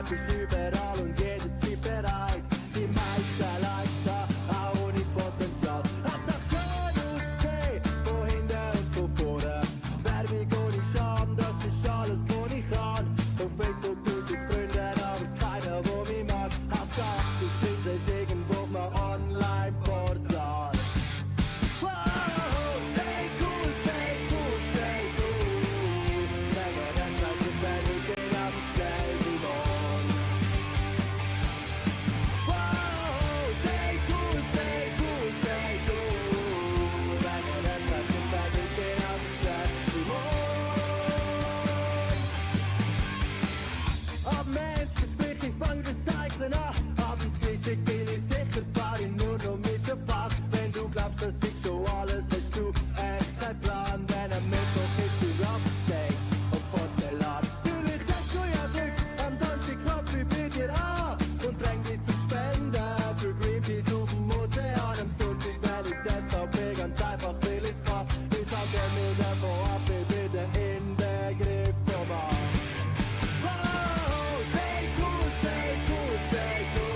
bist überall und jederzeit bereit. Die meisten Likes da, auch ohne Potenzial. Hauptsache schön aussehen, von hinten und von vorne. Werbung ohne Scham, das ist alles, was ich kann. Auf Facebook 1000 Freunde, aber keiner, der mich mag. Hauptsache, das Grinsen ist irgendwo auf einem Online-Portal. Wow, stay cool, stay cool, stay cool. Länger dann bleibt es fertig, genauso schnell wie morgen. Wow, stay cool, stay cool, stay cool. Länger dann bleibt es fertig, genauso schnell wie morgen. Ab Mensch, versprich ich fang Recyceln an. Abends ist ich bin ich sicher, fahr ich nur noch mit der Bahn. Wenn du glaubst, dass ich schon alles hast du echt keinen Plan. Wenn am Mittwoch ist die Rubbersteak auf Porzellan. Vielleicht hast du ja Glück, am Donnerstag klopf ich bei dir an und dräng dich zum Spenden für Greenpeace auf dem Ozean. Am Sonntag werde ich das SVP ganz einfach, weil ich's kann. Ich danke mir davon ab, ich bin der Inbegriff vom Mann. Wow, stay cool, stay cool, stay cool.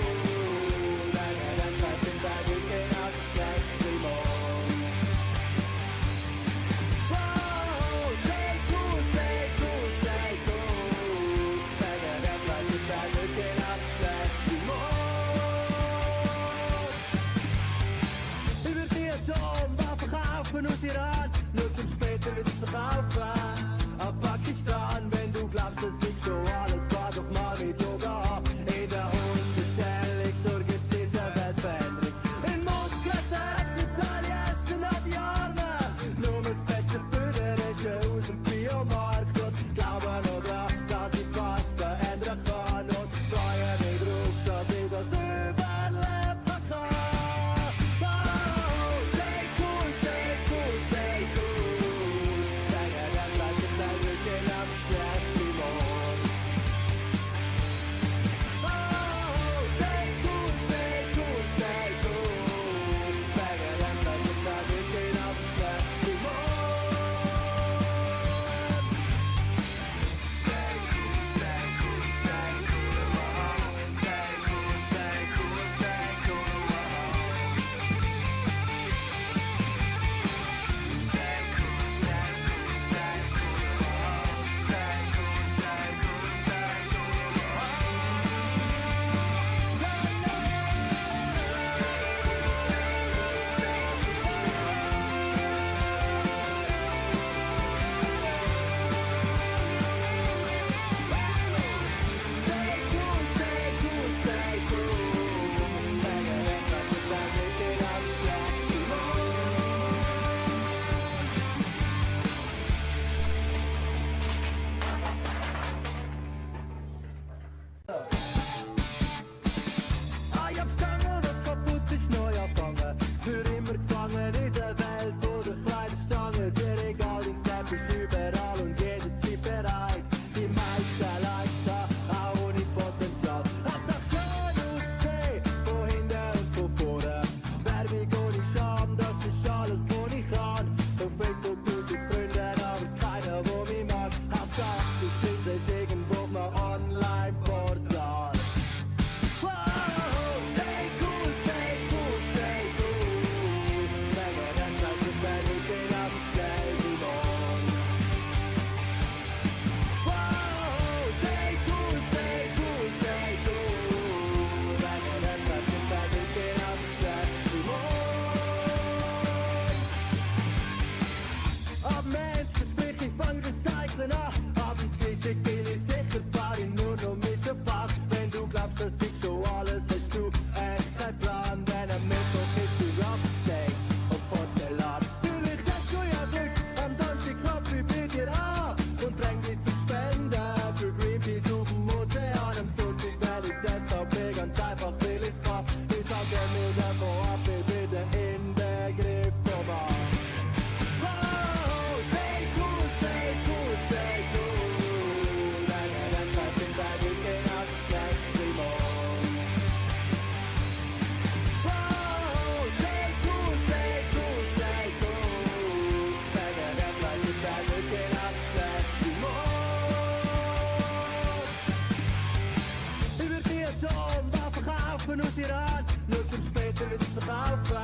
verkaufen aus Iran, nur zum später wieder zu verkaufen.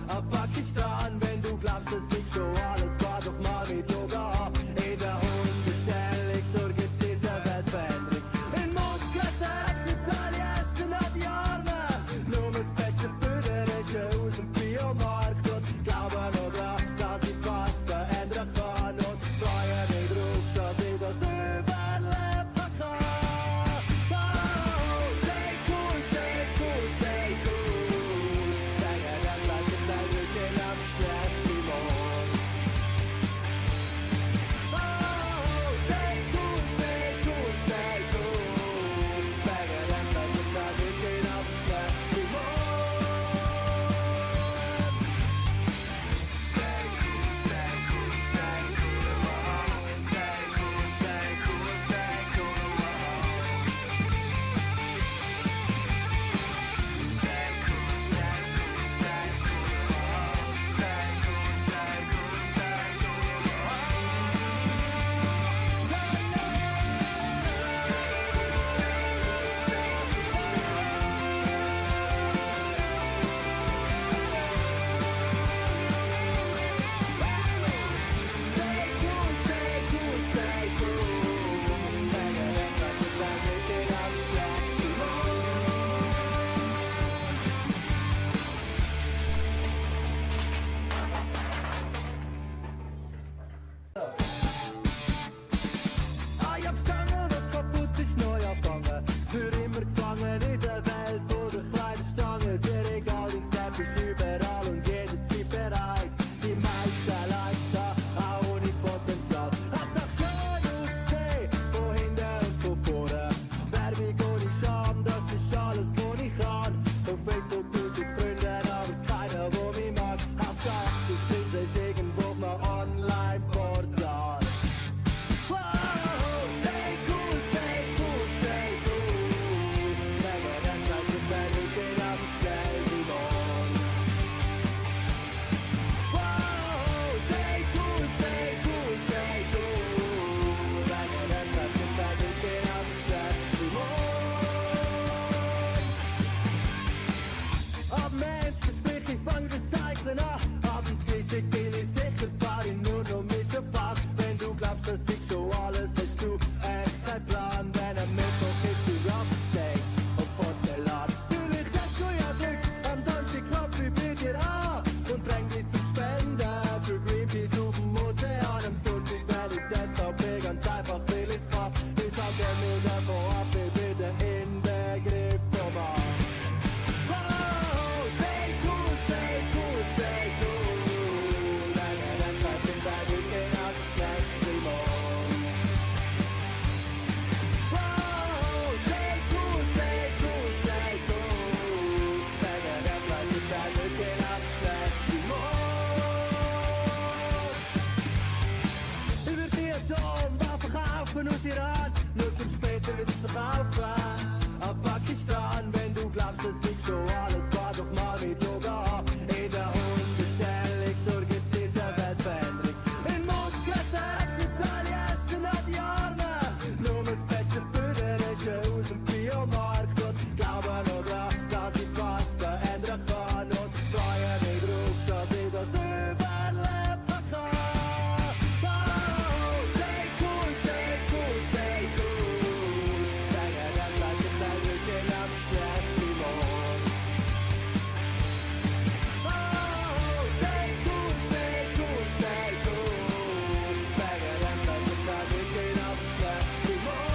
Ab Pakistan, wenn du glaubst, dass ich schon alles war, doch mal mit Yoga. In der Hundestellung zur gezielten Weltveränderung. In Moskau sagt Italien essen an die Arme. Nur das Beste für den Rest aus dem Biomarkt. Und glauben noch dran, dass ich was verändern kann. Und freue mich drauf, dass ich das überlebt kann. Oh, stay cool, stay cool, stay cool. Denke, dann bleibt die Welt wirklich auf schnell wie morgen. Oh, stay cool, stay cool, stay cool. Denke, dann bleibt die Welt wirklich auf schnell wie morgen. Stay cool, stay cool, stay cool. Stay cool, stay cool, stay Ich hab Stangen, was kaputt ist, neu anfangen. Für immer gefangen in der Welt von der kleinen Stange. Dir egal, dein Snap ist überall und jederzeit bereit. Die meisten Likes da, auch ohne Potenzial. Hat's auch schön ausgesehen, von hinten und von vorne. Werbung ohne Scham, das ist alles, was ich kann. Auf Facebook 1000 Freunde, aber keiner, der mich mag. Hauptsache, das Prinz ist irgendwo auf einem Online-Portal. Stay cool, stay cool, stay cool. Denke, dann bleibt die Welt wirklich genauso schnell wie morgen. Stay cool, stay cool, stay cool. Denke, dann bleibt die Welt wirklich genauso schnell wie morgen. Ab Mensch, versprich ich fang Recyceln an. Ab dem Dienstag bin ich sicher, fahr ich nur noch mit der Bahn. Wenn du glaubst, dass ich schon alles hast du echt keinen Plan. Wenn am Mittwoch ist die Rocksteak auf Porzellan. Vielleicht hast du ja Glück, am Donnerstag klopf ich bei dir an und dräng dich zum Spenden für Greenpeace auf dem Ozean. Am Sonntag wähle ich die SVP ganz einfach, weil ich's kann. Ich halte mich davon ab, ich bin der Inbegriff vom Mann. Stay cool, stay cool, stay cool. Denke, dann bleibt die Welt wirklich genauso schnell wie morgen. Stay cool, stay cool, stay cool. Denke, dann bleibt die Welt wirklich genauso schnell wie morgen. Über die Atomwaffen verkaufen aus Iran, nur zum später wieder zu verkaufen. Ab Pakistan, wenn du glaubst, dass ich schon alles war, doch mal mit Yoga. In der Hundestellung zur gezielten Weltveränderung. In Moskau sagt Italien essen an die Arme. Nur das Beste für den Rest aus dem Biomarkt. Und glaube noch dran, dass ich was verändern kann. Und freue mich drauf, dass ich das überlebt kann. Stay cool, stay cool, stay cool. Denke, dann bleibt die Welt wirklich genauso schnell wie morgen. Stay cool, stay cool, stay cool. Denke, dann bleibt die Welt wirklich genauso schnell wie morgen.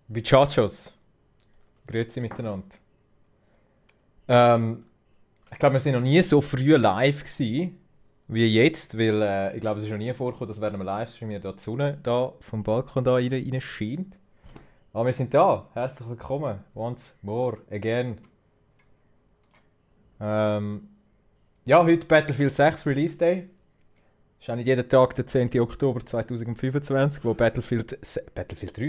Bichachos. Grüezi miteinander. Ich glaube, wir sind noch nie so früh live gewesen, wie jetzt, weil ich glaube, es ist noch nie vorgekommen, dass während einem Livestream hier die Sonne da vom Balkon da rein scheint. Aber wir sind da. Herzlich willkommen. Once more again. Ja, heute Battlefield 6 Release Day. Ist auch nicht jeden Tag der 10. Oktober 2025, wo Battlefield 3,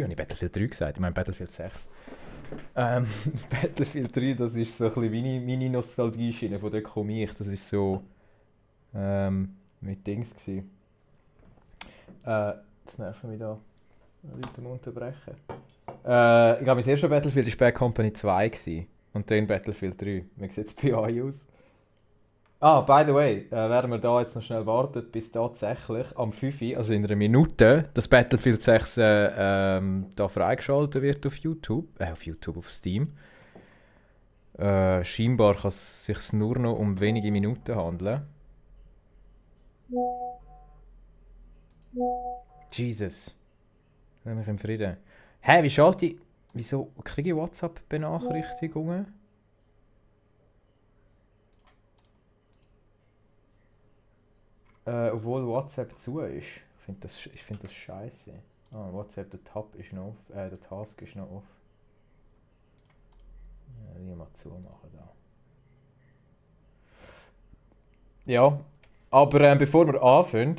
habe ich Battlefield 3 gesagt? Ich meine Battlefield 6. Battlefield 3, das ist so ein bisschen meine Nostalgie-Schiene, von der komme ich. Das ist so mit Dings gewesen. Jetzt nerven mich da Leute am Unterbrechen. Ich glaube, mein erster Battlefield war Bad Company 2 gewesen. Und dann Battlefield 3. Wie sieht es bei euch aus? Ah, by the way, werden wir da jetzt noch schnell warten, bis tatsächlich am 5 Uhr, also in einer Minute, das Battlefield 6 da freigeschaltet wird auf YouTube. Auf Steam. Scheinbar kann es sich nur noch um wenige Minuten handeln. Jesus. Lass mich im Frieden. Hä, wie schalte ich... Wieso kriege ich WhatsApp-Benachrichtigungen? Obwohl WhatsApp zu ist. Ich find das scheiße. Ah, WhatsApp, der Tab ist noch off. Der Task ist noch off. Ja, mal zumachen da. Ja, aber bevor wir anfangen,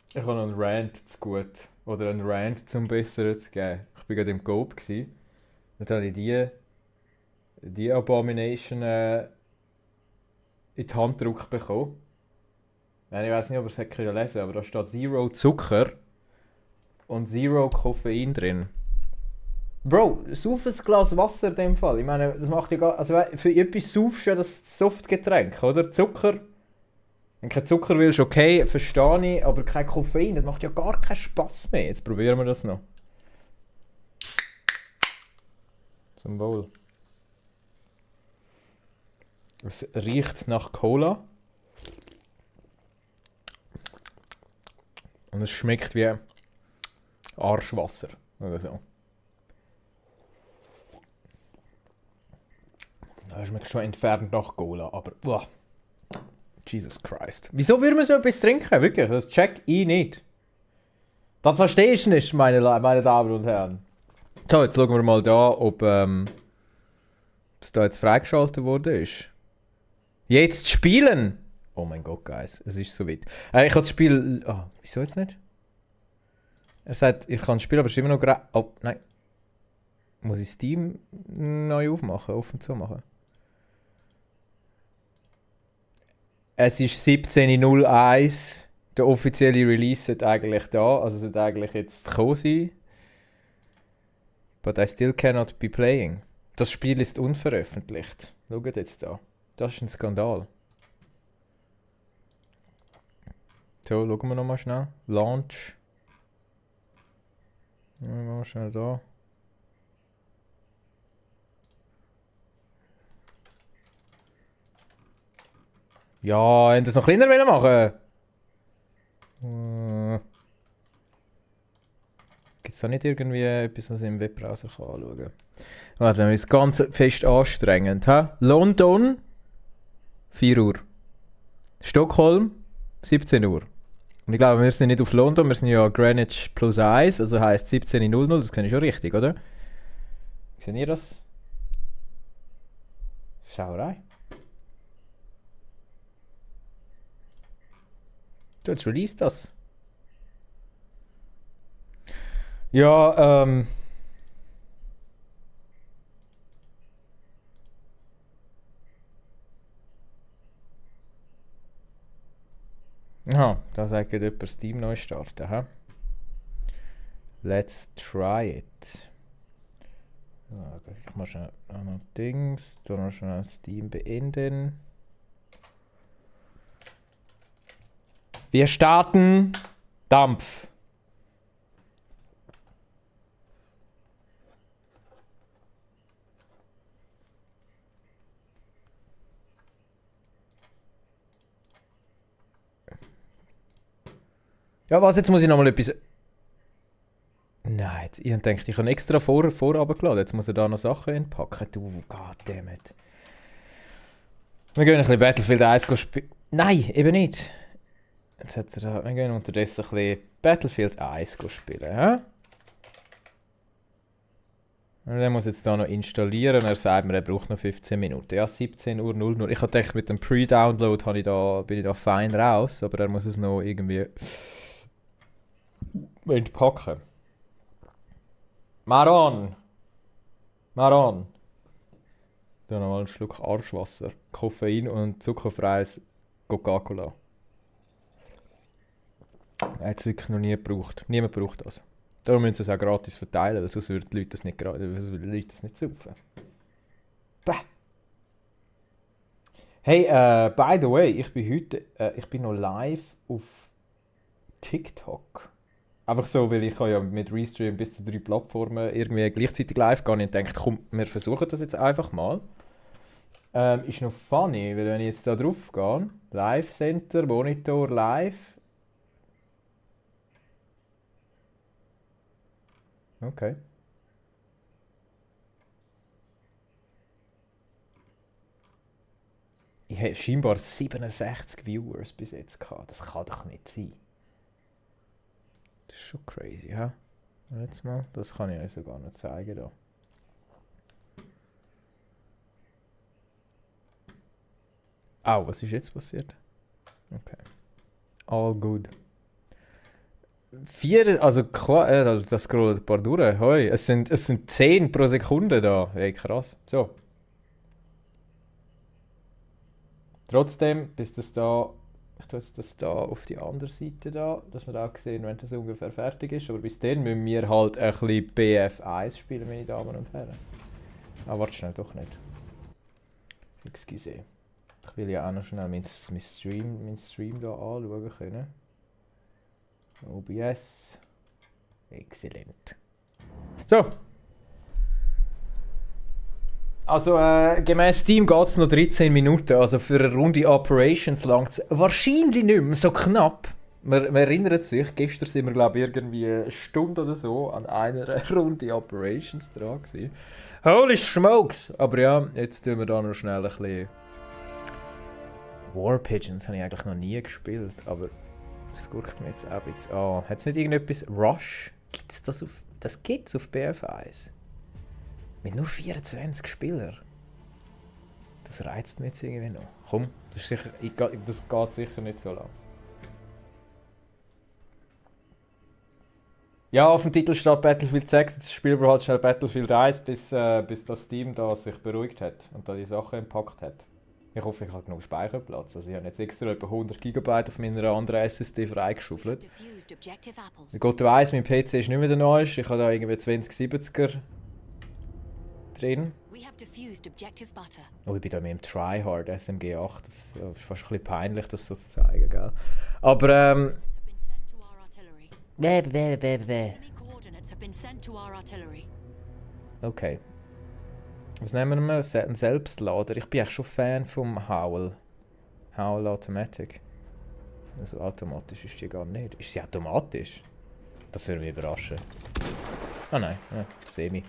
ich habe noch einen Rant zu gut. Oder einen Rant zum Besseren zu geben. Ich war gerade im Coop. Dann habe ich die Abomination in die Hand gedrückt bekommen. Ich weiß nicht, ob ihr es hätte lesen können, aber da steht Zero Zucker und Zero Koffein drin. Bro, sauf ein Glas Wasser in dem Fall. Ich meine, das macht ja gar... Also für etwas saufst du ja das Softgetränk, oder? Zucker... Wenn du keinen Zucker willst, okay, verstehe ich, aber kein Koffein, das macht ja gar keinen Spass mehr. Jetzt probieren wir das noch. Zum Wohl. Es riecht nach Cola. Und es schmeckt wie Arschwasser oder so. Es schmeckt schon entfernt nach Cola, aber... Uah. Jesus Christ. Wieso würde man so etwas trinken? Wirklich, das check ich nicht. Das verstehe ich nicht, meine Damen und Herren. So, jetzt schauen wir mal da, ob es da jetzt freigeschaltet wurde ist. Jetzt spielen! Oh mein Gott, Guys, es ist so weit. Ich kann das Spiel... Oh, wieso jetzt nicht? Er sagt, ich kann spielen, aber es ist immer noch gerade... Oh, nein. Muss ich Steam neu aufmachen, offen zu machen? Es ist 17.01. Der offizielle Release ist eigentlich da, also sollte eigentlich jetzt gekommen sein. But I still cannot be playing. Das Spiel ist unveröffentlicht. Schaut jetzt da. Das ist ein Skandal. So, schauen wir nochmal schnell. Launch. Mal schnell da. Ja, hätten das noch kleiner machen wollen? Gibt es da nicht irgendwie etwas, was ich im Webbrowser anschauen kann? Warte, dann ist es ganz fest anstrengend. He? London, 4 Uhr. Stockholm, 17 Uhr. Und ich glaube, wir sind nicht auf London, wir sind ja Greenwich plus 1, also heisst 17.00, das sehe ich schon richtig, oder? Seht ihr das? Schauerei. Du, jetzt release das. Ja, Aha, da sagt jemand Steam neu starten. He? Let's try it. Ja, ich mache schnell noch Dings. Da noch schnell Steam beenden. Wir starten Dampf. Ja, was, jetzt muss ich nochmal etwas... Nein, ich denke, ich habe extra vorab geladen. Jetzt muss er da noch Sachen entpacken. Du, goddammit. Wir gehen ein bisschen Battlefield 1 spielen. Nein, eben nicht. Jetzt hat er da... Wir gehen unterdessen ein bisschen Battlefield 1 spielen. Ja? Und er muss jetzt da noch installieren. Er sagt mir, er braucht noch 15 Minuten. Ja, 17.00 Uhr. Ich habe gedacht, mit dem Pre-Download bin ich da fein raus. Aber er muss es noch irgendwie... entpacken. Maron! Maron! Da noch mal einen Schluck Arschwasser. Koffein und zuckerfreies Coca-Cola. hat es wirklich noch nie gebraucht. Niemand braucht das. Darum müssen sie es auch gratis verteilen, weil sonst würden die Leute das nicht, saufen. Bäh. Hey, by the way, ich bin noch live auf TikTok. Einfach so, weil ich ja mit Restream bis zu 3 Plattformen irgendwie gleichzeitig live gehen und denke, komm, wir versuchen das jetzt einfach mal. Ist noch funny, weil wenn ich jetzt da drauf gehe, Live Center, Monitor, Live. Okay. Ich habe scheinbar 67 Viewers bis jetzt gehabt. Das kann doch nicht sein. Das ist schon crazy, ha? Jetzt mal, das kann ich euch sogar noch zeigen da. Au, was ist jetzt passiert? Okay. All good. 4, also das scrollt ein paar durch. Hoi, es sind 10 pro Sekunde da. Hey, krass. So. Trotzdem, bis das da. Ich tue jetzt das da auf die andere Seite da, dass wir da sehen, wenn das ungefähr fertig ist. Aber bis dann müssen wir halt ein bisschen BF1 spielen, meine Damen und Herren. Ah, warte schnell, doch nicht. Excuse. Ich will ja auch noch schnell meinen Stream da anschauen können. OBS. Exzellent. So. Also gemäß Steam geht es noch 13 Minuten. Also für eine Runde Operations langt es wahrscheinlich nicht mehr so knapp. Man erinnert sich, gestern sind wir glaube ich irgendwie eine Stunde oder so an einer Runde Operations dran gewesen. Holy smokes! Aber ja, jetzt tun wir da noch schnell ein bisschen... War Pigeons habe ich eigentlich noch nie gespielt, aber das guckt mir jetzt auch jetzt an. Hat es nicht irgendetwas... Rush? Gibt's das auf... Das gibt es auf BF1. Mit nur 24 Spielern. Das reizt mich jetzt irgendwie noch. Komm, das geht sicher nicht so lang. Ja, auf dem Titel steht Battlefield 6. Jetzt spielen wir halt schnell Battlefield 1, bis das Team da sich beruhigt hat und da die Sachen gepackt hat. Ich hoffe, ich habe genug Speicherplatz. Also ich habe jetzt extra etwa 100 GB auf meiner anderen SSD freigeschaufelt. Gott weiss, mein PC ist nicht mehr der neueste. Ich habe da irgendwie 2070er drin. Oh, ich bin da mit dem Tryhard SMG 8. Das ist fast ein bisschen peinlich, das so zu zeigen, gell? Aber okay. Was nehmen wir? Ein Selbstlader. Ich bin eigentlich schon Fan vom Howl. Howl Automatic. Also automatisch ist die gar nicht. Ist sie automatisch? Das würde mich überraschen. Ah nein, ja, semi.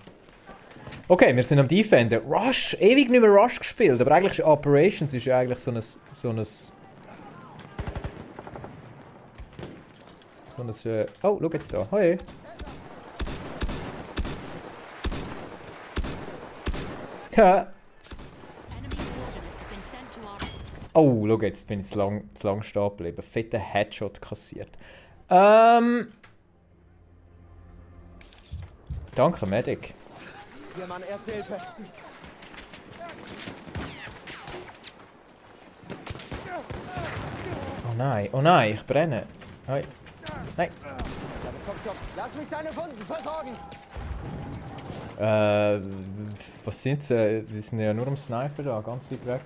Okay, wir sind am Defender. Rush! Ewig nicht mehr Rush gespielt, aber eigentlich Operations ist ja eigentlich so ein oh, schau jetzt da. Hoi! Ja. Oh, schau jetzt, bin ich zu lang stehen geblieben. Fetter Headshot kassiert. Danke, Medic. Wir machen Erste Hilfe. Oh nein, ich brenne. Nein. Nein. Lass mich deine Wunden versorgen. Was sind sie? Die sind ja nur am Sniper da, ganz weit weg.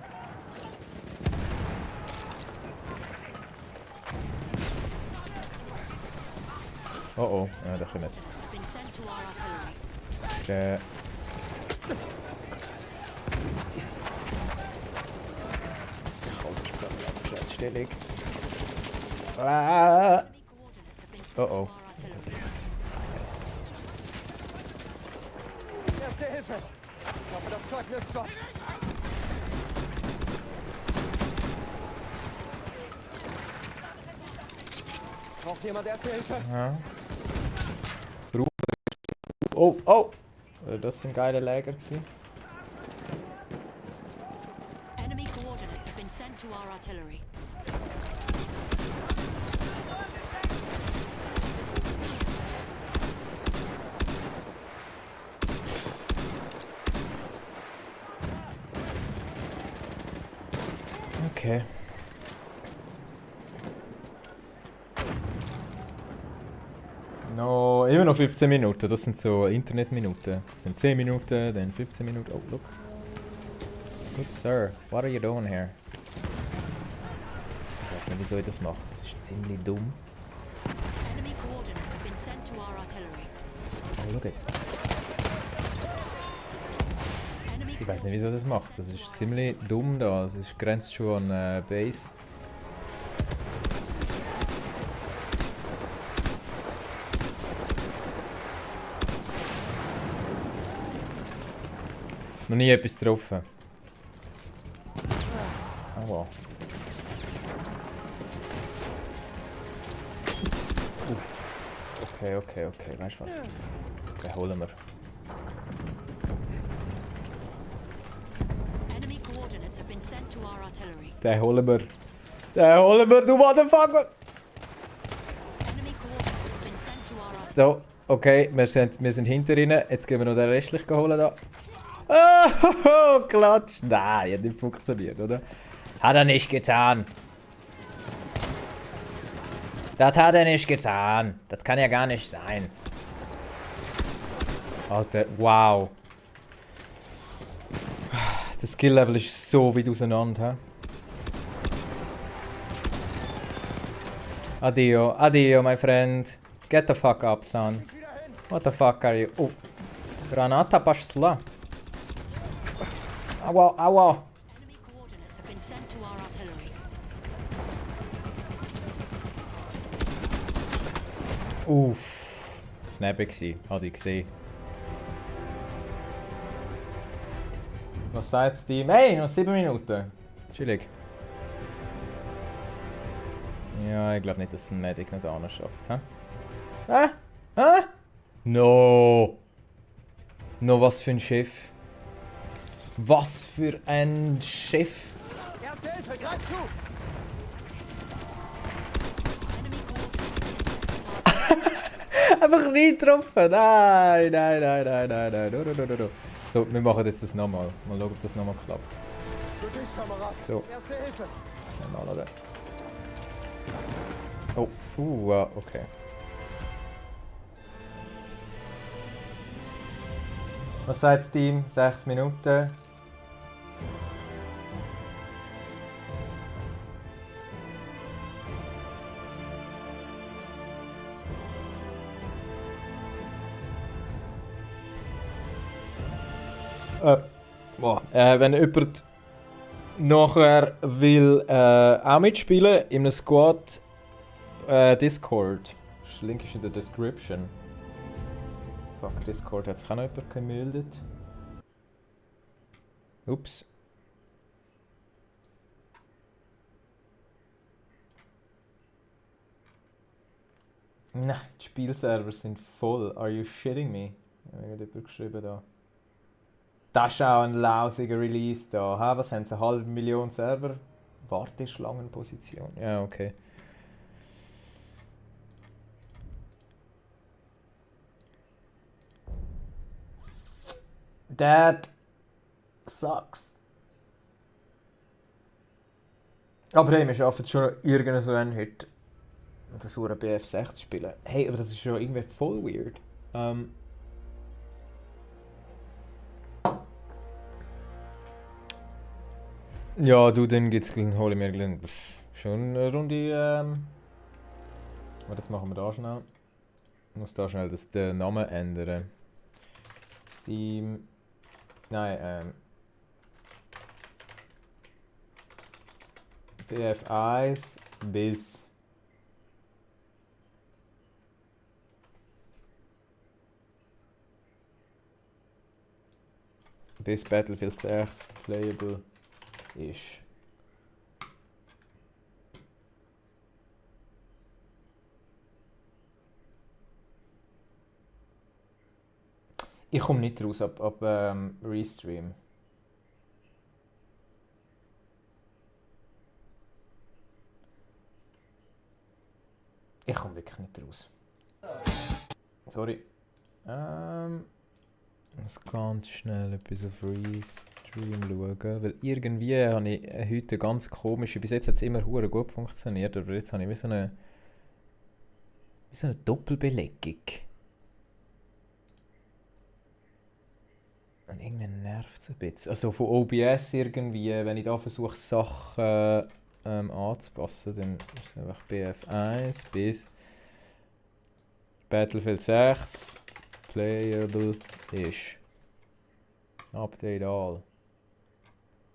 Oh oh, ja, da können nicht. Okay. Ich halte jetzt gerade die Abschaltstellung. Ah. Oh oh. Yes. Erste Hilfe. Ich hoffe, das Zeug nützt was. Braucht jemand Erste Hilfe? Ja. Oh, oh! Das ist ein geiler Lager gewesen. Enemy coordinates have been sent to our artillery. Okay. No, immer noch 15 Minuten. Das sind so Internetminuten. Das sind 10 Minuten, dann 15 Minuten. Oh, look. Good sir, what are you doing here? Ich weiß nicht, wieso ich das mache. Das ist ziemlich dumm. Enemy coordinates have been sent to our artillery. Oh, look jetzt. Enemy Ich weiß nicht, wieso das macht. Das ist ziemlich dumm da. Es ist grenzt schon an Base. Noch nie etwas getroffen. Aua. Uff. Okay. Weißt du was? Den holen wir. enemy coordinates have been sent to our artillery. Den holen wir. Den holen wir, du Motherfucker! Enemy coordinates have been sent to our artillery. So, okay, wir sind hinter ihnen. Jetzt gehen wir noch den restlichen holen da. Oh, Klatsch! Nein, hat nicht funktioniert, oder? Hat er nicht getan. Das hat er nicht getan. Das kann ja gar nicht sein. Alter, wow. Das Skill-Level ist so weit auseinander. He? Adio, my friend. Get the fuck up, son. What the fuck are you? Oh, Granata пошла. Aua. Enemy coordinates have been sent to our artillery. Uff. Knebel gsi, hatte ich gesehen. Was sagt das Team? Hey, noch 7 Minuten. Chillig. Ja, ich glaube nicht, dass ein Medic noch da schafft. Hä? No! No, was für ein Schiff. Was für ein Schiff. Erste Hilfe, greif zu! Enemy coordinates. Einfach nie getroffen. Nein. No. So, wir machen jetzt das nochmal. Mal schauen, ob das nochmal klappt. Für dich, Kamerad. So. Erste Hilfe. Mal schauen. Oh, okay. Was sagt das Team? 6 Minuten. Wenn jemand nachher will auch mitspielen in einem Squad, Discord. Der Link ist in der Description. Fuck, Discord hat sich auch noch jemand gemeldet. Ups. Nein, die Spielserver sind voll. Are you shitting me? Ich habe jemand geschrieben da. Das ist auch ein lausiger Release da. Ha, was haben sie? 500.000 Server? Warteschlangenposition. Ja, okay. That sucks. Aber hey, wir schaffen es schon irgendeinen so einen heute. Das Hure BF6 zu spielen. Hey, aber das ist schon irgendwie voll weird. Ja, du, dann hole ich mir schon eine Runde. Warte, jetzt machen wir da schnell. Ich muss da schnell den Namen ändern. Steam. Nein, BF1 bis Battlefield 6 playable ist. Ich komme nicht raus ab Restream. Ich komme wirklich nicht raus. Sorry. Ich muss ganz schnell etwas auf Restream schauen, weil irgendwie habe ich heute ganz komische, bis jetzt hat es immer hure gut funktioniert, aber jetzt habe ich wie so eine Wie so eine Doppelbelegung. Und irgendwie nervt es ein bisschen. Also von OBS irgendwie, wenn ich da versuche Sachen anzupassen, dann ist es einfach BF1 bis Battlefield 6 playable ist. Update all.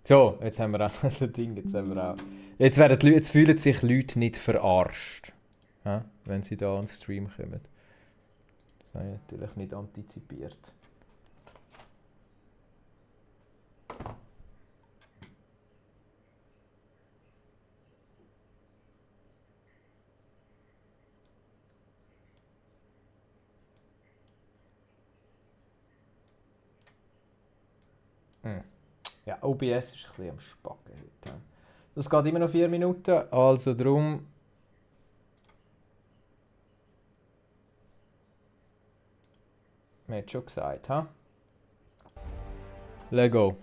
So, jetzt haben wir auch das Ding, jetzt haben wir auch. Jetzt fühlen sich Leute nicht verarscht, ja, wenn sie da an den Stream kommen. Das habe ich natürlich nicht antizipiert. Ja, OBS ist ein bisschen am Spacken heute. Das geht immer noch 4 Minuten, also darum. Man hat schon gesagt, ha? Lego.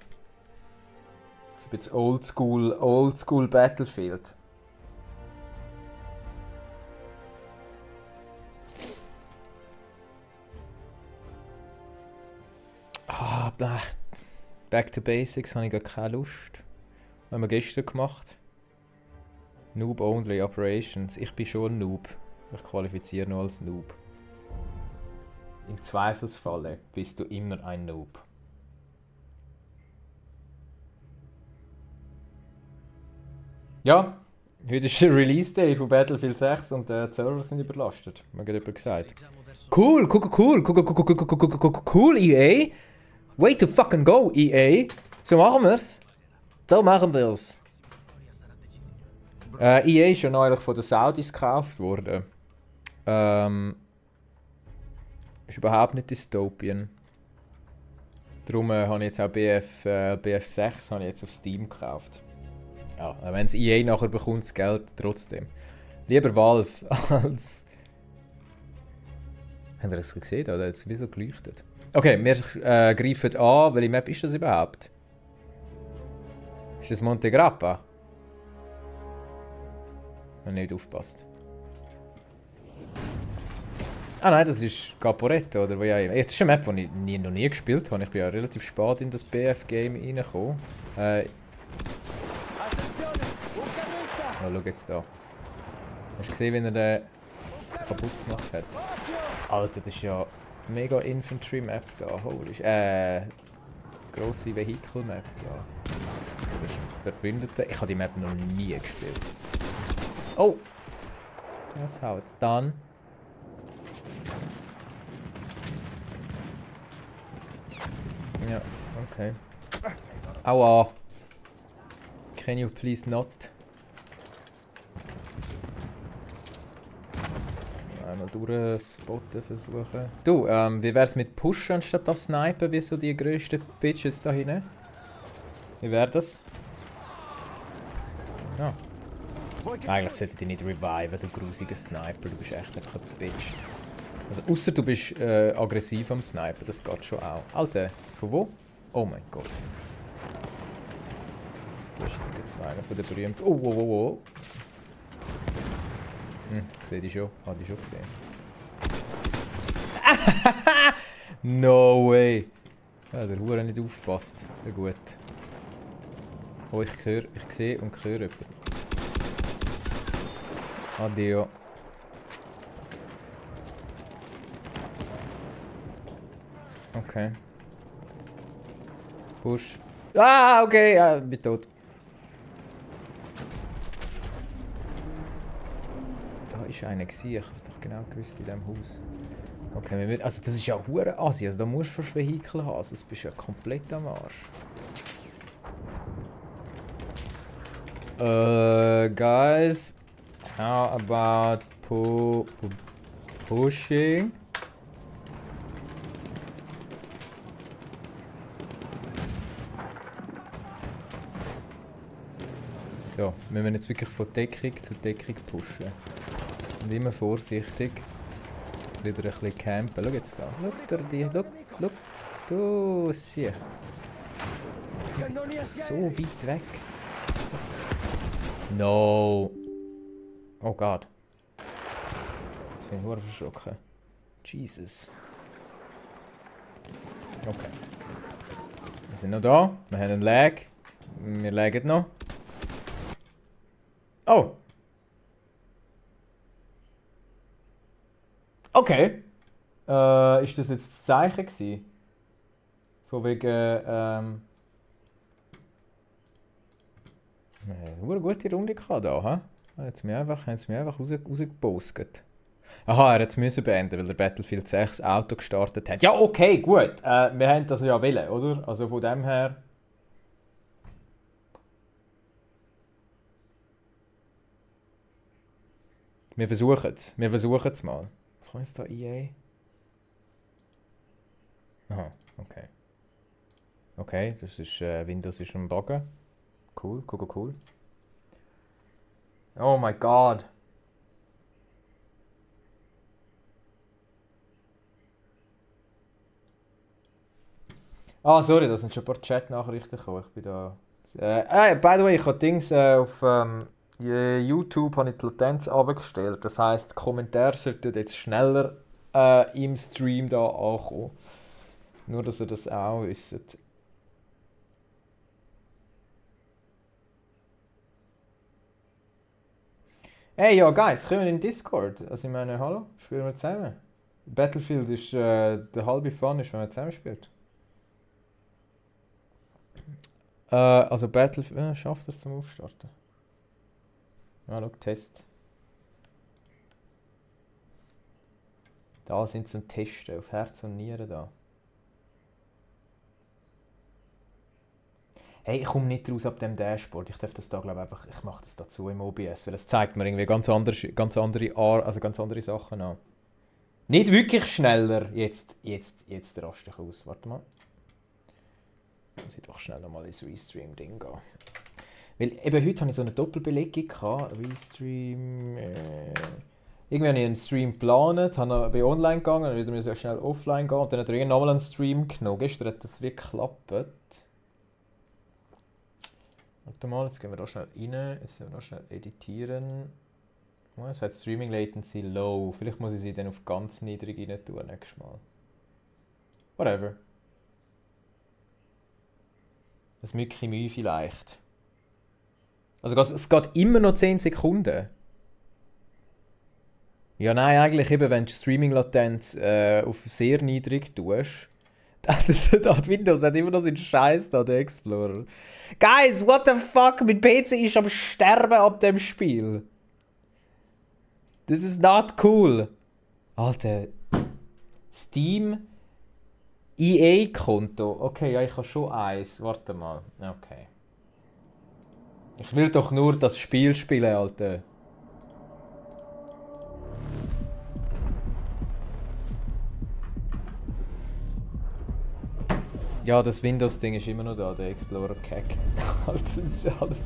Das ist ein bisschen oldschool Battlefield. Ah, bleh. Back to Basics habe ich gar keine Lust. Haben wir gestern gemacht. Noob Only Operations. Ich bin schon ein Noob. Ich qualifiziere nur als Noob. Im Zweifelsfalle bist du immer ein Noob. Ja, heute ist der Release Day von Battlefield 6 und die Server sind überlastet. Mir hat jemand gesagt. Cool, EA. Way to fucking go, EA. So machen wir's. So machen wir's. EA ist ja neulich von den Saudis gekauft worden. Ist überhaupt nicht Dystopien. Darum habe ich jetzt auch BF6 habe ich jetzt auf Steam gekauft. Ja, wenn es EA nachher bekommt, das Geld trotzdem. Lieber Valve. Habt ihr das gesehen? Oder hat es wie so geleuchtet? Okay, wir greifen an. Welche Map ist das überhaupt? Ist das Monte Grappa? Ich habe nicht aufgepasst. Ah nein, das ist Caporetto oder wo ja immer. Das ist eine Map, die ich noch nie gespielt habe. Ich bin ja relativ spät in das BF-Game reingekommen. Oh, schau jetzt da. Hast du gesehen, wie er den kaputt gemacht hat? Alter, das ist ja mega Infantry Map da. Holy grosse Vehicle Map da. Das ist Verbündete. Ich habe die Map noch nie gespielt. Oh! That's how it's done. Ja, okay. Aua! Can you please not? Einmal durchspotten versuchen. Du, wie wär's mit Pushen anstatt das Snipen, wie so die grössten Bitches da hinten? Wie wär das? Ja. Eigentlich sollte ich nicht reviven, du grusiger Sniper, du bist echt einfach ein Bitch. Also ausser du bist aggressiv am Sniper, das geht schon auch. Alter, von wo? Oh mein Gott. Das ist jetzt gerade einer von den berühmten... Oh. Sehe ich schon, habe ich schon gesehen. No way! Ja, der Hure nicht aufgepasst. Ja, gut. Oh, ich sehe und höre jemanden. Addio. Okay. Push. Ah, okay, ja, bin tot. Da war einer, ich habe es doch genau gewusst in diesem Haus. Okay, also das ist ja hure Asi, also da musst du fast Vehikel haben, sonst bist du ja komplett am Arsch. Guys, how about pushing? So, wir müssen jetzt wirklich von Deckung zu Deckung pushen. Und immer vorsichtig. Wieder ein bisschen campen. Schau jetzt da. Schau. Du siehst. So weit weg. No. Oh Gott. Jetzt bin ich verdammt verschrocken. Jesus. Okay. Wir sind noch da. Wir haben einen Lag. Wir laggen noch. Oh! Okay. Ist das jetzt das Zeichen gewesen? Von wegen, wir haben eine gute Runde gehabt hier, hä? Haben sie mich einfach rausgepostet. Aha, er hat es müssen beenden, weil der Battlefield 6 Auto gestartet hat. Ja, okay, gut. Wir haben das ja wollen, oder? Also von dem her... Wir versuchen es. Wir versuchen es mal. Was kann jetzt da EA? Aha, okay. Okay, das ist Windows ist am Buggen. Cool, cool, cool. Oh my god. Ah, sorry, da sind schon ein paar Chat-Nachrichten gekommen. Ich bin da... by the way, ich habe Dings auf YouTube habe ich die Latenz abgestellt. Das heisst, die Kommentare sollten jetzt schneller im Stream da ankommen. Nur, dass ihr das auch wisst. Hey, ja, Guys, kommen wir in Discord? Also, ich meine, hallo, spielen wir zusammen? Battlefield ist der halbe Fun, ist, wenn man zusammen spielt. Also, Battlefield, schafft er es zum Aufstarten? Ja, schau, Test. Da sind zum Testen, auf Herz und Nieren da. Hey, ich komme nicht raus ab dem Dashboard. Ich darf das da, glaube einfach, ich mache das dazu im OBS, weil es zeigt mir irgendwie ganz andere Sachen an. Nicht wirklich schneller. Jetzt raste ich aus. Warte mal. Muss ich doch schnell nochmal ins Restream-Ding gehen. Weil eben heute hatte ich so eine Doppelbelegung gehabt. Restream. Irgendwie habe ich einen Stream geplant, bin online gegangen, dann wieder so schnell offline gehen und dann hat er nochmal einen Stream genommen. Gestern hat das wirklich geklappt. Warte mal, jetzt gehen wir da schnell rein, jetzt müssen wir da schnell editieren. Oh, es hat Streaming Latency low. Vielleicht muss ich sie dann auf ganz niedrig rein tun nächstes Mal. Whatever. Das Mücki Mühe vielleicht. Also es geht immer noch 10 Sekunden. Ja, nein, eigentlich eben, wenn du Streaming-Latenz auf sehr niedrig tust. Das Windows hat immer noch seinen Scheiß da, der Explorer. Guys, what the fuck? Mein PC ist am Sterben ab dem Spiel. Das ist not cool. Alter. Steam EA-Konto. Okay, ja, ich habe schon eins. Warte mal. Okay. Ich will doch nur das Spiel spielen, Alter. Ja, das Windows-Ding ist immer noch da, der Explorer-Cack. Alter, das ist alles.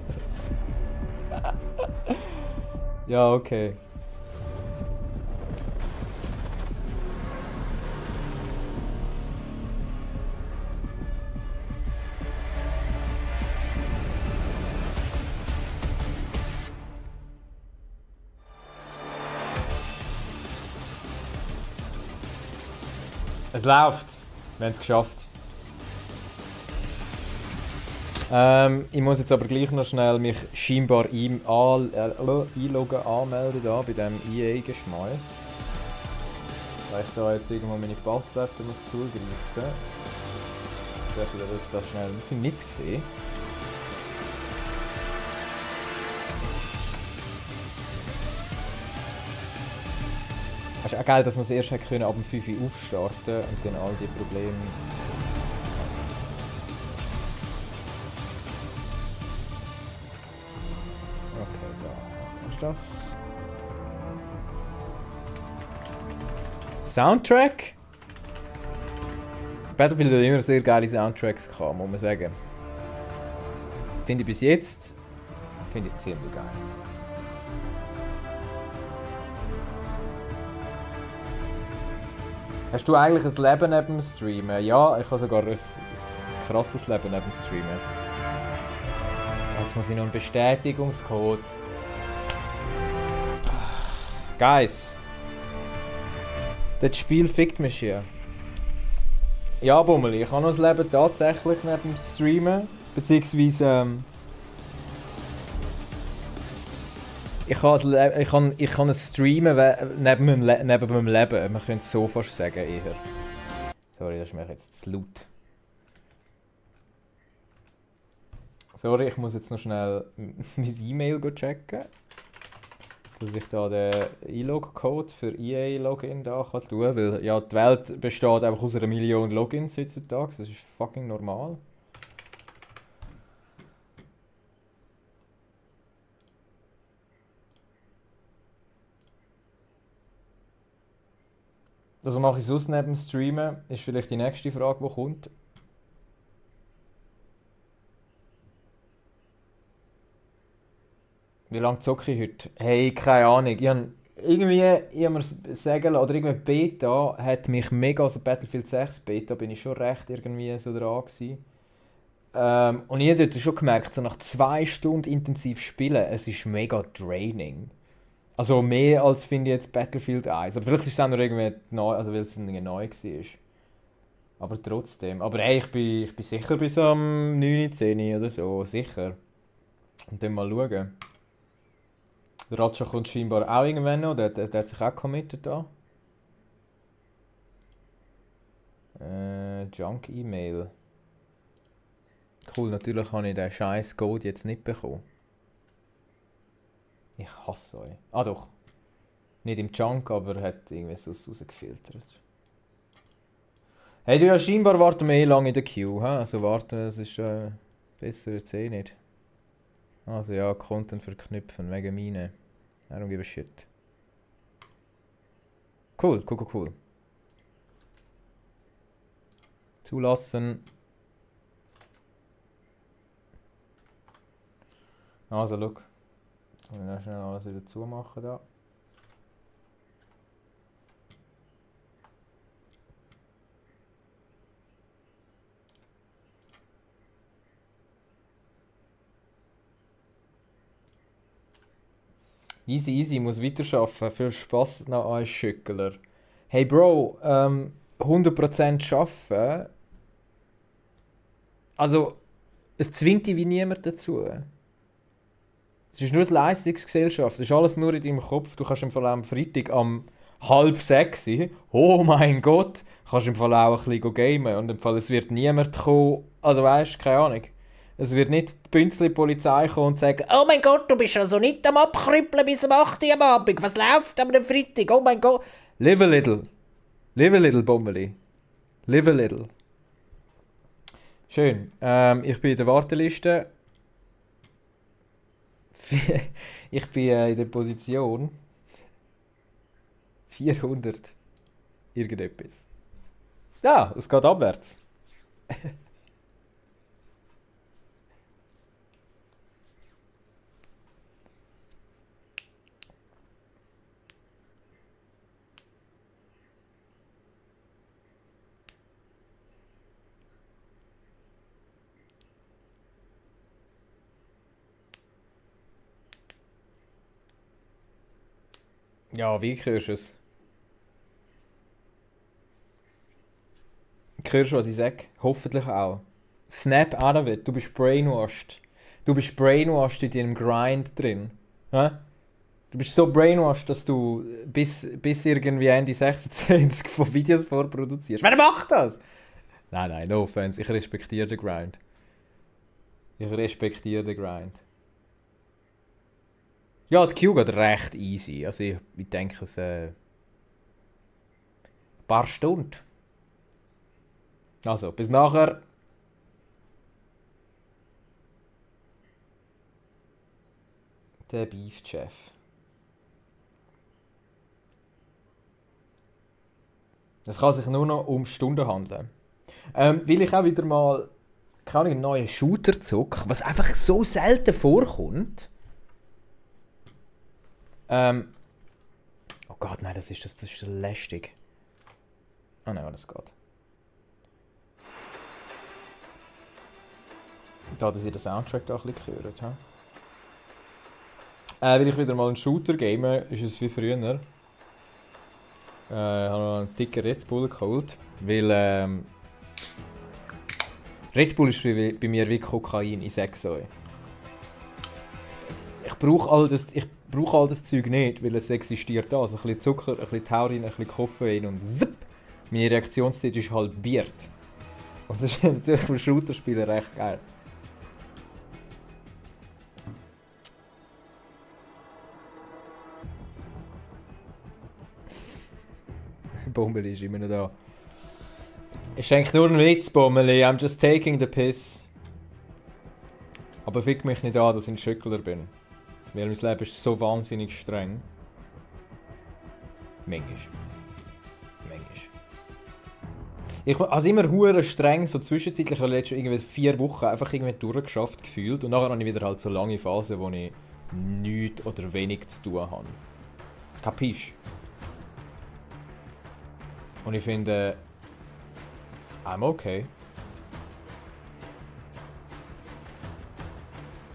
Ja, okay. Es läuft. Wir haben es geschafft. Ich muss jetzt aber gleich noch schnell mich scheinbar einloggen, anmelden da, bei diesem EA-Geschmeiß. Weil ich da jetzt irgendwo meine Passwörter muss zugreifen. Ich werde das da schnell mitsehen. Es ist auch geil, dass wir es erst ab dem 5 Uhr aufstarten und dann all die Probleme. Okay, da ist das. Soundtrack? Battlefield hat immer sehr geile Soundtracks gehabt, muss man sagen. Finde ich bis jetzt ziemlich geil. Hast du eigentlich ein Leben neben dem Streamen? Ja, ich habe sogar ein krasses Leben neben dem Streamen. Jetzt muss ich noch einen Bestätigungscode. Guys, Das Spiel fickt mich hier. Ja, Bummeli, ich habe noch das Leben tatsächlich neben dem Streamen, beziehungsweise ich kann es streamen neben meinem Leben, man könnte es so fast sagen eher. Sorry, das ist mir jetzt zu laut. Sorry, ich muss jetzt noch schnell mein E-Mail checken, dass ich da den E-Log-Code für EA-Login da kann tun, weil ja, die Welt besteht einfach aus 1 Million Logins heutzutage, das ist fucking normal. Also mache ich sonst neben dem Streamen, ist vielleicht die nächste Frage, die kommt. Wie lange zocke ich heute? Hey, keine Ahnung. Ich habe mir sagen lassen, oder irgendwie Beta hat mich mega, also Battlefield 6 Beta bin ich schon recht irgendwie so dran gewesen. Und ich habe dort schon gemerkt, so nach 2 Stunden intensiv spielen, es ist mega draining. Also mehr als finde ich jetzt Battlefield 1. Aber vielleicht ist es auch noch irgendwie neu, also weil es irgendwie neu war. Aber trotzdem. Aber hey, ich bin sicher bis am 9, 10 oder so, sicher. Und dann mal schauen. Der Ratscha kommt scheinbar auch irgendwann noch, der hat sich auch committed da. Junk-E-Mail. Cool, natürlich habe ich den scheiß Code jetzt nicht bekommen. Ich hasse euch. Ah doch. Nicht im Junk, aber hat irgendwie so rausgefiltert. Hey, du ja scheinbar warten wir eh lange in der Queue, he? Also warten, das ist besser wird's eh nicht. Also ja, Content verknüpfen, wegen Mine. I don't give a shit. Cool. Zulassen. Also, look. Ich will schnell alles wieder zumachen da. Easy, muss weiterarbeiten. Viel Spaß noch an Schückler. Hey Bro, 100% arbeiten. Also, es zwingt dich wie niemand dazu. Es ist nur die Leistungsgesellschaft, es ist alles nur in deinem Kopf. Du kannst im Fall am Freitag um 5:30, oh mein Gott, kannst im Fall auch ein bisschen gamen. Und im Fall, es wird niemand kommen, also weißt, keine Ahnung. Es wird nicht die Bünzli-Polizei kommen und sagen, oh mein Gott, du bist also nicht am Abkrüppeln bis um 8 Uhr am Abend. Was läuft am Freitag? Oh mein Gott. Live a little. Live a little, Bommeli. Live a little. Schön. Ich bin in der Warteliste. Ich bin in der Position 400 irgendetwas. Ja, es geht abwärts. Ja, wie hörst du es? Hörst du, was ich sage? Hoffentlich auch. Snap out of it. Du bist brainwashed. Du bist brainwashed in deinem Grind drin. Ja? Du bist so brainwashed, dass du bis irgendwie Ende 26 von Videos vorproduzierst. Wer macht das? Nein, no offense. Ich respektiere den Grind. Ja, die Queue geht recht easy. Also ich denke, es ein paar Stunden. Also, bis nachher. Der Beef-Chef. Es kann sich nur noch um Stunden handeln. Weil ich auch wieder mal einen neuen Shooter zocke, was einfach so selten vorkommt. Oh Gott, nein, das ist lästig. Oh nein, alles geht. Da, dass ihr den Soundtrack da ein bisschen gehört. Weil ich wieder mal einen Shooter game, ist es wie früher. habe noch einen dicken Red Bull geholt, weil Red Bull ist bei mir wie Kokain, ich sag's euch. Ich brauche all das Zeug nicht, weil es existiert da. Also ein bisschen Zucker, ein bisschen Taurin, ein bisschen Koffein und zipp! Meine Reaktionszeit ist halbiert. Und das ist natürlich für Shooter-Spieler recht geil. Bombeli ist immer noch da. Ist eigentlich nur ein Witz, Bombeli. I'm just taking the piss. Aber fick mich nicht an, dass ich ein Schöckler bin. Weil mein Leben ist so wahnsinnig streng. Manchmal. Also immer hure streng, so zwischenzeitlich, weil ich irgendwie 4 Wochen einfach irgendwie durchgeschafft gefühlt. Und nachher habe ich wieder halt so lange Phasen, wo ich nichts oder wenig zu tun habe. Kapisch? Und ich finde, I'm okay.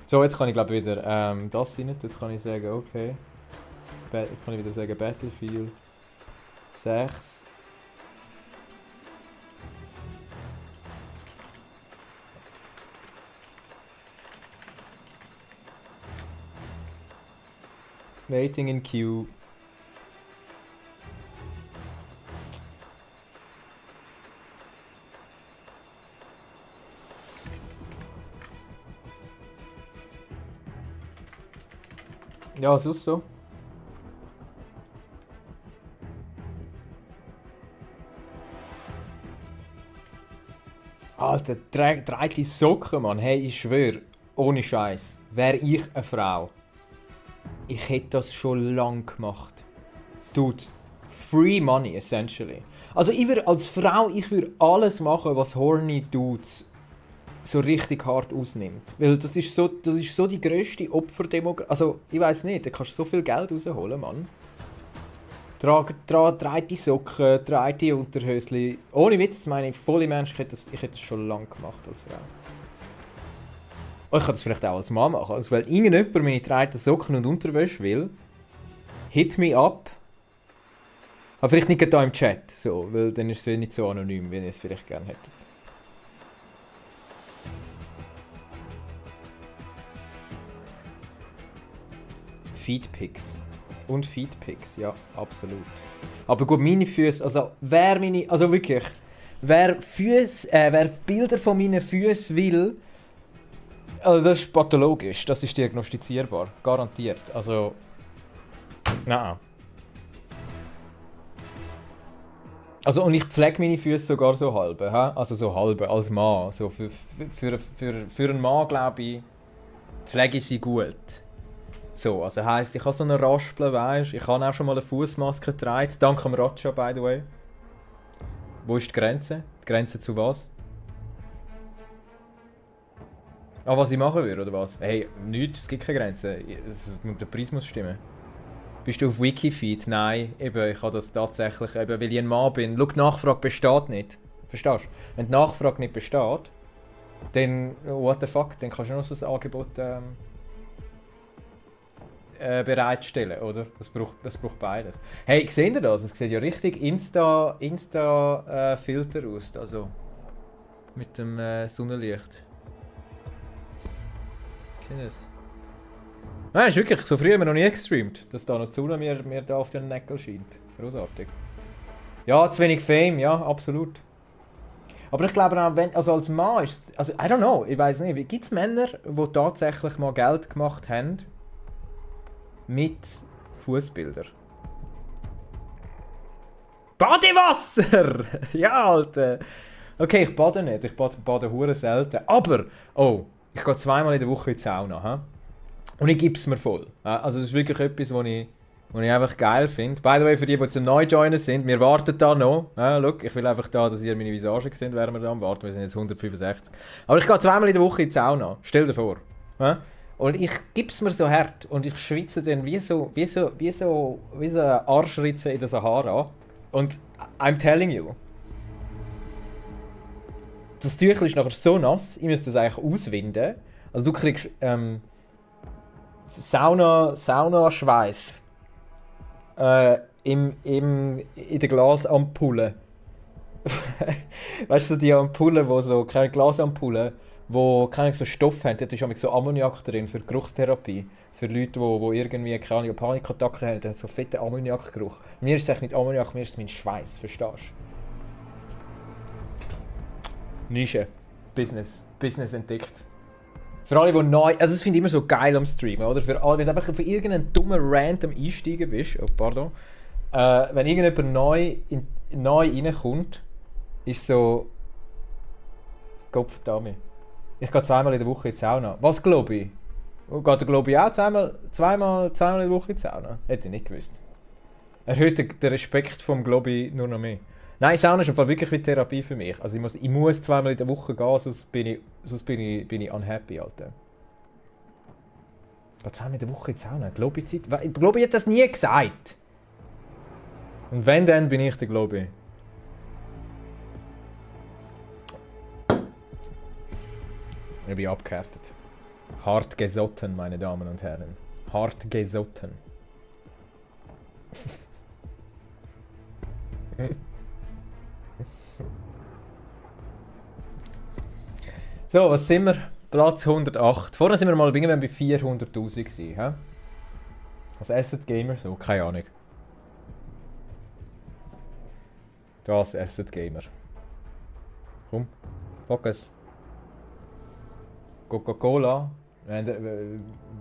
So, jetzt kann ich glaube wieder das rein. Jetzt kann ich sagen, okay. Jetzt kann ich wieder sagen Battlefield 6. Waiting in queue. Ja, sonst so. Alter, dreckige Socken, Mann. Hey, ich schwöre, ohne Scheiß, wäre ich eine Frau, ich hätte das schon lang gemacht. Dude, free money, essentially. Also ich würde als Frau, ich würde alles machen, was horny Dudes so richtig hart ausnimmt. Weil das ist so die grösste Opferdemografie. Also, ich weiß nicht, da kannst du so viel Geld rausholen, Mann. Trag die Socken, trag die Unterhösli. Ohne Witz, meine ich, volle Mensch, ich hätte das schon lange gemacht als Frau. Und ich kann das vielleicht auch als Mann machen. Also, weil irgendjemand meine getragenen Socken und Unterwäsche will, hit me up. Aber vielleicht nicht hier im Chat, so, weil dann ist es nicht so anonym, wie ihr es vielleicht gerne hättet. Feedpics. Und Feedpics, ja, absolut. Aber gut, meine Füße, also wer Bilder von meinen Füßen will, also das ist pathologisch, das ist diagnostizierbar, garantiert. Also, nein. Also und ich pflege meine Füße sogar so halbe, also so halbe als Mann. So für einen Mann, glaube ich, pflege ich sie gut. So, also heisst, ich habe so eine Raspel, weißt, ich habe auch schon mal eine Fußmaske getragen, dank dem Raja, by the way. Wo ist die Grenze? Die Grenze zu was? Ah, was ich machen würde, oder was? Hey, nichts, es gibt keine Grenze. Der Preis muss stimmen. Bist du auf Wikifeed? Nein, eben, ich habe das tatsächlich, eben, weil ich ein Mann bin. Schau, die Nachfrage besteht nicht. Verstehst du? Wenn die Nachfrage nicht besteht, dann, what the fuck, dann kannst du nur so ein Angebot bereitstellen, oder? Das braucht beides. Hey, seht ihr das? Es sieht ja richtig Insta-Filter aus, also mit dem Sonnenlicht. Seht ihr das? Nein, ist wirklich, so früh haben wir noch nie gestreamt, dass da noch die Sonne mir da auf den Näckel scheint. Großartig. Ja, zu wenig Fame, ja, absolut. Aber ich glaube auch, also als Mann ist es, also I don't know, ich weiß nicht, gibt es Männer, die tatsächlich mal Geld gemacht haben mit Fußbildern? Badewasser! Ja, Alter! Okay, ich bade nicht, ich bade hure selten. Aber, oh, ich gehe 2-mal in der Woche in die Sauna. He? Und ich gebe es mir voll. Also das ist wirklich etwas, was ich einfach geil finde. By the way, für die zum Neujoinen sind, wir warten da noch. Look, ich will einfach da, dass ihr meine Visage seht, während wir da am Warten. Wir sind jetzt 165. Aber ich gehe 2-mal in der Woche in die Sauna. Stell dir vor. Und ich gebe es mir so hart und ich schwitze dann wie so eine Arschritze in der Sahara. Und I'm telling you, das Tüchel ist nachher so nass, ich müsste das eigentlich auswinden. Also du kriegst Sauna-Schweiß in der Glasampulle. Weißt du, so die Ampullen, wo so, keine Glasampullen, wo keine so Stoff haben, da ist auch so Ammoniak drin für Geruchstherapie. Für Leute, die irgendwie keine Ahnung, Panikattacken haben, hat so fetten Ammoniakgeruch. Mir ist es eigentlich nicht Ammoniak, mir ist es mein Schweiß, verstehst du? Nische. Business entdeckt. Für alle, die neu... Also das finde ich immer so geil am Streamen, oder? Für alle, wenn du einfach für irgendeinen dummen Rant am Einsteigen bist, oh pardon, wenn irgendjemand neu reinkommt, ist so... Gottverdammt. Ich gehe zweimal in der Woche in die Sauna. Was glaube ich? Geht der Globi auch zweimal in der Woche in die Sauna? Hätte ich nicht gewusst. Erhöht den Respekt vom Globi nur noch mehr. Nein, Sauna ist im Fall wirklich wie Therapie für mich. Also ich muss zweimal in der Woche gehen, sonst bin ich unhappy, Alter. Geht zweimal in der Woche in die Sauna? Globi-Zeit? Globi hat das nie gesagt. Und wenn, dann bin ich der Globi. Ich bin abgehärtet. Hart gesotten, meine Damen und Herren. Hart gesotten. So, was sind wir? Platz 108. Vorher sind wir mal irgendwann bei 400'000 gewesen, hä? Was Asset Gamer so? Keine Ahnung. Das Asset Gamer. Komm, Fokus. Coca-Cola.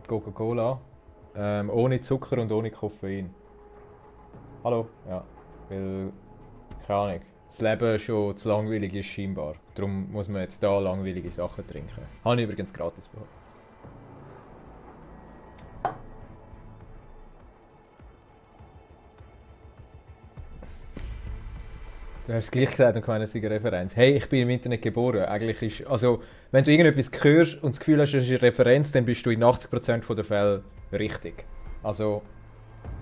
Coca-Cola. Ohne Zucker und ohne Koffein. Hallo? Ja. Weil, keine Ahnung. Das Leben schon zu langweilig ist scheinbar. Darum muss man jetzt da langweilige Sachen trinken. Habe ich übrigens gratis bekommen. Du hast es gleich gesagt und gemeint, es sei eine Referenz. Hey, ich bin im Internet geboren. Eigentlich ist, also, wenn du irgendetwas hörst und das Gefühl hast, es ist eine Referenz, dann bist du in 80% der Fälle richtig. Also,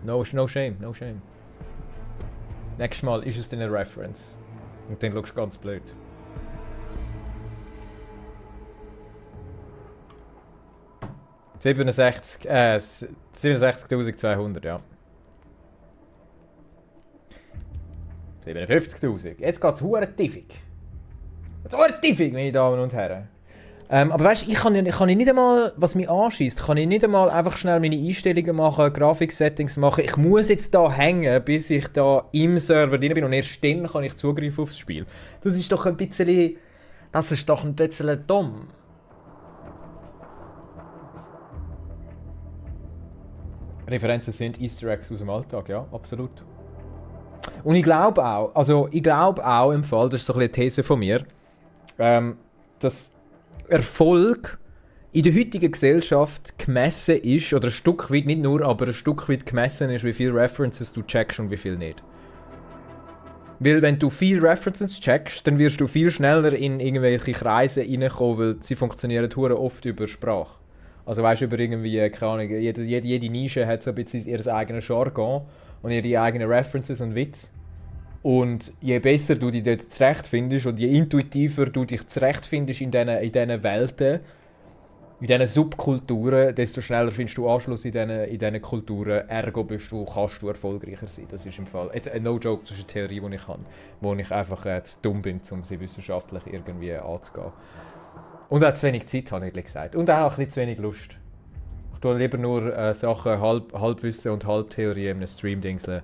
no shame, no shame. Nächstes Mal ist es dann eine Reference. Und dann schaust du ganz blöd. – 67.200, ja. 57'000. Jetzt geht es verdammt tiefig. Jetzt verdammt tiefig, meine Damen und Herren. Aber weißt du, ich kann nicht einmal, was mich anschießt, kann ich nicht einmal einfach schnell meine Einstellungen machen, Grafik-Settings machen. Ich muss jetzt da hängen, bis ich da im Server drin bin und erst dann kann ich Zugriff aufs Spiel. Das ist doch ein bisschen dumm. Referenzen sind Easter Eggs aus dem Alltag, ja, absolut. Und ich glaube auch im Fall, das ist so ein bisschen eine These von mir, dass Erfolg in der heutigen Gesellschaft gemessen ist, oder ein Stück weit, nicht nur, aber ein Stück weit gemessen ist, wie viele References du checkst und wie viel nicht. Weil wenn du viele References checkst, dann wirst du viel schneller in irgendwelche Kreise reinkommen, weil sie funktionieren oft über Sprache. Also weißt du, über irgendwie, keine Ahnung, jede Nische hat so ein bisschen ihr eigenes Jargon und ihre eigenen References und Witze. Und je besser du dich dort zurechtfindest und je intuitiver du dich zurechtfindest in diesen Welten, in diesen Subkulturen, desto schneller findest du Anschluss in diesen Kulturen. Ergo kannst du erfolgreicher sein. Das ist im Fall, jetzt no joke, das ist eine Theorie, die ich habe, wo ich einfach zu dumm bin, um sie wissenschaftlich irgendwie anzugehen. Und auch zu wenig Zeit, habe ich gesagt. Und auch ein bisschen zu wenig Lust. Ich tue lieber nur Sachen Halbwissen und Halbtheorie in einem Stream dingseln,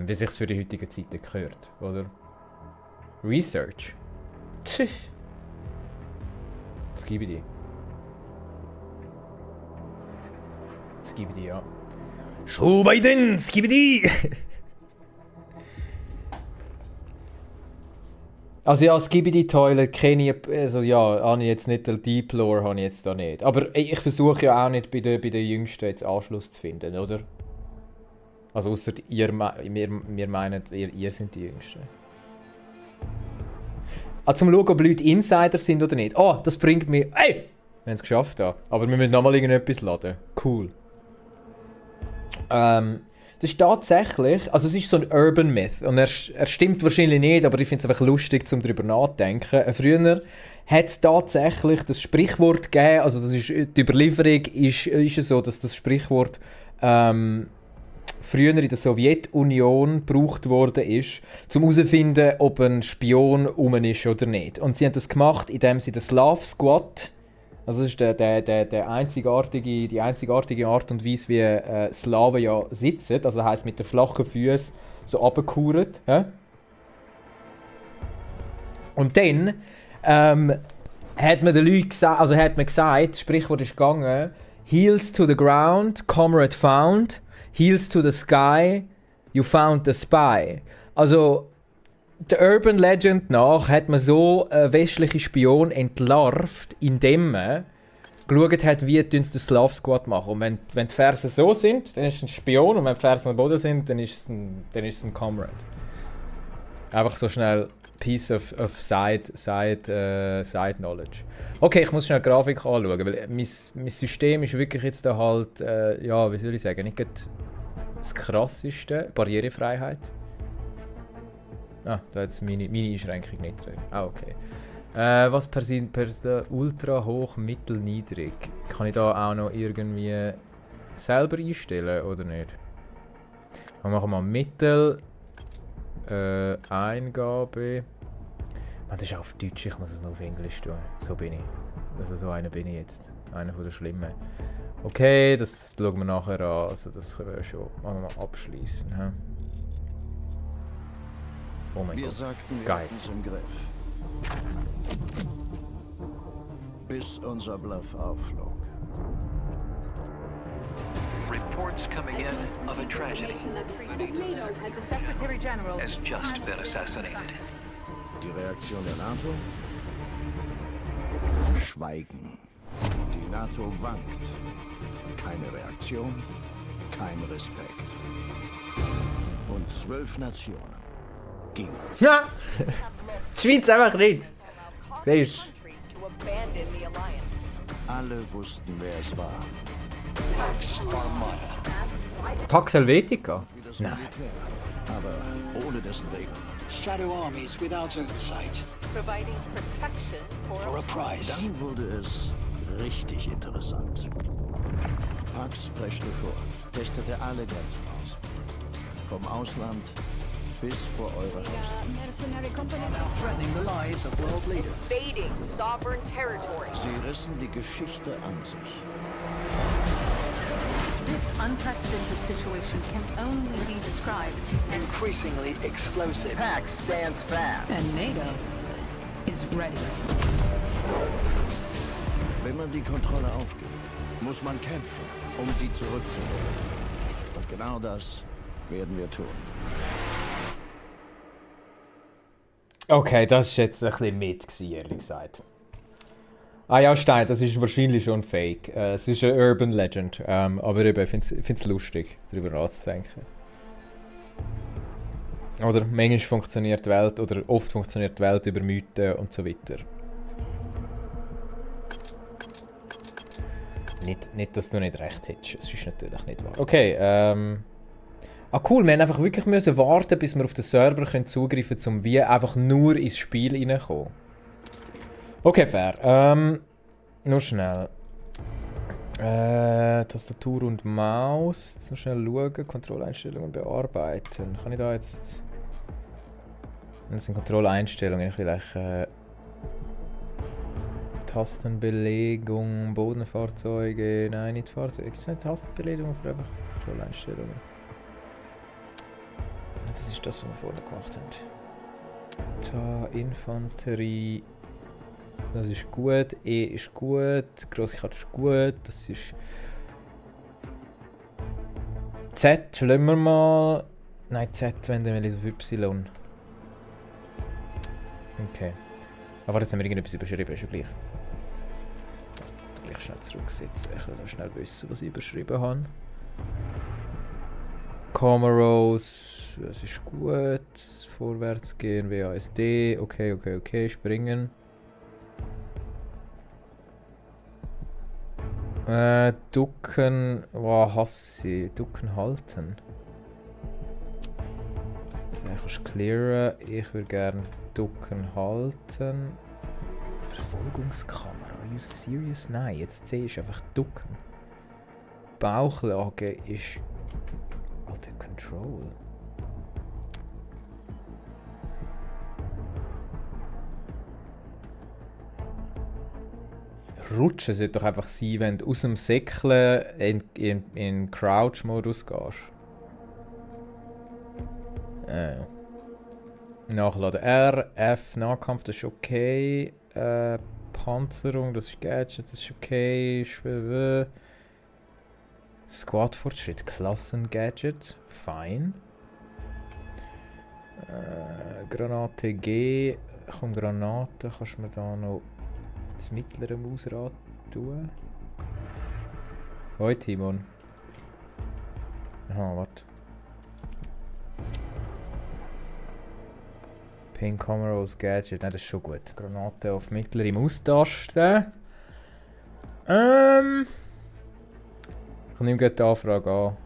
wie sich für die heutige Zeit gehört, oder? Research. Tch. Skibidi, ja. Joe Biden, Skibidi! Also ja, Skibidi Toilet kenne ich, also ja, habe ich jetzt nicht, den Deep Lore habe ich jetzt da nicht. Aber ich versuche ja auch nicht bei den Jüngsten jetzt Anschluss zu finden, oder? Also ausser wir meinen, ihr seid die Jüngsten. Zum Schauen, ob Leute Insider sind oder nicht. Oh, das bringt mich... Hey! Wir haben es geschafft da. Aber wir müssen nochmal irgendetwas laden. Cool. Das ist tatsächlich... Also es ist so ein Urban Myth. Und er stimmt wahrscheinlich nicht, aber ich finde es einfach lustig, um darüber nachzudenken. Früher hat es tatsächlich das Sprichwort gegeben, also das ist, die Überlieferung ist es so, dass das Sprichwort früher in der Sowjetunion gebraucht worden ist, um herauszufinden, ob ein Spion rum ist oder nicht. Und sie haben das gemacht, indem sie den Slav Squad, also das ist die einzigartige Art und Weise, wie Slawen ja sitzen, also heisst mit den flachen Füßen so runtergekauert. Ja? Und dann hat man den Leuten gesagt, also hat man gesagt, das Sprichwort ist gegangen, Heels to the ground, comrade found, heels to the sky, you found the spy. Also, der Urban Legend nach hat man so einen westlichen Spion entlarvt, indem man geschaut hat, wie den Slav Squad machen. Und wenn die Fersen so sind, dann ist es ein Spion, und wenn die Fersen am Boden sind, dann ist es ein Comrade. Einfach so schnell Piece of side knowledge. Okay, ich muss schnell die Grafik anschauen, weil mein System ist wirklich jetzt da halt, ja, wie soll ich sagen, nicht gerade das krasseste. Barrierefreiheit. Ah, da hat meine Einschränkung nicht drin. Ah, okay. Was per ultra, hoch, mittel, niedrig? Kann ich da auch noch irgendwie selber einstellen oder nicht? Wir machen mal mittel. Eingabe. Man, das ist auf Deutsch, ich muss es noch auf Englisch tun. So bin ich. Also so einer bin ich jetzt. Einer von den Schlimmen. Okay, das schauen wir nachher an. Also das können wir schon mal abschließen. He? Oh mein Wir Gott. sagten, wir Guys. hatten's im Griff. Bis unser Bluff aufflog. Reports coming in of a tragedy NATO had the Secretary General has just been assassinated. Die Reaktion der NATO? Schweigen. Die NATO wankt. Keine Reaktion, kein Respekt. Und 12 Nationen gingen. Ja! Die Schweiz einfach nicht! Siehst du? Alle wussten, wer es war. Pax Armada. Pax Helvetica? Wie das Nein. Militär. Aber ohne dessen Regeln. Shadow armies without oversight. providing protection For a price. Dann wurde es richtig interessant. Pax preschte vor, testete alle Grenzen aus. Vom Ausland bis vor eure Haustür. mercenary companies Threatening the lives of world leaders. invading sovereign territory. Sie rissen die Geschichte an sich. This unprecedented situation can only be described, Increasingly explosive. Pax stands fast. and NATO is ready. Wenn man die Kontrolle aufgibt, muss man kämpfen, um sie zurückzuholen. Und genau das werden wir tun. Okay, das war jetzt ein bisschen mit, ehrlich gesagt. Ah ja, Stein, das ist wahrscheinlich schon fake. Es ist eine Urban Legend. Aber eben, ich finde es lustig, darüber nachzudenken. Oder manchmal funktioniert die Welt, oder oft funktioniert die Welt über Mythen und so weiter. Nicht, dass du nicht recht hättest. Es ist natürlich nicht wahr. Okay, ah cool, wir haben einfach wirklich müssen warten, bis wir auf den Server zugreifen können, um wie einfach nur ins Spiel reinkommen. Okay, fair. Nur schnell. Tastatur und Maus. Jetzt noch schnell schauen. Kontrolleinstellungen bearbeiten. Kann ich da jetzt... Das sind Kontrolleinstellungen. Ich will eigentlich... Tastenbelegung, Bodenfahrzeuge... Nein, nicht Fahrzeuge. Gibt es eine Tastenbelegung für einfach Kontrolleinstellungen? Das ist das, was wir vorher gemacht haben. Da, Infanterie... Das ist gut, E ist gut, grosse Karte ist gut, das ist... Z lassen wir mal... Nein, Z wenden wir auf Y. Okay. Aber jetzt haben wir irgendetwas überschrieben, ist ja gleich. Gleich schnell zurücksetzen, ich will noch schnell wissen, was ich überschrieben habe. Comoros, das ist gut. Vorwärts gehen, WASD, okay, springen. Ducken, wow, hasse ich. Ducken halten. Dann kannst du clearen. Ich würde gerne Ducken halten. Verfolgungskamera, are you serious? Nein, jetzt siehst du einfach Ducken. Bauchlage ist Alter, Control. Rutschen sollte doch einfach sein, wenn du aus dem Säckeln in Crouch-Modus gehst. Nachladen R, F, Nahkampf, das ist okay. Panzerung, das ist Gadget, das ist okay. Squad-Fortschritt, Klassen-Gadget, fein. Granate G, komm, Granate, kannst du mir da noch das mittlere Mausrad tun? Hoi Timon. Aha, warte. Pin Camera als Gadget, nein, das ist schon gut. Granate auf mittlere Maustaste. Ich nehme gleich die Anfrage an.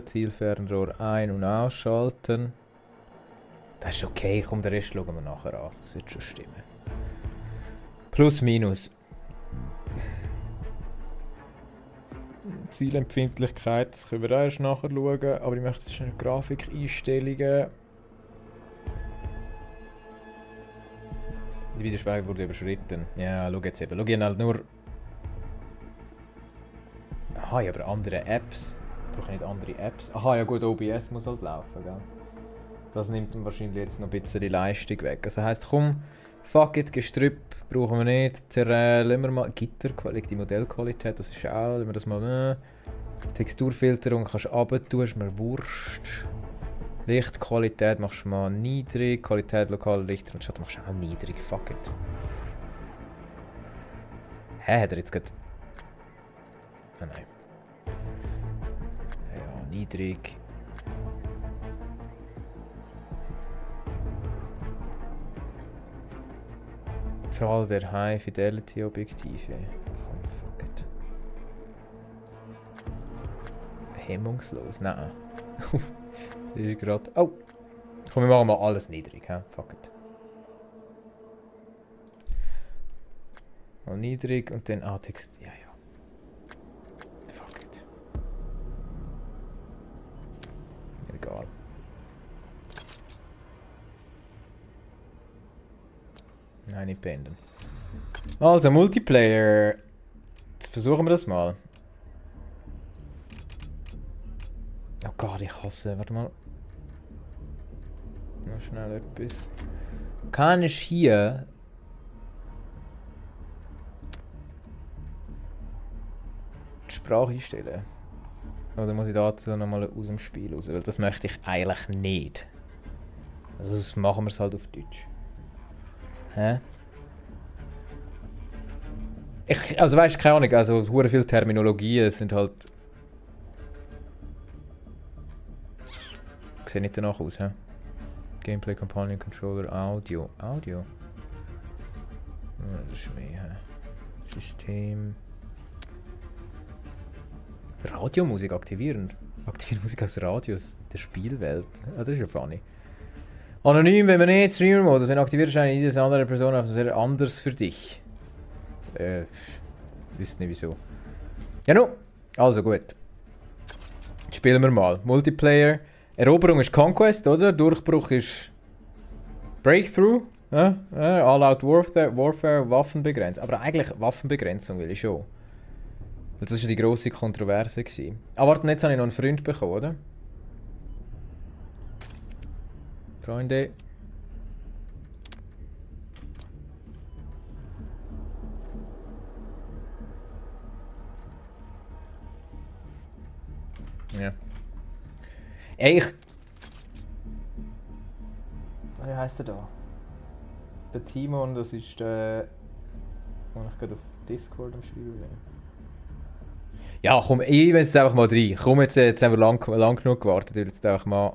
Zielfernrohr ein- und ausschalten. Das ist okay, komm, den Rest schauen wir nachher an. Das wird schon stimmen. Plus, minus. Zielempfindlichkeit, das können wir auch erst nachher schauen. Aber ich möchte schnell Grafikeinstellungen. Die Widerspiegelung wurde überschritten. Ja, schau jetzt eben. Schau ich halt nur. Aha, ja, aber andere Apps. Ich brauche nicht andere Apps. Aha, ja gut, OBS muss halt laufen, gell? Das nimmt ihm wahrscheinlich jetzt noch ein bisschen die Leistung weg. Also heisst, komm, fuck it, Gestrüpp brauchen wir nicht. Terrain, lassen wir mal Gitterqualität, die Modellqualität, das ist auch, lassen wir das mal. Texturfilterung kannst du runter tun, ist mir wurscht. Lichtqualität machst du mal niedrig, Qualität lokaler Lichter und Schatten machst du auch niedrig, fuck it. Hä, hat er jetzt gerade... Ah, nein. Ja, niedrig. Zahl der High Fidelity Objektive. Komm, fuck it. Hemmungslos, nein. Das ist gerade. Oh! Komm, wir machen mal alles niedrig, hä? Fuck it. Mal niedrig und dann Text. Ja, ja. Fuck it. Egal. Nein, nicht beenden. Also, Multiplayer. Versuchen wir das mal. Oh Gott, ich hasse. Warte mal. Noch schnell etwas. Kann ich hier... die Sprache einstellen? Oder muss ich dazu nochmal aus dem Spiel raus? Weil das möchte ich eigentlich nicht. Also das machen wir es halt auf Deutsch. Hä? Also weißt du, keine Ahnung, also hure viele Terminologien sind halt... Sieht nicht danach aus, hä? Gameplay, Companion, Controller, Audio. Audio? Ja, das ist mehr, hä? System... Radiomusik aktivieren? Aktivieren Musik aus Radios der Spielwelt? Ah, das ist ja funny. Anonym, wenn man nicht Streamer-Modus, wenn aktivierst du eine jedes andere Person auf, das wäre anders für dich. Wüsste nicht wieso. Ja, no. Also gut. Jetzt spielen wir mal. Multiplayer. Eroberung ist Conquest, oder? Durchbruch ist Breakthrough. All-out Warfare, Waffenbegrenzung. Aber eigentlich Waffenbegrenzung will ich schon. Das war ja die grosse Kontroverse. Aber warte, jetzt habe ich noch einen Freund bekommen, oder? Freunde. Ja. Ey, wie heisst der da? Der Timon, das ist der... den ich gerade auf Discord am Schreiben bin. Ja, komm, ich will jetzt einfach mal rein. Komm, jetzt haben wir lang genug gewartet. Ich will jetzt einfach mal...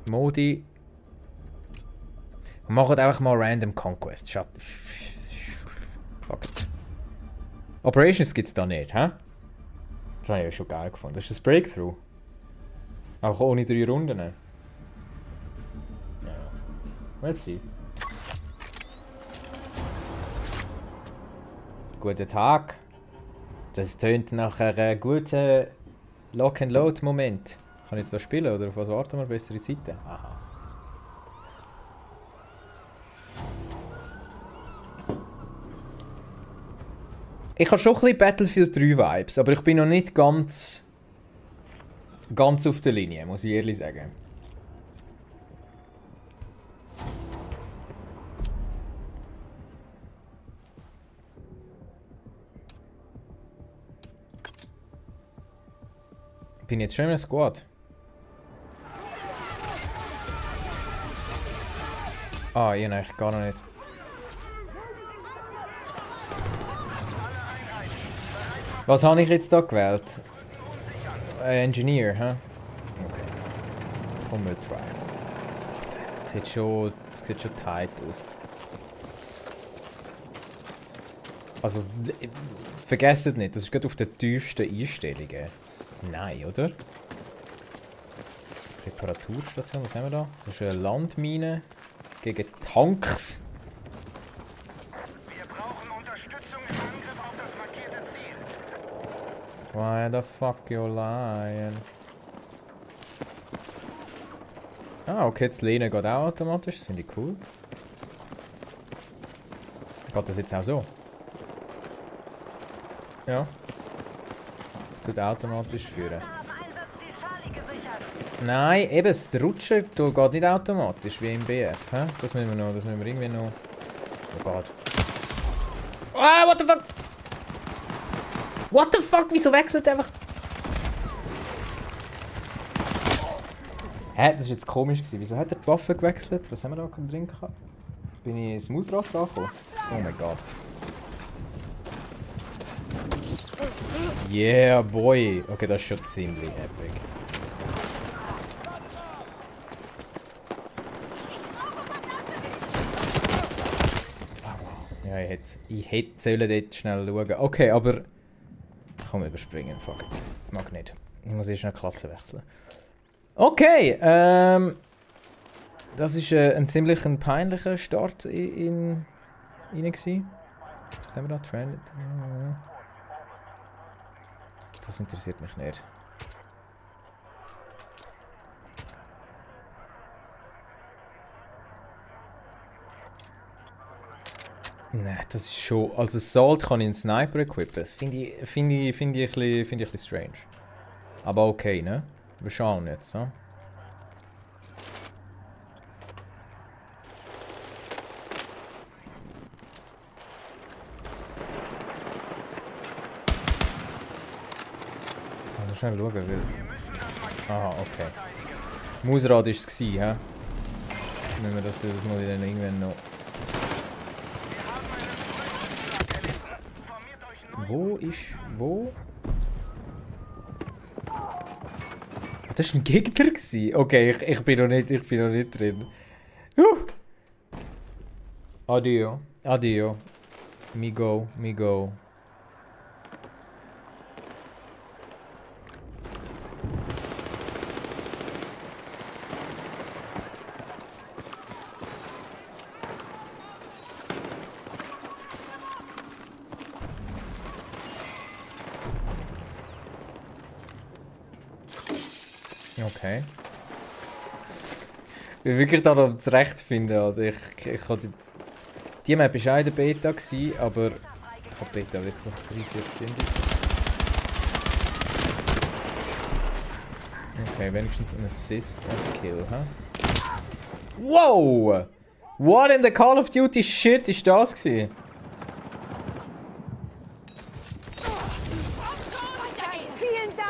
Modi... Wir machen einfach mal Random Conquest. Fuck it. Operations gibt's da nicht, hä? Das habe ich ja schon geil gefunden. Das ist das Breakthrough. Auch ohne 3 Runden. Ja. Let's see. Guten Tag. Das tönt nach einem guten Lock-and-Load-Moment. Kann ich jetzt da spielen oder auf was warten wir? Bessere Zeiten? Aha. Ich habe schon ein bisschen Battlefield 3 Vibes, aber ich bin noch nicht ganz auf der Linie, muss ich ehrlich sagen. Bin jetzt schon in einem Squad. Ah, ich eigentlich gar noch nicht. Was habe ich jetzt da gewählt? Engineer, hä? Okay. Komm mal try. Das sieht schon tight aus. Also, vergesst nicht, das ist gerade auf den tiefsten Einstellungen. Nein, oder? Reparaturstation, was haben wir da? Das ist eine Landmine gegen Tanks. Wir brauchen Unterstützung im Angriff auf das markierte Ziel. Why the fuck you lying? Ah, okay, das Lehnen geht auch automatisch, das finde ich cool. Geht das jetzt auch so? Ja. Das tut automatisch führen. Nein, eben, das Rutschen geht nicht automatisch wie im BF. He? Das müssen wir irgendwie noch... Oh Gott. Ah, what the fuck? What the fuck? Wieso wechselt einfach... Hä, das war jetzt komisch gewesen. Wieso hat er die Waffe gewechselt? Was haben wir da drin gehabt? Bin ich ins Mausrad angekommen? Oh mein Gott. Yeah, boy. Okay, das ist schon ziemlich epic. Ja, ich hätte dort schnell schauen. Okay, aber... Komm, überspringen. Fuck it. Mag nicht. Ich muss erst eine Klasse wechseln. Okay, das war ein ziemlich peinlicher Start in gewesen. Was haben wir da? Trend? Das interessiert mich nicht. Nein, das ist schon... Also Salt kann ich einen Sniper equippen. Das finde ich ein bisschen strange. Aber okay, ne? Wir schauen jetzt, ne? Also schnell schauen, weil... Aha, okay. Mausrad war es, hä? Müssen wir das mal dann irgendwann noch... Wo ist... Wo? Ah, das war ein Gegner gewesen. Okay, ich bin noch nicht drin. Addio. Addio. Me go. Okay. Ich will wirklich da noch zurechtfinden. Also ich habe die Map war auch in der Beta, aber ich habe Beta wirklich 3-4 Stunden. Okay, wenigstens ein Assist als Kill, hä? Wow! What in the Call of Duty shit ist das gewesen?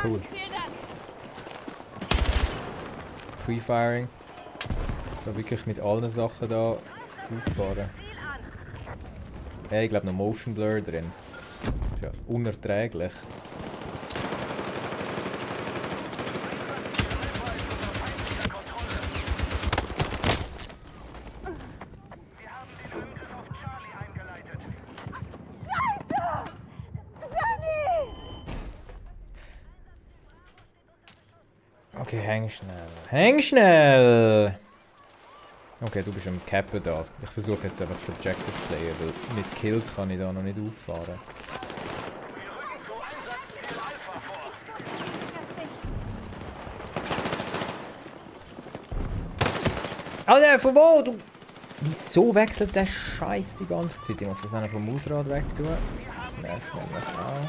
Cool. Pre-Firing. Ist da wirklich mit allen Sachen da auffahren. Ja, ich glaube noch Motion Blur drin. Ist ja unerträglich. Okay, häng schnell. Häng schnell! Okay, du bist am Cappen da. Ich versuche jetzt einfach das Objective zu playen, weil mit Kills kann ich da noch nicht auffahren. Wir rücken zu Einsatzziel Alpha vor. Alter, von wo? Du... Wieso wechselt der Scheiß die ganze Zeit? Ich muss das auch noch vom Mausrad weg tun. Das nervt nämlich auch.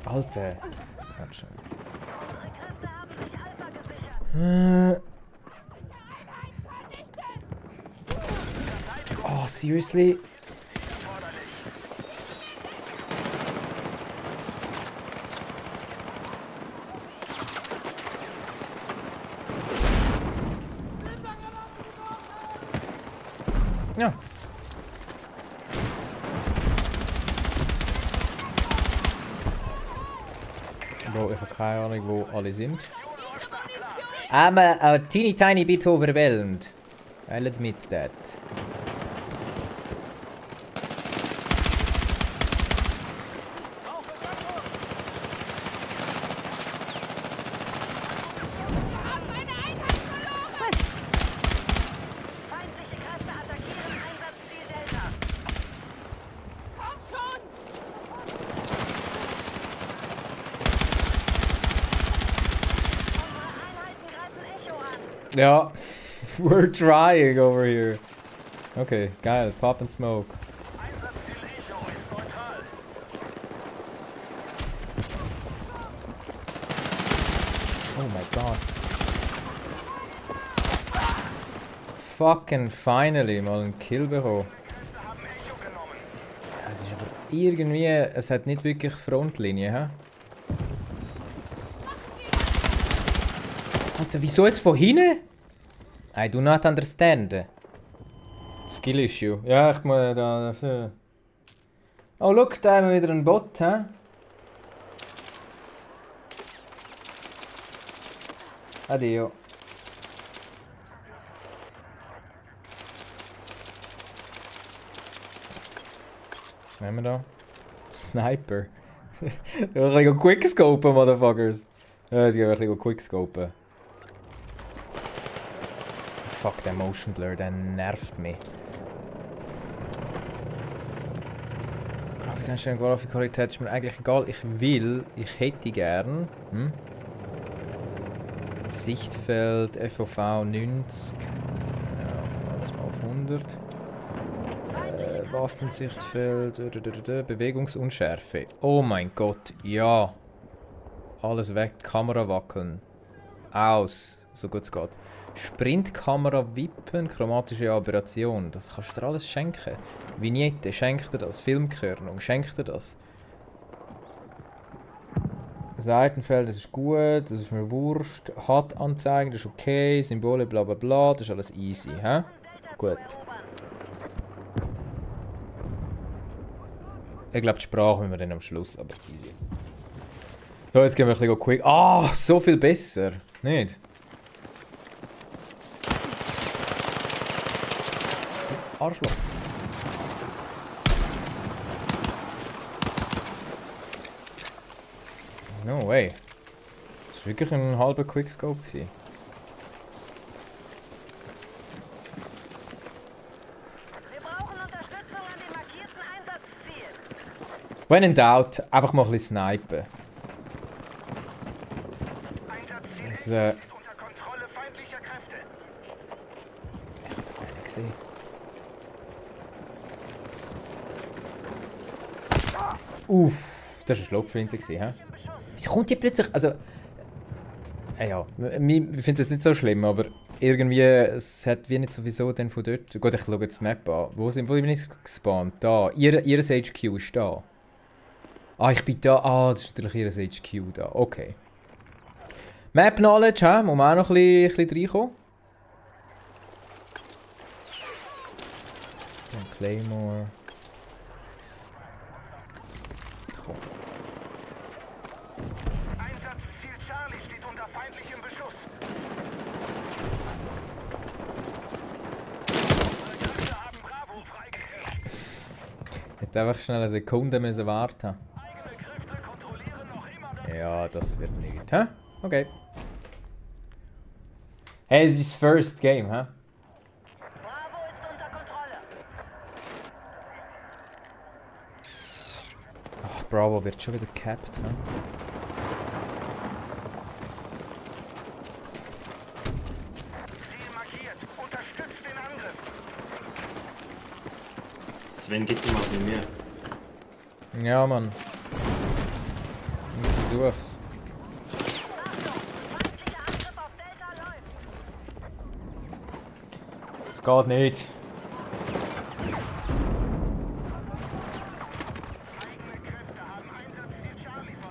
Alter. Warte schon. Oh, seriously? Ja. Bro, ich habe keine Ahnung, wo alle sind. I'm a teeny tiny bit overwhelmed. I'll admit that. Ja, we're trying over here. Okay, geil, Pop and Smoke. Einsatzziel Echo ist neutral. Oh my god. Fucking finally mal einen Kill bekommen. Kräfte haben Echo genommen. Es ist aber irgendwie, es hat nicht wirklich Frontlinie, hä? Alter, wieso jetzt von hinten? I do not understand. Skill issue. Ja, ich muss da... Oh, look, da haben wir wieder einen Bot, hä? Addio. Was nehmen wir da? Sniper. Ich will ein bisschen quickscopen, Motherfuckers. Ja, jetzt gehen wir ein bisschen quickscopen. Fuck, der Motion Blur, der nervt mich. Grafikeinstellung, Grafikqualität ist mir eigentlich egal. Ich hätte gern... Sichtfeld, FOV 90. Ja, alles mal auf 100. Waffensichtfeld, Bewegungsunschärfe. Oh mein Gott, ja. Alles weg, Kamera wackeln. Aus, so gut es geht. Sprintkamera wippen, chromatische Aberration. Das kannst du dir alles schenken. Vignette, schenkt dir das. Filmkörnung, schenkt dir das. Seitenfeld, das ist gut, das ist mir wurscht. HUD anzeigen, das ist okay. Symbole, bla bla bla, das ist alles easy, hä? Gut. Ich glaube, die Sprache müssen wir dann am Schluss, aber easy. So, jetzt gehen wir ein bisschen quick. Ah, so viel besser. Nicht? Arschloch. No way. Das war wirklich ein halber Quickscope. Wir brauchen Unterstützung an dem markierten Einsatzziel. When in doubt, einfach mal ein bisschen snipen. Einsatzziel Das, Echo ist unter Kontrolle feindlicher Kräfte. Ich hab gar nicht gesehen. Uff, das war eine Schlagflinte, hä? Wieso kommt die plötzlich... Also... ja, wir finden es jetzt nicht so schlimm, aber irgendwie... Es hat wie nicht sowieso dann von dort... Gut, ich schaue jetzt die Map an. Wo bin ich gespawnt? Da. Ihres HQ ist da. Ah, ich bin da. Ah, das ist natürlich ihres HQ da. Okay. Map Knowledge, hä? Muss man auch noch ein bisschen reinkommen. Dann Claymore. Einsatzziel Charlie steht unter feindlichem Beschuss. Unsere Kräfte haben Bravo freigegeben. Hätte einfach schnell eine Sekunde müssen warten. Ja, das wird nicht. Hä? Okay. Hey, es ist das First Game, hä? Bravo ist unter Kontrolle. Ach, Bravo wird schon wieder gecapped, hä? Ziel markiert. Unterstützt den Angriff. Sven, gib dir mal bei mir. Ja, Mann. Ich versuch's. Feindlicher Angriff auf Delta läuft. Es geht nicht.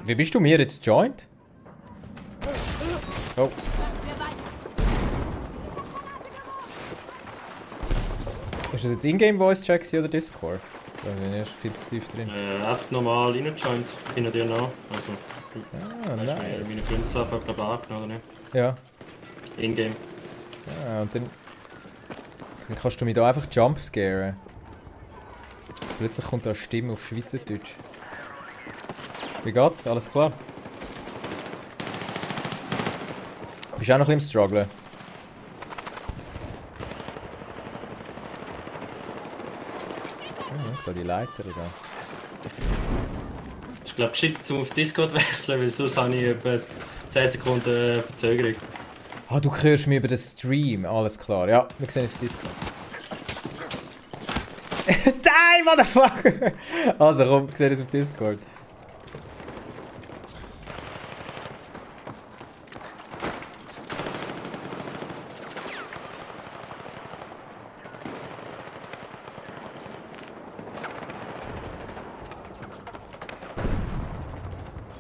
Wie bist du mir jetzt joined? Oh. Ist das jetzt Ingame Voice Check oder Discord? Da bin ich erst viel zu tief drin. Einfach normal reingejoint, hinter dir noch. Also, du weißt, nice. meine Freundesanfrage, glaube ich, angenommen, oder nicht? Ja. In-game. Ja, und dann kannst du mich da einfach jumpscaren. Plötzlich kommt da eine Stimme auf Schweizerdeutsch. Wie geht's? Alles klar? Bist du auch noch ein bisschen im Strugglen? Da die Leiter da. Ich glaube, geschickt zum auf Discord wechseln, weil sonst habe ich etwa 10 Sekunden Verzögerung. Ah, du hörst mich über den Stream. Alles klar. Ja, wir sehen uns auf Discord. Die Motherfucker! Also komm, wir sehen uns auf Discord.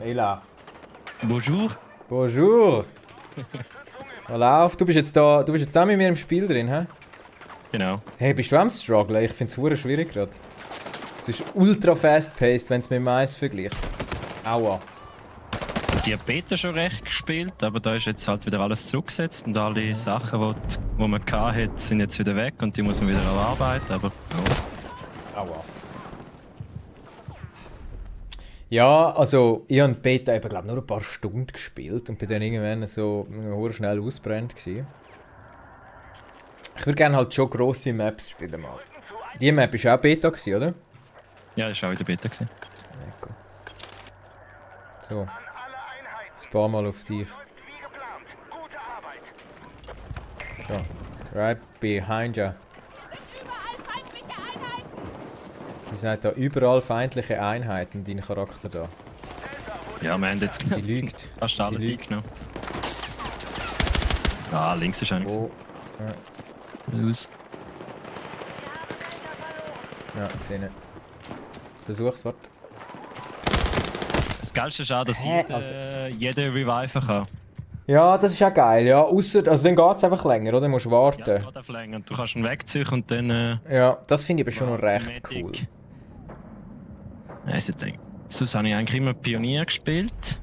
Hela. Bonjour. Bonjour. Was läuft? Du bist jetzt da mit mir im Spiel drin, hä? Genau. Hey, bist du am Strugglen? Ich find's hure schwierig gerade. Es ist ultra fast-paced, wenn es mit dem Eis vergleicht. Aua. Sie hat Beta schon recht gespielt, aber da ist jetzt halt wieder alles zurückgesetzt und alle Sachen, die man hatte, sind jetzt wieder weg und die muss man wieder erarbeiten, aber oh. Aua. Ja, also ich habe Beta eben, glaub, nur ein paar Stunden gespielt und bin dann irgendwann so schnell ausbrennt gewesen. Ich würde gerne halt schon grosse Maps spielen mal. Die Map war auch Beta gewesen, oder? Ja, das war auch wieder Beta gewesen. Lecker. So. Ein paar Mal auf dich. So. Right behind you. Sie sagt da überall feindliche Einheiten, dein Charakter da. Ja, wir haben jetzt Sie lügt. fast alles eingenommen. Ah, links ist einiges. Oh. Ja. Los. Ja, gesehen. Versuch's, warte. Das Geilste ist auch, dass jeder reviven kann. Ja, das ist ja geil, ja. Ausser, also dann geht's einfach länger, oder? Du musst warten. Ja, es geht einfach länger. Du kannst ihn wegziehen und dann... ja, das finde ich aber schon noch recht cool. Also, sonst habe ich eigentlich immer Pionier gespielt.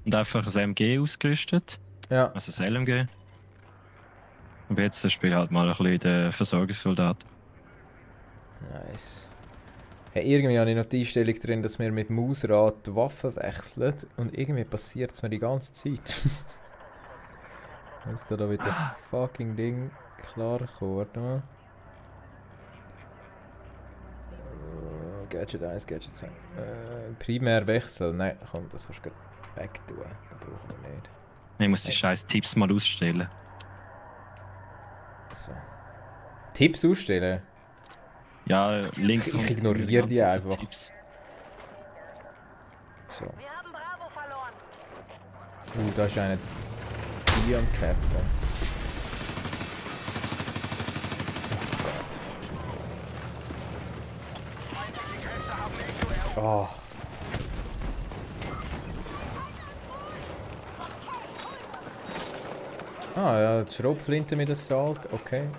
Und einfach ein MG ausgerüstet. Ja. Also das LMG. Und jetzt spiele ich halt mal ein bisschen den Versorgungssoldat. Nice. Hey, irgendwie habe ich noch die Einstellung drin, dass wir mit Mausrad die Waffen wechseln. Und irgendwie passiert es mir die ganze Zeit. Ist da mit dem fucking Ding klar gekommen? Warte mal. Gadget 1, Gadget 2. Primär wechseln. Nein, komm, das kannst du gleich wegtun. Das brauchen wir nicht. Ich muss die scheiß Tipps mal ausstellen. So. Tipps ausstellen? Ja, links ich ignoriere die einfach. Tipps. So. Wir haben Bravo verloren. Da ist einer die am Captain. Oh. Ah ja, die Schrotflinte mit Assault, okay.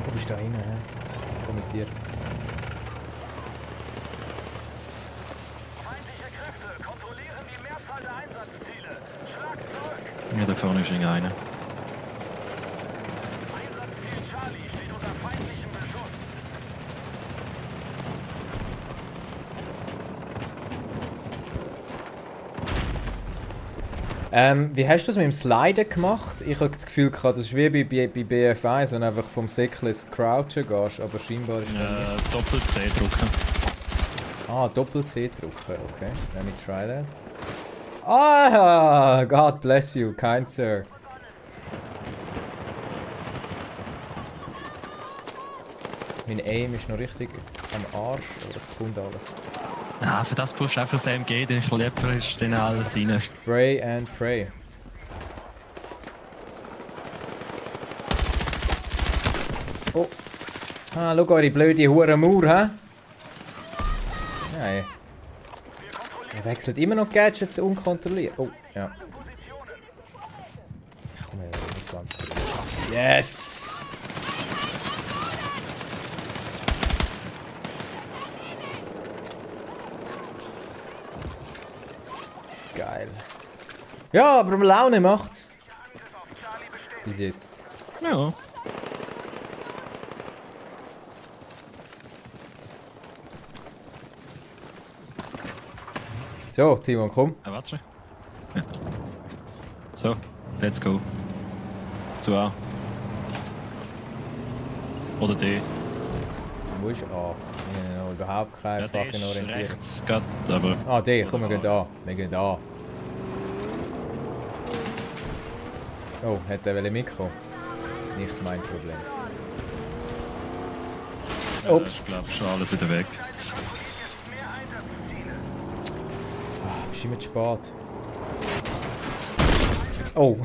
Wo bist du da rein, hä? Ich komm mit dir. vorne ist irgendeiner. Einsatzziel Charlie steht unter feindlichem Beschuss. Wie hast du das mit dem Sliden gemacht? Ich habe das Gefühl, das ist wie bei BF1, wenn du einfach vom Säckchen ins Crouchen gehst, aber scheinbar ist das nicht. Doppel-C drücken. Ah, Doppel-C drücken, okay. Let me try that. Ah, God bless you, kind sir. Mein Aim ist noch richtig am Arsch, aber das kommt alles. Ja, für das brauchst du einfach das MG, den Verlieber ist dann alles rein. Spray and pray. Oh. Ah, schau eure blöde Hurenmauer, hä? Nein. Er wechselt immer noch Gadgets unkontrolliert. Oh, ja. Ich komme ja nicht ganz durch. Yes! Geil. Ja, aber Laune macht's. Bis jetzt. Ja. So, Timon, komm. Warte schon. Ja. So, let's go. Zu A. Oder D. Wo ist A? Ich habe noch überhaupt keine Ja, D fucking ist Orientierung. rechts, grad, aber... Ah, D, komm, wir Oder gehen da. Wir gehen da. Oh, hat er mitkommen? Nicht mein Problem. Ups. Ich glaube schon alles wieder weg. Ah, bist immer zu spät. Oh.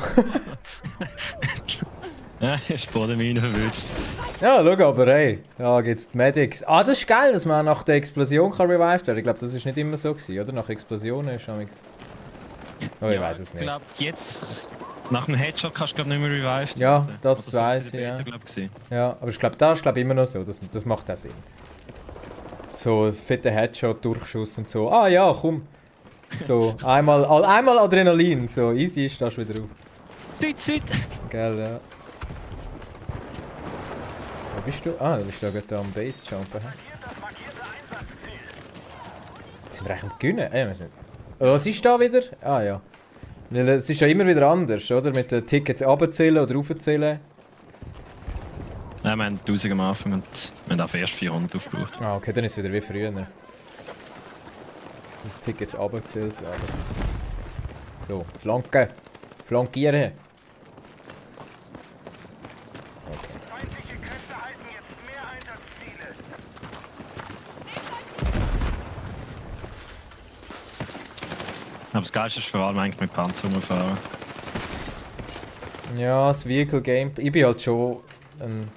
Ja, ist Bodenmine verwünscht. Ja, schau aber, ey. Da gibt's die Medics. Ah, das ist geil, dass man nach der Explosion kann revived werden. Ich glaube, das ist nicht immer so gewesen, oder? Nach Explosionen ist es. Oh, ich weiß es nicht. Ich glaube, jetzt... Nach dem Headshot kannst du glaube nicht mehr revived Ja, werden. das Oder so weiß ist ich, ja. Glaub, gewesen. Ja, aber ich glaube, das ist immer noch so. Das macht auch Sinn. So fetter Headshot, Durchschuss und so. Ah ja, komm. So, einmal Adrenalin. So, easy ist das wieder auf. Zeit! Geil, ja. Wo bist du? Ah, du bist da gerade am Base-Jumpen. Sind wir eigentlich am Gewinnen? Wir sind... Was ist da wieder? Ah ja. Weil es ist ja immer wieder anders, oder? Mit den Tickets runterzählen oder raufzählen. Nein, wir haben 1000 am Anfang und wir haben auch erst 400 aufgebraucht. Ah, okay, dann ist es wieder wie früher. Das Tickets runtergezählt werden. So, Flanken. Flankieren. Feindliche Kräfte halten jetzt mehr Einsatzziele. Aber das Geilste ist vor allem eigentlich mit Panzer rumfahren. Ja, das Vehicle Game. Ich bin halt schon ein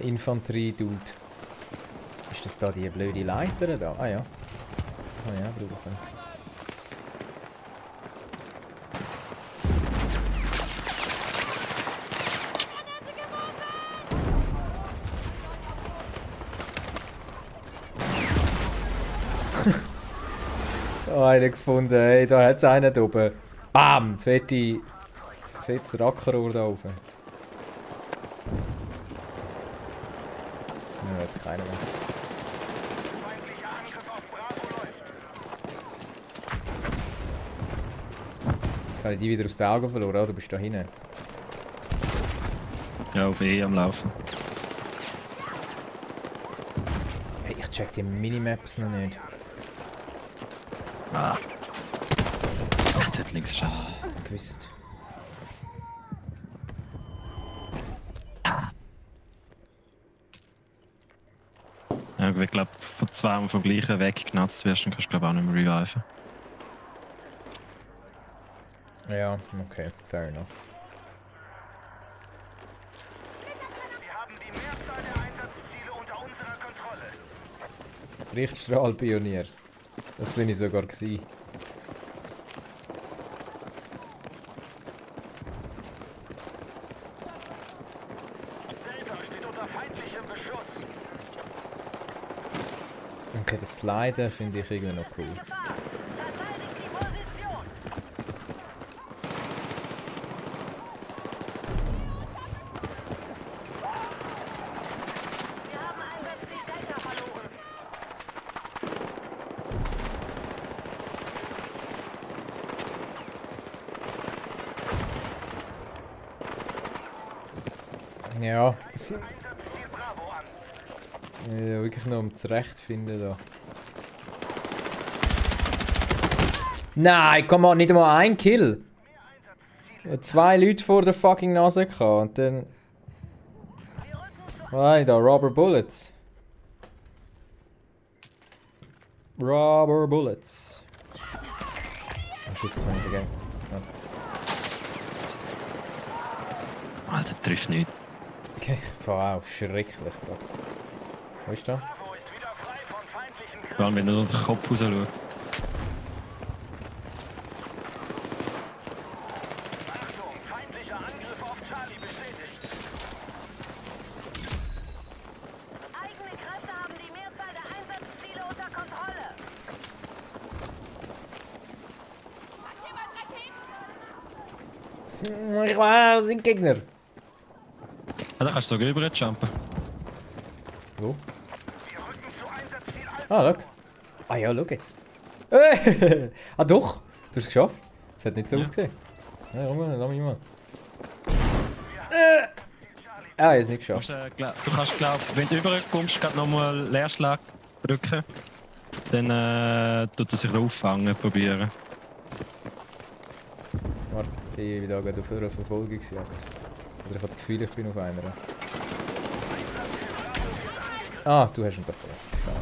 Infanterie-Dude. Ist das da die blöde Leiter da? Ah ja. Ah ja, brauchen. Oh, einen gefunden, hey, da hat es einen da oben. Bam! Fettes Rackerrohr da oben. Ja, jetzt keiner mehr. Feindlicher Angriff auf Bravo läuft. Jetzt habe ich die wieder aus den Augen verloren, oder? Du bist da hinten. Ja, auf E am Laufen. Hey, ich check die Minimaps noch nicht. Ah. Ach, dort links ist er. Gewusst. Ja, ich glaube, von zwei vom gleichen weggenatzt wirst, dann kannst du glaube auch nicht mehr reviven. Ja, okay, fair enough. Wir haben die Mehrzahl der Einsatzziele unter unserer Kontrolle. Richtstrahlpionier. Das bin ich sogar gewesen. Delta steht unter feindlichem Beschuss. Okay, das Sliden finde ich irgendwie noch cool. Ja. Einsatzziel Bravo an. Ja, wirklich noch um zurechtfinden da. Nein, komm mal, nicht einmal ein Kill. 2 Leute vor der fucking Nase gehabt und dann. Nein, da, Rubber Bullets. Rubber Bullets. Oh shit, das habe ich vergessen. Ja. Alter, trifft nicht. Okay, wow, schrecklich gerade. Wo ist der? Bravo ist wieder frei von feindlichen Kräften. Vor allem, wenn er durch den Kopf raus schaut. Achtung, feindlicher Angriff auf Charlie bestätigt. Eigene Kräfte haben die Mehrzahl der Einsatzziele unter Kontrolle. Wow, sind Gegner. Ah, da kannst du sogar rüber jumpen. Wo? Wir rücken zu Einsatzziel Alpha. Ah, schau. Ah ja, schau jetzt. Ah doch, du hast es geschafft. Das hat nicht so ausgesehen. Ja, lass mich mal. Ah, ich habe es nicht geschafft. Du kannst, glaub, wenn du rüberkommst, gerade nochmal Leerschlag drücken. Dann tut er sich da auffangen, probieren. Warte, ich bin wieder gerade auf einer Verfolgungsjagd. Oder ich habe das Gefühl, ich bin auf einer. Ah, du hast ihn doch. Schade.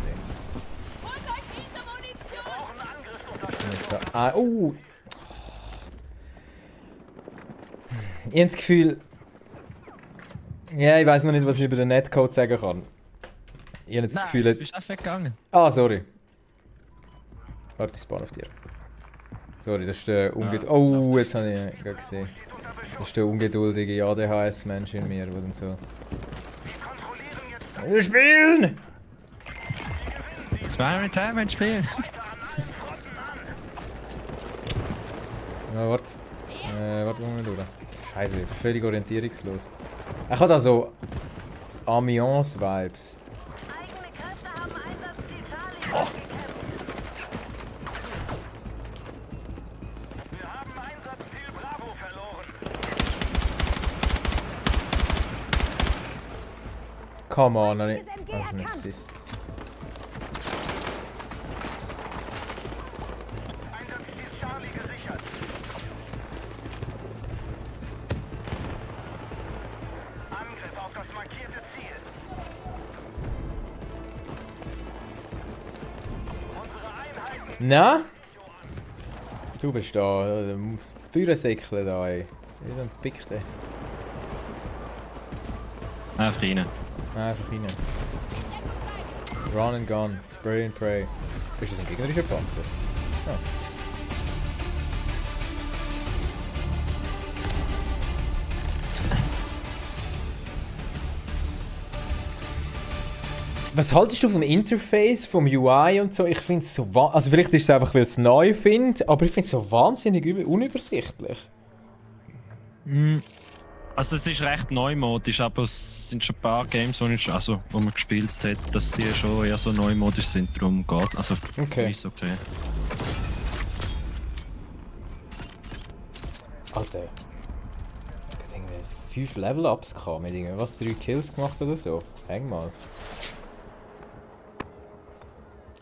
Ah, oh! Ich habe das Gefühl. Ja, ich weiß noch nicht, was ich über den Netcode sagen kann. Ich habe das Nein, Gefühl. du bist einfach gegangen. Ah, sorry. Warte, ich spawn auf dir. Sorry, das ist der ungeduldige. Oh, jetzt habe ich gerade gesehen. Das ist der ungeduldige ADHS-Mensch in mir, der dann so. Wir spielen! 2 Time ein Spiel. Ja, warte. Warte mal durch. Scheiße, völlig orientierungslos. Ich habe da so Ambiance-Vibes. Eigene Kräfte haben Einsatzziel Charlie gekämpft. Wir haben Einsatzziel Bravo verloren. Come on, noch nicht. Ach, ein Assist. Einsatzziel Charlie gesichert. Angriff auf das markierte Ziel. Unsere Einheiten Na? Du bist da. Feuersäckle da, ey. Wie so ein Pickte. Einfach rein. Einfach rein. Run and gun. Spray and pray. Ist das ein gegnerischer Panzer? Ah. Was haltest du vom Interface, vom UI und so? Ich finde es so also vielleicht ist es einfach, weil ich es neu finde, aber ich finde es so wahnsinnig unübersichtlich. Also das ist recht neumodisch, aber es sind schon ein paar Games, wo man gespielt hat, dass sie schon eher so neumodisch sind, darum geht. Also Okay. ist okay. Alter. Ich habe 5 Level-Ups gehabt mit irgendwie, was, 3 Kills gemacht oder so. Häng mal.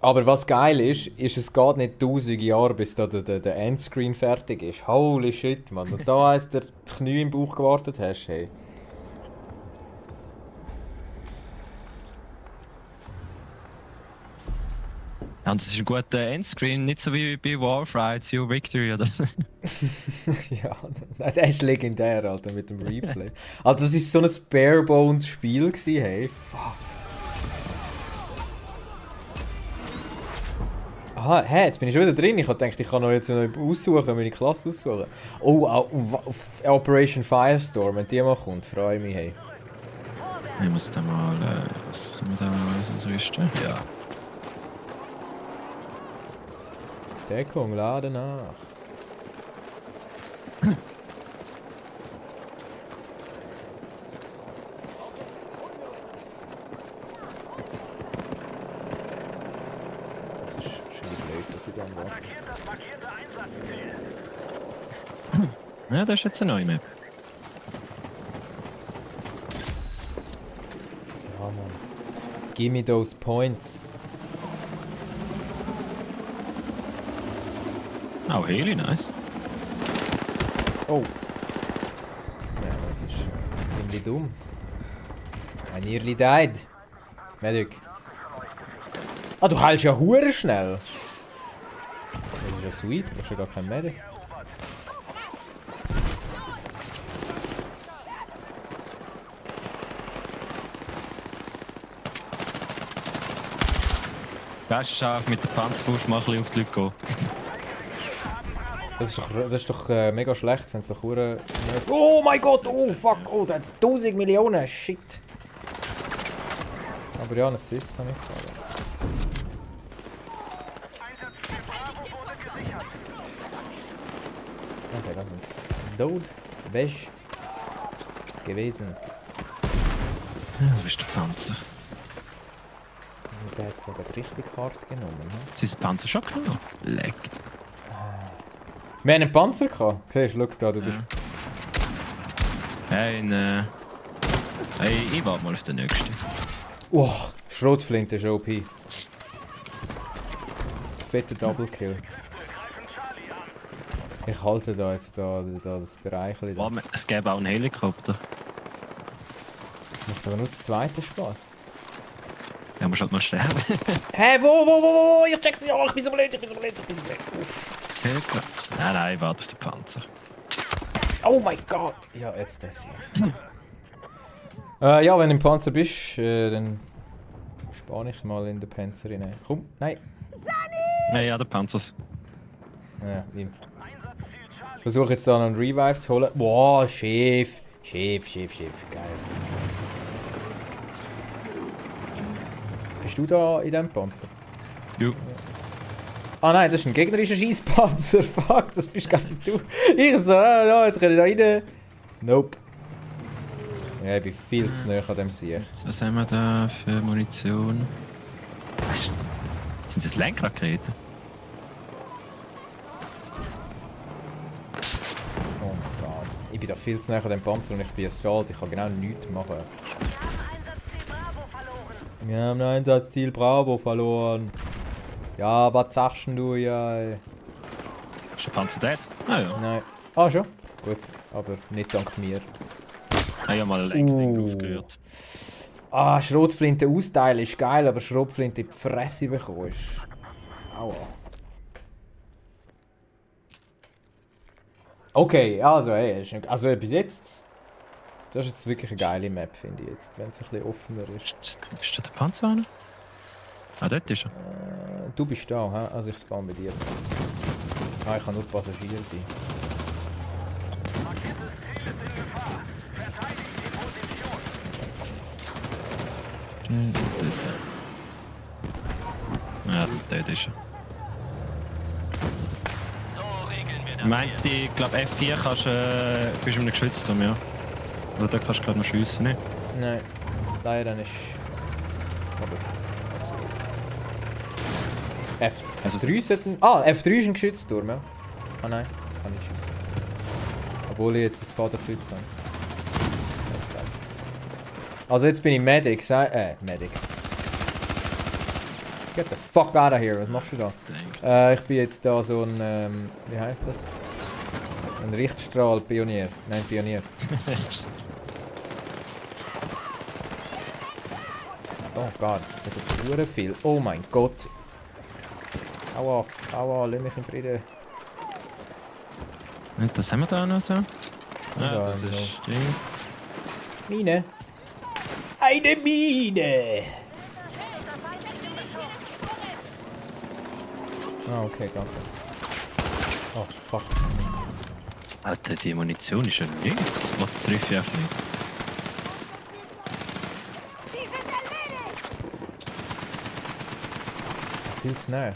Aber was geil ist, es geht nicht 1000 Jahre, bis da der Endscreen fertig ist. Holy shit, Mann. Und da hast der Knie im Bauch gewartet hast, hey. Ja, und das ist ein guter Endscreen, nicht so wie bei Warfare, It's Your Victory, oder? Ja, nein, der ist legendär, Alter, mit dem Replay. Alter, das war so ein Bare-Bones-Spiel gewesen, hey. Fuck. Aha, hä, jetzt bin ich schon wieder drin. Ich hab gedacht, ich kann noch jetzt noch aussuchen, meine Klasse aussuchen. Oh, auf Operation Firestorm, wenn die mal kommt, freue ich mich, hey. Ich muss da mal, was können wir da alles ausrüsten? Ja. Deckung, lade nach. Das ist schon blöd, dass ich dann war. attackiert das markierte Einsatzziel. Ja, das ist jetzt eine neue Map. Come on. Give me those points. Oh, Heli, nice. Oh. Ja, das ist ziemlich dumm. I nearly died. Medic. Ah, du heilst ja hure schnell. Das ist ja sweet, du brauchst ja gar keinen Medic. Weißt du, scharf mit der Panzerfaust mal ein bisschen auf die Leute gehen. Das ist doch mega schlecht, sind doch hure. Oh mein Gott, oh fuck, oh, da hat 1000 Millionen, shit. Aber ja, ein Assist habe ich gefallen. Okay, das ist Dode, Wäsch gewesen. Wo ist der Panzer? Und der hat es gerade richtig hart genommen. Ne? Sie ist der Panzer schon genommen? Leck. Wir haben einen Panzer gehabt. Siehst du, schau da, du bist. Hey, ich warte mal auf den nächsten. Oh, Schrotflinte ist OP. Fetter Double Kill. Ich halte da jetzt da das Bereich. Es gäbe auch einen Helikopter. Macht aber nur das zweite Spaß. Ja, musst halt mal sterben. Hä, wo? Ich check's nicht, ich bin so blöd. Uff. Okay, klar. Nein, warte auf den Panzer. Oh mein Gott! Ja, jetzt das hier. Ja, wenn du im Panzer bist, dann spanne ich mal in den Panzer rein. Komm, nein! Ja, der Panzer. Ja, nimm. Ich versuche jetzt da noch einen Revive zu holen. Boah, Chef. Geil. Bist du da in diesem Panzer? Jo. Ah nein, das ist ein gegnerischer Schießpanzer. Fuck, das bist gar nicht du. Ich so, ja, jetzt kann ich da rein. Nope. Ja, ich bin viel zu nah an dem Sieg. Was haben wir da für Munition? Sind das Lenkraketen? Oh Gott. Ich bin da viel zu nah an dem Panzer und ich bin Assault. Ich kann genau nichts machen. Wir haben Einsatzziel Bravo verloren. Ja, was sagst denn du, ja? Ist der Panzer dead? Ah ja. Nein. Ah, schon? Gut, aber nicht dank mir. Ich habe mal ein Lenkding draufgehört. Ah, Schrotflinte austeilen ist geil, aber Schrotflinte in die Fresse bekommen ist... Aua. Okay, also, hey, also bis jetzt... Das ist jetzt wirklich eine geile Map, finde ich jetzt, wenn es ein bisschen offener ist. Ist da der Panzer an? Ah, dort ist er. Du bist da, he? Also ich spawn bei dir. Ah, ich kann nur Passagier sein. Ja, dort ist er. Meint, ich glaube F4 kannst bist du in einem Geschützturm, ja. Oder da kannst du glaube noch schiessen, ne? Nein, leider nicht. Aber F3 sollten... Ah, F3 ist ein Geschützturm, ja. Ah nein, kann nicht schiessen. Obwohl ich jetzt ein Vaterkreuz habe. Also jetzt bin ich Medic, Medic. Get the fuck out of here, was machst du da? Ich bin jetzt da so ein, wie heißt das? Ein Richtstrahl-Pionier. Nein, Pionier. Oh Gott, das ist jetzt viel. Oh mein Gott. Aua, lass mich in Frieden. Und das haben wir da noch so? Ja, Ja, das ist genau. Ding. Mine. Eine Mine! Ah, okay, danke. Oh, fuck. Alter, die Munition ist ja nicht. Was treffe ich einfach nicht? Viel zu nah.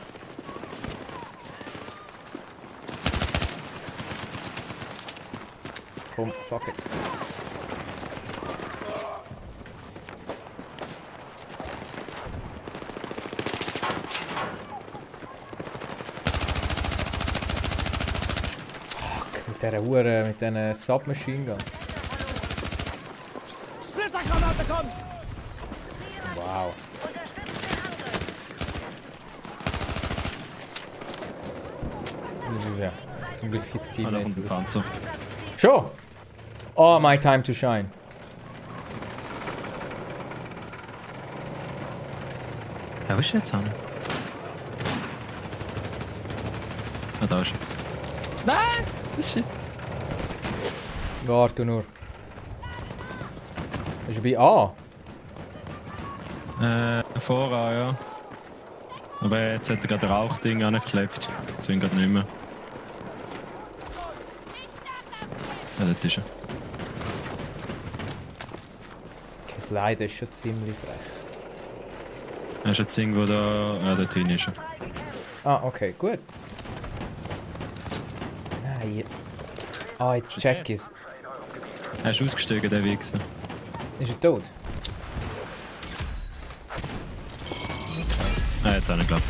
Komm, fuck it. Mit dieser Hure, mit diesen Submachine Gun. Splittergranate kommt! Wow. Ja, zum Glück ins Team Ah, da nicht kommt ein zu. Panzer. Schon! Oh, my time to shine. Ja, wo ist er jetzt an? Ah, da ist er. Nein! Das ist Warte nur. Ist er bei A? voran, ja. Aber jetzt hat er gerade ein Rauchding angeklebt. Jetzt sind gerade nicht mehr. Ja, dort ist er. Das Leid ist schon ziemlich frech. Er ist jetzt irgendwo da. Ja, dort hinten ist er. Ah, okay, gut. Nein. Ah, jetzt check ich's. Er ist ausgestiegen, der Wichser. Ist er tot? Ah, jetzt auch nicht, glaube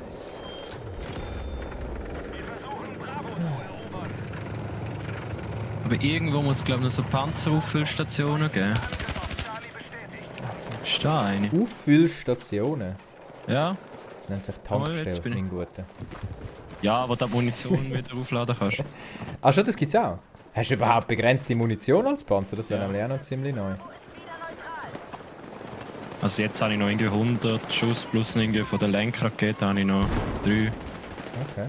Nice. Aber irgendwo muss es, glaube ich, noch so Panzerauffüllstationen geben. Ist da eine? Auffüllstationen? Ja. Das nennt sich Oh, jetzt Tankstelle, bin ich- mein Guter. Ja, wo du die Munition wieder aufladen kannst. Ah, schon, das gibt's auch? Hast du überhaupt begrenzte Munition als Panzer? Das wäre Ja. nämlich auch noch ziemlich neu. Also jetzt habe ich noch irgendwie 100 Schuss plus irgendwie von der Lenkrakete habe ich noch 3. Okay.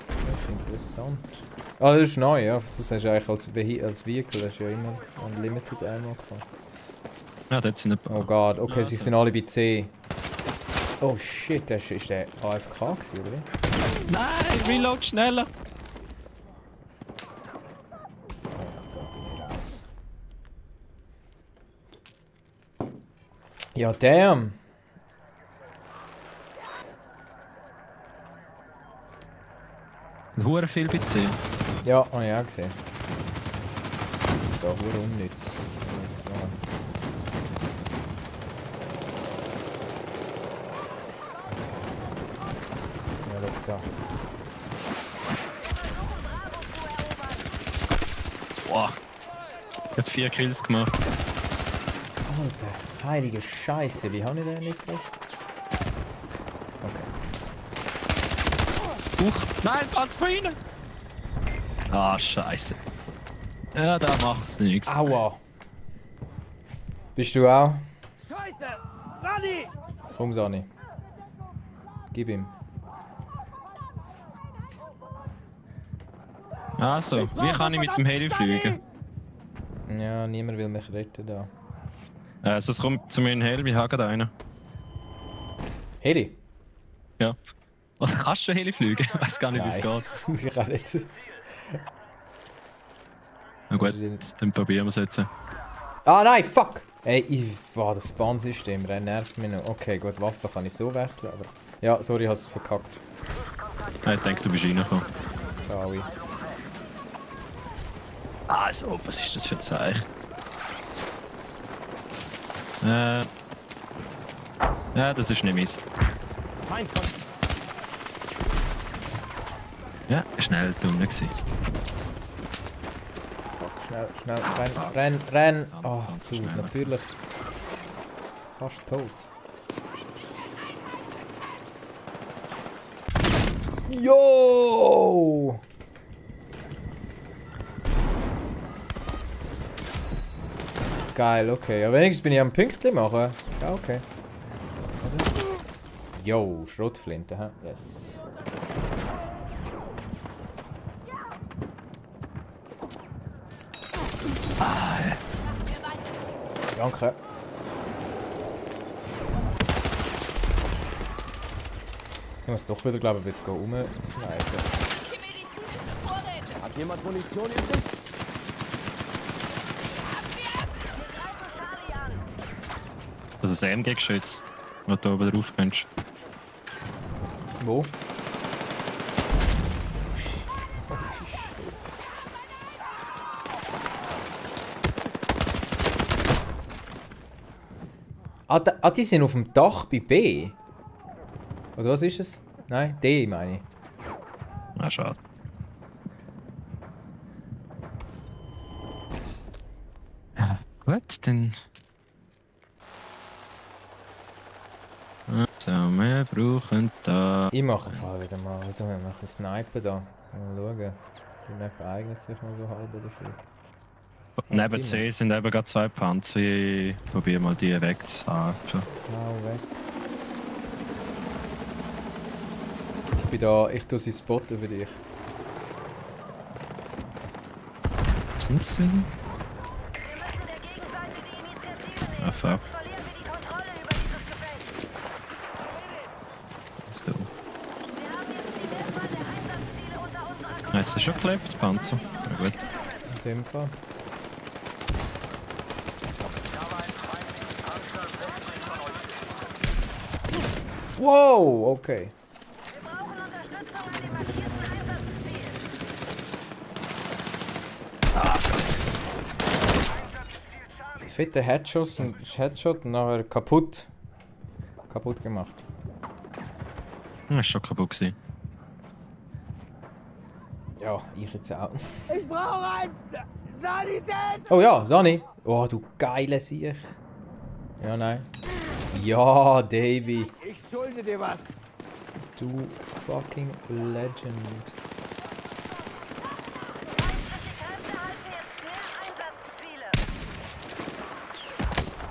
Das ist interessant. Ah, das ist neu, ja. Sonst hast du eigentlich als Vehicle hast du ja immer Unlimited Ammo gehabt. Ja, dort sind ein paar. Oh Gott, okay, Ja, sie so. sind alle bei C. Oh shit, ist der AFK gewesen, oder? Nein, reload schneller! Ja, damn! Hure viel bei C. Ja, habe ich auch gesehen. Da, hure unnütz. Ja, schau da. Boah. Hat 4 Kills gemacht. Alter, heilige Scheiße, wie habe ich den nicht gekriegt? Okay. Huch! Nein, Panzer von ihnen! Ah, scheiße. Ja, da macht's nichts. Aua! Bist du auch? Scheiße! Sani! Komm, Sani. Gib ihm. Also, wie kann ich mit dem Heli fliegen? Ja, niemand will mich retten da. Also, es kommt zu mir in Heli, ich habe gerade einen. Heli? Ja. Oder kannst du Heli fliegen? Ich weiß gar nicht, wie es geht. Ich kann nicht. Na gut, dann probieren wir es jetzt. Ah nein, fuck! Ey, das Spawn-System nervt mich noch. Okay, gut, Waffen kann ich so wechseln, aber... Ja, sorry, ich hab's verkackt. Ich denke, du bist reingekommen. Sorry. Also, was ist das für ein Zeichen? Ja, das ist nicht meins. Mein Gott! Ja, schnell dumm gewesen. Schnell, renn! Oh, zu, natürlich. Fast tot. Yo! Geil, okay. Ja, wenigstens bin ich am Pünktchen machen. Ja, okay. Yo, Schrotflinte, hä? Yes. Danke. Ich muss doch wieder, glaube ich, jetzt rumsnipen. Hat jemand Munition übrig? Das ist ein MG-Geschütz, was du oben drauf kannst. Wo? Die sind auf dem Dach bei B. Oder was ist es? Nein, D meine ich. Na, schade. Ja, gut, denn? Also, wir brauchen da... Ich mache im Fall wieder mal. Wir machen einen Sniper da. Mal schauen. Die Map eignet sich noch so halb dafür. Neben C sind eben gerade 2 Panzer. Ich probiere mal die wegzuhafen. Hau weg. Ich bin da, ich tue sie spotten für dich. Sind sie? Ah, fuck. So. Jetzt ist schon geklebt, Panzer. Ja, gut. In dem Fall. Wow, okay. Fetter Headshot und nachher kaputt. Kaputt gemacht. Ja, ist schon kaputt gewesen. Ja, ich jetzt auch. Ich brauche ein Sanität! Oh ja, Sani. Oh, du geile Sieg. Ja, nein. Ja, Davy. Ich schulde dir was. Du fucking Legend.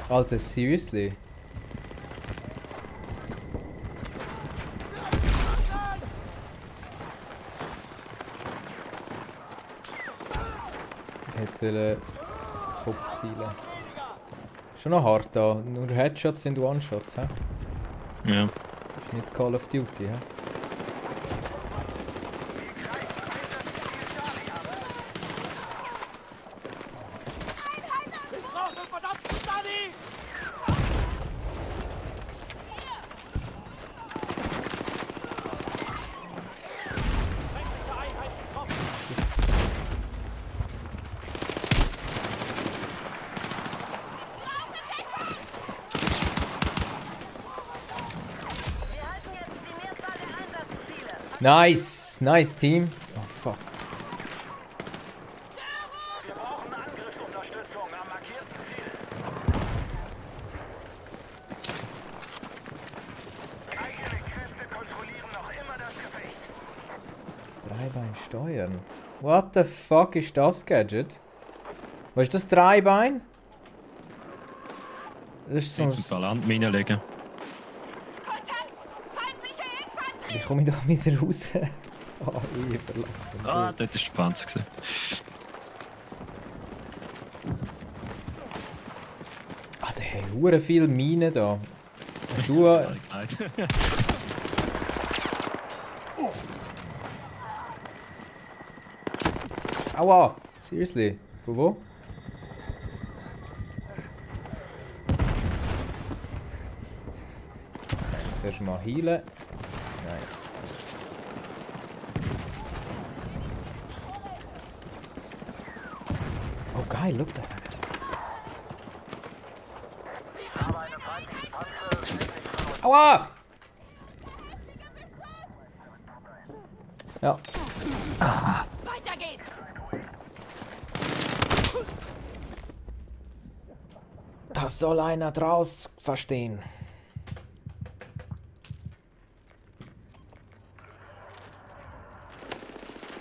Alter, seriously? Ich hätte den Kopf zielen. Schon noch hart da. Nur Headshots sind One-Shots, hä? Ja. Ist nicht Call of Duty, hä? Nice, nice team. Oh fuck. Wir brauchen Angriffsunterstützung am markierten Ziel. Eigene Kräfte kontrollieren noch immer das Gefecht. Dreibein steuern. What the fuck ist das Gadget? Was ist das Dreibein? Das ist so Jetzt ein paar Landminen legen. Wie komme ich da wieder raus? Oh, ich verlasse. Ah, dort war der Panzer gewesen. Ah, der hat hure viele Minen da. Du. Aua! Seriously? Von wo? Zuerst mal healen. Nice. Oh geil, look that. Aua! Ja. Weiter geht's! Das soll einer draus verstehen.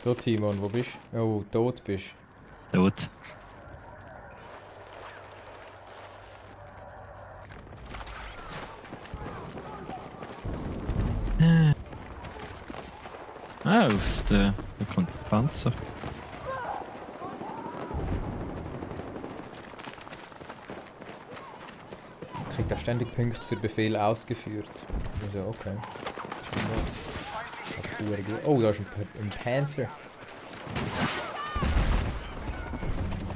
So, Timon, wo bist du? Oh, tot bist du. Tot. Ah, auf der kommt der Panzer. Kriegt er ständig Punkte für Befehl ausgeführt. Also, okay. Oh, da ist ein Panther.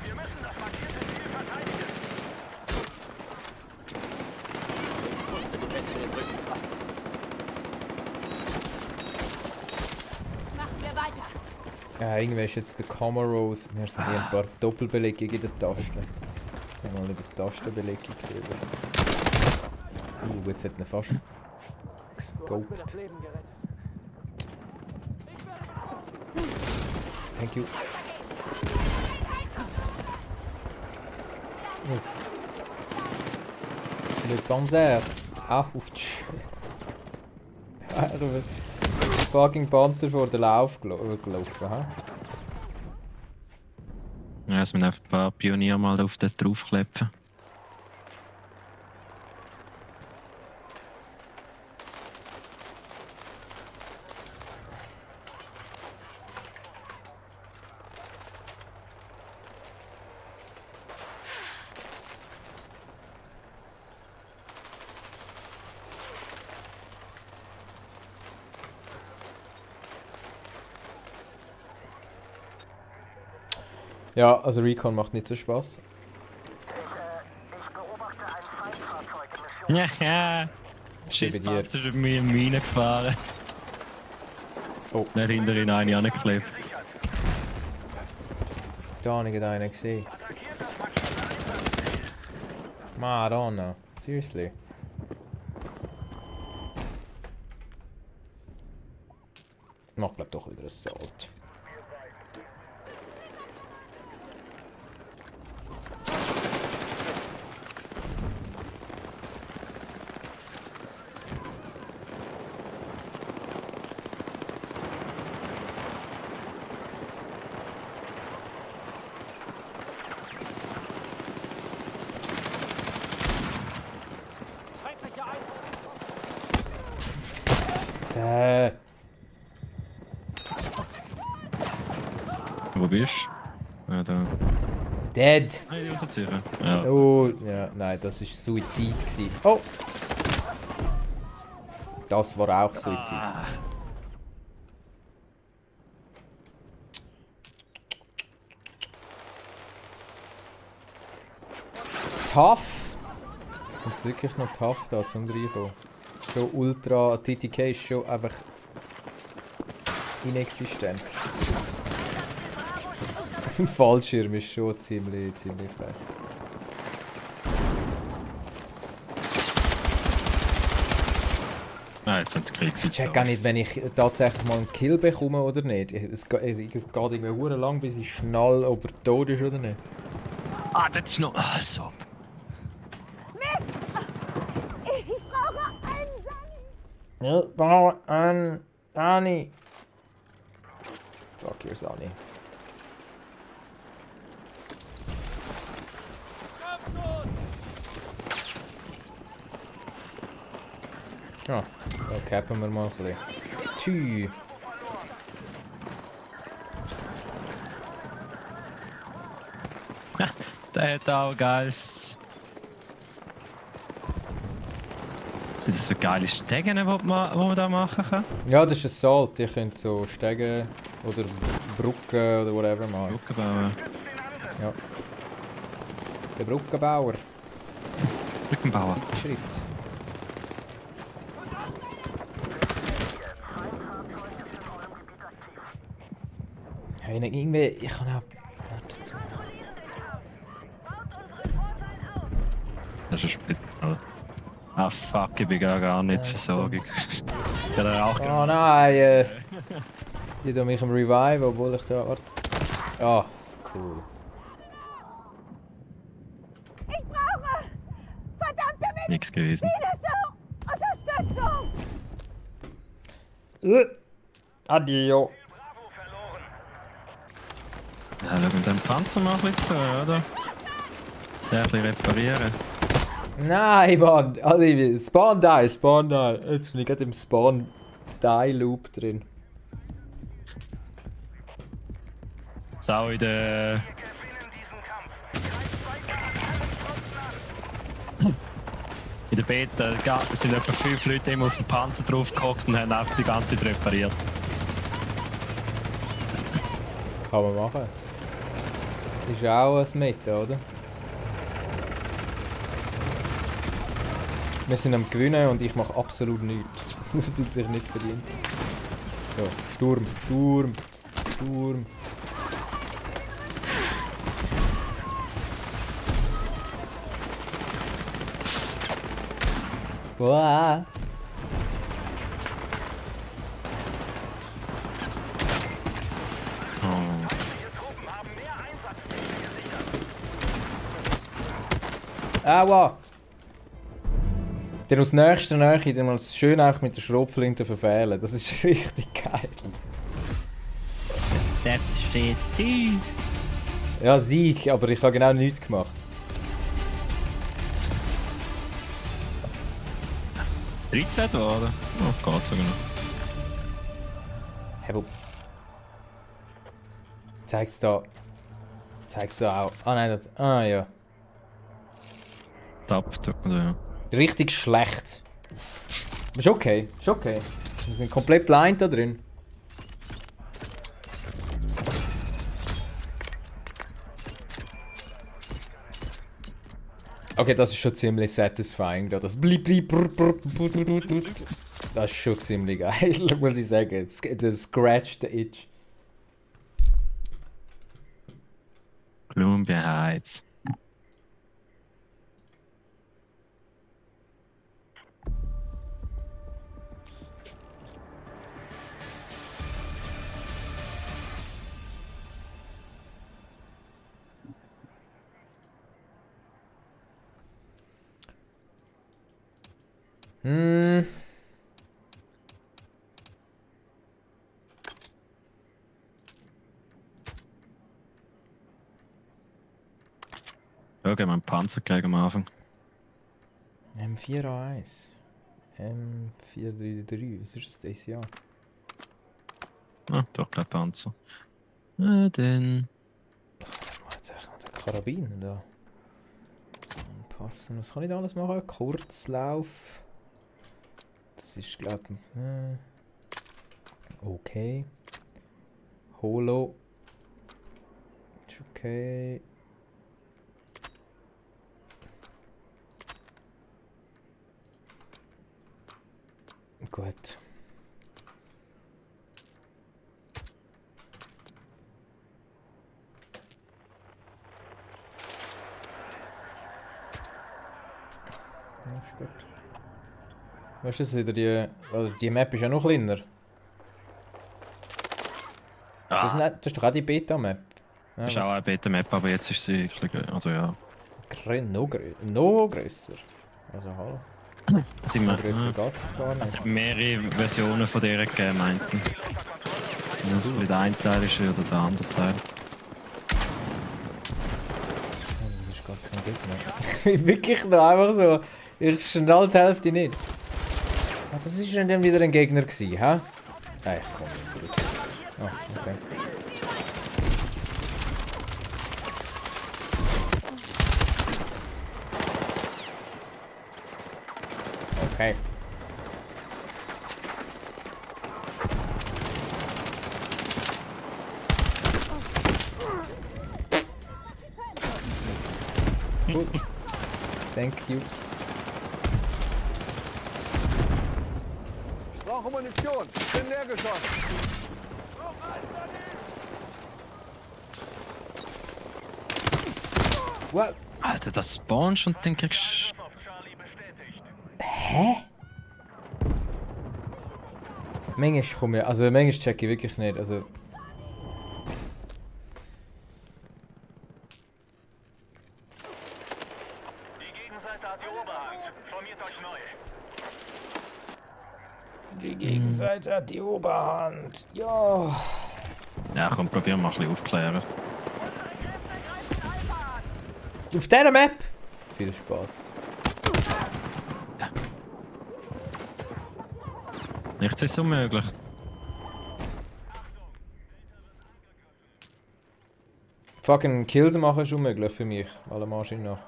Wir müssen das markierte Ziel verteidigen. Machen wir weiter! Ja, irgendwie ist jetzt der Comoros. Wir sind hier ein paar Doppelbelegungen in der Taste. Mal über die Tastenbelegung drüber. Jetzt hat er fast gescoped. Thank you. Uff. Le Panzer. Ouch. Fucking Panzer vor den Lauf gelaufen, ha? Ja, es müssen einfach ein paar Pionier mal auf den draufklepfen. Ja, also Recon macht nicht so Spaß. Ich beobachte ein Feindfahrzeug in Mission. Ja. Schisspanzer ist mir in Mine gefahren. Oh. Nicht hinter ihn eine angeklebt. Da habe ich einen gesehen. Madonna. Seriously. Ich mach glaub doch wieder ein Salt. Wo bist du? Ja, da. Dead! Nein, die rausziehen. Ja. Oh, ja, nein, das war Suizid gewesen. Oh! Das war auch Suizid. Ah. Tough! Und es ist wirklich noch tough da zum reinkommen. Schon ultra, TTK ist schon einfach inexistent. Ein Fallschirm ist schon ziemlich frech. Nein, jetzt hat es Krieg Ich check auch nicht, wenn ich tatsächlich mal einen Kill bekomme oder nicht. Es geht irgendwie verdammt lang, bis ich schnall, ob er tot ist oder nicht. Ah, das ist noch... Ah, so. Mist! Ich brauche einen Sani! Ich brauche einen Sani. Fuck your Sani. Ja, da cappen wir mal ein bisschen. Tschü. Der hat auch geiles... Sind das so geile Stegen, die man da machen kann? Ja, das ist ein Salt. Ihr könnt so Stegen oder Brücken oder whatever machen. Brücken bauen. Ja. Der Brückenbauer. Brückenbauer. Schrift. Hey, irgendwie... Ich kann auch... Warte zu. Das ist Spital. Ah fuck, ich bin gar nicht Versorgung. Ich kann auch Oh nein! Die tun mich am Revive, obwohl ich da... Warte. Ah, cool. Ich brauche verdammte nichts gewesen. Unterstützung! Addio. Ja, schau mit dem Panzer mal ein bisschen zu, oder? Ja, ein bisschen reparieren. Nein, Mann! Alle, Spawn die, Spawn die. Jetzt bin ich gerade im Spawn die Loop drin. Sau in der... In der Beta sind etwa 5 Leute immer auf den Panzer drauf gehockt und haben einfach die ganze Zeit repariert. Kann man machen. Ist auch ein Meta, oder? Wir sind am Gewinnen und ich mache absolut nichts. Das fühlt sich nicht verdient. So, Sturm, Sturm, Sturm. Boah. Aua! Dann aus nächster Nähe dann mal schön auch mit der Schrotflinte verfehlen. Das ist richtig geil. That's shit. Ja, Sieg, aber ich habe genau nichts gemacht. 13 oder? Oh, geht sogar noch. Hey, wo? Zeig's da. Zeig's da auch. Ah nein, das. Ah ja. Tab, tut man da ja. Richtig schlecht. Ist okay, ist okay. Wir sind komplett blind da drin. Okay, das ist schon ziemlich satisfying, da das blip blip brr, brr, brr, brr, brr. Das ist schon ziemlich geil, muss ich sagen. Das scratch the itch. Columbia Heights. Ja, gehen wir einen Panzer kriegen am Anfang. M4A1. M433, was ist das dieses Jahr? Ah, doch kein Panzer. Dann. Jetzt echt noch den Karabiner da. Anpassen. Was kann ich da alles machen? Kurzlauf. Das ist, glaube ich. Okay. Holo. Ist okay. Gut. Ja, ist gut. Was ist das wieder? Die Map ist ja noch kleiner. Das ist doch auch die Beta-Map. Das ist auch eine Beta-Map, aber jetzt ist sie ein bisschen, also ja. Noch grösser. Also hallo. Sind wir, Grösser geht's gar nicht. es hat mehrere Versionen von der gegeben, meinten. Das ist der eine Teil ist oder der andere Teil. Das ist gar kein Gegner. Wirklich nur einfach so. Ich schnall die Hälfte nicht. Ah, das ist dann wieder ein Gegner gewesen, hä? Ey, komm nicht. Ah, okay. Okay. Gut. Thank you. Brauche Munition. Bin leer geschossen. What? Alter, das spawnst und dann kriegst du. Hä? Manchmal komme ich, also manchmal check ich wirklich nicht, also... Die Gegenseite hat die Oberhand. Formiert euch neu. Die Gegenseite hat die Oberhand, ja... Ja, komm, probieren wir mal ein bisschen aufklären. Auf dieser Map? Viel Spaß. Nichts ist unmöglich. Fucking Kills machen ist unmöglich für mich, alle Maschinen nach.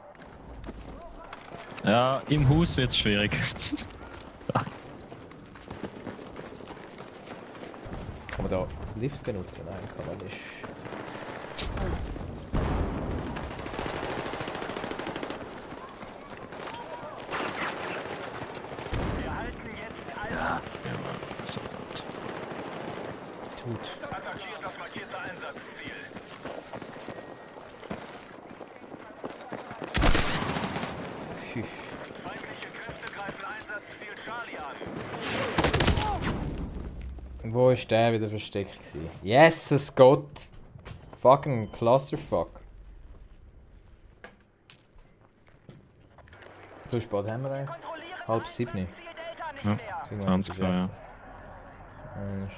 Ja, im Haus wird es schwierig. Kann man da Lift benutzen? Nein, kann man nicht. Wir halten jetzt alle. Ja, so gut. Tut. Attackiert das markierte Einsatzziel. Pfiff. Feindliche Kräfte greifen Einsatzziel Charlie an. Wo ist der wieder versteckt gewesen? Yes, es geht! Fucking Clusterfuck. So spät haben wir eigentlich. Kontrolliere 6:30. Ja, 20 Uhr, ja.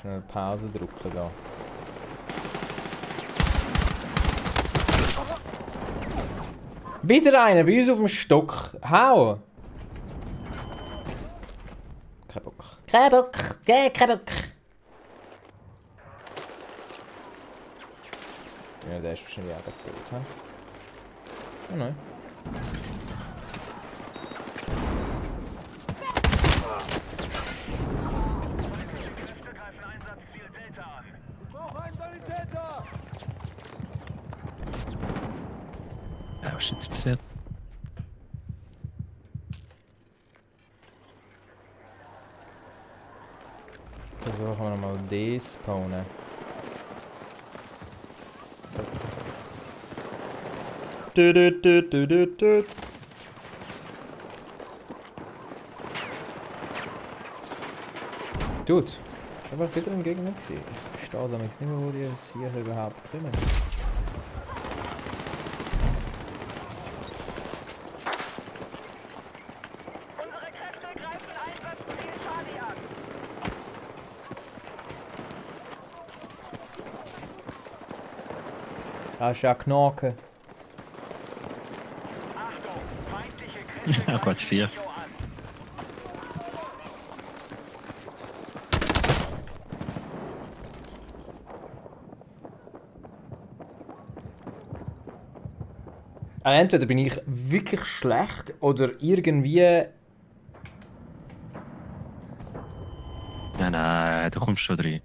Schnell Pause drücken da. Wieder einer bei uns auf dem Stock. Hau! Kein Bock. Kein Bock! Kein Bock! Ja, der ist wahrscheinlich auch gerade tot, hä? Oh nein. Ja, was ist jetzt passiert? Versuchen wir nochmal despawnen. Dude, ich war wieder im Gegner gesehen. Ich verstehe also nicht mehr, wo die hier überhaupt kommen. Unsere Kräfte greifen Einsatzziel Charlie an. Da ist ja Knaken. Achtung, feindliche Kräfte Ja, Gott, 4. Echo an. Entweder bin ich wirklich schlecht oder irgendwie. Nein, du kommst schon rein.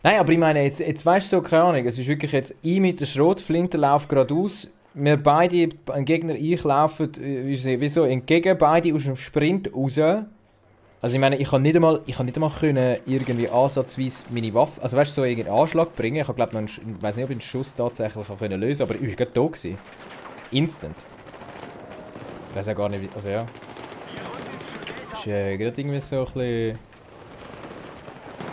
Nein, aber ich meine, jetzt weißt du so, keine Ahnung, es ist wirklich jetzt ich mit der Schrotflinte laufe geradeaus, wir beide, ein Gegner, ich laufen wie so entgegen, beide aus dem Sprint raus. Also ich meine, ich kann nicht einmal können irgendwie ansatzweise meine Waffe, also weißt du, so irgendeinen Anschlag bringen. Ich habe glaube ich weiß nicht, ob ich einen Schuss tatsächlich können lösen, aber ich war gerade da gewesen. Instant. Ich weiß ja gar nicht, wie, also ja. Ist gerade irgendwie so ein bisschen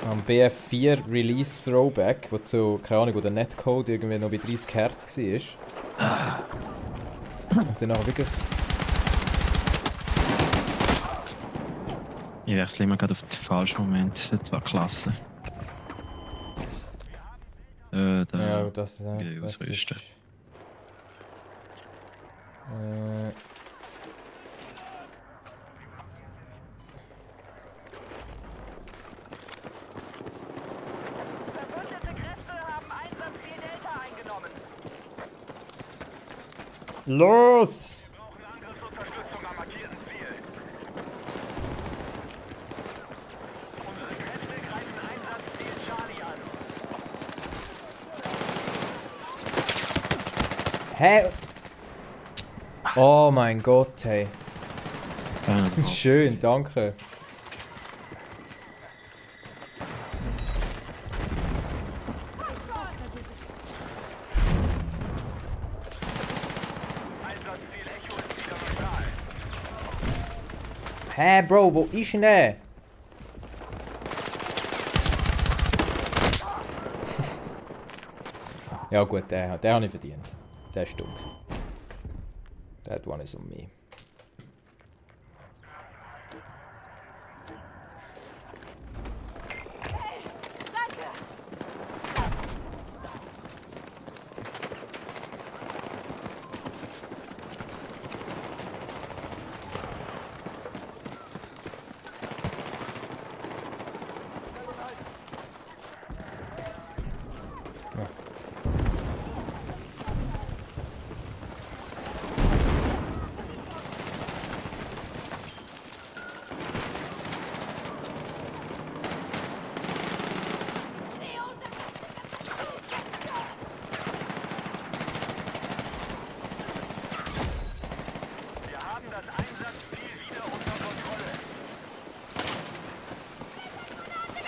am BF4 Release Throwback, wo so, keine Ahnung, wo der Netcode irgendwie noch bei 30 Hertz war. Und dann auch wirklich. Ich wechsle immer gerade auf den falschen Moment. Das war klasse. Da Ja, das ist. wieder ausrüsten. Verbündete Kräfte haben Einsatzziel Delta eingenommen. Los! Wir brauchen Angriffsunterstützung am markierten Ziel. Unsere Kräfte greifen Einsatzziel Charlie an. Hä? Oh mein Gott, hey. Schön, danke. Einsatzziel Echo ist wieder neutral. Hä, Bro, wo ist denn der? Ja gut, den habe ich verdient. Der ist dumm. That one is on me. Wir haben das Einsatzziel wieder unter Kontrolle.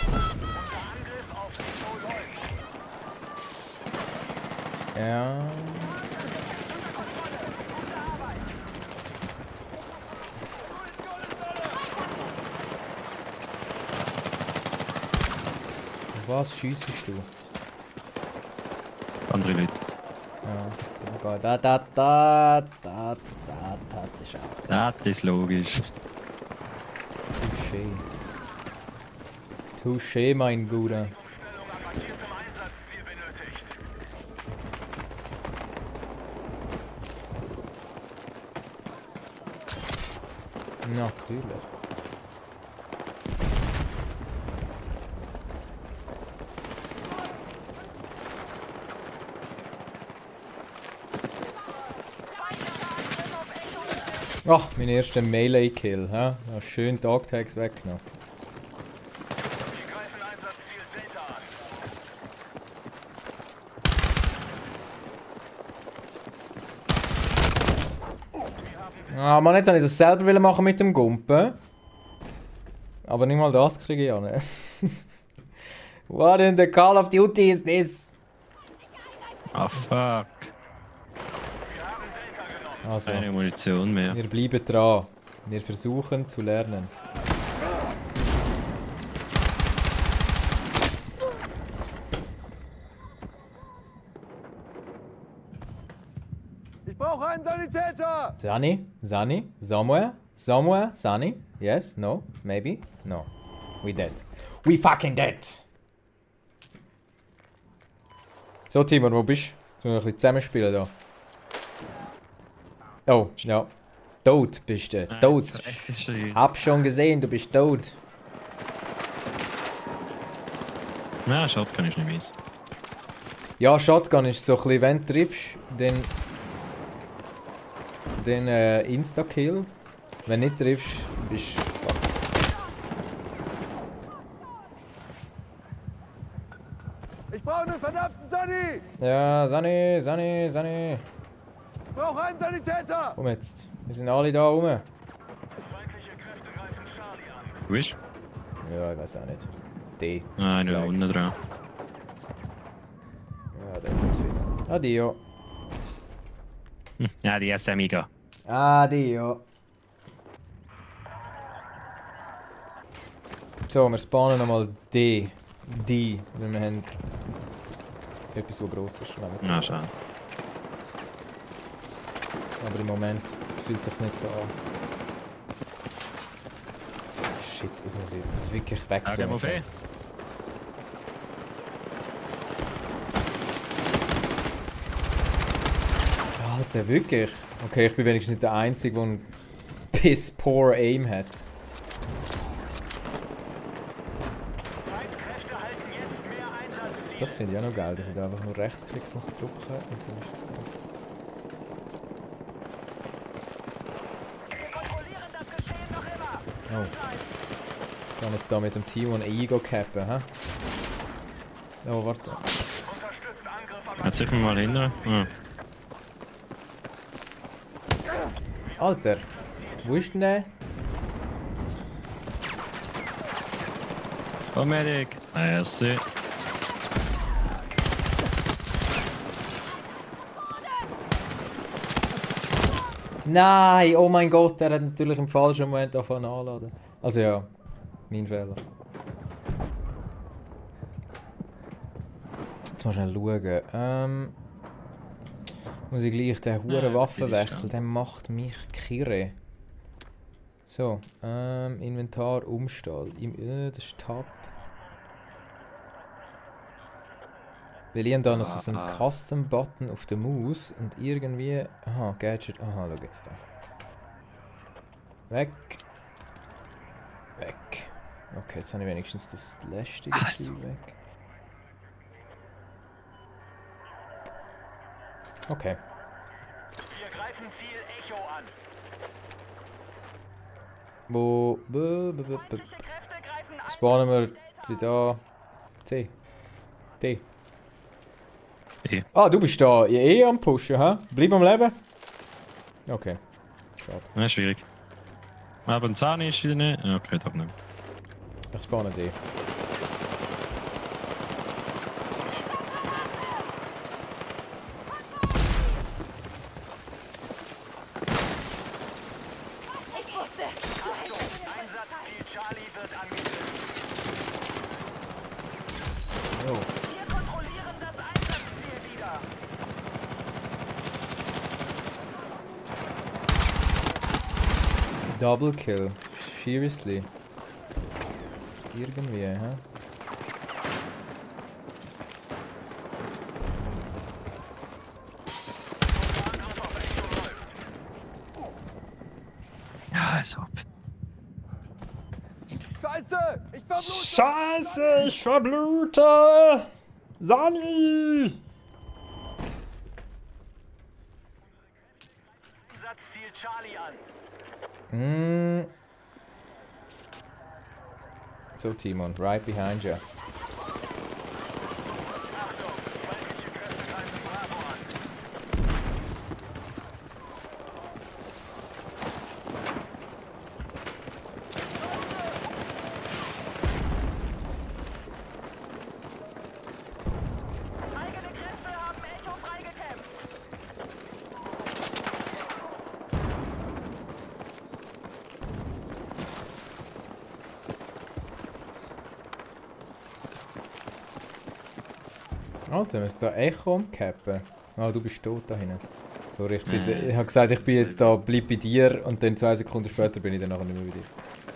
Unser Angriff auf Echo läuft. Ja. Was schiessest du? Andere Leute. Ja, das ist auch. Das ist logisch. Touché. Touché, mein Guter. Natürlich. Ach, mein erster Melee-Kill, hä? Ja, schön Dogtags weggenommen. Ah, man, jetzt wollte ich das selber machen mit dem Gumpen. Aber nicht mal das kriege ich ja nicht. What in the Call of Duty is this? Ah, fuck. Also, Keine Munition mehr. wir bleiben dran. Wir versuchen zu lernen. Ich brauche einen Sanitäter! Sani? Sani? Somewhere? Somewhere? Sani? Yes? No? Maybe? No. We dead. We fucking dead! So, Timon, wo bist du? Jetzt müssen wir ein bisschen zusammenspielen da. Oh, ja. Tot bist du. Tot. Hab schon gesehen, du bist tot. Ja, Shotgun ist nicht mies. Ja, Shotgun ist so ein bisschen, wenn du triffst, dann Insta-Kill. Wenn du nicht triffst, bist du fuck. Ich brauche einen verdammten Sani! Ja, Sani. Ich brauche einen Sanitäter! Komm jetzt. Wir sind alle da rum. Wo bist Ja, ich weiß auch nicht. D. du? Ah, nur unten dran. Ja, das ist zu viel. Adio. Ja, die erste Amiga. Adio. So, wir spawnen nochmal D. D. Weil wir haben etwas, was gross ist. Na, schade. Aber im Moment fühlt es sich nicht so an. Shit, das muss ich wirklich weg. Ja, gehen wir auf E. Alter, wirklich? Okay, ich bin wenigstens nicht der Einzige, der einen piss poor aim hat. Das finde ich auch noch geil, dass ich da einfach nur Rechtsklick muss drücken und dann ist das Ganze. Oh. Ich kann jetzt da mit dem T1 Ego cappen, hä? Oh, warte. Jetzt sicher mal hinten. Ah. Alter, wo ist denn der? Oh, Medic. Merci. Nein, oh mein Gott, der hat natürlich im falschen Moment davon anladen. Also ja, mein Fehler. Jetzt mal schnell schauen. Muss ich gleich den huren Waffen wechseln, der macht mich kirre. So, Inventar, Umstall. Das ist Tab. Weil ich habe da noch so einen Custom-Button auf der Maus und irgendwie... Aha, Gadget... Aha, schau jetzt da. Weg. Weg. Okay, jetzt habe ich wenigstens das lästige Ziel weg. Okay. Wir greifen Ziel Echo an. Wo... Spawnen wir wieder... C. D. E. Ah, du bist da am Pushen, hä? Bleib am Leben? Okay. Schade. Ja, schwierig. Aber ein Zahn ist wieder nicht. Okay, doch nicht. Ich spawne D. Einsatzziel Charlie wird angegriffen. Oh. Wir kontrollieren das Einsatzziel wieder. Double Kill. Seriously. Irgendwie, hä? Ja, als ob. Scheiße! Ich verblute! Scheiße, ich verblute! Sani! Einsatzziel Charlie an. So, Timon, right behind you. Achtung, feindliche Kräfte greifen Bravo an. Eigene Kräfte haben Echo freigekämpft. Alter, wir müssen da Echo umcappen. Ah, du bist tot da hinten. Sorry, ich habe gesagt, ich bin jetzt da, bleib bei dir und dann 2 Sekunden später bin ich dann nachher nicht mehr bei dir.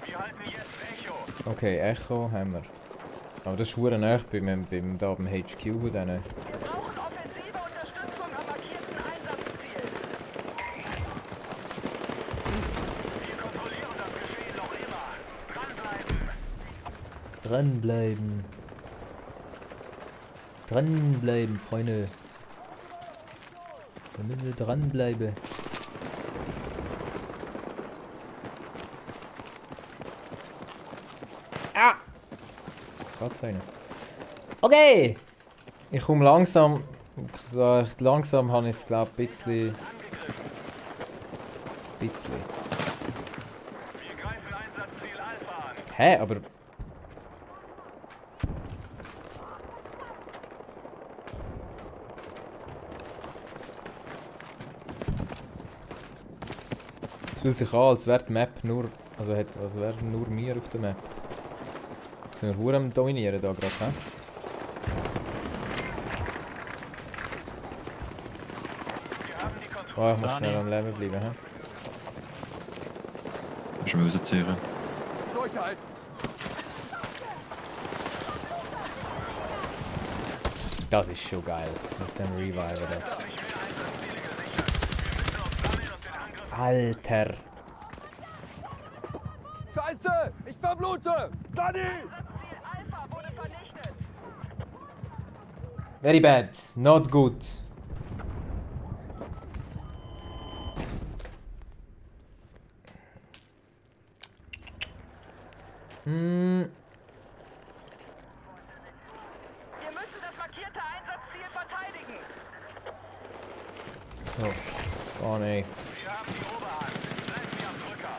Wir halten jetzt Echo. Okay, Echo haben wir. Aber das ist verdammt nah beim HQ von denen. Wir brauchen offensive Unterstützung am markierten Einsatzziel. Wir kontrollieren das Geschehen noch immer. Dranbleiben. Dranbleiben. Dranbleiben, Freunde. Wir müssen dranbleiben. Ah! Gott sei Dank. Okay! Ich komme langsam. Langsam habe ich es, glaube ich, ein bisschen. Wir greifen Einsatzziel Alpha an. Hä, aber. Es fühlt sich an, als wäre die Map nur. Also wäre nur wir auf der Map. Jetzt sind wir verdammt am Dominieren da gerade, hä? Wir haben die Kontrolle. Oh, ich muss schnell am Leben bleiben, hä? Kannst du rausziehen. Durchhalten! Das ist schon geil. Mit dem Reviver da. Alter! Scheiße! Ich verblute! Sani! Einsatzziel Alpha wurde vernichtet. Very bad. Not good. Wir müssen das markierte Einsatzziel verteidigen. Oh nee. Wir haben die Oberhand. Bleiben wir am Drücker.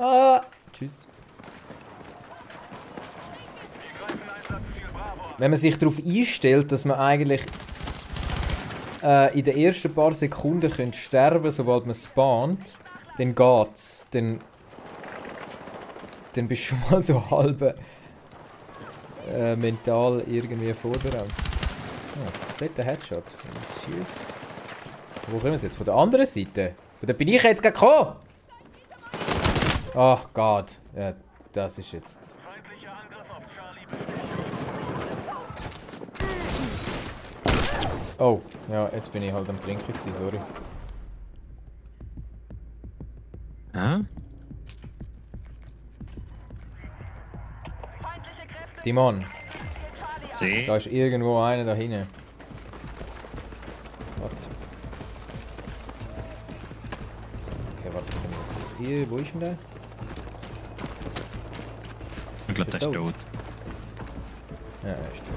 Ah! Tschüss. Wir greifen Einsatzziel Bravo an. Wenn man sich darauf einstellt, dass man eigentlich in den ersten paar Sekunden könnte sterben, sobald man spawnt, dann geht's. Dann bist du schon mal so halb mental irgendwie vorbereitet. Oh, fetter Headshot. Tschüss. Wo kommen sie jetzt? Von der anderen Seite? Von der bin ich jetzt gekommen! Ach Gott. Ja, das ist jetzt... Feindlicher Angriff auf Charlie bestätigt. Oh, ja, jetzt bin ich halt am Trinken gewesen, sorry. Hä? Feindliche Kräfte Timon, Charlie an. da ist irgendwo einer da hinten. Warte. Okay, warte, komm jetzt hier. Wo ist denn der? Ich glaube, der ist tot. Ja, er ist tot.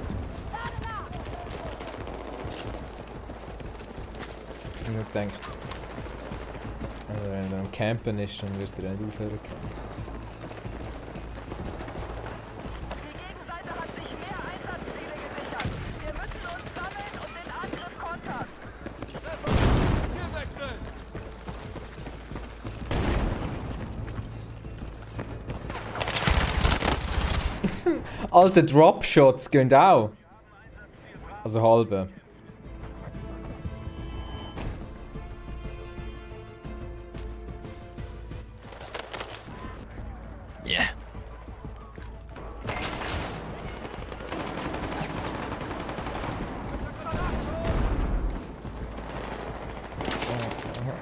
Ich habe nur gedacht, also wenn er am Campen ist, dann wird er nicht aufhören können. Die Gegenseite hat sich mehr Einsatzziele gesichert. Wir müssen uns sammeln und den Angriff kontern. Hier wechseln! Alte Dropshots gehen auch. Also halbe.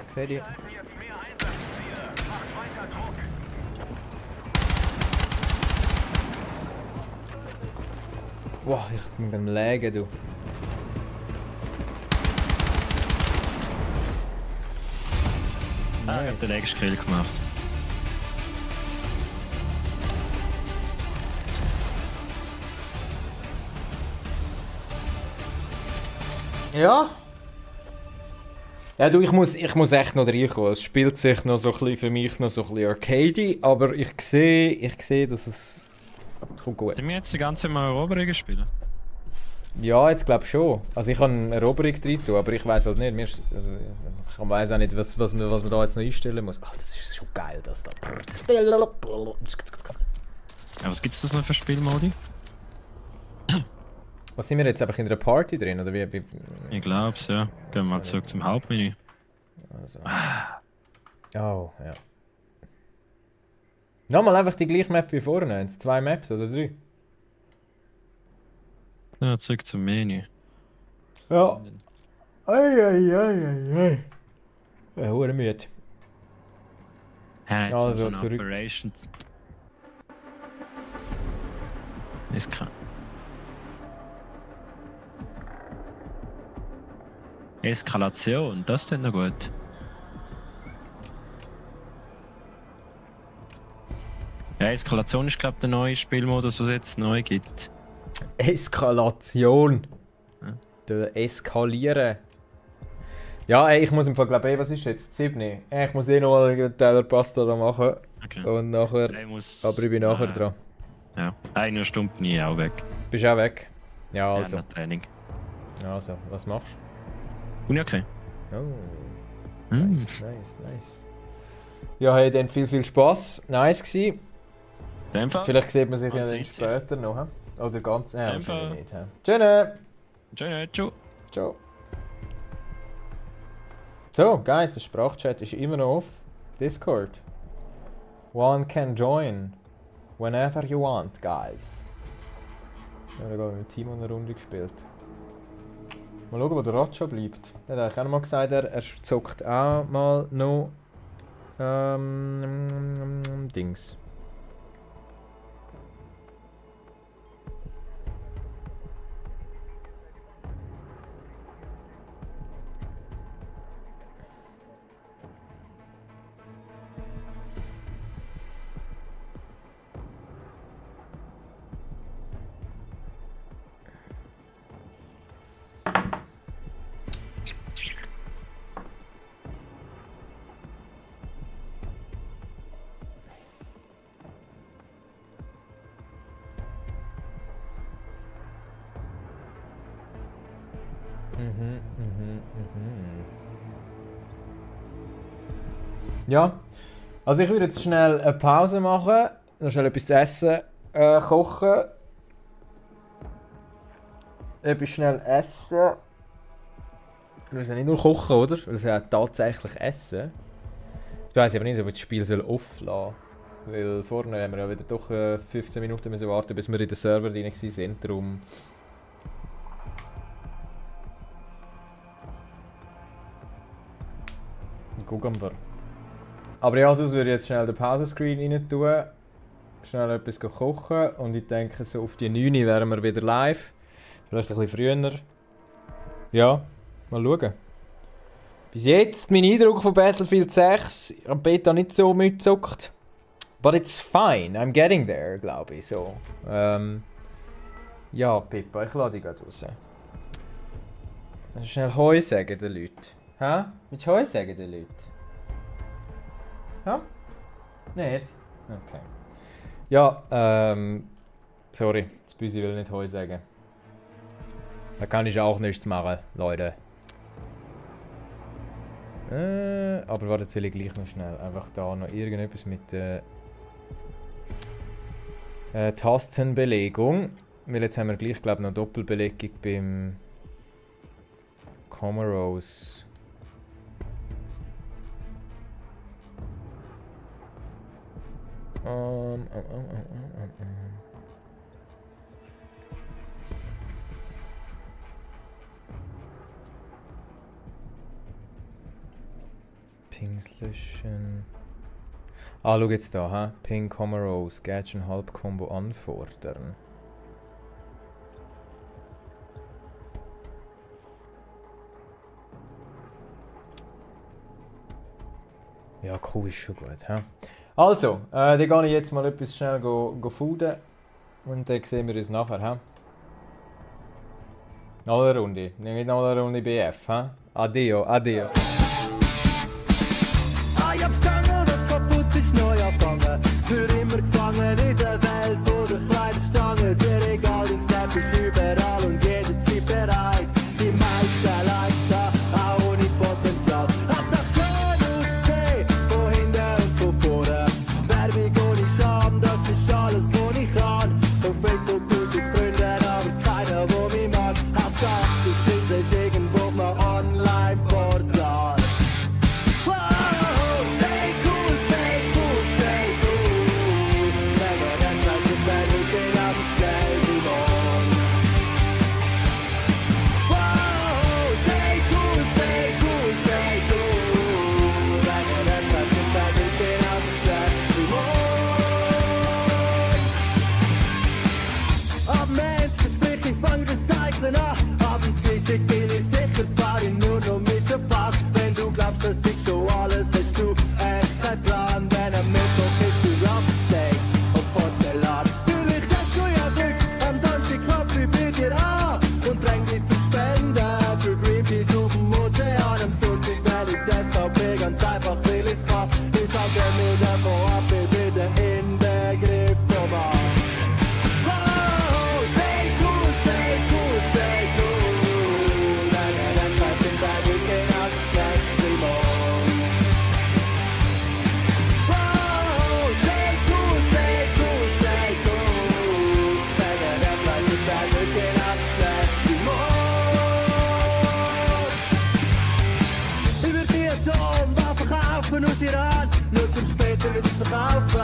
ich sehe die. Jetzt mehr Einsatzziele. Macht weiter Druck. Wow, ich bin am Lägen, du. Ich hab den nächsten Kill gemacht. Ja. Ja, du, ich muss echt noch reinkommen. Es spielt sich noch so ein bisschen für mich noch so ein bisschen arcade, aber ich sehe, dass es kommt gut. Sind wir jetzt die ganze Zeit mal Eroberungen spielen? Ja, jetzt glaube ich schon. Also ich kann eine Eroberung drin tun, aber ich weiß halt nicht. Also, ich weiß auch nicht, was man da jetzt noch einstellen muss. Ach, das ist schon geil, das da. Ja, was gibt's das noch für Spielmodi? Was sind wir jetzt einfach in einer Party drin, oder wie? Ich glaub's, ja. Gehen wir mal zurück zum Hauptmenü. Also. Oh, ja. Nochmal einfach die gleiche Map wie vorne. 2 Maps oder 3? Ja, zurück zum Menü. Ja. Ei. Ja, hure müde. Ja, jetzt Also, so eine zurück. Operation. Ist klar. Eskalation, das ist noch gut. Ja, Eskalation ist glaube ich der neue Spielmodus, was es jetzt neu gibt. Eskalation. Ja. Der Eskalieren. Ja, ey, ich muss im Fall, glaube ich, was ist jetzt? 7. Ich muss noch mal einen Teller Pasta da machen. Okay. Und nachher. Aber ich bin nachher dran. Ja, 1 Stunde bin ich auch weg. Bist du auch weg? Ja, also. Ja, nach Training. Also, was machst Und okay. du? Oh. Nice. Ja, hey, dann viel Spaß. Nice gsi. In dem Fall. Vielleicht sieht man sich Man ja dann sieht sich. später noch. He? Oder ganz. Ja, In dem Fall. wahrscheinlich nicht. He? Tschüss. Tschüss, tschüss. Ciao. So, guys, der Sprachchat ist immer noch auf Discord. One can join whenever you want, guys. Ja, da haben wir mit dem Team eine Runde gespielt. Mal schauen, wo der Ratscha bleibt. Er hat eigentlich auch noch mal gesagt, er zockt auch mal noch Dings. Ja, also ich würde jetzt schnell eine Pause machen, noch schnell etwas zu essen kochen. Etwas schnell essen. Wir müssen ja nicht nur kochen, oder? Wir müssen ja tatsächlich essen. Jetzt weiss ich aber nicht, ob ich das Spiel offlassen soll. Weil vorne haben wir ja wieder doch 15 Minuten müssen warten, bis wir in den Server drin waren. Darum. Gucken wir. Aber ja, sonst würde ich jetzt schnell den Pausenscreen rein tun. Schnell etwas kochen. Und ich denke, so auf die 9 wären wir wieder live. Vielleicht ein bisschen früher. Ja, mal schauen. Bis jetzt mein Eindruck von Battlefield 6. Ich habe Beta nicht so mitgezockt. But it's fine. I'm getting there, glaube ich. So. Ja, Pippa, ich lade dich gerade raus. Schnell Heu sagen den Leuten. Hä? Willst du Heu sagen den Leuten? Ja? Nicht? Okay. Ja, sorry. Das Büsi will nicht Heu sagen. Da kann ich auch nichts machen, Leute. Aber warte, jetzt will ich gleich noch schnell. Einfach da noch irgendetwas mit Tastenbelegung. Weil jetzt haben wir gleich, glaube ich, noch Doppelbelegung beim Comoros. Pings löschen. Ah, schau jetzt da, hä? Ping, Komma, Rose, Gadget und Halbkombo anfordern. Ja, cool, ist schon gut, hä? Also, dann gehe ich jetzt mal etwas schnell go fooden. Und dann sehen wir uns nachher, hä? Noch eine Runde. Nicht noch eine Runde BF, hä? Addio, addio. Ich hab Stange, was kaputt ist, neu anfangen. Für immer gefangen in der Welt, wo der kleine Stange. Dir egal, dein Snap ist überall und jederzeit bereit. Die meisten Likes da, auch ohne Potenzial. Hat's auch schön ausgesehen, von hinten und von vorne. Werbung ohne Scham, das ist alles, was ich kann. Auf Facebook 1000 Freunde, aber keiner, der mich mag. Hauptsache, das Kind ist irgendwo auf einem Online-Portal. Abendsichtig bin ich sicher, fahr ich nur noch mit der Bahn. Wenn du glaubst, dass ich schon alles hast du echt keinen Plan. Denn am Mittwoch ist die Rubbersteak auf Porzellan. Vielleicht hast du ja Glück, am Donnerstag klopf ich bei dir an und dräng dich zum Spenden für Greenpeace auf dem Ozean. Am Sonntag werde ich die SVP ganz einfach, weil ich's kann. Ich halte mich davon ab, ich bin der Inbegriff vom Mann. Aus Iran, nur zum später wird's verkaufen.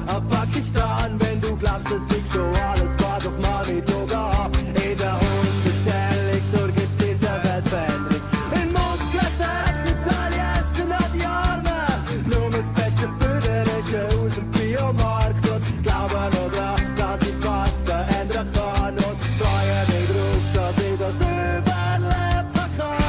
Ab Pakistan, wenn du glaubst, dass ich schon alles war, doch mal mit Yoga. In der Hundestellung zur gezielten Weltveränderung. In Mondgläser, Italien essen an die Arme. Nur das Beste für den Rest aus dem Biomarkt. Und glauben noch dran, dass ich was verändern kann. Und freue mich drauf, dass ich das überlebt kann.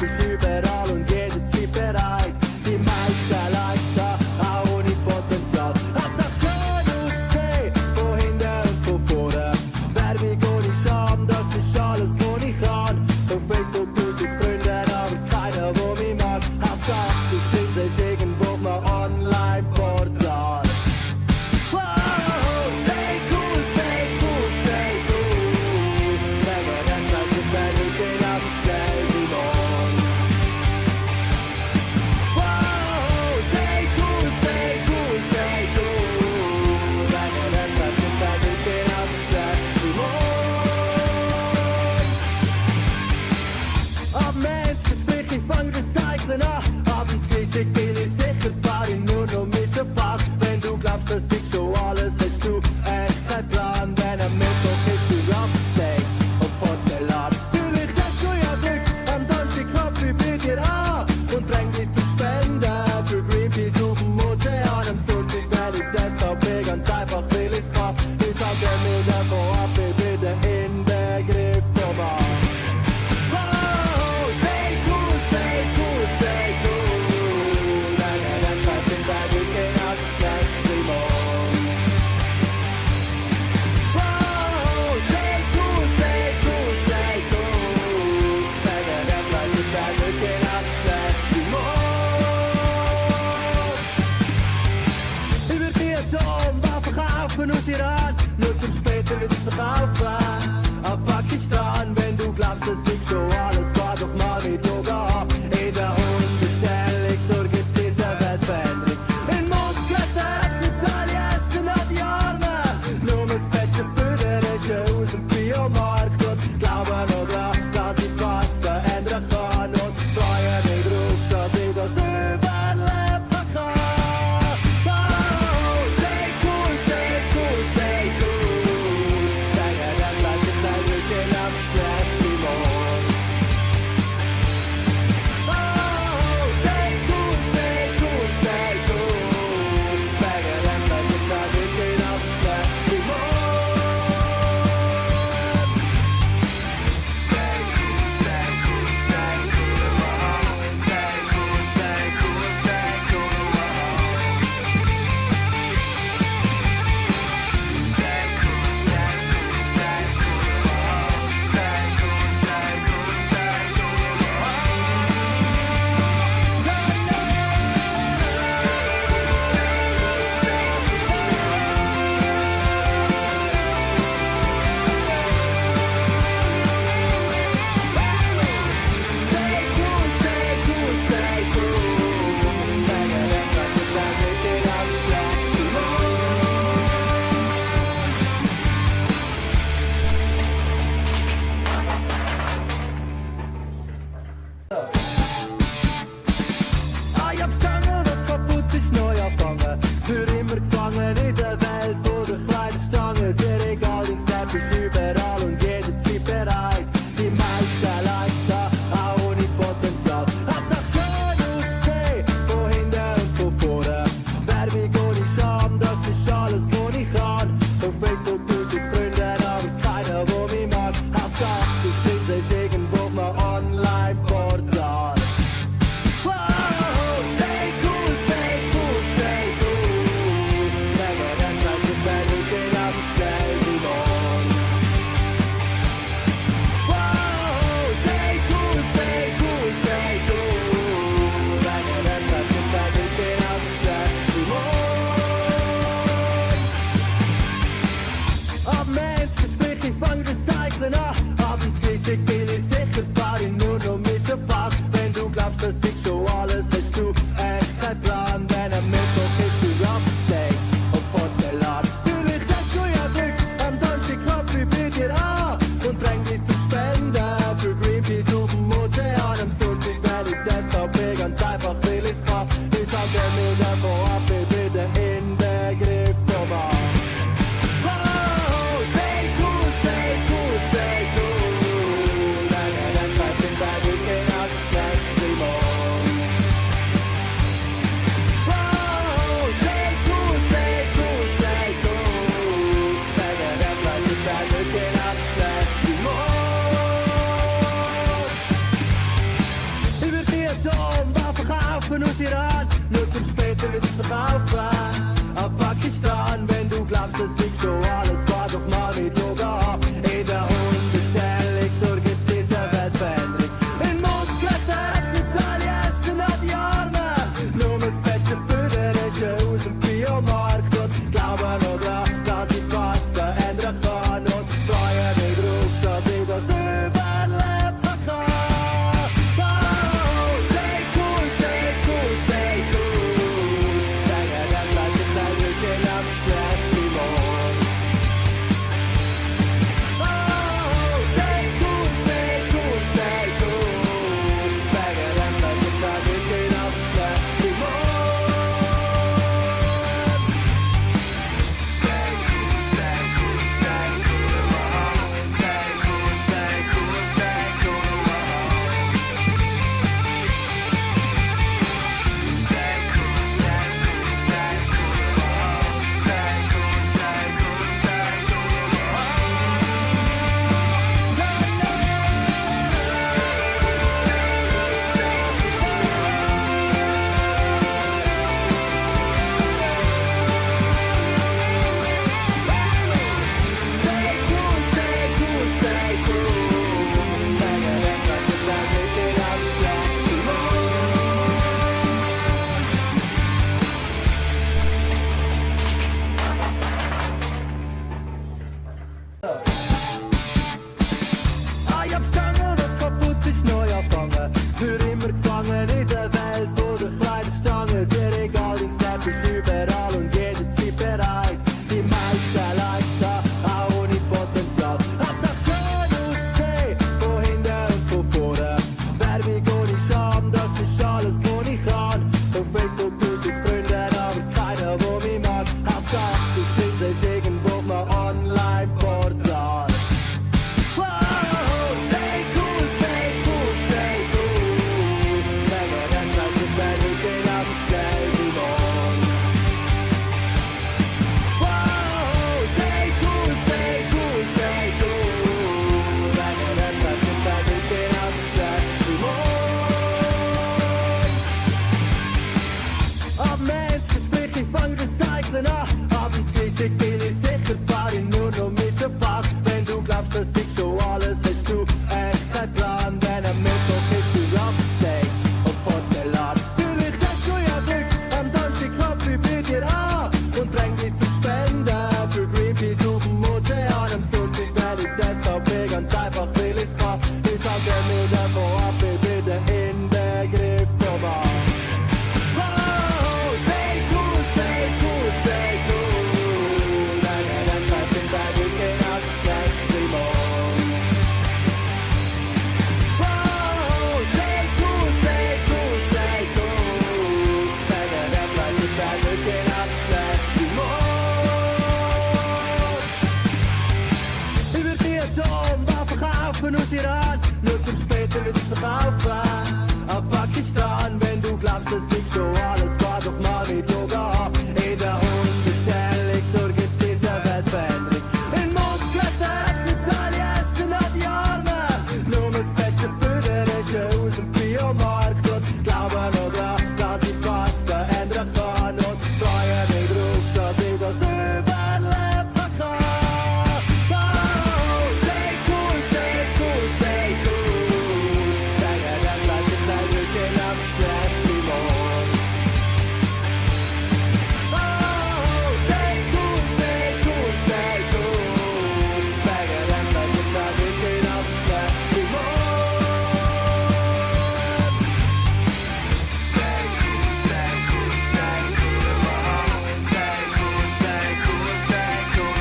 Ist überall und jederzeit bereit. Die meisten Likes da, auch ohne Potenzial. Hat's auch schön ausgesehen, von hinten und von vorne. Werbung ohne Scham, das ist alles, was ich kann. Auf Facebook 1000 Freunde, aber keiner, der mich mag. Hauptsache, das Kind ist irgendwo auf einem Online-Portal. Stay cool, stay cool, stay cool. Wegen dem bleibt sich Werbung genauso schnell wie morgen. Abendsichtig bin ich sicher, fahr ich nur noch mit der Bahn. Wenn du glaubst, dass ich schon alles hast du echt keinen Plan. Denn am Mittwoch ist die Rubbersteak auf Porzellan. Pakistan, wenn du glaubst, dass ich schon alles war, doch mal mit Yoga. In der Hundestellung zur gezielten Weltveränderung. In Mondgläser hat Italien essen an die Arme. Nur das Beste für den Rischen aus dem Biomarkt. Und glauben noch dran, dass ich was verändern kann. Und freue mich drauf, dass ich das überlebt habe. Oh, stay cool, stay cool, stay cool. Denke, dann bleibt sich gleich wirklich auf schnell wie morgen. Oh, stay cool, stay cool, stay cool. Denke, dann bleibt sich gleich wirklich auf schnell wie morgen. Stay cool, stay cool, stay cool. Stay cool, stay cool, stay cool. Stay cool, stay cool, stay cool. Stay cool, stay cool, stay Ich hab Stangen, was kaputt ist, neu anfangen. Für immer gefangen in der Welt, wo der kleine Stange. Dir egal, dein Snap ist überall und jederzeit bereit. Die meisten Likes da, auch ohne Potenzial. Hat's auch schön ausgesehen, von hinten und von vorne. Werbung ohne Scham, das ist alles, was ich kann. Auf Facebook 1000 Freunde, aber keiner, der mich mag. Hauptsache, das Grinsen ist irgendwo auf einem Online-Portal. Wow, stay cool, stay cool, stay cool. Denke, dann bleibt sich wirklich genauso schnell wie morgen. Wow, stay cool, stay cool, stay cool. Denke, dann bleibt sich wirklich genauso schnell wie morgen. Ab Mensch versprich ich fang Recyceln an. Abends ist ich bin ich sicher, fahr ich nur noch mit der Bahn. Wenn du glaubst, dass ich schon alles hast du echt kein Plan. Denn am Mittwoch ist du Rubbersteak auf Porzellan. Vielleicht hast du ja Glück, am Donnerstag klopf ich bei dir an und dräng dich zum Spenden für Greenpeace auf dem Ozean. Am Sonntag werde ich das SVP ganz einfach, weil ich's kann. Ich tanke mir davon ab, ich bin der Inbegriff vom Mann. Oh, stay cool, stay cool, stay cool. Denke, dann bleibt sich wirklich genauso schnell wie morgen. Oh, stay cool, stay cool, stay cool. Denke, dann bleibt sich wirklich genauso schnell wie morgen. Ich würde die Atomwaffen verkaufen aus Iran, nur zum später wieder zu verkaufen. Ab Pakistan, wenn du glaubst, dass ich schon alles war, doch mal mit Yoga. In der Hundestellung zur gezielten Weltveränderung. In Mondgläser hat Italien essen an die Arme. Nur das Beste für den Rischen aus dem Biomarkt. Und glauben noch dran, dass ich was verändern kann. Und freue mich drauf, dass ich das überlebt habe. Oh, stay cool, stay cool, stay cool. Denke, dann bleibt sich gleich wirklich genauso schnell wie morgen. tanke mir davon ab, ich bin der Inbegriff vom Arm. Wow, stay cool, stay cool, stay cool. Deine Denkheit sind bei dir genauso schnell wie morgen. Wow, stay cool, stay cool, stay cool. Deine Denkheit sind bei dir genauso schnell wie morgen. Ich würde die Atomwaffen kaufen aus Iran, nur zum später wieder zu verkaufen. Ab Pakistan, wenn du glaubst, dass ich schon alles war, doch mal mit Yoga. In der Hundestellung zur gezielten Weltveränderung. In Mondklettern mit Essen an die Arme. Nur das Beste für den Rest aus dem Biomarkt. Und glaube noch dran, dass ich was verändern kann. Und freue mich drauf, dass ich das überlebt kann. Wow, stay cool, stay cool, stay cool. Deine Denkleid sind leider genauso schnell wie morgen. Oh, stay cool, stay cool, stay cool. Deine Denkleid sind leider genauso schnell wie morgen. Stay cool, stay cool, stay cool. Stay cool, stay cool, stay cool.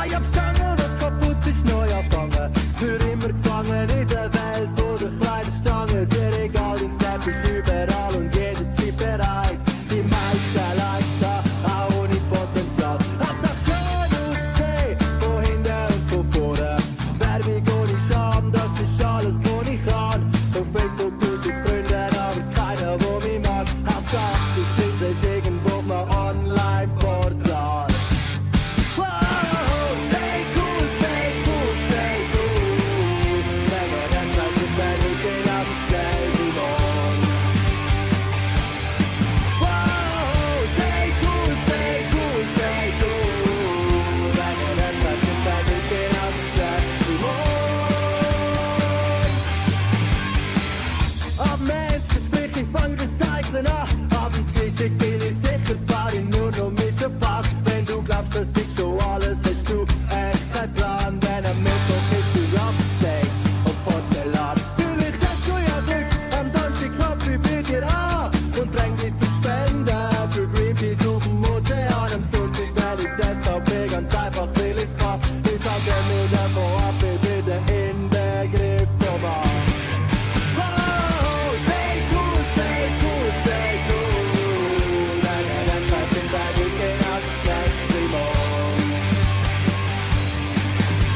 Ich hab Stangen, was kaputt ist, neu anfangen. Für immer gefangen in der Welt, wo der kleine Stange. Dir egal, dein Snap ist überall und jederzeit bereit. Die meisten Likes da, auch ohne Potenzial. Hat's auch schön ausgesehen, von hinten und von vorne. Werbung ohne Scham, das ist alles, was ich kann. Auf Facebook 1000 Freunde, aber keiner, wo mich mag. Hauptsache, das Kind ist irgendwo auf einem Online-Portal. Wow, stay cool, stay cool, stay cool. Deine Denkleid sind bei dir genauso schnell wie morgen. Wow, stay cool, stay cool, stay cool. Deine Denkleid sind bei dir genauso schnell wie morgen. Ab Mensch, versprich ich fang Recyceln an. Abends ich bin ich sicher, fahr ich nur noch mit der Bahn. Wenn du glaubst, dass ich schon alles hast du echt kein Plan. Denn am Mittwoch ist du Rubbersteak auf Porzellan. Vielleicht hast du ja Glück, am Donnerstag klopf ich bei dir an und dräng dich zum Spenden für Greenpeace auf dem Ozean. Am Sonntag werde ich die SVP ganz einfach, weil ich's kann. Ich tanke mir davon ab, ich bin der Inbegriff vom Arm. Wow, stay cool, stay cool, stay cool. Deine Denkleid sind bei dir genauso schnell wie morgen.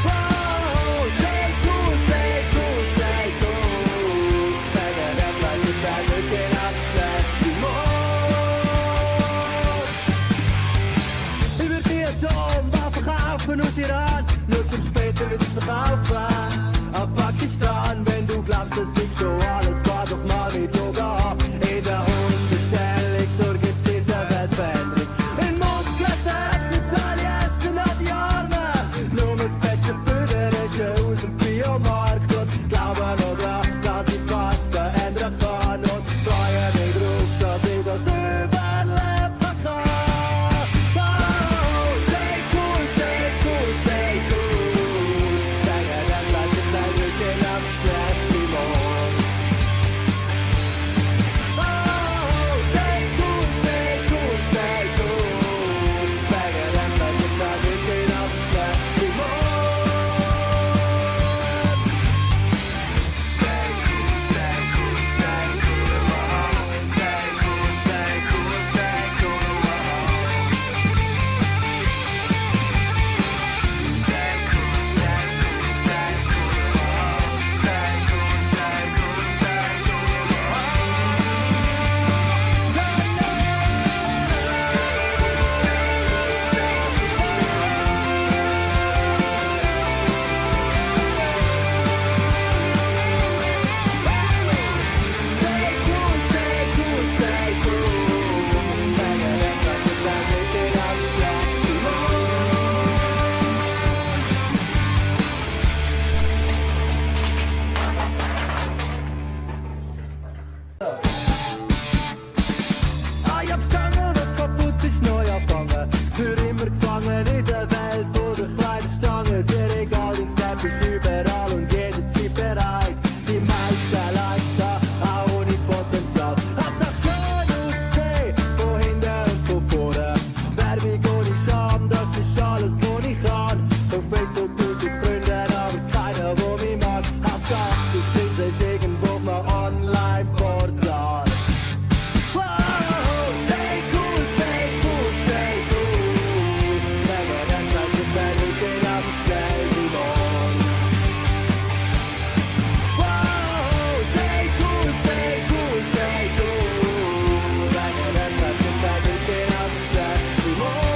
Wow, stay cool, stay cool, stay cool. Deine Denkleid sind bei dir genauso schnell wie morgen. Ich würde die Atomwaffen kaufen aus Iran, nur zum später wieder zu verkaufen. Ab Pakistan, wenn du glaubst, dass ich schon alles war, doch mal mit Yoga. In der Hundestellung zur gezielten Weltveränderung. In Mondklettern mit Essen an die Arme. Nur das Beste für den Rest aus dem Biomarkt. Und glaube noch dran, dass ich was verändern kann. Und freue mich drauf, dass ich das überlebt kann. Wow, stay cool, stay cool, stay cool. Deine Denkleid sind leider genauso schnell wie morgen. einem Online-Portal. Wow, stay cool, stay cool, stay cool. Länger dann bleibt es bei dir genauso schnell wie morgen. Wow, stay cool, stay cool, stay cool. Länger dann bleibt es bei dir genauso schnell wie morgen.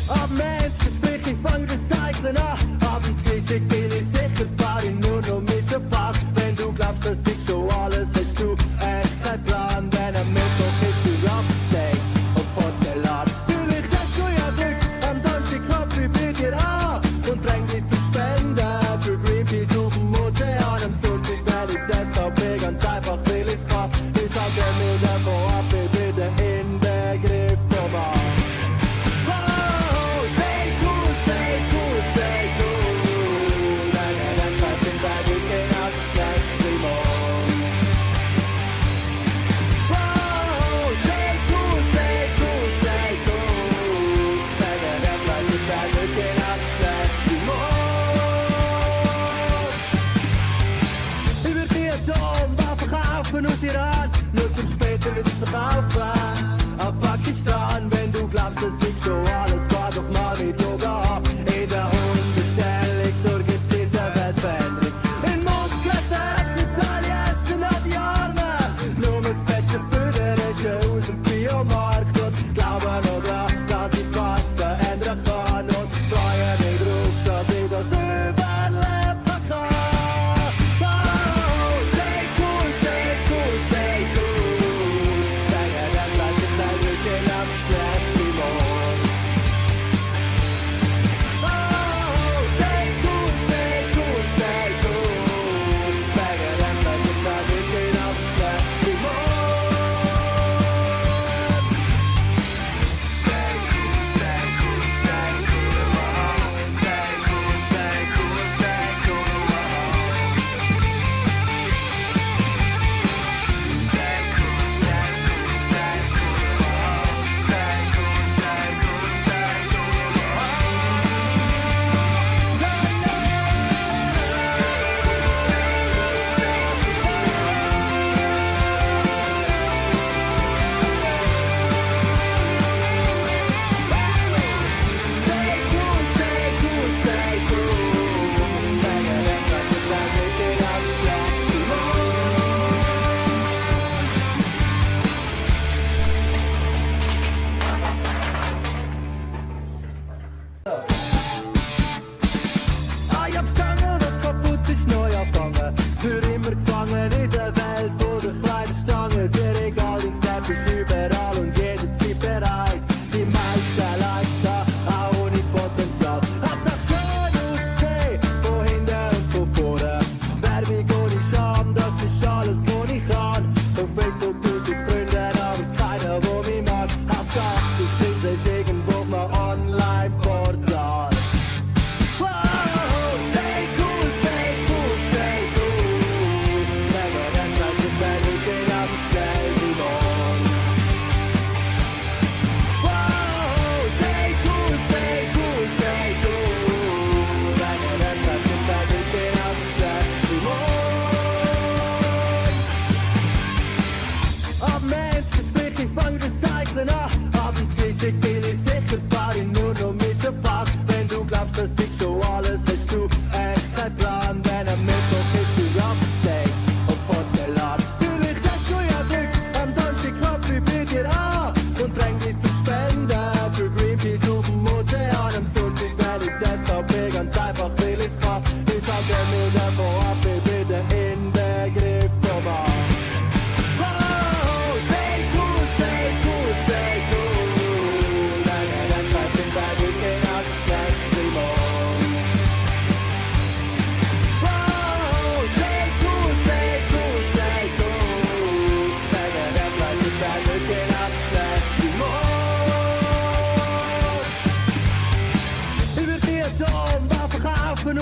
Ab Mensch, versprich ich fang Recyceln an. Ich bin ich sicher, fahr ich nur noch mit der Bahn. Wenn du glaubst, dass ich schon alles hast, du echt kein Plan. Denn am Mittwoch ist die Rubbersteak auf Porzellan. Vielleicht hast du ja Glück, am Donnerstag klopf ich bei dir an und dräng dich zum Spenden für Greenpeace auf dem Ozean. Am Sonntag werde ich die SVP ganz einfach, weil ich's kann. Ich halte mir davon ab, ich bin der Inbegriff vom Mann. Aus Iran, nur zum später wird's verkaufen. Ab Pakistan, wenn du glaubst, dass ich schon alles war, doch mal mit Yoga. In der Hundestellung zur gezielten Weltveränderung. In Mondklettern, Italien essen an die Arme. Nur das Beste für den Rest aus dem Biomarkt. Und glauben noch dran, dass ich was verändern kann. Und freue mich drauf, dass ich das überlebt habe.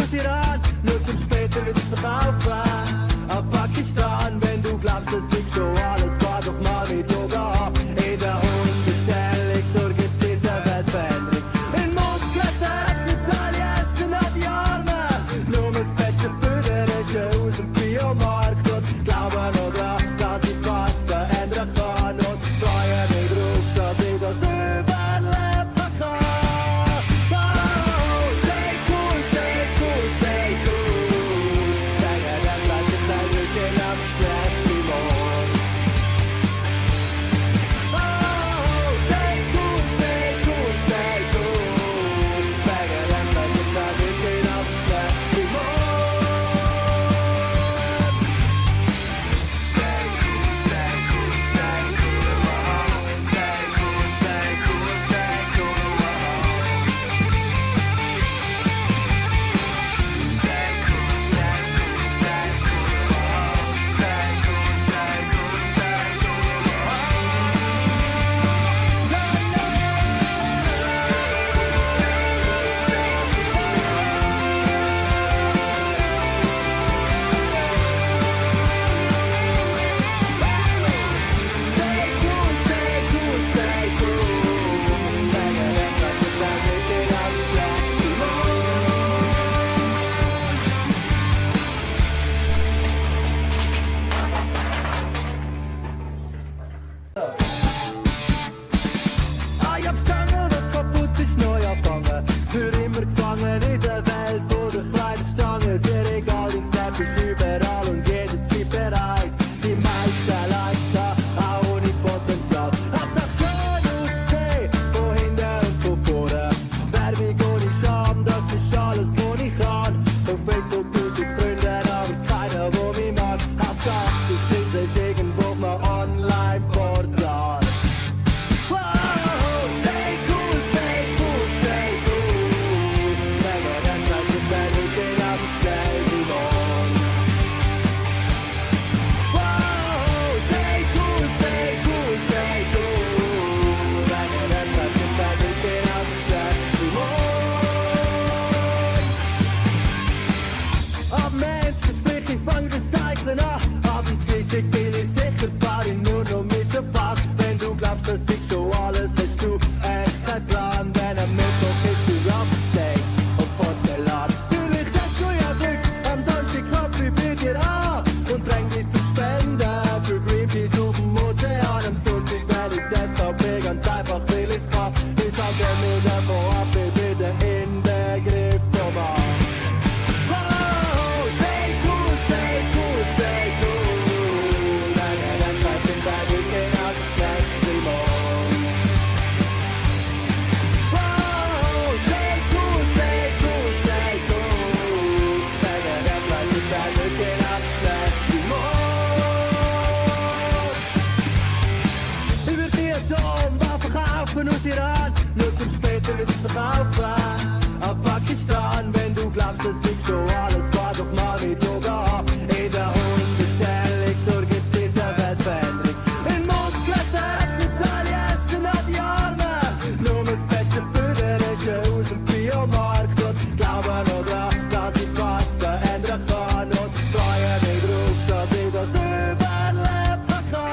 aus Iran, nur zum später wird's verkaufen. Ab Pakistan, wenn du glaubst, dass ich schon alles war, doch mal mit Yoga. In der Hundestellung zur gezielten Weltveränderung. In Mondklettern, Italien essen an die Arme, nur das Beste für fang recyceln an. Abendsichtig bin ich sicher, fahr ich nur noch mit der Bahn. Wenn du glaubst, dass ich schon alles hast, du echt kein Plan. Denn am Mittwoch ist die Rubbersteak auf Porzellan. Vielleicht hast du ja Glück, am Donnerstag klopf ich bei dir an und dräng dich zum Spenden für Greenpeace auf dem Ozean. Am Sonntag werde ich das SVP ganz einfach, weil ich's kann. Ich tanke mir davon ab, ich bin der Inbegriff vom Mann. Aus Iran, nur zum später wird's verkaufen. Ab Pakistan, wenn du glaubst, dass ich schon alles war, doch mal mit Yoga. In der Hundestellung zur gezielten Weltveränderung. In Muskeln, Italien essen an die Arme. Nur das Beste für den Rest aus dem Biomarkt. Und glauben noch dran, dass ich was verändern kann. Und freue mich drauf, dass ich das überlebt kann.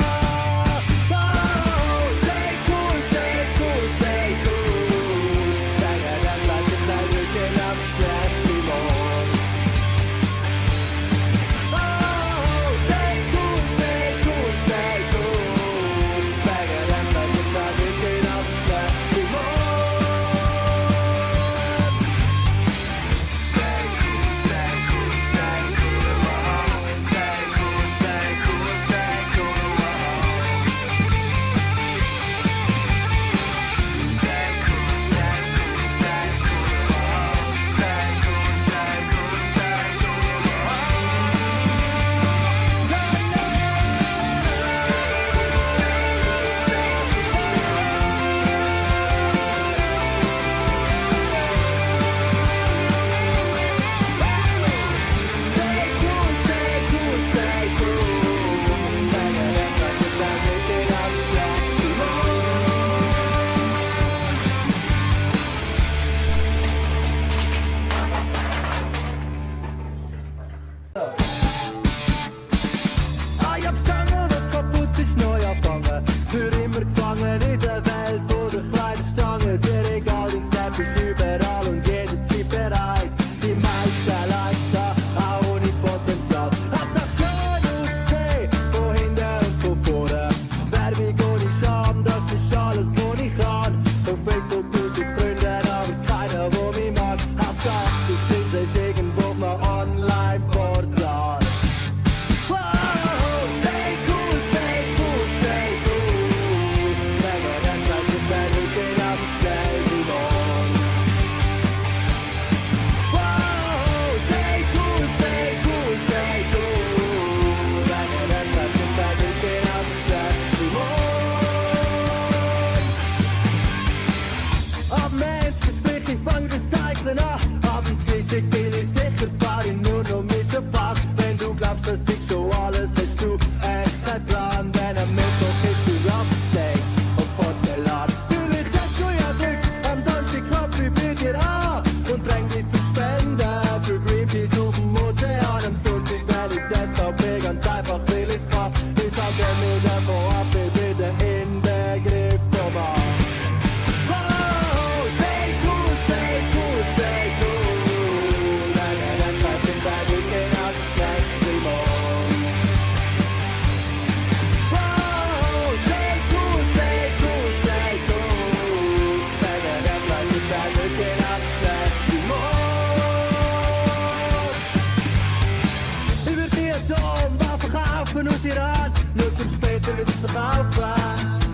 Aus Iran, nur zum später wird's verkaufen.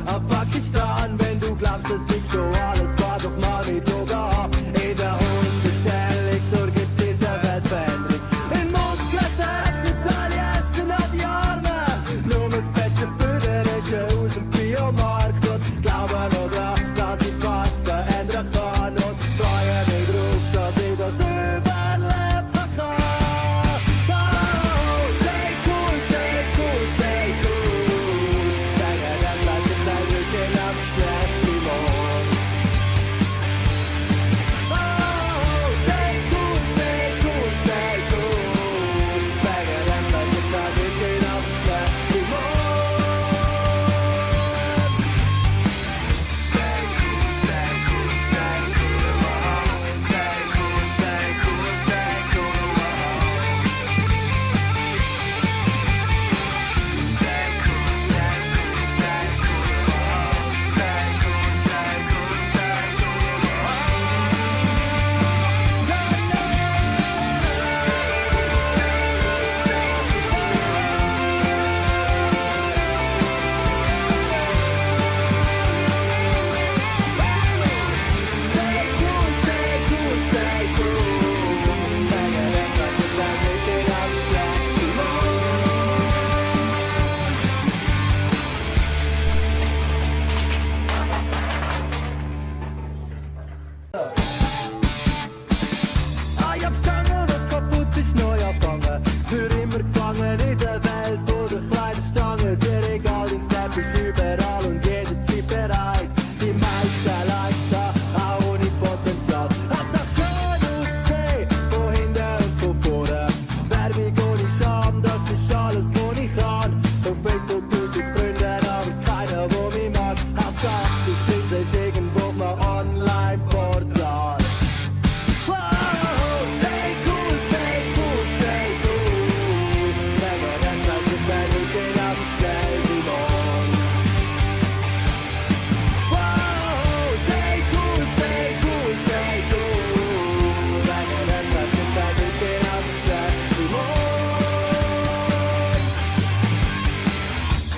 Ab Pakistan, wenn du glaubst, dass ich schon alles war, doch mal mit Yoga. In der Hundestellung zur gezielten Weltveränderung. In Muskeln, Italien essen an die Arme. Nur das Beste für den Rest aus dem Biomarkt. Und glauben noch dran, dass ich was verändern kann. Und freue mich drauf, dass ich das überlebt kann. Oh, ist alles, was ich kann. Auf Facebook 1000 Freunde, aber keiner, wo mich mag. Hauptsache, das Grinsen ist irgendwo auf einem Online-Portal. Wow, stay cool, stay cool, stay cool. Mega, dann bleibt sich bei dir genauso schnell wie morgen. Wow, stay cool, stay cool, stay cool. Mega, dann bleibt sich bei dir genauso schnell wie morgen.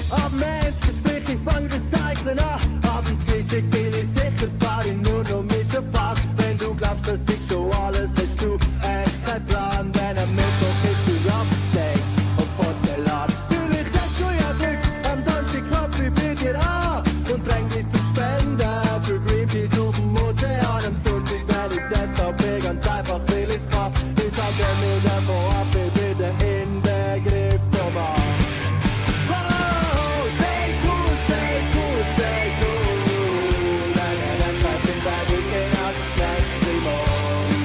Ab Mensch, versprich ich fang Recyceln an. Ab dem Dienstag bin ich sicher, fahr ich nur noch mit der Bahn. Wenn du glaubst, dass ich schon alles hast, du echt kein Plan. Wenn am Mittwoch ist du Rubbersteak auf Porzellan. Vielleicht hast du ja Glück, am Donnerstag klopf ich bei dir an und dräng dich zum Spenden für Greenpeace auf dem Ozean. Am Sonntag werde ich die SVP ganz einfach, weil ich's kann. Ich halte mir davon ab, ich bin der Inbegriff vom Mann. Wow, stay cool, stay cool, stay cool. Dann bleibt sich bei dir genauso schnell wie morgen.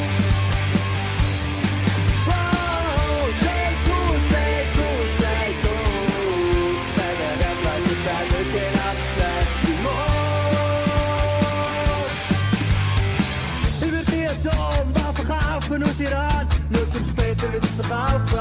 Wow, stay cool, stay cool, stay cool. Dann bleibt sich bei dir genauso schnell wie morgen. Über die Atomwaffen verkaufen aus Iran, nur zum später wieder zu verkaufen.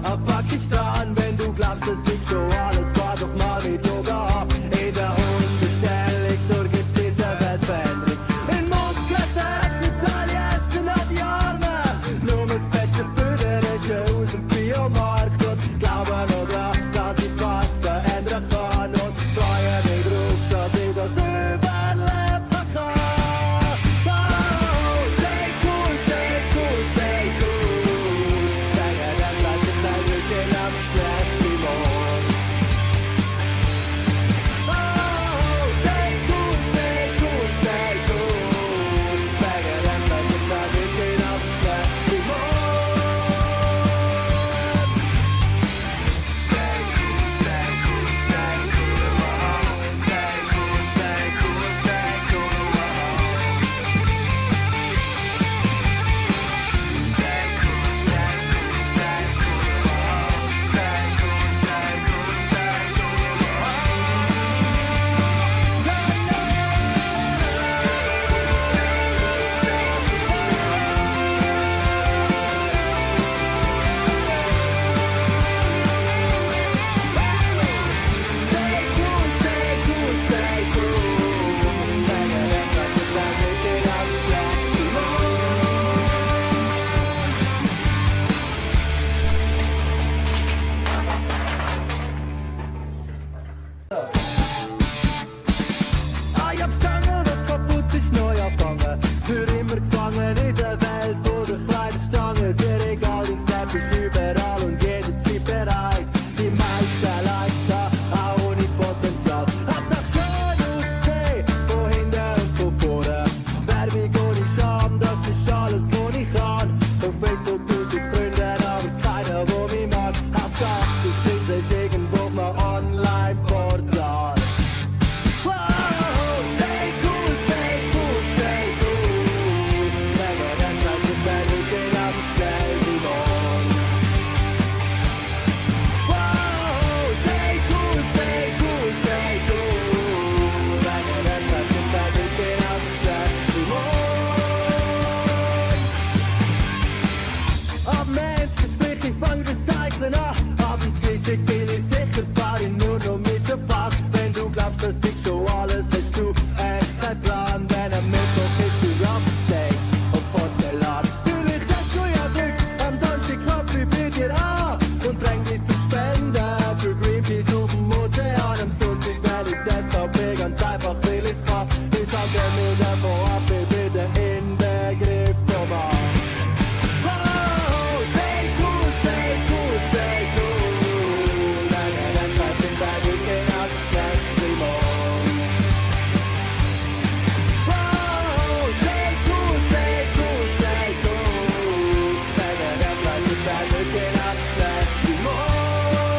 Ab Pakistan, wenn du glaubst, dass ich schon alles war, doch mal mit Yoga in der Unterstellung zur gezielten Weltveränderung. In Mondkräfte, Italien essen an die Arme, nur das Beste für den Rest aus dem Biomarkt und glauben noch dran, dass ich was verändern kann und freue mich drauf, dass ich das überlebt habe. Wow, stay cool, stay cool, stay cool. Dann bleibt sich bei dir genauso schnell wie morgen. Wow, stay cool, stay cool, stay cool. Dann bleibt sich bei dir genauso schnell wie morgen. Stay cool, stay cool, stay cool. Stay cool, stay cool, stay cool. Stay cool, stay cool, stay cool. Stay cool, stay cool, stay Ich hab Stangen, was kaputt ist, neu anfangen. Für immer gefangen in der Welt, wo der Kleiderstange. Der Regal in Snap ist überall und jederzeit bereit. Die meisten Likes da, auch ohne Potenzial. Hat's auch schön ausgesehen, von hinten und von vorne. Werbung ohne Scham, das ist alles, was ich kann. Auf Facebook 1000 Freunde, aber keiner, wo mich mag. Hauptsache, das Grinsen ist irgendwo auf einem Online-Portal. Wow, stay cool, stay cool, stay cool. Dann bleibt sich bei dir genauso schnell wie morgen. Wow, stay cool, stay cool, stay cool. Dann bleibt sich bei dir genauso schnell wie morgen. Ab Mensch, versprich ich fang Recyceln an. Ab dem Dienstag bin ich sicher, fahr ich nur noch mit der Bahn. Wenn du glaubst, dass ich schon alles hast, du echt kein Plan. Denn am Mittwoch ist du Rubbersteak auf Porzellan. Vielleicht hast du ja Glück, am Donnerstag klopf ich bei dir an und dräng dich zum Spenden für Greenpeace auf dem Ozean. Am Sonntag werde ich die SVP ganz einfach, weil ich's kann. Ich halte mir davon ab, ich bin der Inbegriff vom Mann. Wow, stay cool, stay cool, stay cool. Dann bleibt sich bei dir genauso schnell wie morgen. Wow, stay cool, stay cool, stay cool. Dann bleibt sich bei dir genauso schnell wie morgen.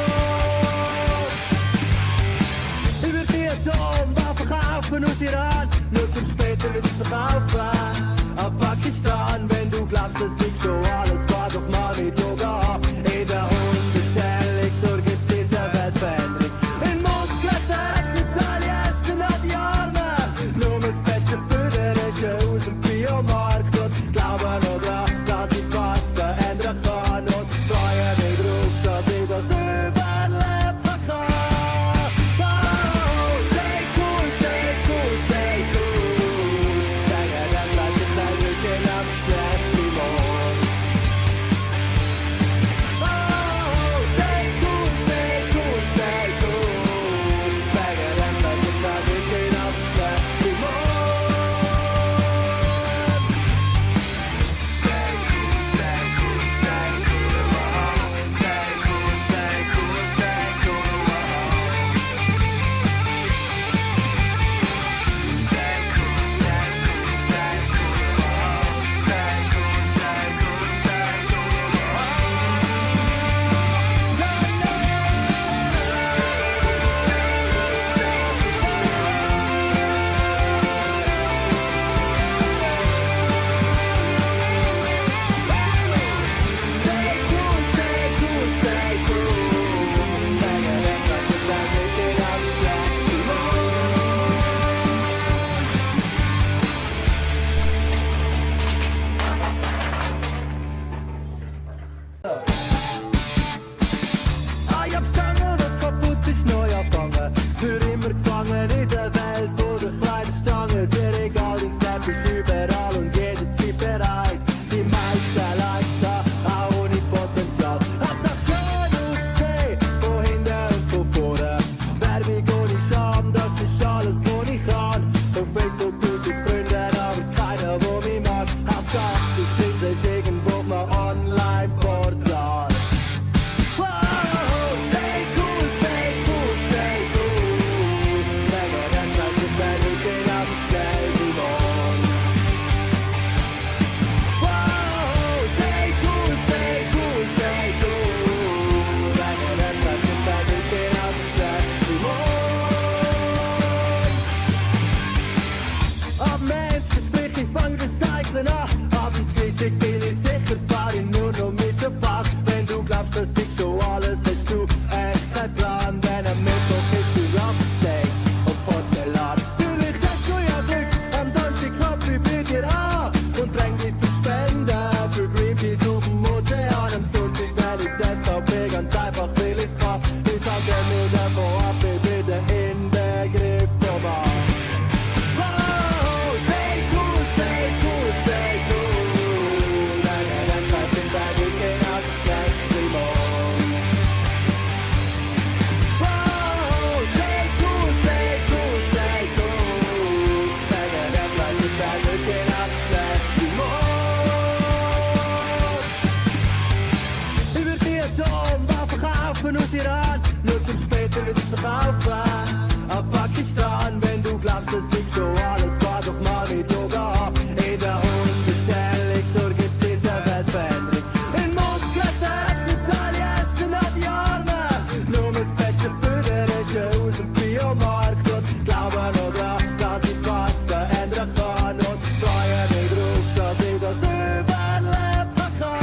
schon alles hast du echt kein Plan. Wenn am Mittwoch ist du Rubbersteak auf Porzellan. Vielleicht hast du ja Glück, am Donnerstag klopfe ich bei dir an und bring dich zum Spenden für Greenpeace auf dem Ozean. Am Sonntag werde ich die SVP ganz einfach, weil ich's kann. Ich tanke mir davon ab, ich bin der Inbegriff vom Mann. Aus Iran, nur zum später wird's verkaufen. Ab Pakistan, wenn du glaubst, dass ich schon alles war, doch mal mit Yoga. In der Unbestellung zur gezielten Weltveränderung. In Moskau, Italien essen an die Arme. Nur das Beste für den Rest aus dem Biomarkt. Und glauben noch dran, dass ich was verändern kann. Und freue mich drauf, dass ich das überlebt kann.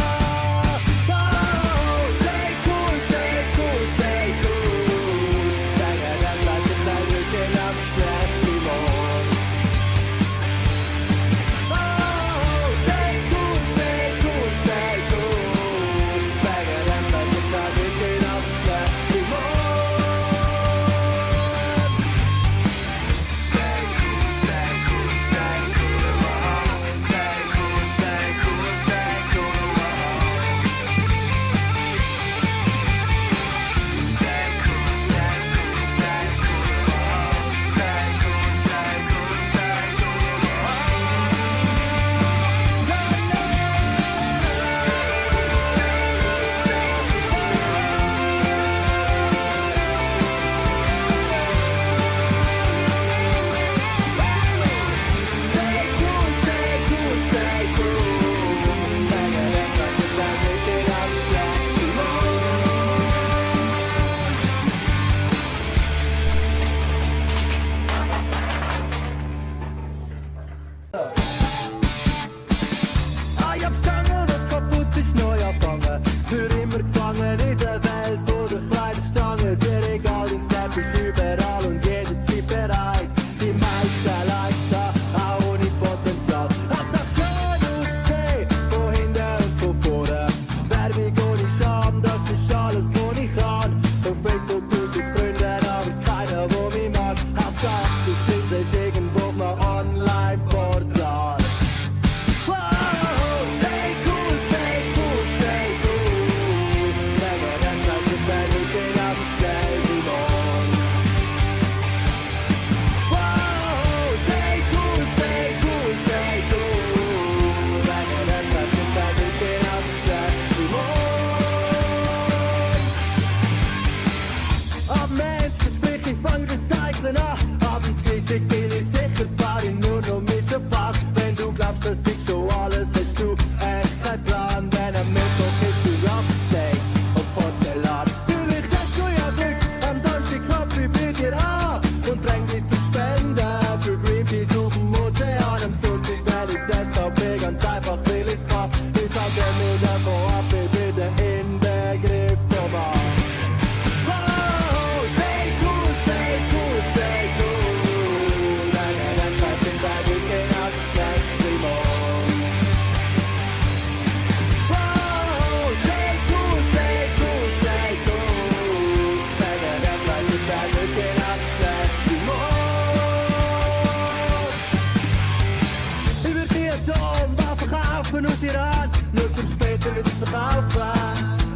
Aus Iran, nur zum später wird's verkaufen.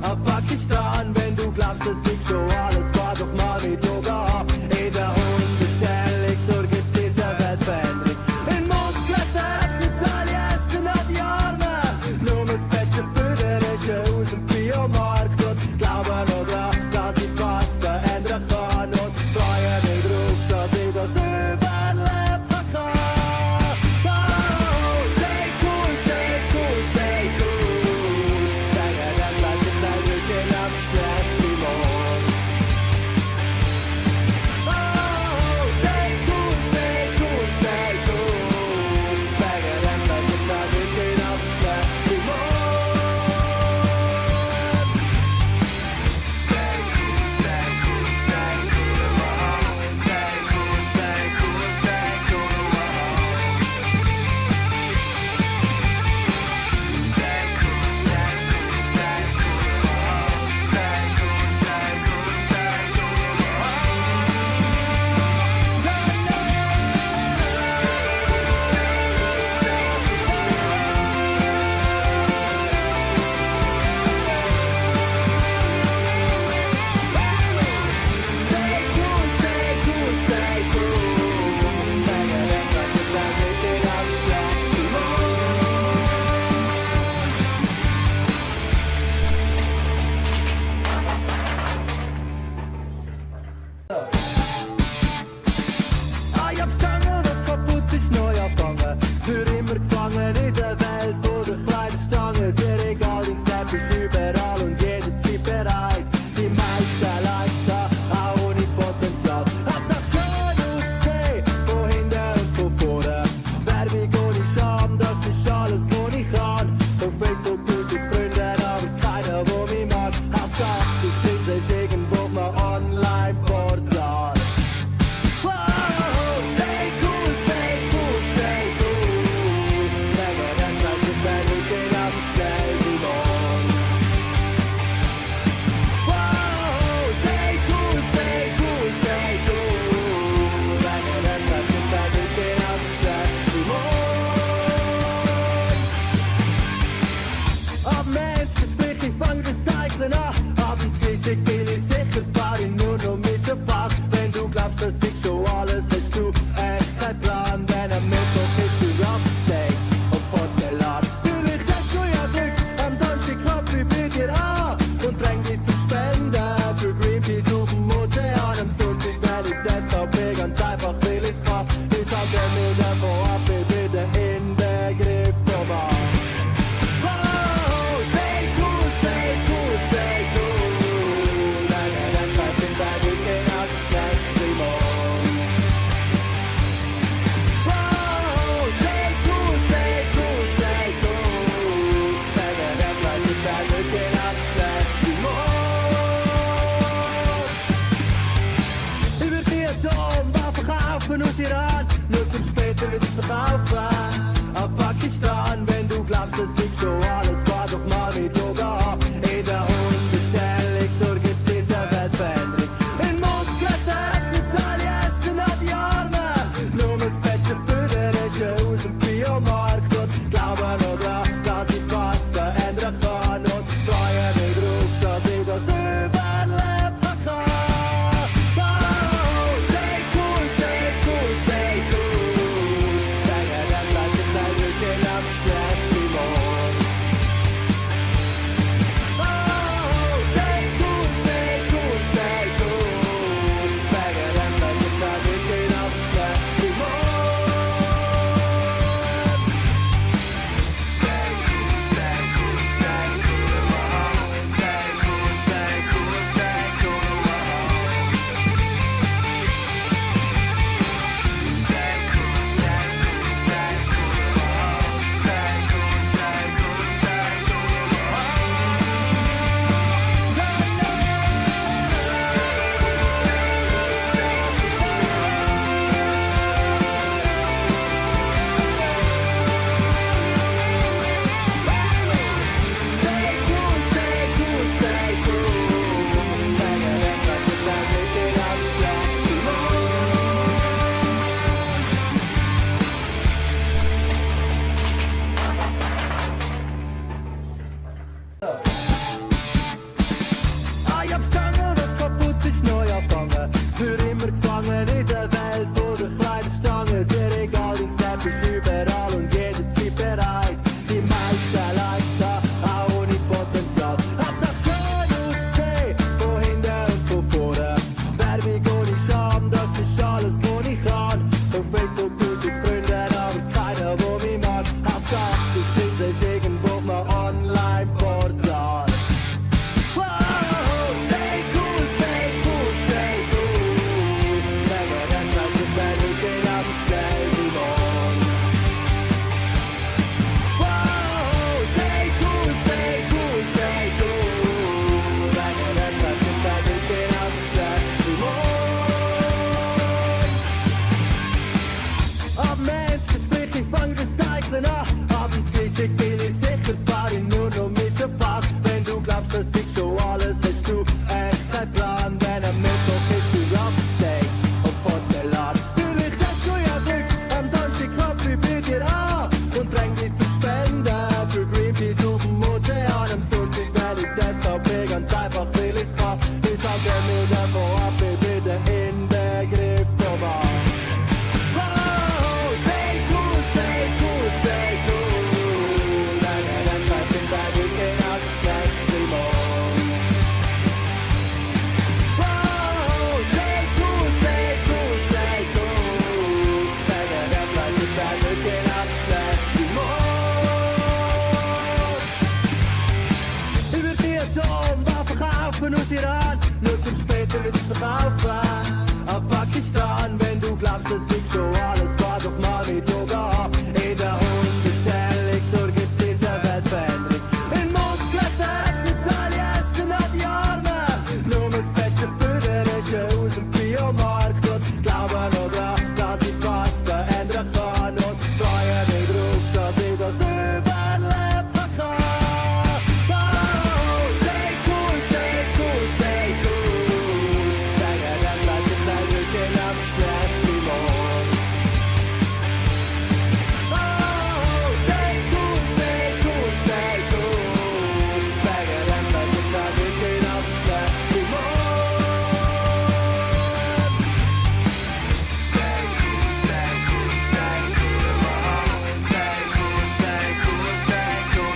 Ab Pakistan, wenn du glaubst, dass ich schon alles war, doch mal mit Yoga. In der Unbestellung zur gezielten Weltveränderung. In Moskau, Italien essen an die Arme. Nur das Beste für den Rest aus dem Biomarkt. Und glauben noch dran, dass ich was verändern kann. Und freue mich drauf, dass ich das überlebt kann. Stay cool, stay cool. Länger dann bleibt sich gleich, wir gehen auf schnell wie morgen. gefangen in der Welt von der kleinen Stange. Dir egal, dein Snap ist überall und jederzeit bereit. Die meisten Likes da, auch ohne Potenzial. Hat's auch schön ausgesehen, von hinten und von vorne. Werbung ohne Scham, das ist alles, was ich kann. Auf Facebook 1000 Freunde, aber keiner, der mich mag. Hauptsache, das Grinsen ist irgendwo auf einem Online-Portal. Ich bin nicht sicher, fahr ich nur noch mit der Bahn. Wenn du glaubst, dass ich schon alles hast du echt keinen Plan. Denn am Mittwoch ist du Rocksteak auf Porzellan. Vielleicht hast du ja Glück, am Donnerstag klopf ich bei dir an und dräng dich zum Spenden für Greenpeace auf dem Ozean. Am Sonntag werde ich die SVP ganz einfach, weil ich's kann. Ich tanke mir davon ab, ich bin der Inbegriff vom Mann. Aus Iran, nur zum später wieder zu verkaufen. Ab Pakistan, wenn du glaubst, dass ich schon alles war, doch mal mit Yoga. In der Unbestellung zur gezielten Weltveränderung. In Muskeln, Italien essen an die Arme. Nur das Beste für den Rest aus dem Biomarkt. Und glauben noch dran, dass ich was verändern kann. Und freue mich drauf, dass ich das überlebt habe. Plan, nur zum später wird's verkaufen. Ab Pakistan, wenn du glaubst, das ist schon alles, war doch mal mit Yoga. In der Hundestellung zur gezielten Weltveränderung. In Mondklettern, Medaille essen an die Arme. Nur das Beste für den Rest aus dem Biomarkt. Und glauben noch dran, dass ich was verändern kann. Und freue mich drauf, dass ich das überlebt kann. Oh, stay cool, stay cool, stay cool. Länger dann bleibt sich gleich rücken auf schnell wie morgen. Oh, stay cool, stay cool, stay cool. Länger dann bleibt sich gleich rücken auf schnell wie morgen. Stay cool, stay cool, stay cool. Stay cool, stay cool, stay cool.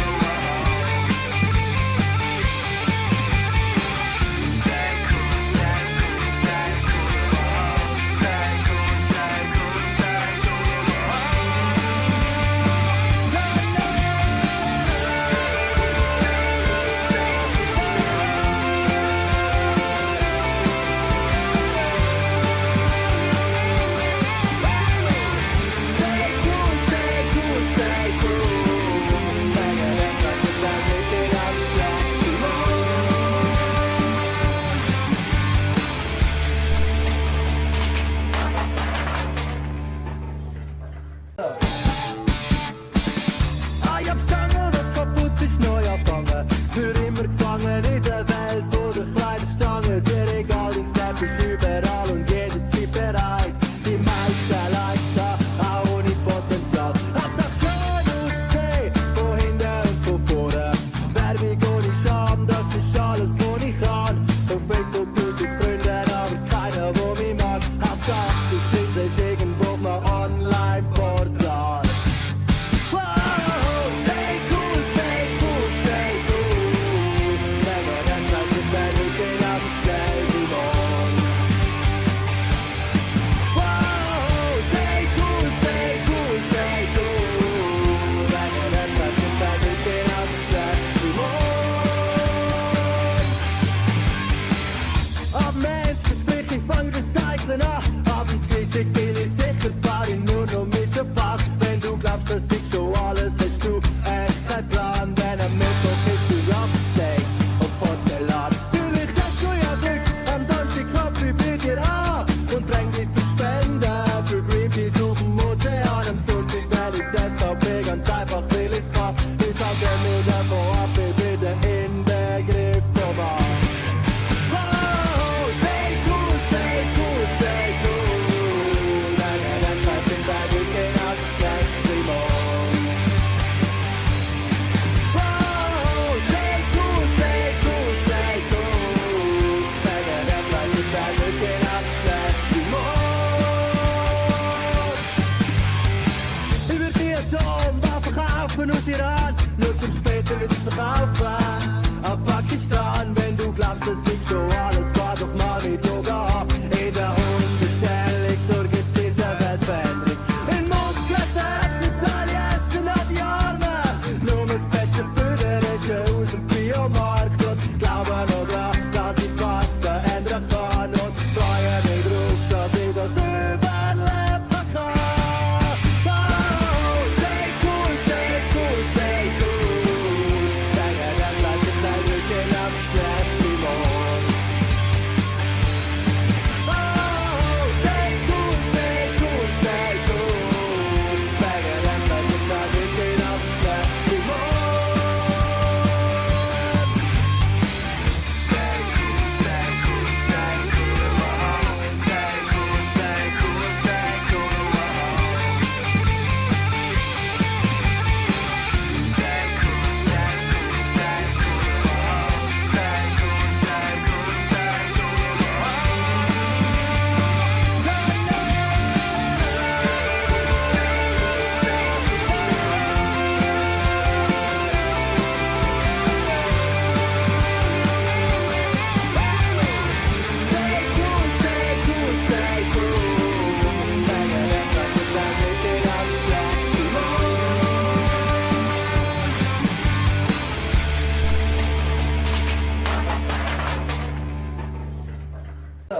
Ich hab Stange, was kaputt ist, neu anfangen. Für immer gefangen in der Welt, wo der kleine Stange. Dir egal, dein Snap ist überall und jederzeit bereit. Die meisten Likes da, auch ohne Potenzial. Hauptsache schön ausgesehen, von hinten und von vorne. Werbung ohne Scham, das ist alles, was ich kann. Auf Facebook 1000 Freunde, aber keiner, der mich mag. Hauptsache, das Grinsen ist irgendwo auf einem Online-Portal. Wow, stay cool, stay cool, stay cool. Länger dann bleibt sich bei mir genauso schnell wie morgen. Wow, stay cool, stay cool, stay cool. Länger dann bleibt sich bei mir genauso schnell wie morgen. Ab Mensch versprich ich fang Recyceln an. Abends ist ich bin ich sicher, fahr ich nur noch mit der Bahn. Wenn du glaubst, dass ich schon alles hast du echt keinen Plan. Denn am Mittwoch ist du Rubbersteak auf Porzellan. Vielleicht hast du ja Glück, am Donnerstag klopfe ich bei dir an und bring dich zum Spenden für Greenpeace auf dem Ozean. Am Sonntag werde ich das SVP ganz einfach, weil ich's kann. Ich tanke mir davon ab, ich bin der Inbegriff vom Arm. Wow, stay cool, stay cool, stay cool. Länger dann bleibt sich bei Ich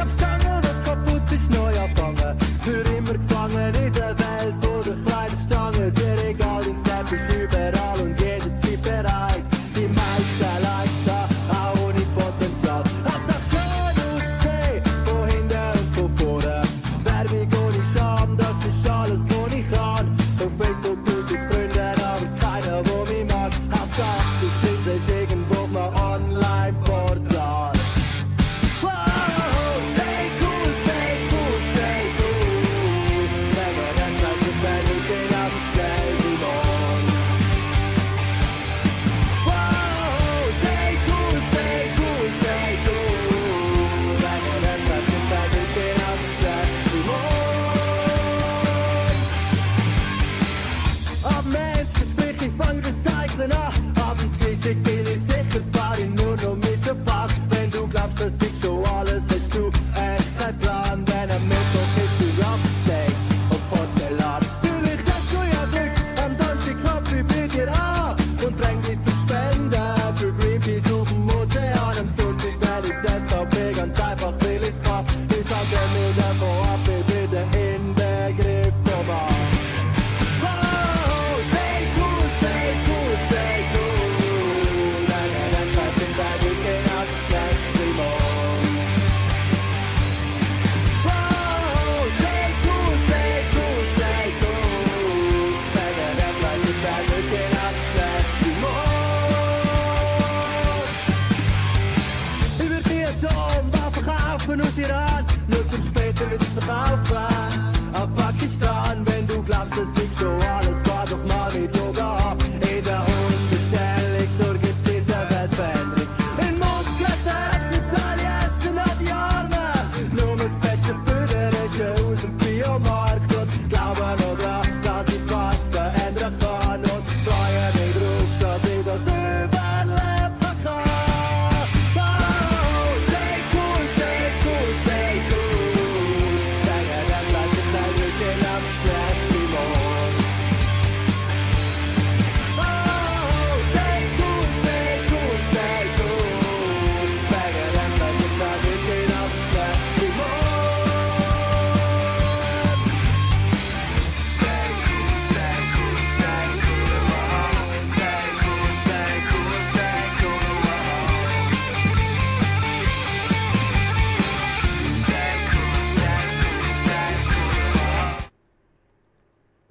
hab Stangen, was kaputt ist, neu anfangen. Für immer gefangen in der Welt von der kleinen Stange. Der Regal im Snap ist überall und jederzeit bereit. Die meisten Likes da, auch ohne Potenzial. Hat's auch schön ausgesehen, von hinten und von vorne. Werbung ohne Scham, das ist alles, was ich kann. Auf Facebook 1000 Freunde, aber keiner, der mich mag. Hauptsache, das Kind ist irgendwo auf einem Online-Portal. Ich bin nicht sicher, fahr ich nur noch mit der Bahn. Wenn du glaubst, dass ich schon alles hast du echt keinen Plan. Denn am Mittwoch ist du Rubbersteak auf Porzellan. Vielleicht hast du ja Glück, am Donnerstag klopfe ich bei dir an und bring dich zum Spenden für Greenpeace auf dem Ozean. Am Sonntag werde ich das SVP ganz einfach, weil ich's kann. Ich tanke mir davon ab, ich bin der Inbegriff vom Mann. Aus Iran, nur zum später wieder zu verkaufen. Ab Pakistan, wenn du glaubst, dass ich schon alles war, doch mal mit Yoga. In der Unterstellung zur gezielten Weltveränderung. In Muskeln, Italien essen an die Arme. Nur das Beste für den Rest aus dem Biomarkt. Und glauben noch dran, dass ich was verändern kann. Und freue mich drauf, dass ich das überlebt kann.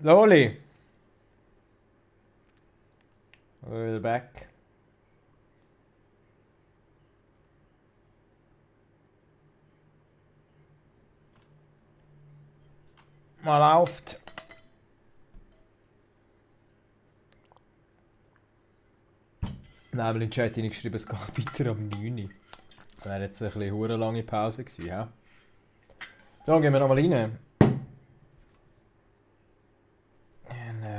Loli. We're back. Mal läuft. Dann haben wir in den Chat hineingeschrieben, es geht weiter am 9 Uhr. Das wäre jetzt eine bisschen hure lange Pause gewesen, ja? So, gehen wir nochmal rein.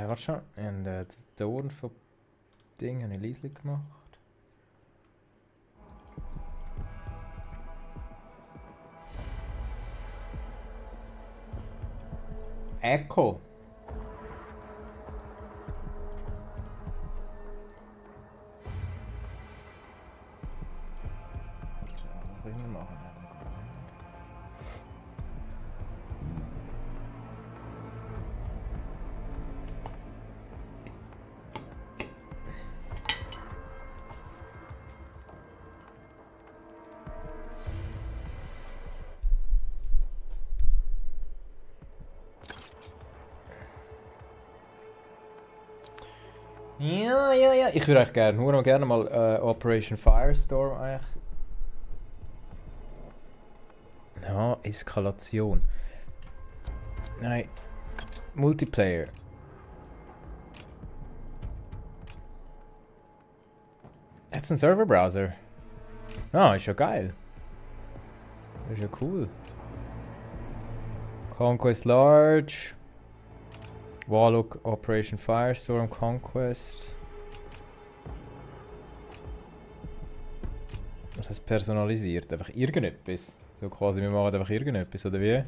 Warte schon, und den Ton von Ding habe ich leise gemacht. Echo. Was wir machen? Ja. Ich würde eigentlich gerne mal Operation Firestorm eigentlich. Ja, Eskalation. Nein. Multiplayer. Jetzt ein Serverbrowser. Ah, ist ja geil. Ist ja cool. Conquest Large. Warlock Operation Firestorm Conquest. Was heißt personalisiert? Einfach irgendetwas. So quasi, wir machen einfach irgendetwas, oder wie?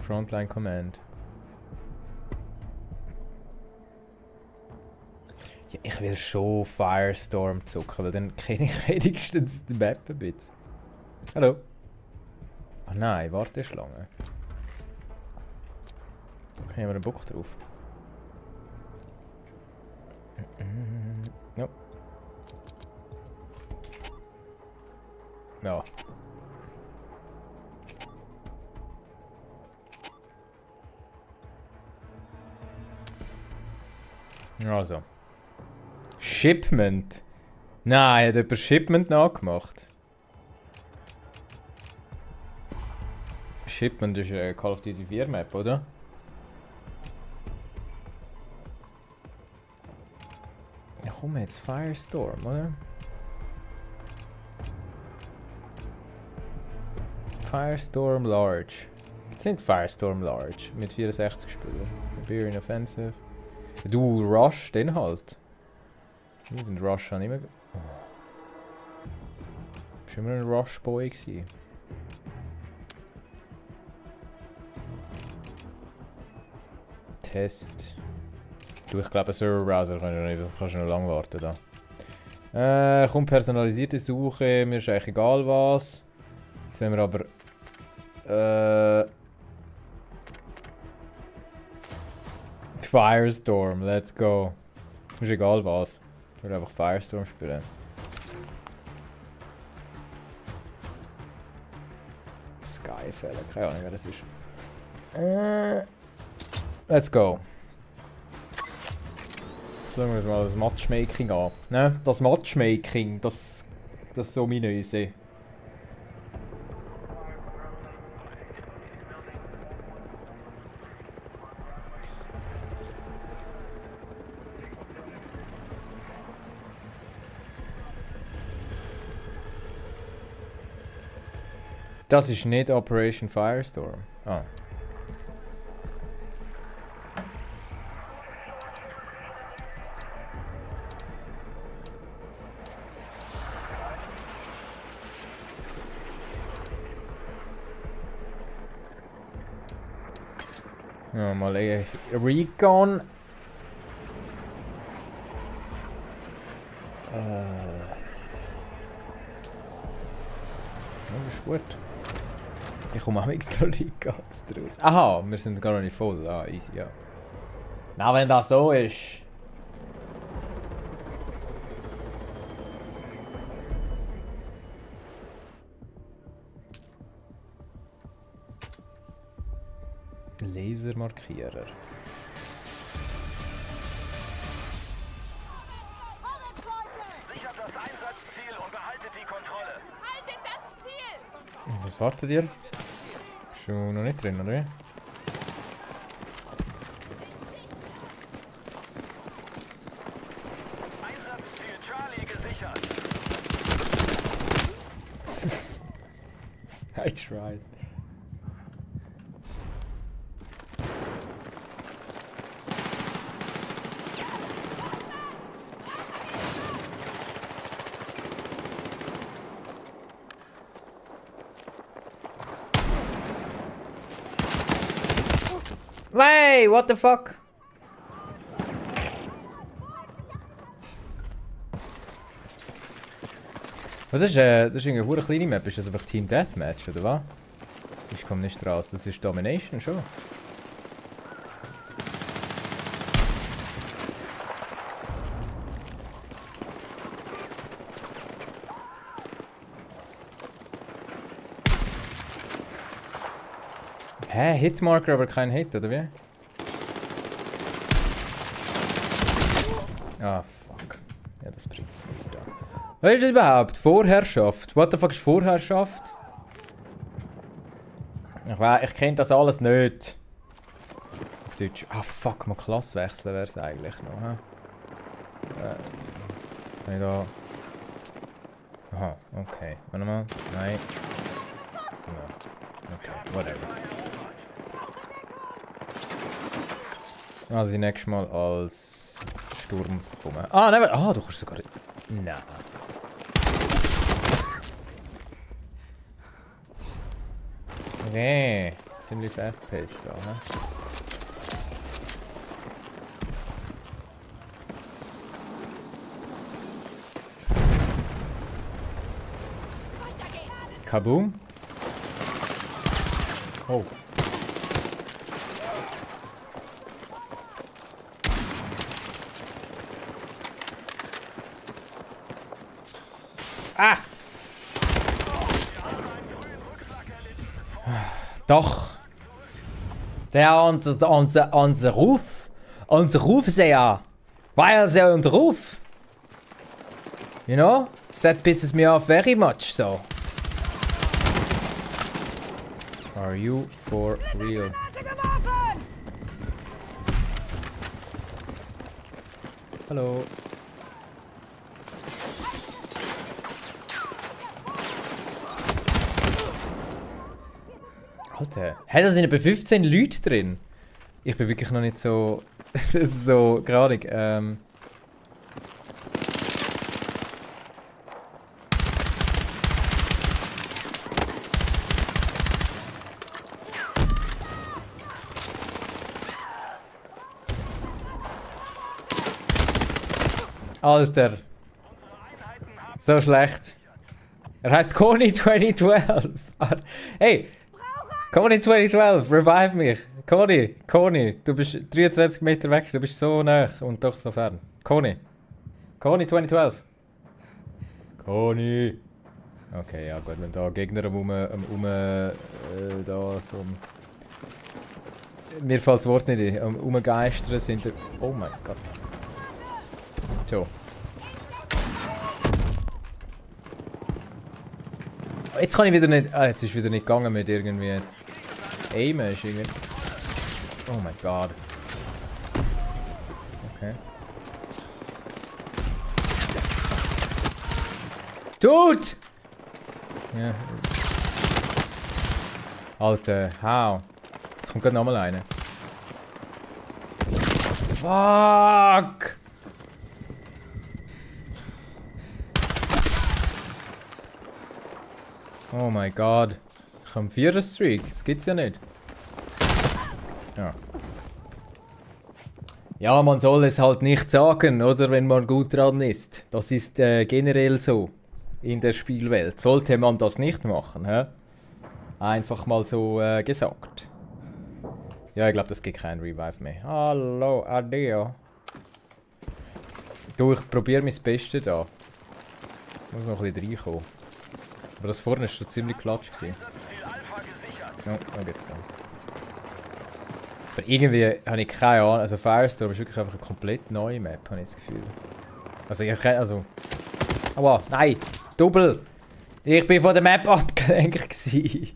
Frontline Command. Ja, Ich will schon Firestorm zucken, weil dann kenne ich wenigstens die Map ein bisschen. Hallo? Ah nein, Warteschlange. Da haben wir einen Bock drauf. No. Ja. Also. Shipment. Nein, hat jemand Shipment nachgemacht? Shipment ist eine Call of Duty 4 Map, oder? Ja, komm jetzt, Firestorm, oder? Firestorm Large. Das sind Firestorm Large mit 64 Spielern. Iberian Offensive. Du, Rush, den halt. Den Rush habe ich immer. Oh. Ich war immer ein Rush-Boy gewesen. Test. Du, ich glaube, ein Server-Browser kannst du noch lange warten da. Komm, personalisierte Suche, mir ist eigentlich egal was. Jetzt haben wir aber. Firestorm, let's go. Ist egal was. Ich will einfach Firestorm spielen. Skyfell, keine Ahnung wer das ist. Let's go. Schauen wir uns mal das Matchmaking an. Ne? Das Matchmaking, das so ominöse. Das ist nicht Operation Firestorm. Ah. Ja, mal Recon. Das ist gut. Ich komme auch extra nicht ganz draus. Aha, wir sind gar nicht voll. Ah, easy, ja. Na, wenn das so ist. Lasermarkierer. Sichert das Einsatzziel und behaltet die Kontrolle. Haltet das Ziel! Was wartet ihr? Schon noch nicht drin, oder wie? Einsatzziel Charlie gesichert. I tried. Hey, what the fuck? Was ist, das ist eine kleine Map, ist das einfach Team Deathmatch, oder was? Ich komme nicht raus, das ist Domination schon. Hä? Hitmarker, aber kein Hit, oder wie? Ah, fuck. Ja, das bringt's nicht da. Was ist das überhaupt? Vorherrschaft? What the fuck ist Vorherrschaft? Ich kenne das alles nicht. Auf Deutsch. Ah, fuck, mal Klasse wechseln wäre es eigentlich noch. Kann ich da... Aha, okay. Warte mal. Nein. No. Okay, whatever. Also nächstes Mal als Sturm kommen. Ah, nein, du kannst sogar... Nein. Okay, ziemlich fast-paced da, ne? Kaboom. Oh. Ah! Doch! Unser Ruf ist ja. Why is on the roof? You know? That pisses me off very much, so. Are you for real? Hallo. Alter, da sind etwa 15 Leute drin. Ich bin wirklich noch nicht so... so gerade. Alter. So schlecht. Er heißt Coney 2012. Hey! Coney 2012, revive mich. Coney, du bist 23 Meter weg, du bist so nah und doch so fern. Coney 2012. Coney. Okay, ja gut, wenn da Gegner da so... Mir fällt das Wort nicht ein. Umgeistern sind... Oh mein Gott. So. Jetzt kann ich wieder nicht... Ah, jetzt ist wieder nicht gegangen mit irgendwie jetzt... Aimen ist irgendwie... Oh mein Gott. Okay. Dude! Ja. Alter, how? Jetzt kommt gerade nochmal einer. Fuck! Oh mein Gott. Ich habe einen 4er-Streak. Das gibt's ja nicht. Ja. Ja, man soll es halt nicht sagen, oder? Wenn man gut dran ist. Das ist generell so. In der Spielwelt. Sollte man das nicht machen, hä? Einfach mal so gesagt. Ja, ich glaube, das gibt kein Revive mehr. Hallo, Adeo. Du, ich probiere mein Bestes da. Ich muss noch ein bisschen reinkommen. Aber das vorne war schon ziemlich klatsch. Ja, da geht's dann. Aber irgendwie habe ich keine Ahnung. Also Firestorm ist wirklich einfach eine komplett neue Map, habe ich das Gefühl. Also ich kann, also... Aua, nein! Double! Ich bin von der Map abgelenkt gewesen.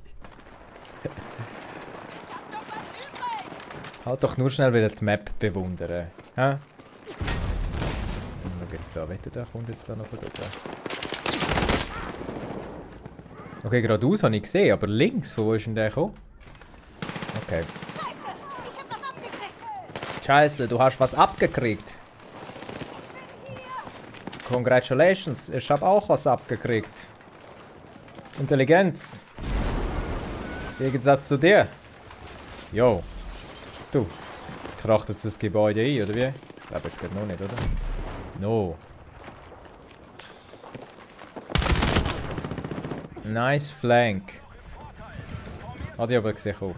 Halt doch nur schnell wieder die Map bewundern. Hä? Und schau jetzt da, wette, der kommt jetzt da noch von dort. Okay, geradeaus habe ich gesehen, aber links, von wo ist denn der gekommen? Okay. Scheiße, du hast was abgekriegt. Congratulations, ich habe auch was abgekriegt. Intelligenz. Im Gegensatz zu dir. Jo. Du. Kracht jetzt das Gebäude ein, oder wie? Ich glaube jetzt geht noch nicht, oder? No. Nice flank. Hat ich aber gesehen. Oh.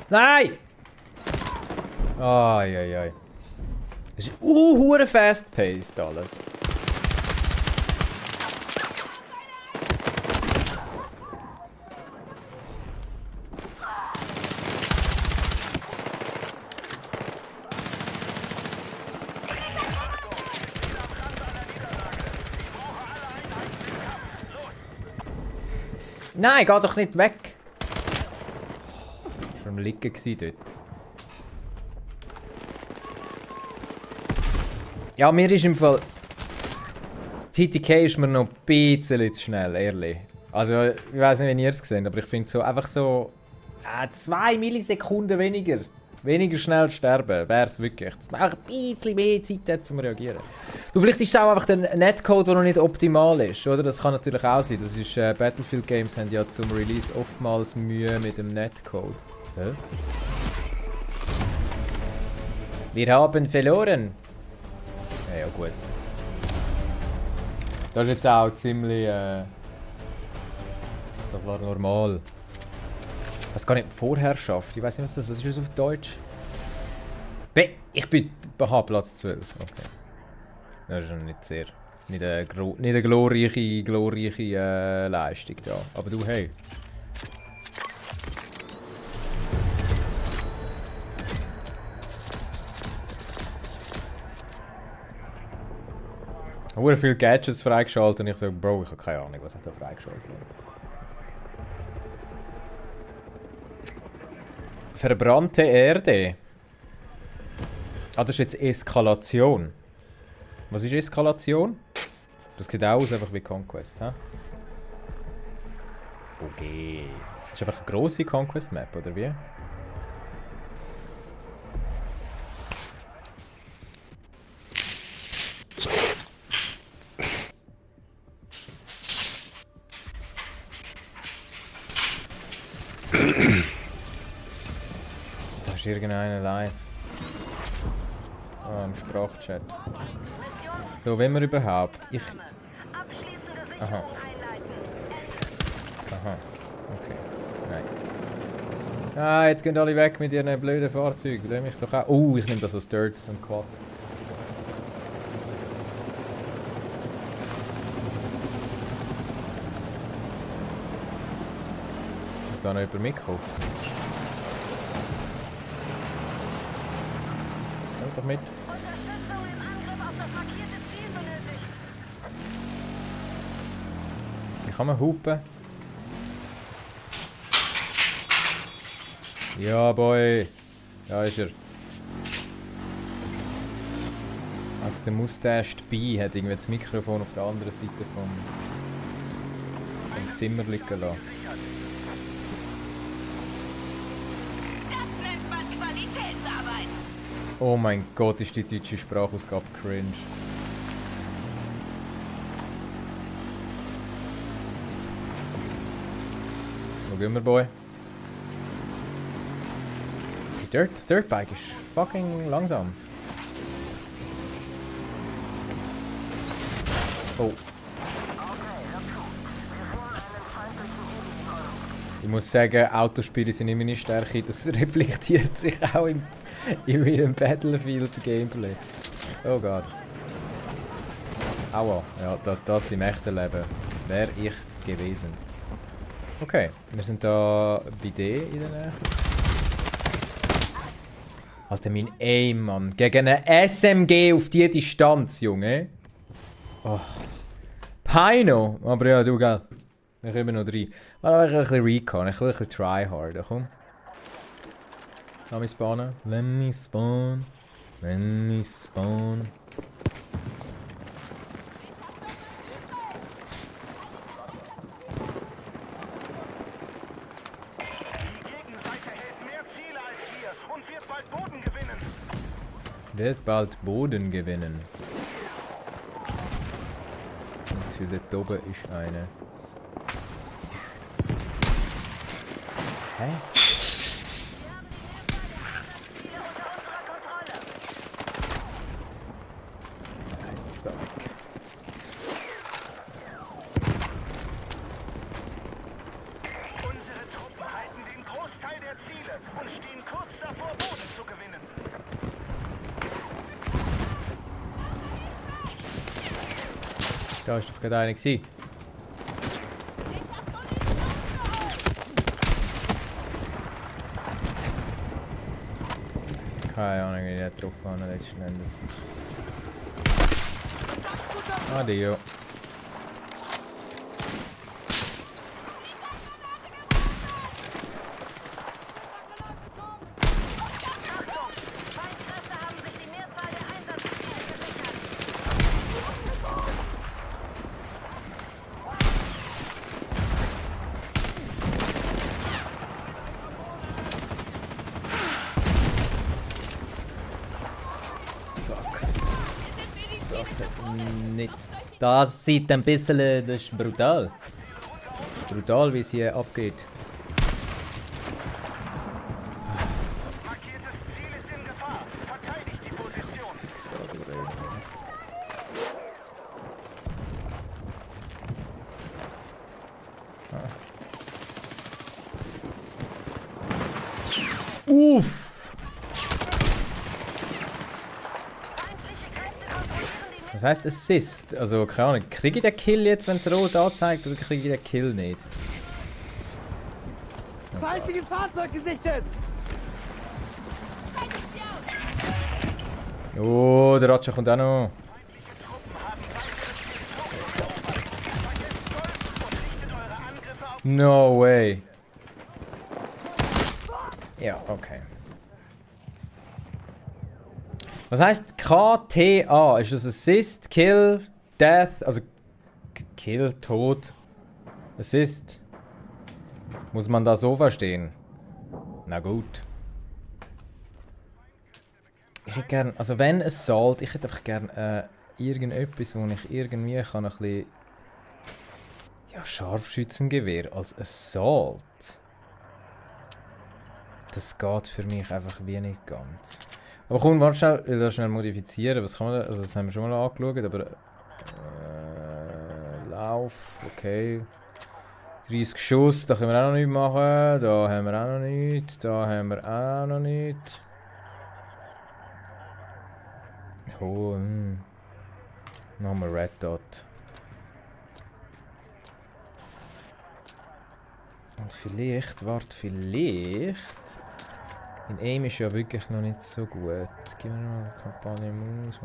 Nein! Ai. Es ist hure fast-paced alles. Nein, geh doch nicht weg! Schon am Liegen gsi dort. Ja, mir ist im Fall... TTK ist mir noch ein bisschen zu schnell, ehrlich. Also, ich weiß nicht, wie ihr es gesehen, aber ich finde so einfach so... 2 Millisekunden weniger. Weniger schnell sterben, wäre es wirklich. Das braucht ein bisschen mehr Zeit hat, zum Reagieren. Du, vielleicht ist es auch einfach der Netcode, der noch nicht optimal ist, oder? Das kann natürlich auch sein. Das ist, Battlefield Games haben ja zum Release oftmals Mühe mit dem Netcode. Hä? Wir haben verloren. Ja, gut. Das ist jetzt auch ziemlich... das war normal. Das gar nicht Vorherrschaft. Ich weiß nicht, was ist das auf Deutsch? Ich bin Platz 12. Okay. Das ist schon nicht sehr... Nicht eine glorreiche Leistung da. Aber du, hey. Ich habe viele Gadgets freigeschaltet und ich sage, Bro, ich habe keine Ahnung, was ich da freigeschaltet habe. Verbrannte Erde. Ah, das ist jetzt Eskalation. Was ist Eskalation? Das sieht auch aus einfach wie Conquest, hä? Okay. Das ist einfach eine grosse Conquest-Map, oder wie? Da ist irgendeiner live. Ah, im Sprachchat. So, wenn wir überhaupt. Aha. Aha. Okay. Nein. Ah, jetzt gehen alle weg mit ihren blöden Fahrzeugen. Lass mich doch auch. Oh, ich nehme das als Dirt, das ist ein Quad. Ist da noch jemand mitgekommen? Kommt doch mit. Unterstützung im Angriff auf das markierte Ziel benötigt. Wie kann man hupen? Ja, Boy. Da ist er. Also der Mustache dabei hat irgendwie das Mikrofon auf der anderen Seite vom Zimmer liegen lassen. Das nennt man Qualitätsarbeit. Oh mein Gott, ist die deutsche Sprachausgabe cringe. Wo gehen wir, Boy? Das Dirtbike ist fucking langsam. Oh. Ich muss sagen, Autospiele sind immer meine Stärke. Das reflektiert sich auch in meinem Battlefield-Gameplay. Oh Gott. Aua. Ja, das im echten Leben wäre ich gewesen. Okay, wir sind da bei D in der Nähe. Alter, mein Aim, Mann. Gegen eine SMG auf die Distanz, Junge. Oh. Pino. Aber ja, du, gell. Ich komme noch rein. Mal ein bisschen Recon, ein bisschen tryhard. Komm. Lass mich spawnen. Let me spawn. Let me spawn. Wird bald Boden gewinnen. Und für dort oben ist eine. Hä? Nein, ist da weg. Unsere Truppen halten den Großteil der Ziele und stehen kurz davor, Boden zu gewinnen. Da ist doch gerade einer gewesen. Keine Ahnung, wie ich nicht drauf habe letzten Endes. Adio. nicht. Das sieht ein bisschen... Das ist brutal. Das ist brutal, wie es hier abgeht. Markiertes Ziel ist in Gefahr. Verteidigt die Position. Uff! Das heißt Assist. Also, keine Ahnung. Kriege ich den Kill jetzt, wenn es rot anzeigt, oder kriege ich den Kill nicht? Feindliches Fahrzeug gesichtet! Oh, der Ratscher kommt auch noch. No way. Ja, okay. Was heißt KTA? Ist das Assist, Kill, Death? Also Kill, Tod, Assist? Muss man das so verstehen? Na gut. Ich hätte gern, also wenn Assault, ich hätte einfach gern irgendetwas, wo ich irgendwie kann ein bisschen... Ja, Scharfschützengewehr als Assault. Das geht für mich einfach wie nicht ganz. Aber komm, warte schnell, ich will das schnell modifizieren. Was kann man da? Also das haben wir schon mal angeschaut, aber... Lauf, okay. 30 Schuss, da können wir auch noch nichts machen. Da haben wir auch noch nichts. Da haben wir auch noch nichts. Oh, Machen wir Red Dot. Und vielleicht, in Aim ist ja wirklich noch nicht so gut. Gib mir mal eine Kampagne Maus.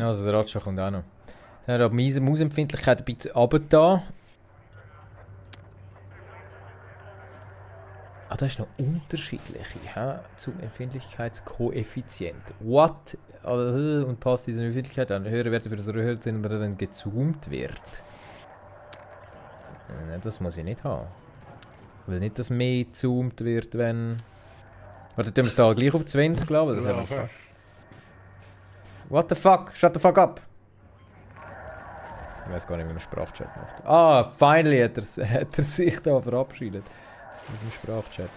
Also der Ratscher kommt auch noch. Dann haben wir die Mausempfindlichkeit ein bisschen runter. Ah, das ist noch unterschiedlich zum Empfindlichkeitskoeffizient. What? Und passt diese Empfindlichkeit an höhere Werte für das Hören, wenn gezoomt wird. Das muss ich nicht haben. Ich will nicht, dass mehr gezoomt wird, wenn... Warte, tun wir es da gleich auf 20 glaube ich. What the fuck? Shut the fuck up! Ich weiß gar nicht, wie man Sprachchat macht. Ah, finally hat er sich da verabschiedet. Aus dem Sprachchat.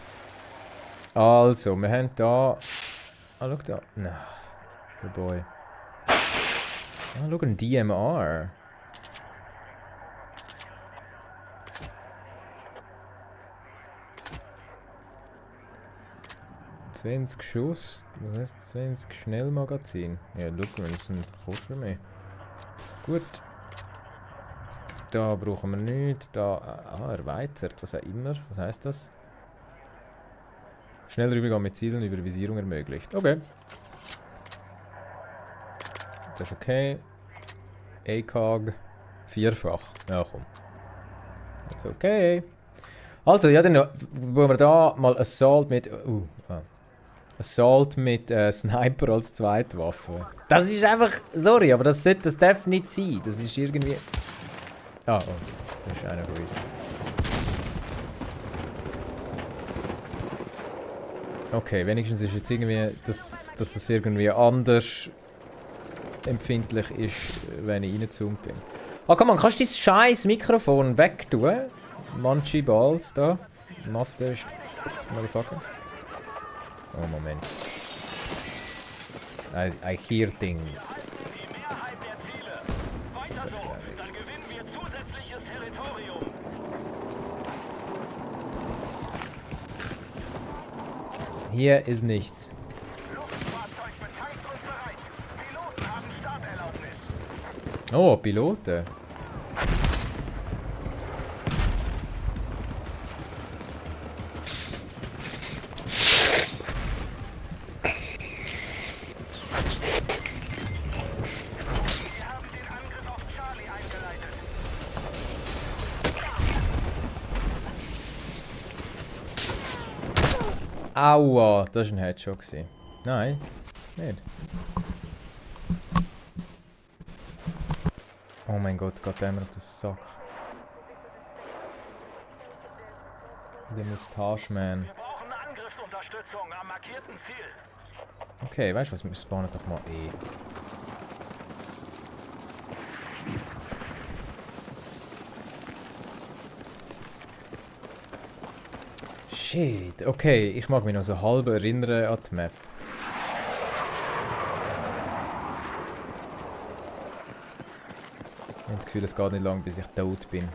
Also, wir haben da... Ah, schau da. Na, der Boy. Ah, schau, ein DMR. ...20 Schuss, das heißt 20 Schnellmagazin. Ja, schau, das kostet mehr. Gut. Da brauchen wir nichts. Da, erweitert, was auch immer. Was heißt das? Schneller Übergang mit Zielen über Visierung ermöglicht. Okay. Das ist okay. ACOG vierfach. Ja, komm. Das ist okay. Also, ja, dann wollen wir da mal Assault mit... Assault mit Sniper als Zweitwaffe. Das ist einfach... Sorry, aber das darf nicht sein. Das ist irgendwie... Ah, oh. Das ist einer von uns. Okay, wenigstens ist jetzt irgendwie... Dass es irgendwie anders empfindlich ist, wenn ich reingezoomt bin. Ah, komm mal, kannst du dein scheiß Mikrofon wegtun? Manchi Balls da. Master ist... Motherfucker. Oh, Moment. I hear things. Die Mehrheit der Ziele. Weiter so, dann gewinnen wir zusätzliches Territorium. Hier ist nichts. Luftfahrzeug betankt und bereit. Piloten haben Starterlaubnis. Oh, Piloten. Aua, das war ein Headshot. Nein, nicht. Oh mein Gott, geht der mir auf den Sack. Der Mustache-Man. Wir brauchen Angriffsunterstützung am markierten Ziel. Okay, weißt du was, wir spawnen doch mal Shit, okay, ich mag mich noch so halb erinnern an die Map. Ich habe das Gefühl, es geht nicht lang, bis ich tot bin.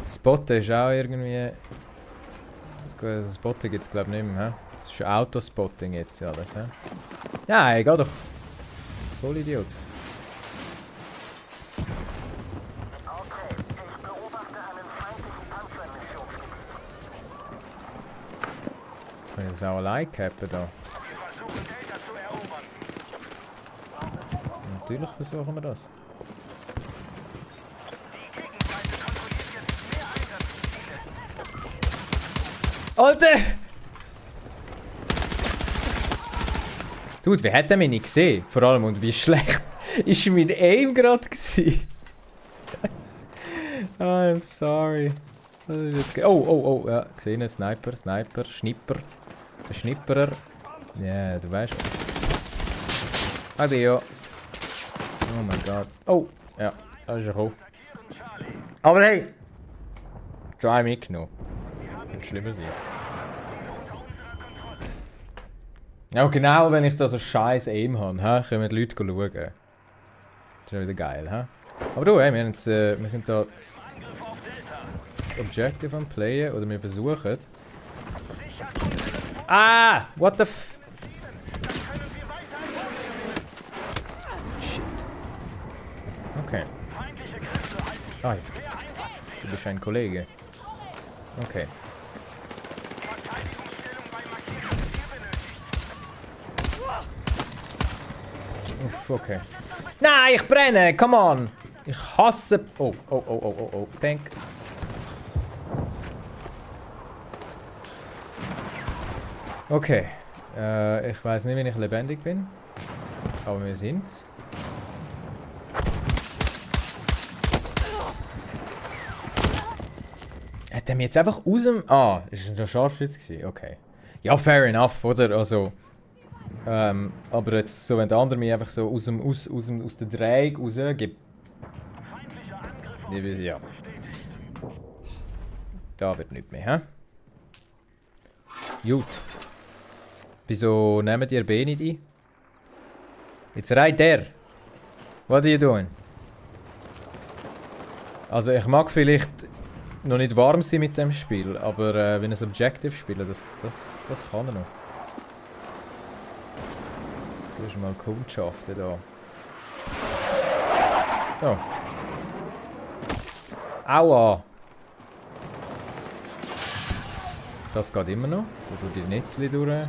Spotten ist auch irgendwie... Das Spotten gibt es glaube ich nicht mehr. He? Das ist Autospotting jetzt alles. He? Nein, geh doch. Voll Idiot. Okay, ich beobachte einen feindlichen Panzer im Missionsgebiet. Kann ich das auch allein cappen da? Wir versuchen Delta zu erobern. Natürlich versuchen wir das. Die Gegenseite kontrolliert jetzt mehr Einsatzziele. Alter! Dude, wer hat mich nicht gesehen? Vor allem, und wie schlecht ist mein Aim gerade gewesen? I'm sorry. Oh, ja, gesehen, Sniper, Schnipper. Der Schnipperer. Ja, yeah, du weißt. Adio. Oh mein Gott. Oh, ja, das ist er gekommen. Aber hey! 2 mitgenommen. Kann schlimmer sein. Ja, genau, wenn ich da so scheiß Aim habe, können die Leute schauen. Das ist ja wieder geil, hä? Aber du, hey, wir sind da das Objective am Playen, oder wir versuchen. Ah! What the f... Shit. Okay. Ah, ja. Du bist ein Kollege. Okay. Uff, okay. Nein, ich brenne! Come on! Ich hasse... Oh. Tank. Okay. Ich weiß nicht, wenn ich lebendig bin. Aber wir sind's. Hat der mir jetzt einfach aus dem... Ah, ist das ein Scharfschütze? Okay. Ja, fair enough, oder? Also... aber jetzt so, wenn der andere mich einfach so aus der Dreieck rausgibt. Ja. Da wird nichts mehr, hä? Gut. Wieso nehmt ihr B nicht ein? It's right there. What are you doing? Also ich mag vielleicht noch nicht warm sein mit dem Spiel, aber wenn ich ein Objective spiele, das kann er noch. Zuerst mal Kundschaften da. So. Aua! Das geht immer noch. So durch die Netzli durch.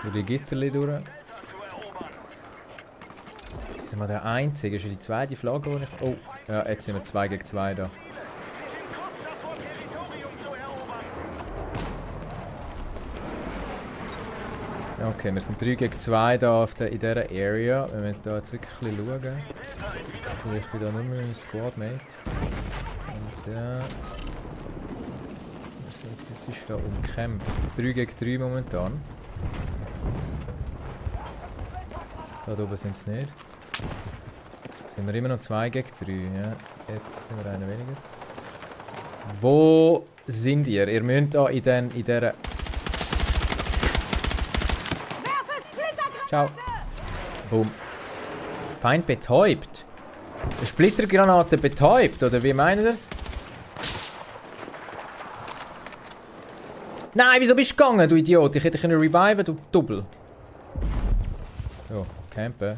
Durch die Gitterli durch. Sind wir der Einzige? Ist die zweite Flagge, die ich... Oh, ja, jetzt sind wir 2 gegen 2 da. Okay, wir sind 3 gegen 2 da in dieser Area. Wir müssen da jetzt wirklich ein bisschen schauen. Ich bin da nur mit meinem Squadmate. Und ja... Was ist da umkämpft? 3 gegen 3 momentan. Da oben sind es nicht. Sind wir immer noch 2 gegen 3, ja. Jetzt sind wir einen weniger. Wo sind ihr? Ihr müsst da in dieser... Ciao. Boom. Feind betäubt. Eine Splittergranate betäubt, oder wie meint ihr das? Nein, wieso bist du gegangen, du Idiot? Ich hätte dich reviven, du Double. So, campen.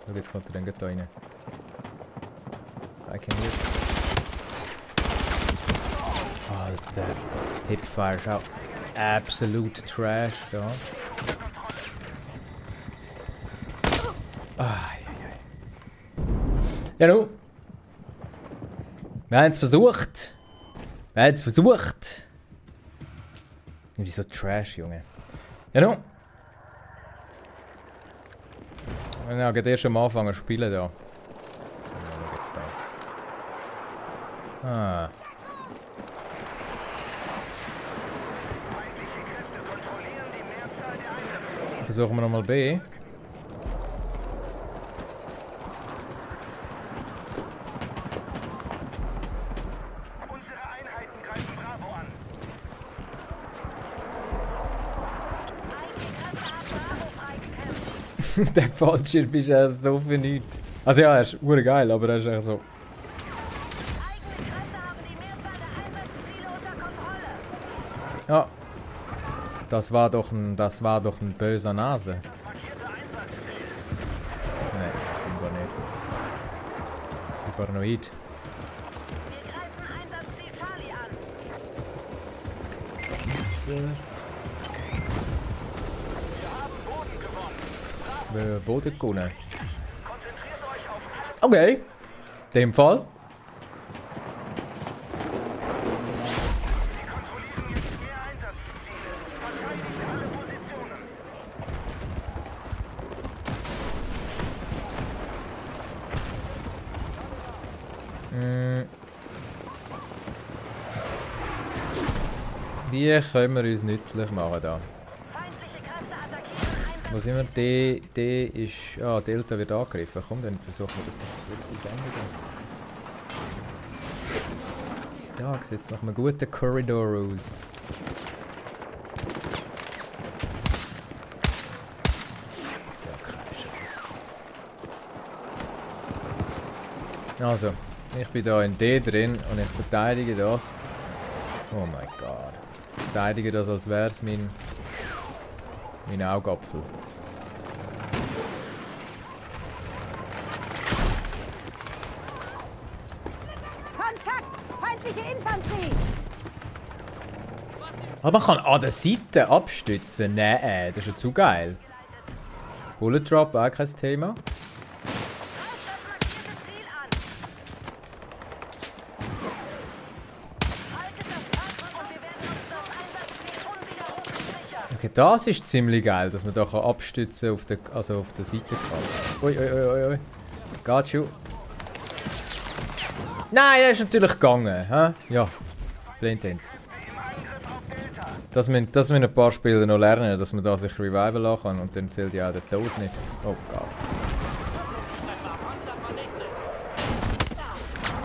So, jetzt kommt er dann da rein. I can hear. Alter. Hipfire, schau. Absolute Trash da. Ja, nu. Wir haben es versucht. Irgendwie so Trash, Junge. Ja, nu. Ja, geht erst am Anfang zu spielen da. Schau jetzt da. Ah. Versuchen wir nochmal B. Unsere Einheiten greifen Bravo an. Der Fallschirm ist ja so für nichts. Also ja, er ist urgeil, aber er ist echt so. Ja. Das war doch ein böser Nase. Das markierte Einsatzziel. Nein, ich bin gar nicht. Ich bin paranoid. Wir greifen Einsatzziel Charlie an. Wir haben Boden gewonnen. Boden gewonnen. Konzentriert euch auf alle. Okay. In dem Fall. Wir kontrollieren jetzt mehr Einsatzziele. Verteidigt alle Positionen. Wie können wir uns nützlich machen da? Feindliche Kräfte attackieren Wo sind wir? D ist. Ah, Delta wird angegriffen. Komm, dann versuchen wir das doch jetzt zu bändigen. Da sieht es nach einem guten Korridor aus. Also, ich bin da in D drin und ich verteidige das. Oh mein Gott. Ich verteidige das, als wäre es mein Augapfel. Kontakt! Feindliche Infanterie! Aber man kann an der Seite abstützen. Nein, das ist ja zu geil. Bullet Drop, auch kein Thema. Okay, das ist ziemlich geil, dass man da abstützen auf der, also auf der Seite kann. Ui, ui, ui, ui. Got you. Nein, er ist natürlich gegangen. Hä? Ja, Blindend. Das müssen ein paar Spieler noch lernen, dass man da sich reviven lassen kann und dann zählt ja auch der Tod nicht. Oh Gott.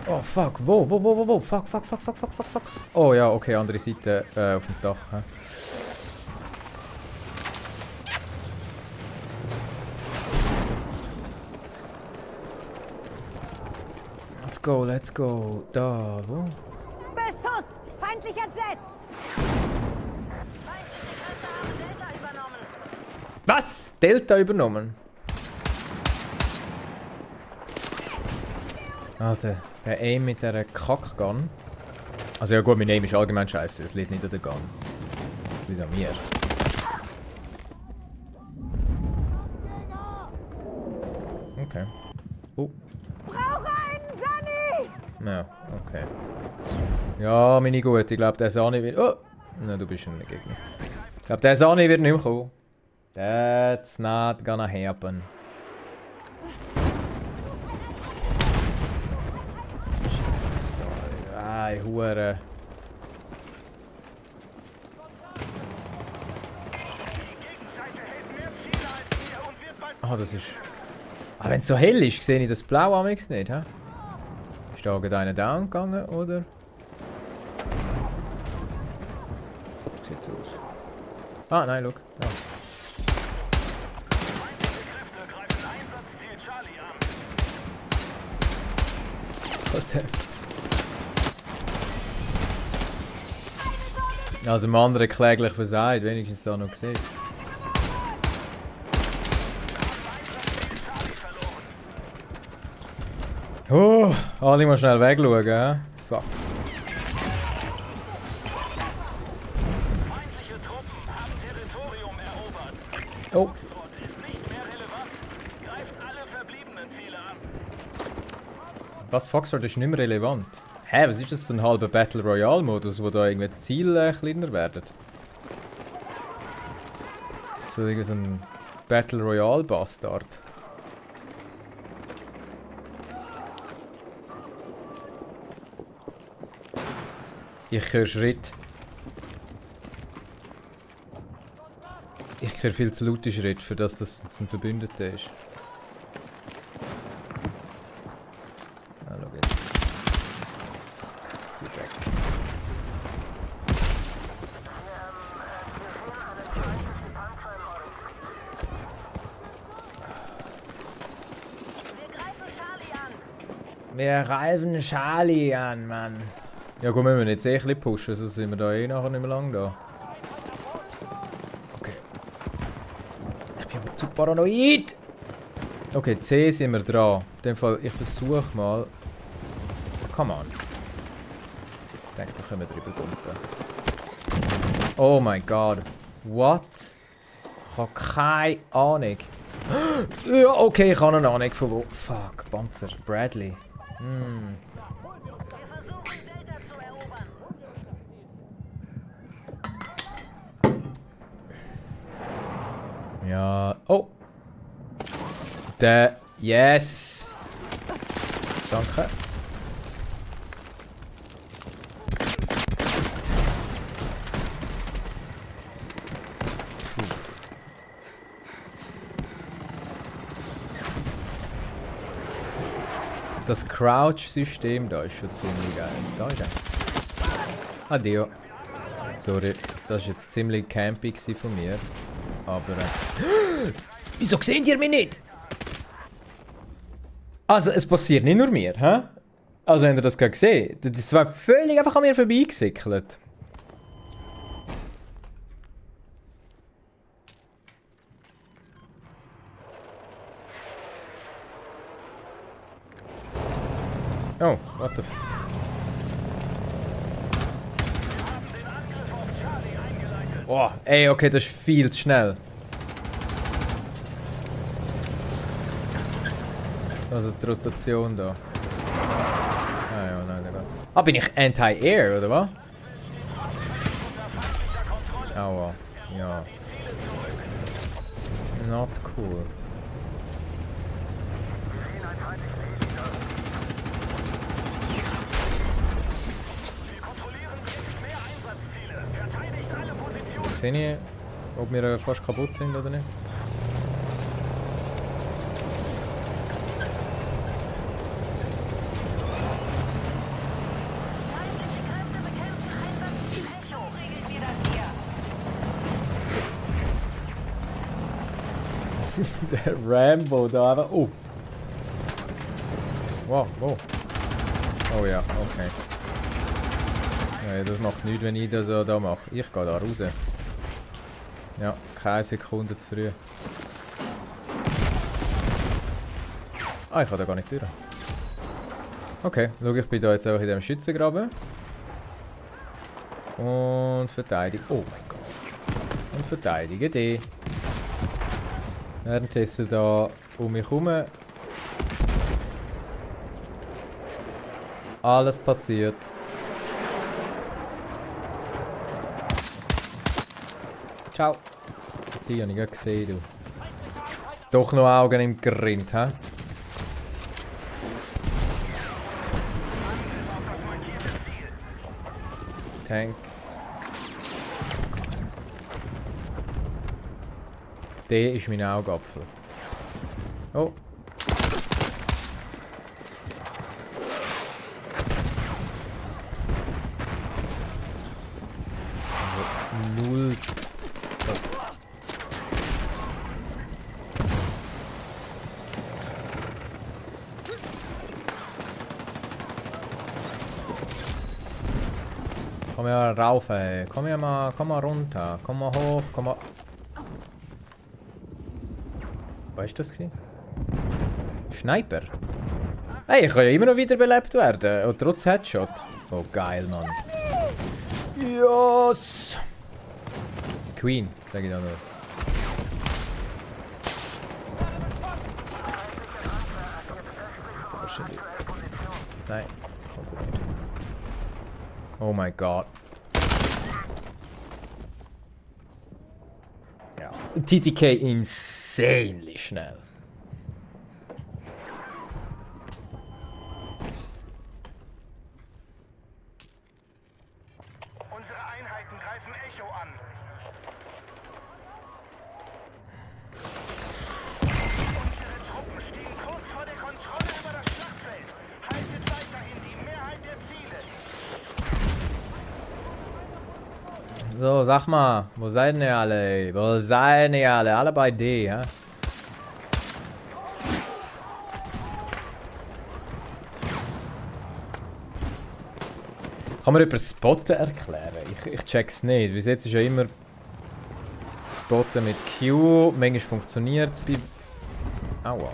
Oh fuck, wo? Fuck. Oh ja, okay, andere Seite auf dem Dach. Hä? Let's go. Da, wo? Beschuss! Feindlicher Jet! Was? Delta übernommen? Alter, der Aim mit dieser Kack-Gun. Also ja gut, mein Aim ist allgemein scheiße. Es liegt nicht an der Gun. Es liegt an mir. Okay. Oh. Brauche einen Sunny! Ja, okay. Ja, meine Gute, ich glaube, der Sani wird... Oh! Nein, du bist ein Gegner. Ich glaube, der Sani wird nicht mehr kommen. That's not gonna happen. Jesus, da... Ay, Hure. Ah, das ist... Ah, wenn es so hell ist, sehe ich das Blau am nicht, hä? Ist da irgendeiner down gegangen, oder? Sieht so aus. Ah, nein, schau. Ja. Also dem anderen kläglich versagt, wenigstens da noch gesehen. Oh, alle mal schnell wegschauen, hä? Fuck. Was, Foxtrot ist nicht mehr relevant? Hä, was ist das, so ein halber Battle Royale Modus, wo da irgendwie die Ziele kleiner werden? So ein Battle Royale Bastard. Ich höre Schritt. Ich höre viel zu laute Schritt, für das das ein Verbündeter ist. Ah, schau jetzt. Fuck, jetzt wird weg. Wir greifen Charlie an, Mann. Ja gut, müssen wir jetzt eh ein bisschen pushen, sonst sind wir da eh nachher nicht mehr lang da. Okay. Ich bin aber zu paranoid! Okay, C sind wir dran. In dem Fall, ich versuche mal... Come on. Ich denke, da können wir drüber dumpen. Oh mein Gott. What? Ich habe keine Ahnung. Ja, okay, ich habe eine Ahnung von wo. Fuck, Panzer. Bradley. Ja. Oh! Der. Yes! Danke. Das Crouch-System da ist schon ziemlich geil. Da ist er. Adio. Sorry, das war jetzt ziemlich campy von mir. Aber... Wieso seht ihr mich nicht? Also, es passiert nicht nur mir, hä? Also, habt ihr das gerade gesehen? Das war völlig einfach an mir vorbeigesickelt. Oh, what the f... Oh, ey, okay, das ist viel zu schnell. Also die Rotation da. Ah ja, nein, der geht. Ah, bin ich Anti-Air, oder was? Aua, ja. Not cool. Sehe ich, ob wir fast kaputt sind oder nicht? Der Rambo da einfach. Oh! Wow, wow. Oh ja, okay. Ja, das macht nichts, wenn ich das da mache. Ich gehe da raus. Ja, keine Sekunde zu früh. Ah, ich kann da gar nicht durch. Okay, schau, ich bin da jetzt einfach in diesem Schützengraben. Und verteidige. Oh mein Gott. Und verteidige die. Währenddessen da um mich herum. Alles passiert. Ciao. Die habe ich gerade gesehen, du. Doch noch Augen im Grind, hä? Tank. Der ist mein Augapfel. Oh. Also, null. Komm mal rauf, ey. Komm mal runter. Komm mal hoch, komm mal... Was war das? Sniper? Hey, ich kann ja immer noch wiederbelebt werden. Und trotz Headshot. Oh, geil, Mann. Yes! Queen, sag ich da nur. Nein, kommt er nicht. Oh mein Gott. Ja. TTK insanely schnell. Unsere Einheiten greifen Echo an. Unsere Truppen stehen kurz vor der Kontrolle über das Schlachtfeld. Haltet weiterhin die Mehrheit der Ziele. So, sag mal, wo seid ihr alle? Wo seid ihr alle? Alle bei D, ja? Kann man über Spotten erklären? Ich check's nicht. Bis jetzt ist ja immer Spotten mit Q. Manchmal funktioniert es bei... Aua.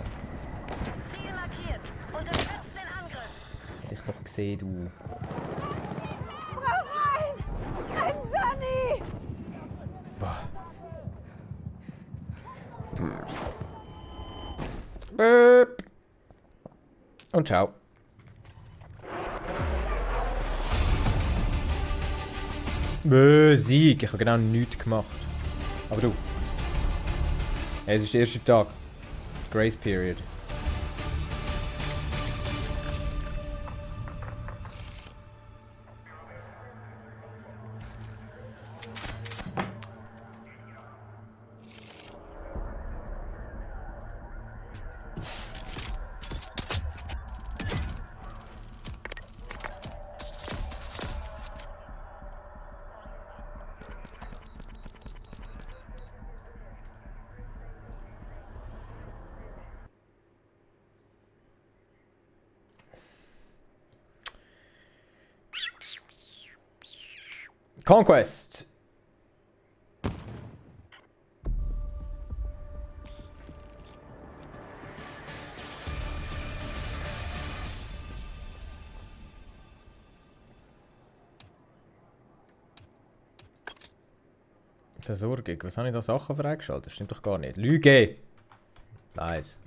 Ziel markiert. Unterstützt den Angriff. Hätte ich doch gesehen, du. Brauch rein! Ein Sunny! Böp. Und ciao. Sieg. Ich habe genau nichts gemacht. Aber du. Es ist der erste Tag. Grace Period. Conquest. Versorgung. Was habe ich da Sachen freigeschaltet? Das stimmt doch gar nicht. Lüge! Nice.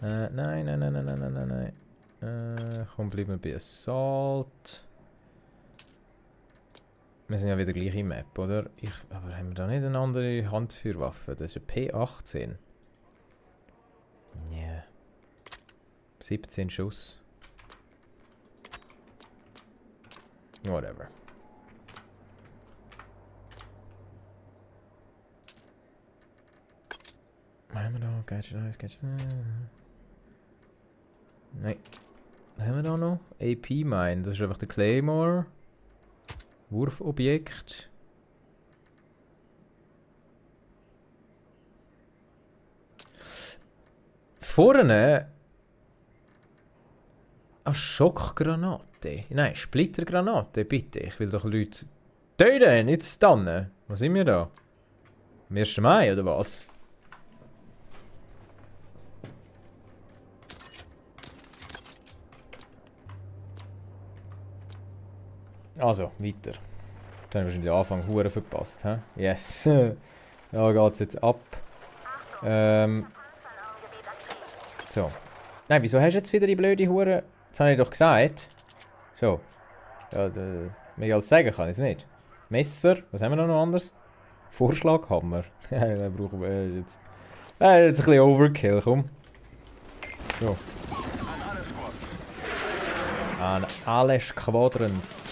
Nein. Komm, bleiben wir bei Assault. Wir sind ja wieder gleich im Map, oder? Aber haben wir da nicht eine andere Handfeuerwaffe? Das ist eine P18. Yeah. 17 Schuss. Whatever. Was haben wir da? Gadget 1, Gadget 2. Nein. Was haben wir da noch? AP Mine. Das ist einfach der Claymore. Wurfobjekt. Vorne. Eine Schockgranate. Nein, Splittergranate, bitte. Ich will doch Leute töten, nicht stunnen. Wo sind wir da? Am 1. Mai oder was? Also, weiter. Jetzt haben wir schon den Anfang hure verpasst, hä? Yes. Ja, geht's jetzt ab. So. Nein, wieso hast du jetzt wieder die blöde Hure? Das habe ich doch gesagt. So. Ja, mehr als sagen kann ich es nicht. Messer. Was haben wir noch anders? Vorschlaghammer. Den brauchen wir jetzt. Jetzt ein bisschen Overkill, komm. So. An alle Quadrants.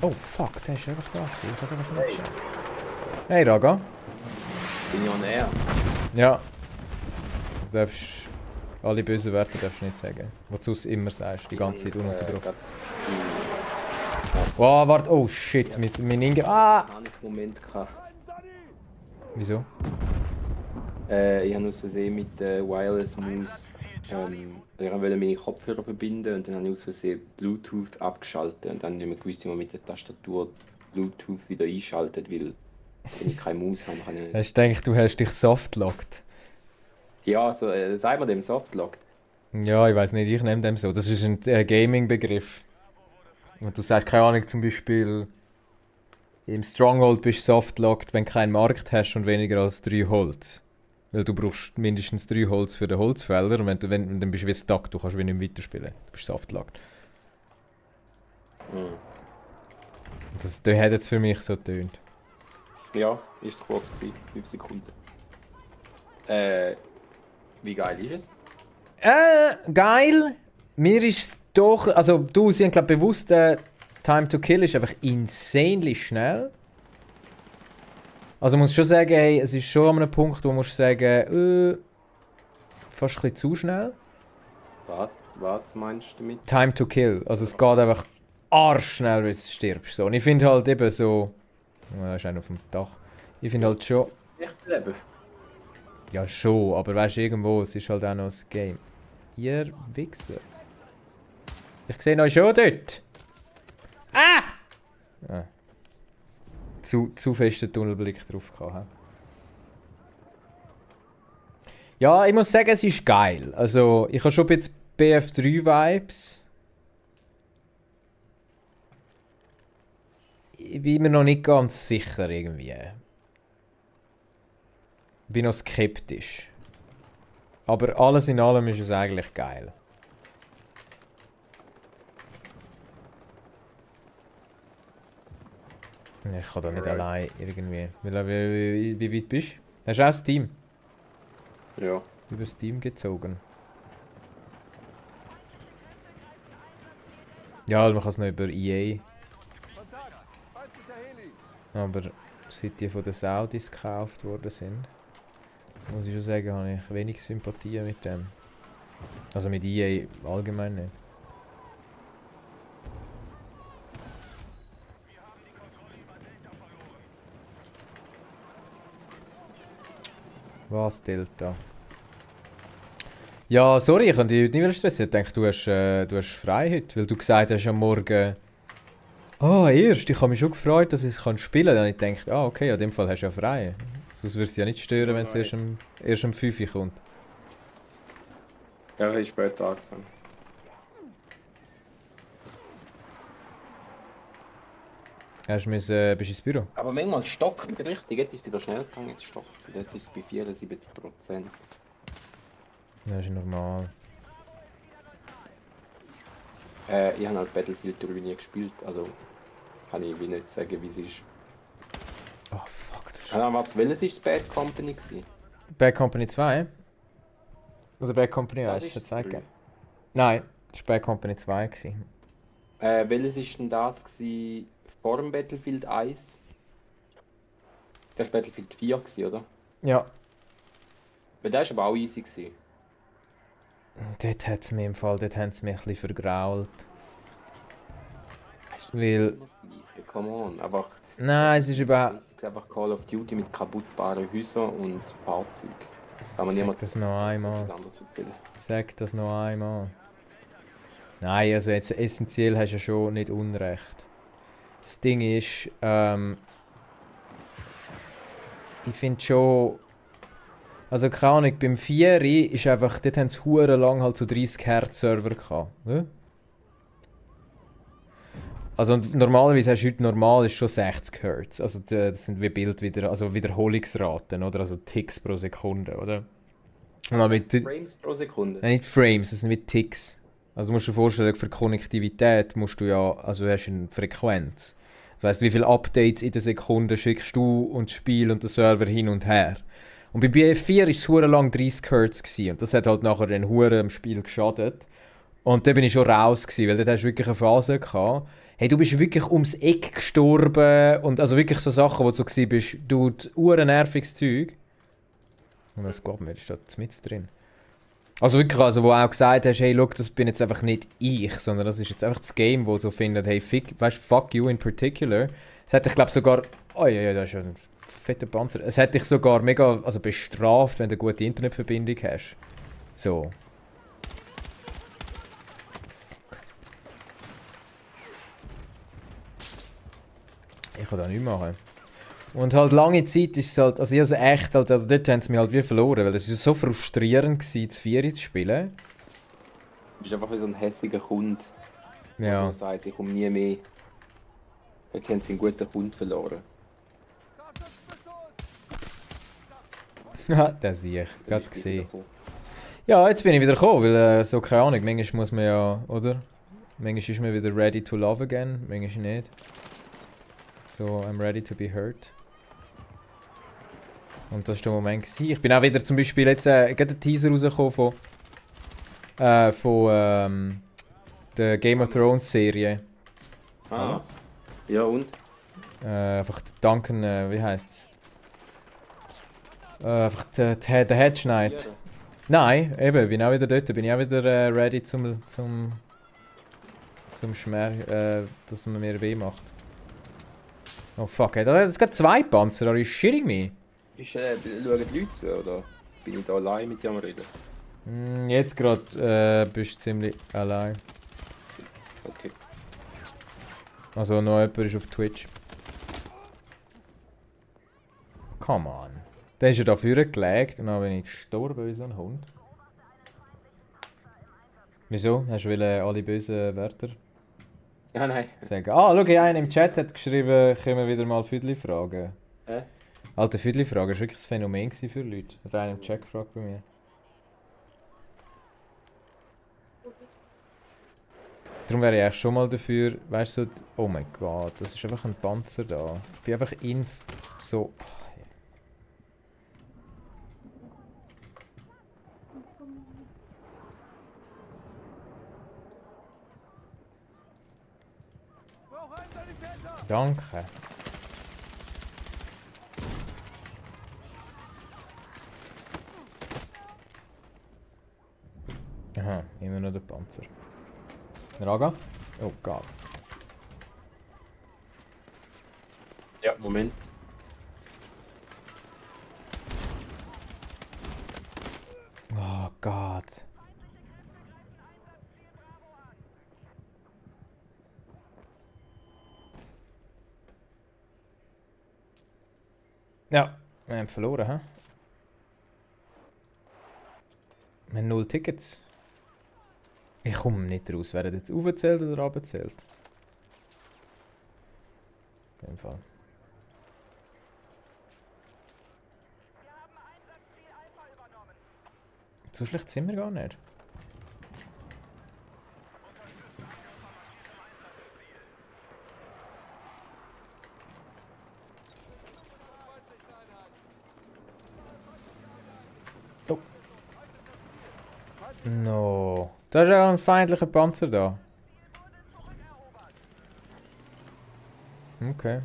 Oh fuck, der ist einfach da gewesen. Ich kann es einfach nicht schauen. Hey Raga. Bin ich on air? Ja. Du darfst alle bösen Wörter darfst du nicht sagen. Was du es immer sagst, die ganze Zeit ununterbrochen. Wow, warte, oh shit, mein Inge. Ah! Ich hatte einen Moment gehabt. Wieso? Ich habe aus Versehen mit der Wireless Mouse ich wollte meine Kopfhörer verbinden und dann habe ich aus Versehen Bluetooth abgeschaltet und dann habe ich nicht mehr gewusst, wie man mit der Tastatur Bluetooth wieder einschaltet, weil wenn ich keine Maus habe, kann ich nicht. Hast du gedacht, du hast dich softlockt? Ja, also sagen wir dem Softlocked. Ja, ich weiß nicht, ich nehme dem so. Das ist ein Gaming-Begriff. Und du sagst, keine Ahnung, zum Beispiel im Stronghold bist du softlocked, wenn du keinen Markt hast und weniger als 3 Holz. Weil du brauchst mindestens 3 Holz für den Holzfäller und wenn dann bist du wie stuck, du kannst wie nicht mehr weiterspielen. Du bist saftgelagt. Der hat jetzt für mich so getönt. Ja, ist es kurz gewesen. 5 Sekunden. Wie geil ist es? Geil. Mir ist es doch... Also du, sie haben glaube bewusst... Time to Kill ist einfach insanely schnell. Also muss schon sagen, hey, es ist schon an einem Punkt, wo du musst sagen, fast ein bisschen zu schnell. Was meinst du damit? Time to Kill. Also es geht einfach arschschnell, bis du stirbst. So. Und ich finde halt eben so... Das ist einer auf dem Dach. Ich finde halt schon... Echt Leben? Ja schon, aber weißt du, irgendwo, es ist halt auch noch das Game. Ihr Wichser. Ich sehe euch schon dort. Ah! Zu festen Tunnelblick drauf gehabt. Ja, ich muss sagen, es ist geil. Also, ich habe schon ein bisschen BF3-Vibes. Ich bin mir noch nicht ganz sicher irgendwie. Ich bin noch skeptisch. Aber alles in allem ist es eigentlich geil. Ich kann da nicht allein irgendwie. Wie weit bist du? Hast du auch das Team? Ja. Über das Team gezogen. Ja, man kann es noch über EA. Aber seit die von den Saudis gekauft worden sind, muss ich schon sagen, habe ich wenig Sympathie mit dem. Also mit EA allgemein nicht. Was, Delta? Ja, sorry, ich kann dich heute nicht stressen. Ich denke, du hast frei heute, weil du gesagt hast am Morgen... erst, ich habe mich schon gefreut, dass ich spielen kann. Dann habe ich gedacht, okay, in dem Fall hast du ja frei. Sonst würde es ja nicht stören, wenn es erst um 5 Uhr kommt. Ja, ich habe später angefangen. Bist du ins Büro? Aber manchmal stockt es richtig. Jetzt ist es wieder schnell gegangen, jetzt stockt es. Jetzt ist es bei 74%. Das ist normal. Ich habe halt Battlefield 3 nie gespielt, also kann ich wie nicht sagen, wie es ist. Oh fuck, das ist... Warte, welches ist Bad Company gewesen? Bad Company 2? Oder Bad Company 1? Hast du gezeigt? Nein, das war Bad Company 2 gewesen. Welches ist denn das gewesen vor dem Battlefield 1? Das war Battlefield 4 gewesen, oder? Ja. Weil das war aber auch easy gewesen. Dort hat es mir im Fall, dort haben sie mich ein bisschen vergrault. Weil... Das Gleiche, come on, einfach... Nein, es ist überhaupt... Einfach Call of Duty mit kaputtbaren Häusern und Fahrzeugen. Kann man Sag das noch einmal. Sag das noch einmal. Nein, also jetzt essentiell hast du ja schon nicht Unrecht. Das Ding ist, ich finde schon... Also keine Ahnung, beim 4 ist einfach, dort haben sie hure lang halt so 30 Hertz Server gehabt. Ne? Also normalerweise hast du heute normal ist schon 60 Hertz. Also das sind wie also Wiederholungsraten, oder? Also Ticks pro Sekunde, oder? Und mit Frames pro Sekunde? Nein, nicht Frames, das sind wie Ticks. Also du musst dir vorstellen, für Konnektivität musst du ja, also du hast eine Frequenz. Das heisst, wie viele Updates in der Sekunde schickst du und das Spiel und der Server hin und her. Und bei BF4 war es hure lang 30 Hertz gewesen. Und das hat halt nachher den hure im Spiel geschadet. Und da bin ich schon raus gewesen, weil dort hast du wirklich eine Phase gehabt. Hey, du bist wirklich ums Eck gestorben und also wirklich so Sachen, wo du so gewesen bist, du hure nerviges Zeug. Und das geht mir, das steht mit drin. Also wirklich, also wo auch gesagt hast, hey, look, das bin jetzt einfach nicht ich, sondern das ist jetzt einfach das Game, wo so findet, hey, fuck you in particular. Das hätte ich glaube sogar, oh ja, das ist ja ein fetter Panzer. Es hätte dich sogar mega bestraft, wenn du eine gute Internetverbindung hast. So. Ich kann da nichts machen. Und halt lange Zeit ist es halt, also ich also echt, halt, also dort haben sie mich halt wie verloren, weil es so frustrierend war, das 4 zu spielen. Du bist einfach wie so ein hässiger Hund, ja. Der sagt, ich komme nie mehr. Jetzt haben sie einen guten Hund verloren. Ja, das sehe ich. Gerade gesehen. Ja, jetzt bin ich wieder gekommen, weil so keine Ahnung, manchmal muss man ja, oder? Manchmal ist man wieder ready to love again, manchmal nicht. So, I'm ready to be hurt. Und das war der Moment gewesen. Ich bin auch wieder zum Beispiel jetzt gerade ein Teaser rausgekommen von der Game of Thrones Serie. Ah. Ja und? Einfach Duncan, wie heisst's? Einfach der Hedge Knight. Nein, eben, bin auch wieder dort, bin ich auch wieder ready zum Schmerz, dass man mir weh macht. Oh fuck, ey, das gibt 2 Panzer, are you shitting me? Schauen die Leute zu, oder bin ich da allein mit dir am Reden? Jetzt gerade bist du ziemlich allein. Okay. Also noch jemand ist auf Twitch. Come on. Dann ist er da vorne gelegt und dann bin ich gestorben wie so ein Hund. Wieso? Hast du alle bösen Wörter Nein. sagen? Ah, schau, einer im Chat hat geschrieben, können wir wieder mal Füdli fragen. Alter, Füdli fragen war wirklich ein Phänomen für Leute. Hat einer im Chat gefragt bei mir. Darum wäre ich eigentlich schon mal dafür, weißt du, oh mein Gott, das ist einfach ein Panzer da. Ich bin einfach so... Danke. Aha, immer noch der Panzer. Raga? Oh Gott. Ja, Moment. Oh Gott. Ja, wir haben verloren, hä? Wir haben 0 Tickets. Ich komme nicht raus. Werden jetzt aufgezählt oder abgezählt? In dem Fall. So schlecht sind wir gar nicht. Oh. No. Da ist ja ein feindlicher Panzer da. Okay.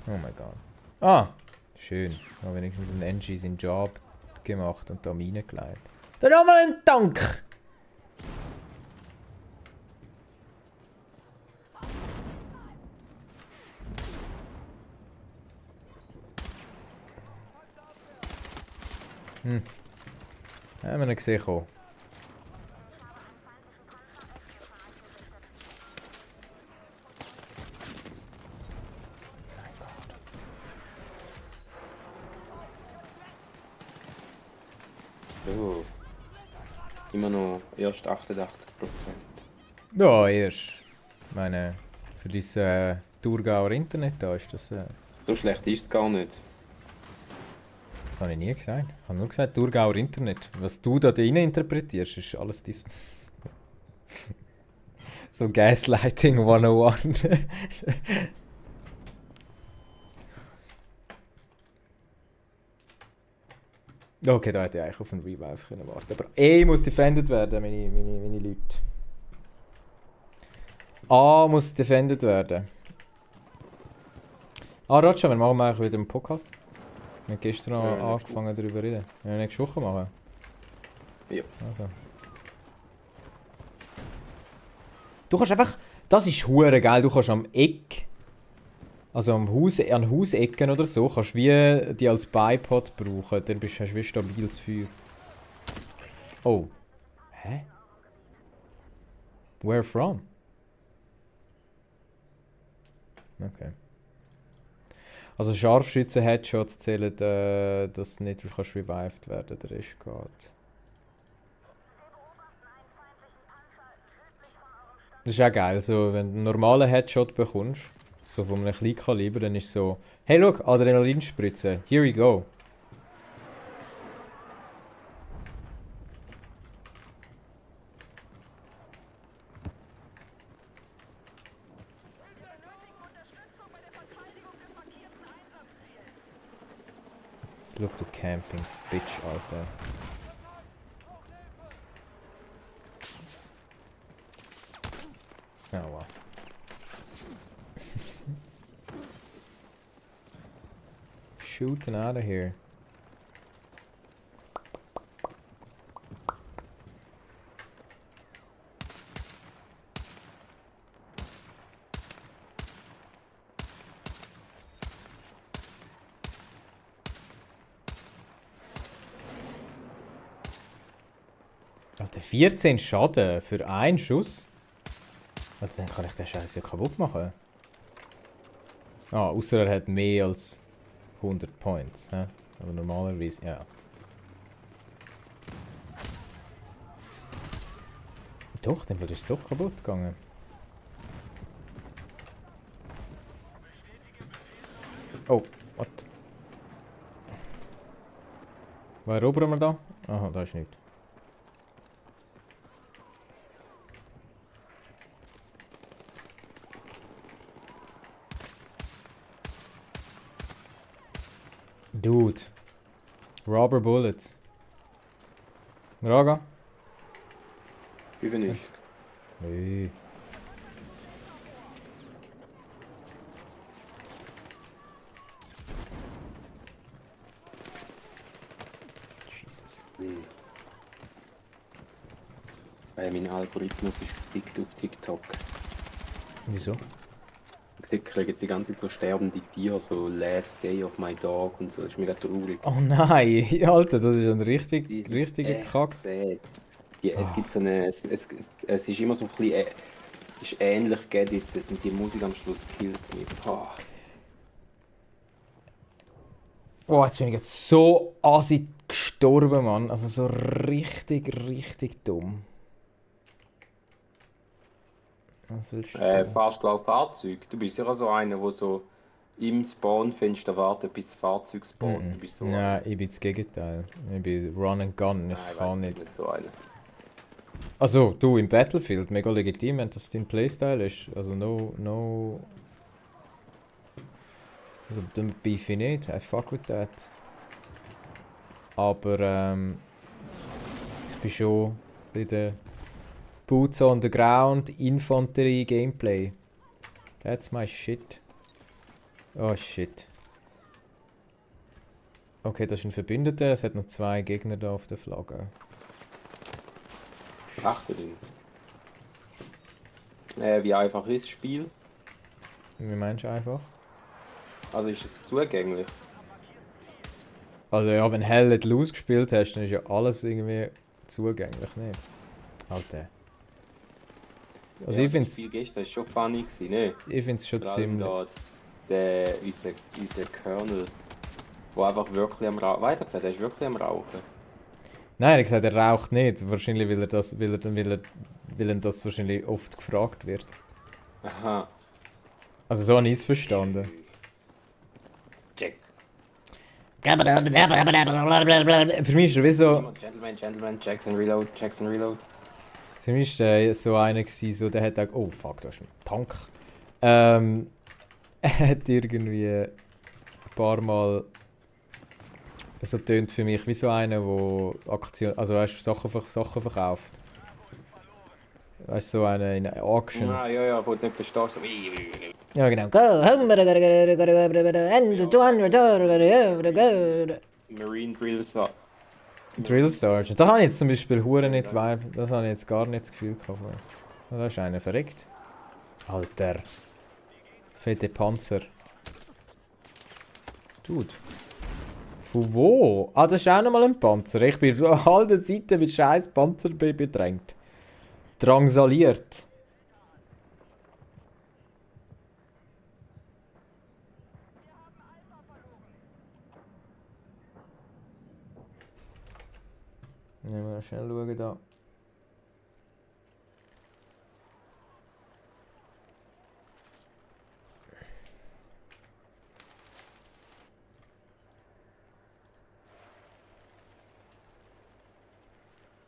Oh mein Gott. Ah, schön. Da wenigstens ein NG seinen Job gemacht und da Mine gelegt. Da nochmal ein Tank! Haben wir nicht gesehen. So. Immer noch erst 88%. Ja, erst. Ich meine, für dieses Thurgauer Internet da ist das... So schlecht ist es gar nicht. Das habe ich nie gesagt. Ich habe nur gesagt Thurgauer Internet. Was du da rein interpretierst, ist alles dies. So Gaslighting 101. Okay, da hätte ich eigentlich auf einen Revive können warten. Aber E muss defended werden, meine Leute. A muss defended werden. Ah, Roger, wir machen eigentlich wieder einen Podcast. Wir haben gestern noch angefangen darüber zu reden. Wir haben nächste Woche machen. Ja. Also. Du kannst einfach... Das ist hure geil, du kannst am Eck... Also an Hausecken oder so, kannst du wie die als Bipod brauchen, dann hast du wie stabiles Feuer. Oh. Hä? Where from? Okay. Also Scharfschützen-Headshots zählen, dass nicht kannst revived werden, der Rest geht. Das ist auch geil, so, wenn du einen normalen Headshot bekommst, so von einem Kleinkaliber, dann ist so, hey, schau, Adrenalinspritze, here we go. Look, du Camping, Bitch, Alter. Oh wow. Shooting out of here. Alter, 14 Schaden für einen Schuss? Also dann kann ich den Scheiß ja kaputt machen. Ah, außer er hat mehr als 100 Points. Hä? Aber normalerweise, ja. Doch, dann ist es doch kaputt gegangen. Oh, was? Wo erobern wir da? Aha, da ist nichts. Dude. Rubber Bullets. Raga? 95. Nee. Jesus. Weil mein Algorithmus ist gefickt auf TikTok. Wieso? Ich kriege jetzt die ganze Zeit so sterbende Tiere, so Last Day of my Dog und so. Das ist mega traurig. Oh nein, Alter, das ist ein richtiger Kack. Sad. Ja, es gibt so eine. Es ist immer so ein bisschen. Es ist ähnlich geeditet und die Musik am Schluss killt mich. Oh, jetzt bin ich jetzt so assi gestorben, Mann. Also so richtig dumm. Was willst du? Fahrst du auch Fahrzeug? Du bist ja so einer, der so im Spawnfenster wartet, bis das Fahrzeug spawnt. Du bist so Nein, ich bin das Gegenteil. Ich bin Run and Gun. Ich kann nicht. so einer. Also, du im Battlefield, mega legitim, wenn das dein Playstyle ist. Also, no. Also, damit beef ich nicht. I fuck with that. Aber, ich bin schon bei der Boots on the Ground, Infanterie Gameplay. That's my shit. Oh shit. Okay, das ist ein Verbündeter. Es hat noch 2 Gegner da auf der Flagge. Ach, wie einfach ist das Spiel? Wie meinst du einfach? Also ist es zugänglich? Also ja, wenn Hell Let Loose gespielt hast, dann ist ja alles irgendwie zugänglich, nicht? Alter. Also ja, ich find's... Das Spiel gestern war schon funny, ne? Ich find's schon ziemlich... Unser Colonel, der einfach wirklich am Rauchen... Weiter gesagt, er ist wirklich am Rauchen. Nein, er hat gesagt, er raucht nicht. Wahrscheinlich weil das wahrscheinlich oft gefragt wird. Aha. Also so habe ich es verstanden. Check. Für mich ist er wie so... Gentleman, Jackson Reload. Für mich war der so einer gewesen, so, der hat auch... Oh fuck, da ist ein Tank. Er hat irgendwie ein paar Mal... So tönt für mich wie so einer, der Aktion... Also weißt du, Sachen verkauft. Weißt du, so einer in Auctions. Ja, wo du nicht verstehst. So. Ja genau. Go home, and 200 Marine Drill Sergeant. Drill Sergeant. Das habe ich jetzt zum Beispiel hure nicht Vibe. Das habe ich jetzt gar nicht das Gefühl gehabt. Da ist einer verreckt. Alter. Fette Panzer. Dude. Von wo? Ah, das ist auch nochmal ein Panzer. Ich bin an all den Seiten mit scheiß Panzer bedrängt. Drangsaliert. Ja, mal schnell schauen da.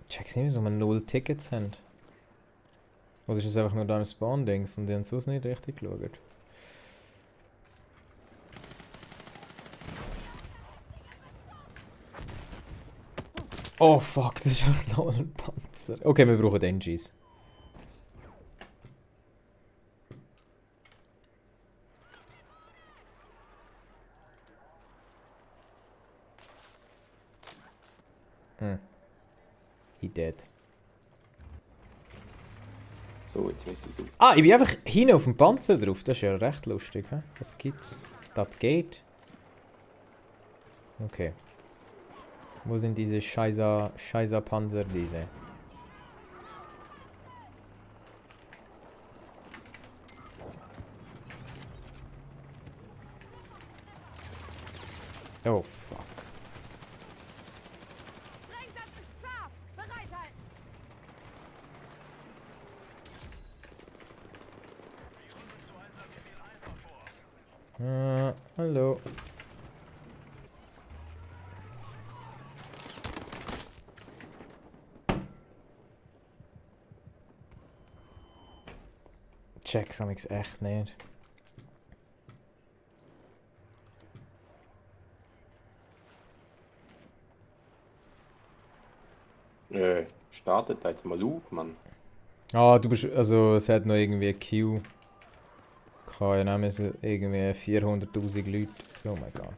Check's nicht, wieso wir 0 Tickets haben. Oder ist es einfach nur da im Spawn-Dings und die haben sonst nicht richtig geschaut? Oh fuck, das ist echt noch ein Panzer. Okay, wir brauchen NGs. He dead. So, jetzt müssen sie so. Ah, ich bin einfach hinten auf dem Panzer drauf. Das ist ja recht lustig. He? Das gibt's. Das geht. Okay. Wo sind diese Scheißer Panzer, diese? Oh fuck. Sprengsatz ist scharf! Bereithalten! Hallo. Check's amigs echt nicht. Startet da jetzt mal auf, Mann. Ah, du bist. Also, es hat noch irgendwie Q. Ja, dann müssen irgendwie 400.000 Leute. Oh mein Gott.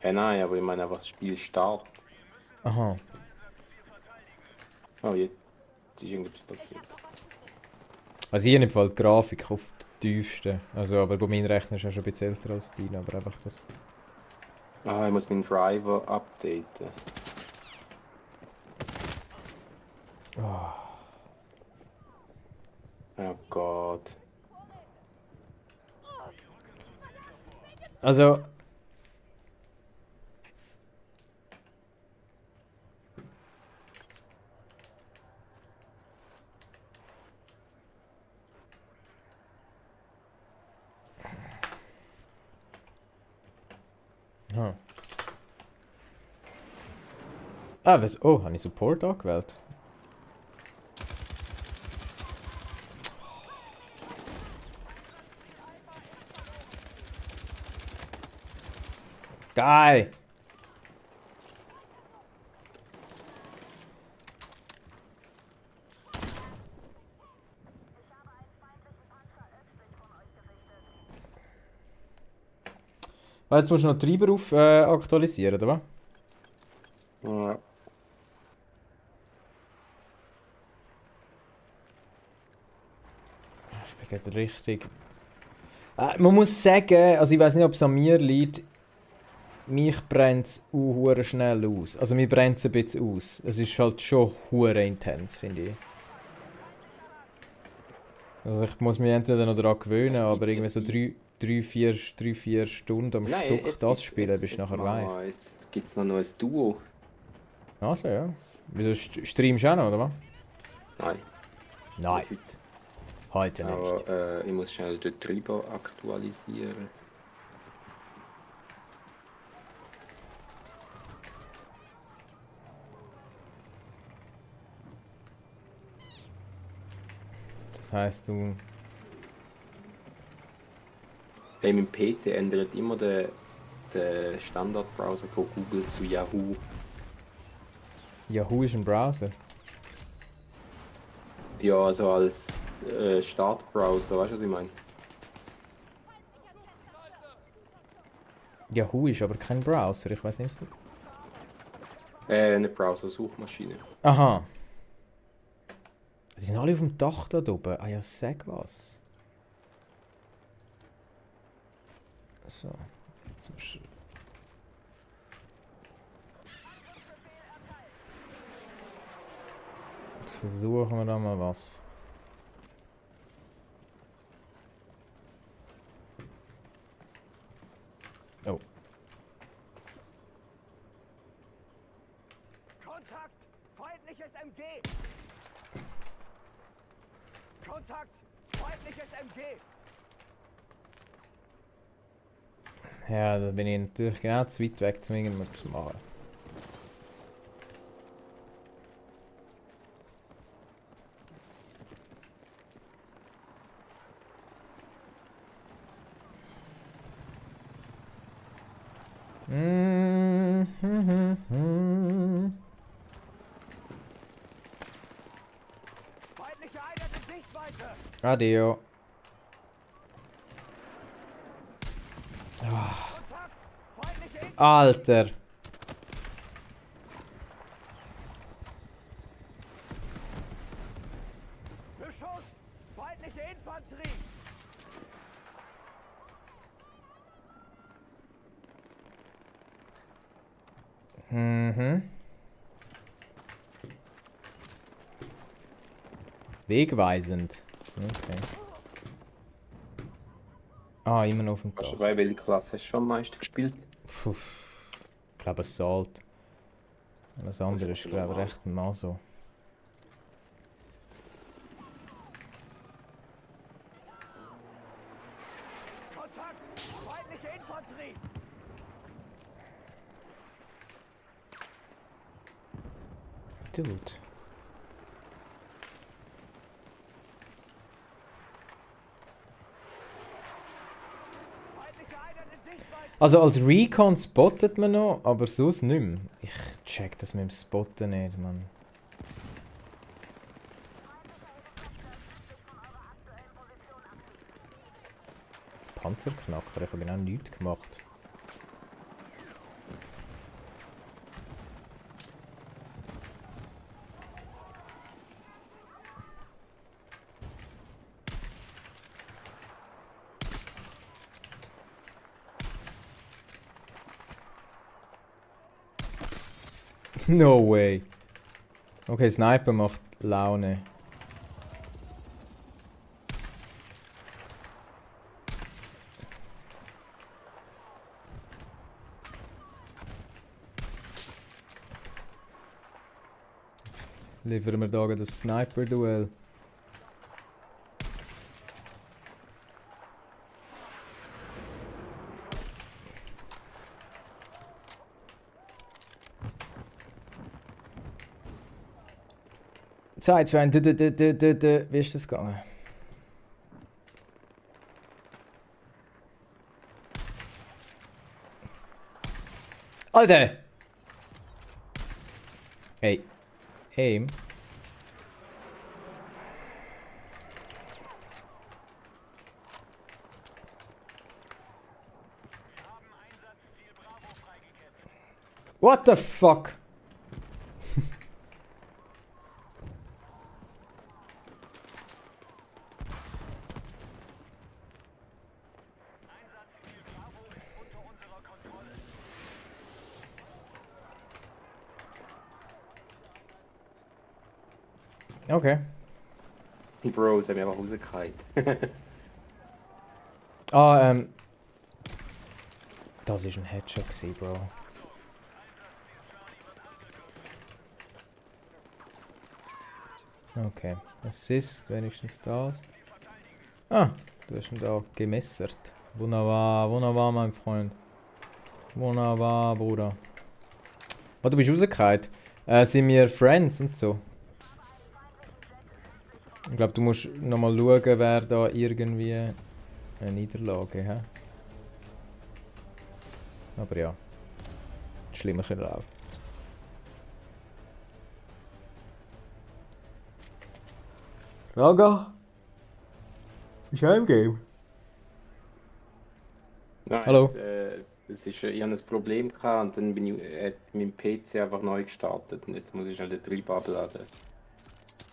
Ja, nein, aber ich meine einfach das Spiel startet. Aha. Oh, jetzt ist irgendwas passiert. Also, hier im Fall die Grafik auf die tiefste. Also, aber gut, mein Rechner ist ja schon ein bisschen älter als dein, aber einfach das. Ah, ich muss meinen Driver updaten. Oh. Oh Gott. Also. Huh. Ah, was? Oh, habe ich Support angewählt? Geil! Ah, jetzt musst du noch die Treiber auf aktualisieren, oder was? Ja. Ich bin gerade richtig. Man muss sagen, also ich weiß nicht, ob es an mir liegt. Mich brennt es hure schnell aus. Also mir brennt es ein bisschen aus. Es ist halt schon hure intens, finde ich. Also ich muss mich entweder noch daran gewöhnen, aber irgendwie so 3-4 Stunden am Stück das spielen, bist du nachher rein. Jetzt gibt es noch ein Duo. Also ja. Wieso streamst du auch noch, oder was? Nein. Nein. Heute nicht. Aber ich muss schnell den Treiber aktualisieren. Das heisst, du... Hey, mein PC ändert immer den Standardbrowser von Google zu Yahoo. Yahoo ist ein Browser. Ja, also als Startbrowser, weißt du, was ich meine? Yahoo ist aber kein Browser, ich weiß nicht, was du... Eine Browser-Suchmaschine. Aha. Die sind alle auf dem Dach da oben. Ah ja, sag was. So, jetzt musst du... Jetzt versuchen wir da mal was. Oh. Kontakt! Feindliches MG! Kontakt! Feindliches MG! Ja, da bin ich natürlich genau zu weit weg, um irgendwas zu machen. Adio. Alter. Beschuss! Feindliche Infanterie! Mhm. Wegweisend. Okay. Ah, immer noch auf dem Hast du Dach. dabei, welche Klasse hast du schon am meisten gespielt? Puh. Ich glaube Assault. Das andere ist glaube ich recht mal so. Kontakt! Feindliche Infanterie! Dude. Feindliche Einheit in Sichtweite! Also als Recon spottet man noch, aber sonst nicht mehr. Ich check das mit dem Spotten nicht, Mann. Panzerknacker, ich habe genau nichts gemacht. No way. Okay, Sniper macht Laune. Liefern wir da das Sniper-Duell. Zeit für ein Wie ist das gegangen? Alter! Hey. Aim. What the fuck? Okay. Die Bros haben mich einfach rausgehauen. Das ist ein Headshot gewesen, Bro. Okay. Assist, wenigstens das. Ah, du hast ihn da gemessert. Wunderbar, wunderbar, mein Freund. Wunderbar, Bruder. Oh, du bist rausgehauen. Sind wir Friends und so? Ich glaube, du musst nochmal schauen, wer da irgendwie eine Niederlage hat. Aber ja. Schlimmer kann laufen. Raga? Ist er im Game? Nein, Hallo? ich hatte ein Problem gehabt und dann bin ich hat mein PC einfach neu gestartet und jetzt muss ich schnell den Treiber abladen.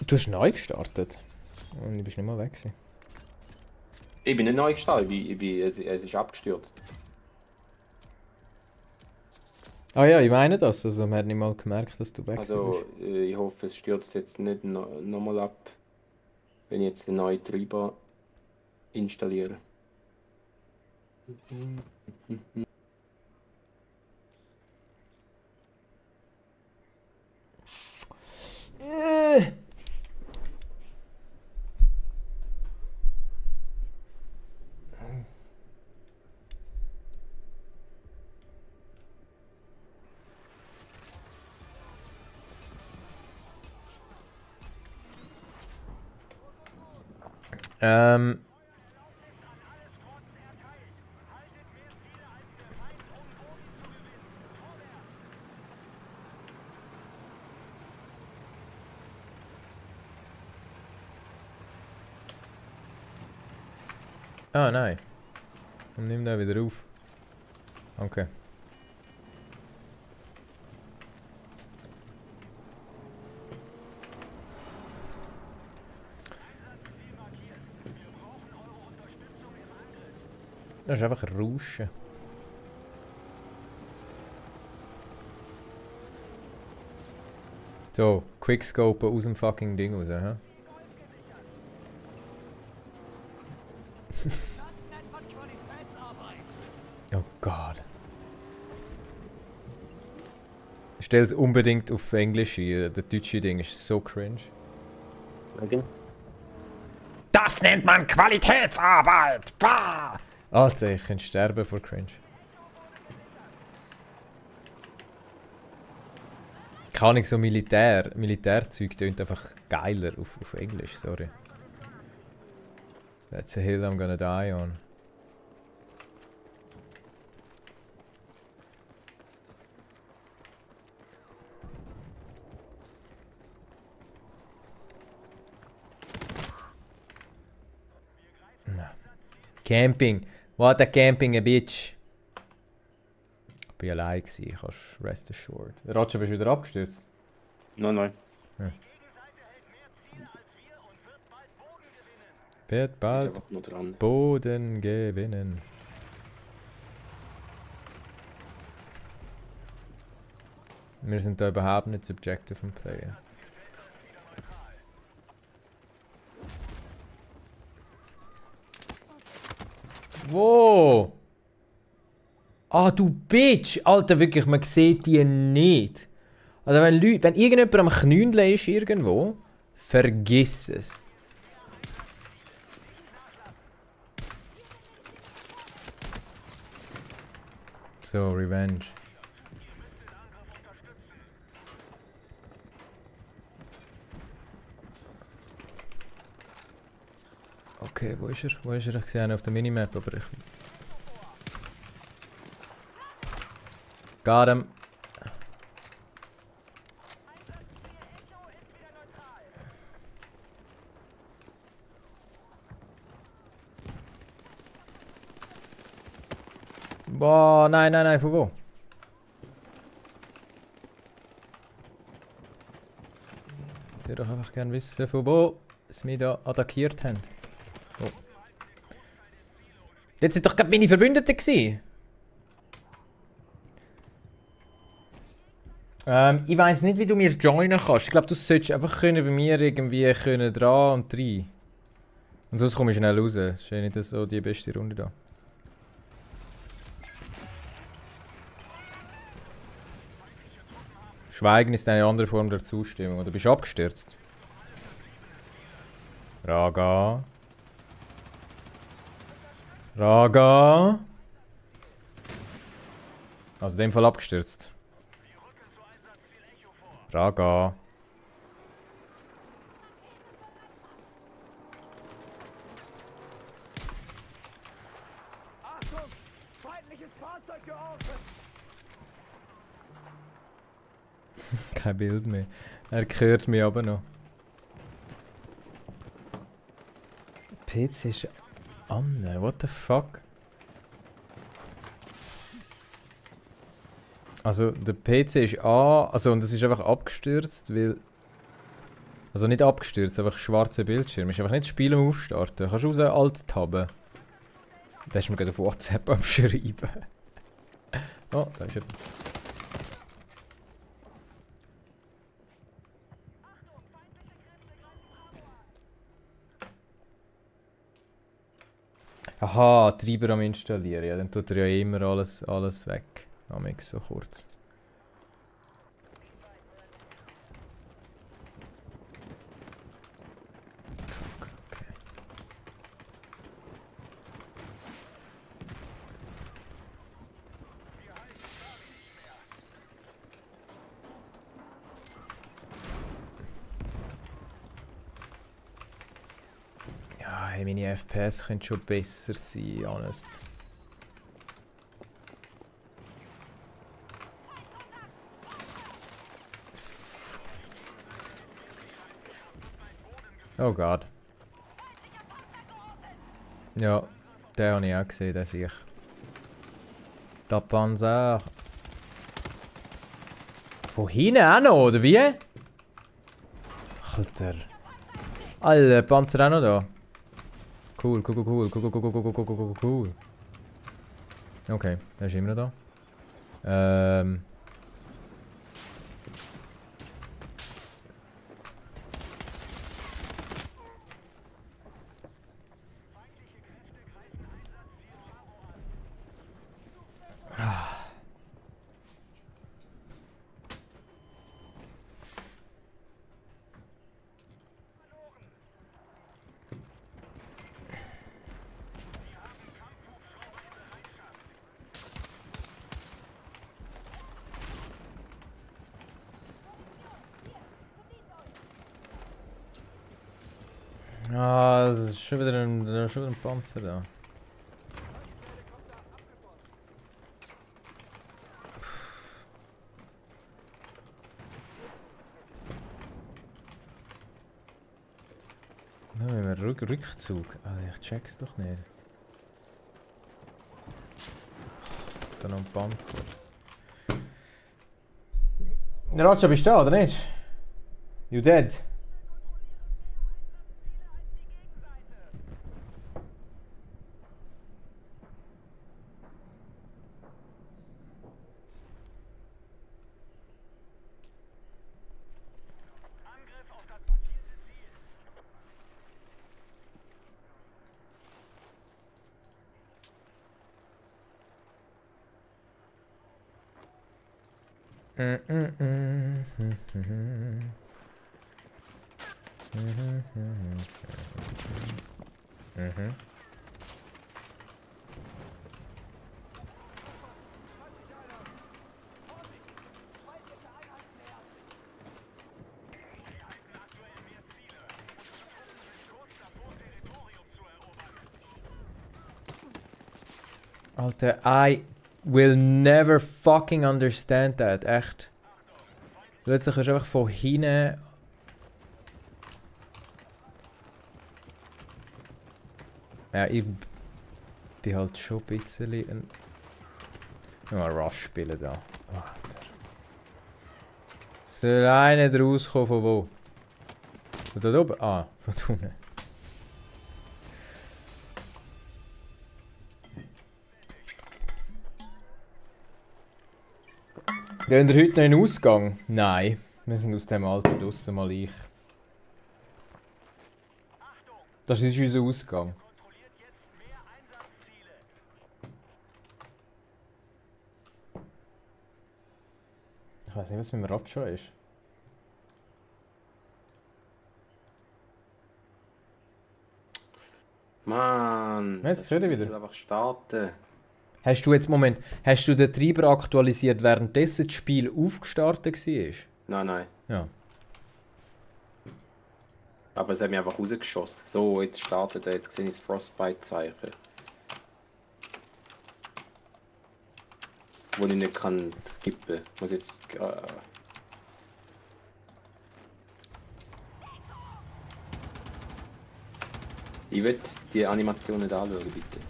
Du hast neu gestartet? Und du bist nicht mal weg gewesen. Ich bin nicht neu gestartet, es ist abgestürzt. Ah ja, ich meine das. Also man hat nicht mal gemerkt, dass du weg Also bist. ich hoffe, es stürzt jetzt nicht nochmal ab, wenn ich jetzt den neuen Treiber installiere. Ah, nein. Und nimm den wieder auf. Okay. Das ist einfach Rauschen. So, Quickscope aus dem fucking Ding raus, hä? Oh Gott. Stell es unbedingt auf Englisch ein. Der deutsche Ding ist so cringe. Okay. Das nennt man Qualitätsarbeit! Bah! Alter, ich kann sterben vor cringe. Keine Ahnung, so Militärzeug tönt einfach geiler auf Englisch, sorry. That's a hill I'm gonna die on. No. Camping. What a camping a bitch. Ich bin allein gewesen, kannst rest assured. Roger, bist du wieder abgestürzt? Nein. Ja. Wird bald Ich bin einfach nur dran. Boden gewinnen. Wir sind da überhaupt nicht subjective im Player. Wow! Ah, du Bitch! Alter, wirklich, man sieht die nicht. Also wenn irgendjemand am Knündel ist irgendwo, vergiss es. So, Revenge. Okay, wo ist er? Wo ist er? Ich sehe ihn auf der Minimap, aber ich... Got him. Boah, nein, von wo? Ich würde doch einfach gerne wissen, von wo sie mich da attackiert haben. Oh. Das sind doch gerade meine Verbündeten gewesen. Ich weiss nicht, wie du mir joinen kannst. Ich glaube, du solltest einfach können bei mir irgendwie können dran und rein. Und sonst komme ich schnell raus. Das ist ja nicht so die beste Runde da. Schweigen ist eine andere Form der Zustimmung. Oder bist du abgestürzt? Raga. Raga. Also in dem Fall abgestürzt. Raga. Achtung! Feindliches Fahrzeug geortet! Kein Bild mehr. Er hört mich aber noch. Der PC ist an. What the fuck? Also der PC ist an. Also und es ist einfach abgestürzt, weil... Also nicht abgestürzt, einfach schwarzer Bildschirm. Ist einfach nicht das Spiel am Aufstarten. Kannst du raus Alt-Tabben? Da ist mir gerade auf WhatsApp am Schreiben. Oh, da ist er. Aha, Treiber am installieren. Ja, dann tut er ja immer alles weg. Amix so kurz. Fuck, okay. Ja, hey, meine FPS können schon besser sein, honest. Oh Gott. Ja, Den habe ich auch gesehen, den sehe ich. Der Panzer. Von hinten auch noch, oder wie? Alter. Alle Panzer auch noch da. Cool. Okay, der ist immer noch da. Ah, das ist schon wieder ein Panzer da. Da haben wir Rückzug. Alter, ich check's doch nicht. Da noch ein Panzer. Roger, bist du da, oder nicht? You dead? Alter, I will never fucking understand that, echt. Plötzlich ist einfach von hinten. Ja, ich bin halt schon ein bisschen ein. Mal Rush spielen da. Alter. Soll einer draus kommen von wo? Von dort oben? Ah, von unten. Gehen wir heute noch in den Ausgang? Nein, wir sind aus dem Alter draussen, mal ich. Das ist unser Ausgang. Ich weiß nicht, was mit dem Ratscha ist. Mann, Jetzt höre ich wieder. Ich will einfach starten. Hast du jetzt, Moment, hast du den Treiber aktualisiert, währenddessen das Spiel aufgestartet war? Nein. Ja. Aber es hat mich einfach rausgeschossen. So, jetzt startet er, jetzt sehe ich das Frostbite-Zeichen. Wo ich nicht kann skippen. Ich muss jetzt... Ich will die Animation nicht anschauen, bitte.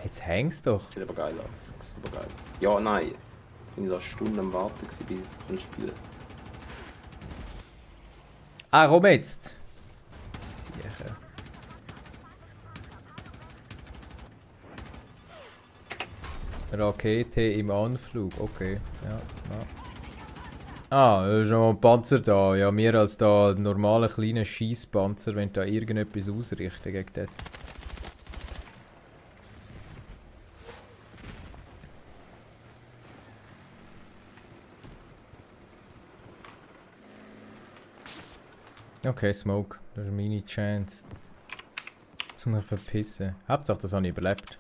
Jetzt hängst doch. Sieht aber geil aus. Sieht aber geil aus. Ja, nein. Jetzt bin ich so eine Stunde am Warten gewesen, bis ich es spielen kann. Ah, komm jetzt. Sicher. Rakete im Anflug, okay. Ja. Ah, ist noch ein Panzer da. Ja, mehr als da ein normaler kleiner Schießpanzer, wenn da irgendetwas ausrichten gegen das. Okay, Smoke. Das ist meine Chance. Zu mich verpissen. Hauptsache, das habe ich überlebt.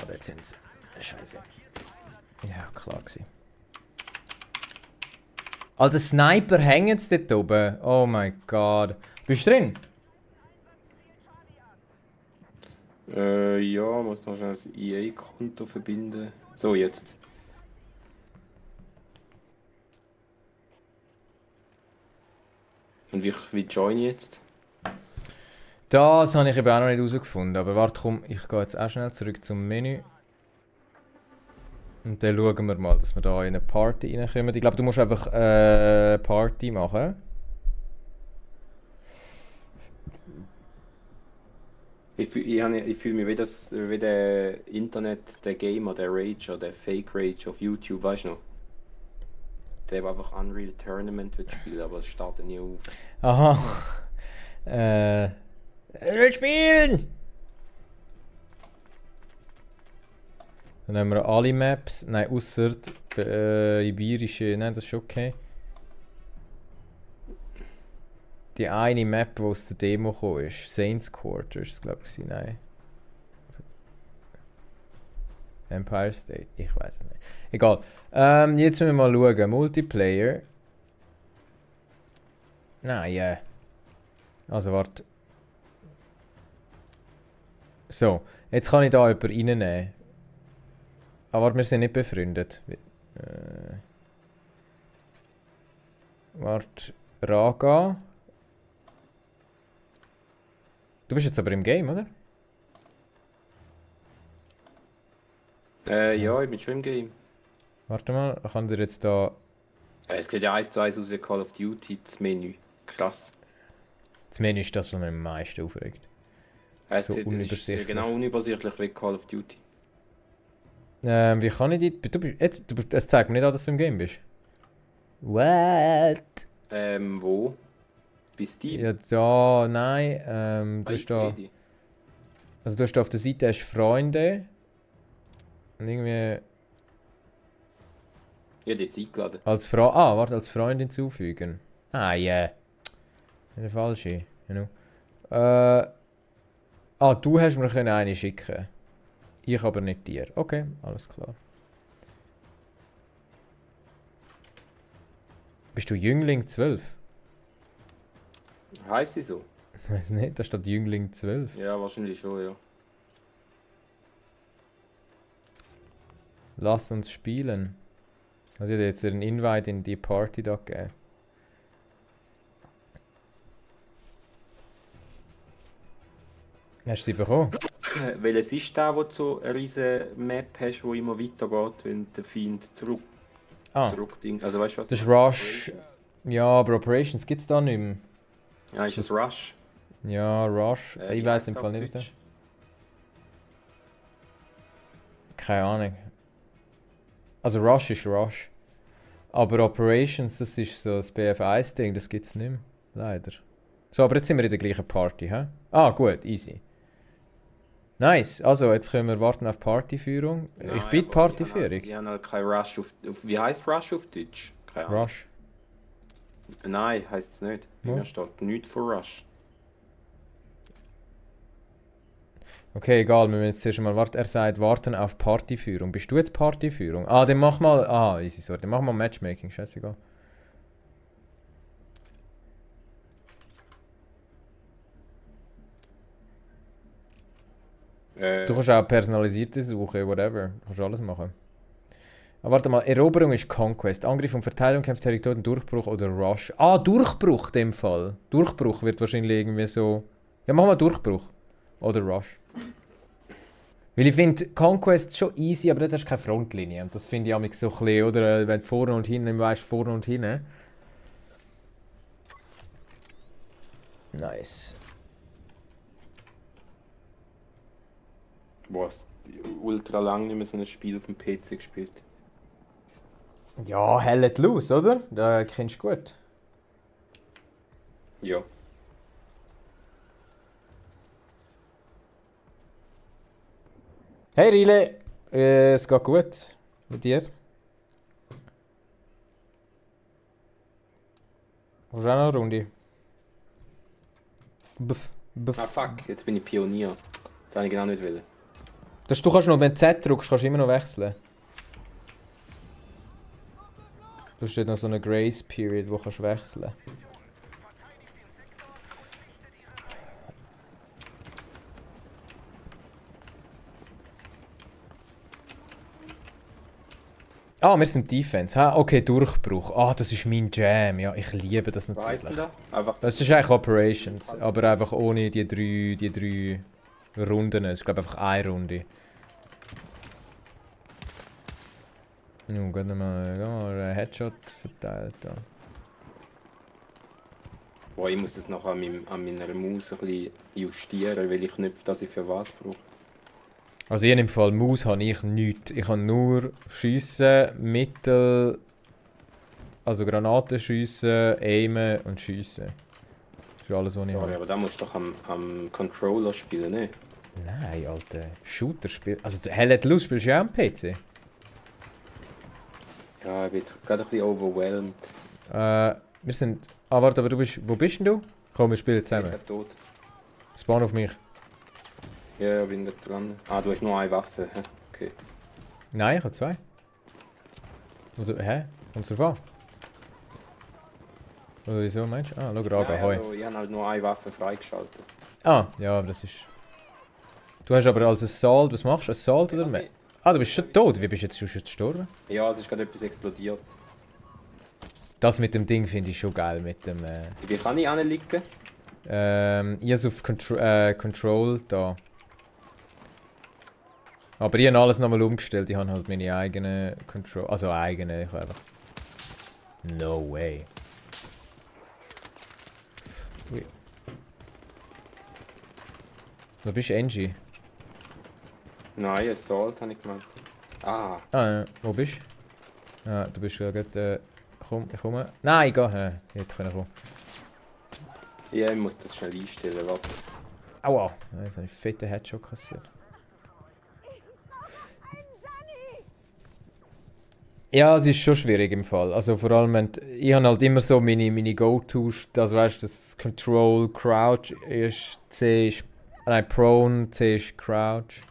Aber jetzt sind sie. Scheiße. Ja, klar gewesen. Alter, Sniper hängen sie dort oben. Oh mein Gott. Bist du drin? Ja, muss noch schnell das EA-Konto verbinden. So, jetzt. Und wie join ich jetzt? Das habe ich eben auch noch nicht herausgefunden. Aber warte, komm, ich gehe jetzt auch schnell zurück zum Menü. Und dann schauen wir mal, dass wir da in eine Party reinkommen. Ich glaube, du musst einfach Party machen. Ich fühle mich wie der Internet, der Gamer, der Rage oder der Fake Rage auf YouTube, weißt du noch? Der einfach Unreal Tournament wird spielen, aber es startet nie auf. Aha. Er will spielen! Dann haben wir alle Maps. Nein, ausser iberische. Nein, das ist okay. Die eine Map, die aus der Demo kam, ist Saints Quarters, glaube ich. Nein. Empire State, ich weiß es nicht. Egal. Jetzt müssen wir mal schauen. Multiplayer. Nein, ja. Also warte. So, jetzt kann ich da jemanden reinnehmen. Aber wir sind nicht befreundet. Warte. Raga. Du bist jetzt aber im Game, oder? Ja, ich bin schon im Game. Warte mal, ich kann dir jetzt da... Es sieht ja 1:1 aus wie Call of Duty, das Menü. Krass. Das Menü ist das, was mich am meisten aufregt. Es So sieht, unübersichtlich. ist genau unübersichtlich wie Call of Duty. Wie kann ich die... Es zeigt mir nicht an, dass du im Game bist. What? Wo? Bist du? Ja, da, nein. Du hast da... Also du hast da auf der Seite hast Freunde. Und irgendwie... Ja, die Zeit geladen. Als warte, als Freund hinzufügen. Ah, yeah. Der falsche. Genau. Du hast mir eine schicken. Ich aber nicht dir. Okay, alles klar. Bist du Jüngling 12? Heißt sie so? Ich weiß nicht, da steht Jüngling 12. Ja, wahrscheinlich schon, ja. Lass uns spielen. Also ich habe jetzt einen Invite in die Party da gegeben. Hast du sie bekommen? Welches ist da, wo du so eine riesige Map hast, wo immer weitergeht, wenn der Feind zurückdingt? Also weißt du was? Das ist Rush. Ja, aber Operations gibt es da nicht mehr. Ja, ist das Rush? Ja, Rush. Ich weiß im Fall nicht, was das ist. Keine Ahnung. Also Rush ist Rush. Aber Operations, das ist so das BF1-Ding, das gibt es nicht mehr. Leider. So, aber jetzt sind wir in der gleichen Party, hä? Ah, gut, easy. Nice, also jetzt können wir warten auf Partyführung. Nein, ich biete Partyführung. Ich habe halt kein Rush auf... Wie heisst Rush auf Deutsch? Keine Ahnung. Rush. Nein, heisst es nicht. Bei mir steht nichts von Rush. Okay, egal, wir müssen jetzt zuerst mal warten. Er sagt, warten auf Partyführung. Bist du jetzt Partyführung? Ah, dann mach mal... Ah, easy, sorry. Dann mach mal Matchmaking, scheißegal. Du kannst auch personalisierte suchen, whatever. Du kannst alles machen. Aber warte mal, Eroberung ist Conquest. Angriff und Verteidigung, kämpft Territorien, Durchbruch oder Rush. Ah, Durchbruch in dem Fall. Durchbruch wird wahrscheinlich irgendwie so... Ja, mach mal Durchbruch. Oder Rush. Weil ich finde, Conquest schon easy, aber dort hast du keine Frontlinie. Und das finde ich auch so ein bisschen, oder wenn du vorne und hinten weißt, vorne und hinten. Nice. Boah, hast ultra lang nicht mehr so ein Spiel auf dem PC gespielt. Ja, Hell Let Loose, oder? Da kennst du gut. Ja. Hey Rile, es geht gut mit dir? Hast du auch noch eine Runde? Ah fuck, jetzt bin ich Pionier. Das habe ich genau nicht wollen. Du kannst noch, wenn du Z drückst, kannst du immer noch wechseln. Du hast noch so eine Grace Period, wo du kannst wechseln. Ah, wir sind Defense. Ha? Okay, Durchbruch. Ah, das ist mein Jam. Ja, ich liebe das Was heisst natürlich. denn da? Einfach Das ist eigentlich Operations, aber einfach ohne die drei Runden. Es ist glaube ich einfach eine Runde. Nun, gehen wir mal einen Headshot verteilt da. boah, ich muss das noch an meiner Maus ein bisschen justieren, welche Knöpfe dass ich für was brauche. Also in dem Fall Maus habe ich nichts. Ich kann nur schiessen, Mittel, also Granaten schiessen, aimen und schiessen. Das ist alles, was ich Sorry, habe. aber da musst du doch am Controller spielen, ne? Nein, Alter. Shooter-Spiel. Also Hell at Loose spielst du ja am PC. Ja, ich bin jetzt gerade ein bisschen overwhelmed. Wir sind... Ah, warte, aber du bist... Wo bist denn du? Komm, wir spielen Ich zusammen. bin tot. Spawn auf mich. Ja, ich bin gerade dran. Ah, du hast nur eine Waffe. hä? Okay. Nein, ich habe zwei. Oder, hä? Kommst du drauf an? Oder wieso meinst du? Ah, schau gerade, Nein, hoi. also, ich habe halt nur eine Waffe freigeschaltet. Ah, ja, aber das ist... Du hast aber als Assault... Was machst du? Assault oder mehr? Ah, du bist schon tot. Wie bist du jetzt gestorben? Ja, es ist gerade etwas explodiert. Das mit dem Ding finde ich schon geil. Mit dem... Wie kann ich anliegen? Ich habe auf Control da. Aber ich habe alles nochmal umgestellt. Ich habe halt meine eigene Control... Also eigene, ich habe einfach... No way. Ui. Wo bist du, Angie? Nein, Assault habe ich gemeint. Ah, Ah, ja. Wo bist du? Ah, du bist ja gerade... komm, ich komme. Nein, geh. Ich hätte kommen. ja, ich muss das schnell einstellen, warte. Aua. Jetzt habe ich einen fetten Headshot kassiert. Ja, es ist schon schwierig im Fall. Also vor allem, wenn ich habe halt immer so meine Go-Tos, das weißt du, das Control, Crouch ist C ist... Nein, Prone, C ist Crouch.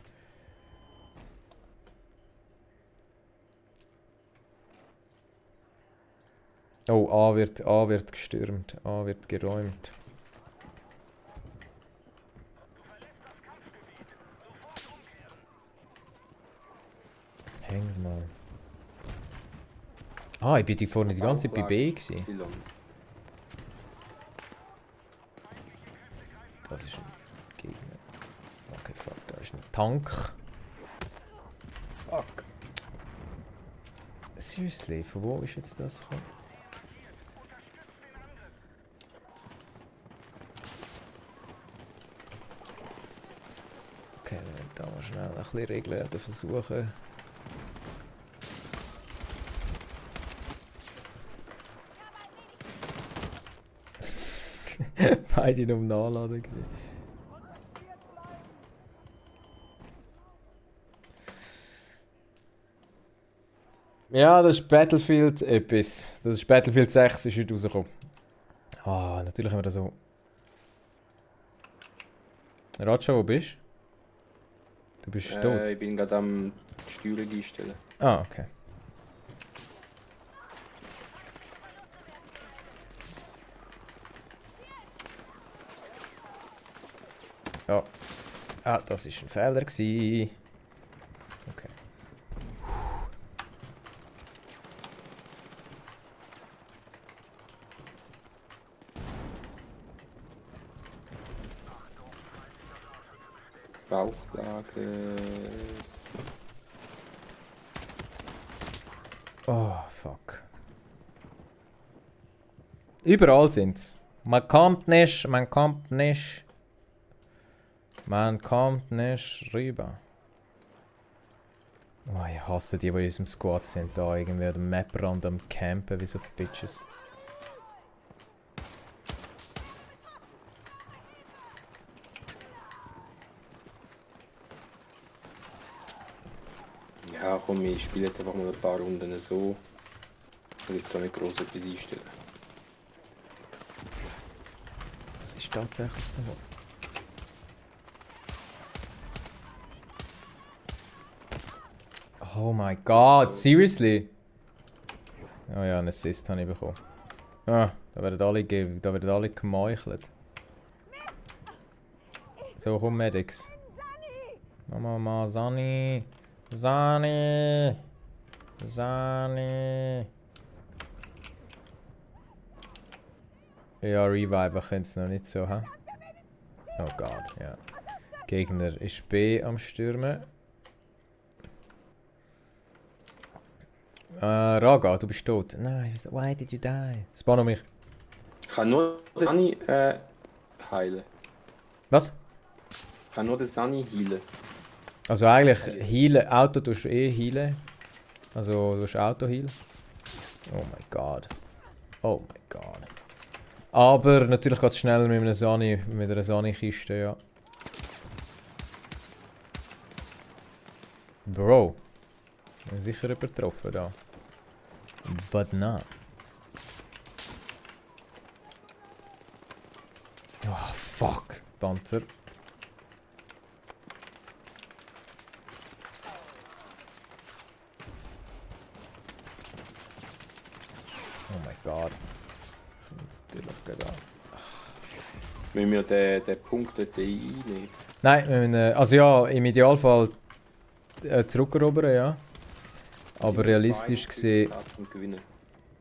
Oh, A wird gestürmt, A wird geräumt. Häng's mal. Ah, ich bin die vorne die ganze Zeit bei B gewesen. Y. Das ist ein Gegner. Okay, fuck, da ist ein Tank. Fuck. Seriously, von wo ist jetzt das gekommen? Okay, dann da mal schnell ein bisschen Regeln versuchen. Beide noch am Nachladen gewesen. Ja, das ist Battlefield etwas. Das ist Battlefield 6, ist heute rausgekommen. Ah, natürlich haben wir da so... Ratscha, wo bist du? Du bist tot. Ich bin gerade am Steuerung einstellen. Ah, okay. Ja. Ah, das war ein Fehler gewesen. Okay. Bauchlage. Oh, fuck. Überall sind's. Man kommt nicht, man kommt nicht. Man kommt nicht rüber. Oh, ich hasse die in unserem Squad sind, da irgendwie an der Maprand am Campen wie so Bitches. Ja, komm, ich spiele jetzt einfach mal ein paar Runden so. Ich will jetzt auch nicht groß etwas einstellen. Das ist tatsächlich so. Oh my god, seriously? Oh ja, einen Assist habe ich bekommen. Ah, da werden alle gemeuchelt. So, komm Medics. Mama, Sani. Sani. Sani. Ja, Reviver könnte es noch nicht so, hä? Oh Gott, ja. Gegner ist B am Stürmen. Raga, du bist tot. Nein, why did you die? Spawn mich. Ich kann nur den Sunny heilen. Was? Ich kann nur den Sunny heilen. Also eigentlich healen, Auto tust du eh healen. Also du hast Auto heal. Oh mein Gott. Oh mein Gott. Aber natürlich geht es schneller mit einer Sani, mit einer Sani-Kiste, ja. Bro. Sicher übertroffen da. But not. Oh fuck. Panzer. Oh mein Gott. Ich bin jetzt natürlich da. Müssen wir den Punkt dort einnehmen? Nein, wir müssen, also ja, im Idealfall zurückerobern, ja. Aber realistisch gesehen. Zum Gewinnen.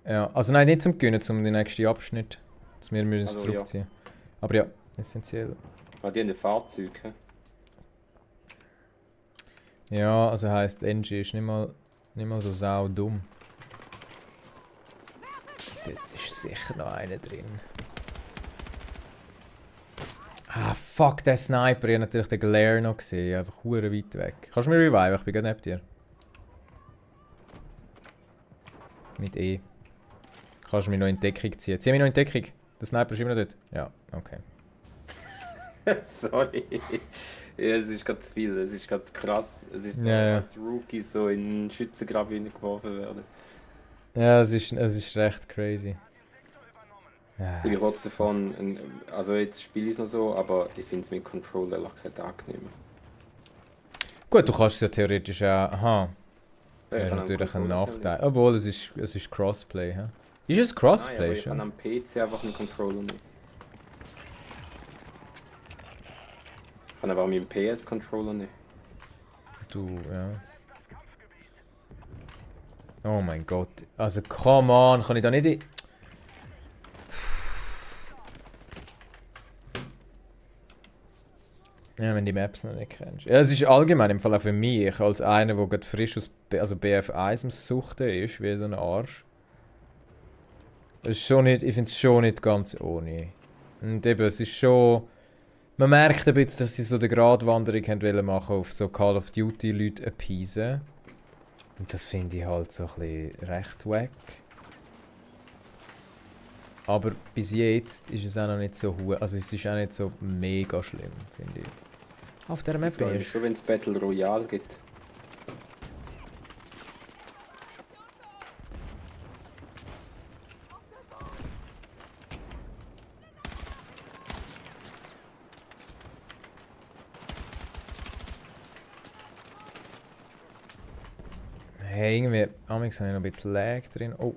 Ja, also nein, nicht zum Gewinnen, zum den nächsten Abschnitt. Dass wir müssen es zurückziehen. Ja. Aber ja, essentiell. Ah, die haben ein Fahrzeug, hä? Ja, also heisst, NG ist nicht mal so sau dumm. Dort ist sicher noch einer drin. Ah, fuck, der Sniper. Ich habe natürlich den Glare noch gesehen. Einfach hure weit weg. Kannst du mir reviven? Ich bin gerade neben dir. Mit E. Kannst du mich noch in Deckung ziehen? Zieh mich noch in Deckung. Der Sniper ist immer noch dort. Ja, okay. Sorry. Ja, es ist gerade zu viel. Es ist gerade krass. Es ist so, ja. als Rookie so in einen Schützengraben hineingeworfen werden. Ja, es ist recht crazy. Ja. Ich rotze davon, also jetzt spiele ich es noch so, aber ich finde es mit Controller ehrlich gesagt angenehmer. Gut, du kannst es ja theoretisch auch. Aha. Ja, ist natürlich ein Nachteil. Obwohl, es ist Crossplay. He? Ist es Crossplay? Nein, aber ich kann am PC einfach einen Controller nicht. Ich kann aber auch mit dem PS-Controller nicht. Du, ja. Oh mein Gott. Also, come on, kann ich da nicht. Ja, wenn die Maps noch nicht kennst. Ja, es ist allgemein im Fall auch für mich, als einer, der gerade frisch aus BF1 am Suchten ist, wie so ein Arsch. Es ist schon nicht, ich finde es schon nicht ganz ohne. Und eben, es ist schon. Man merkt ein bisschen, dass sie so eine Gratwanderung haben machen auf so Call of Duty Leute appeasen. Und das finde ich halt so ein bisschen recht wack. Aber bis jetzt ist es auch noch nicht so hoch. Also es ist auch nicht so mega schlimm, finde ich. Auf der Map bin ich schon, wenn es Battle Royale gibt. Hey, irgendwie. Amix habe ich noch ein bisschen Lag drin. Oh.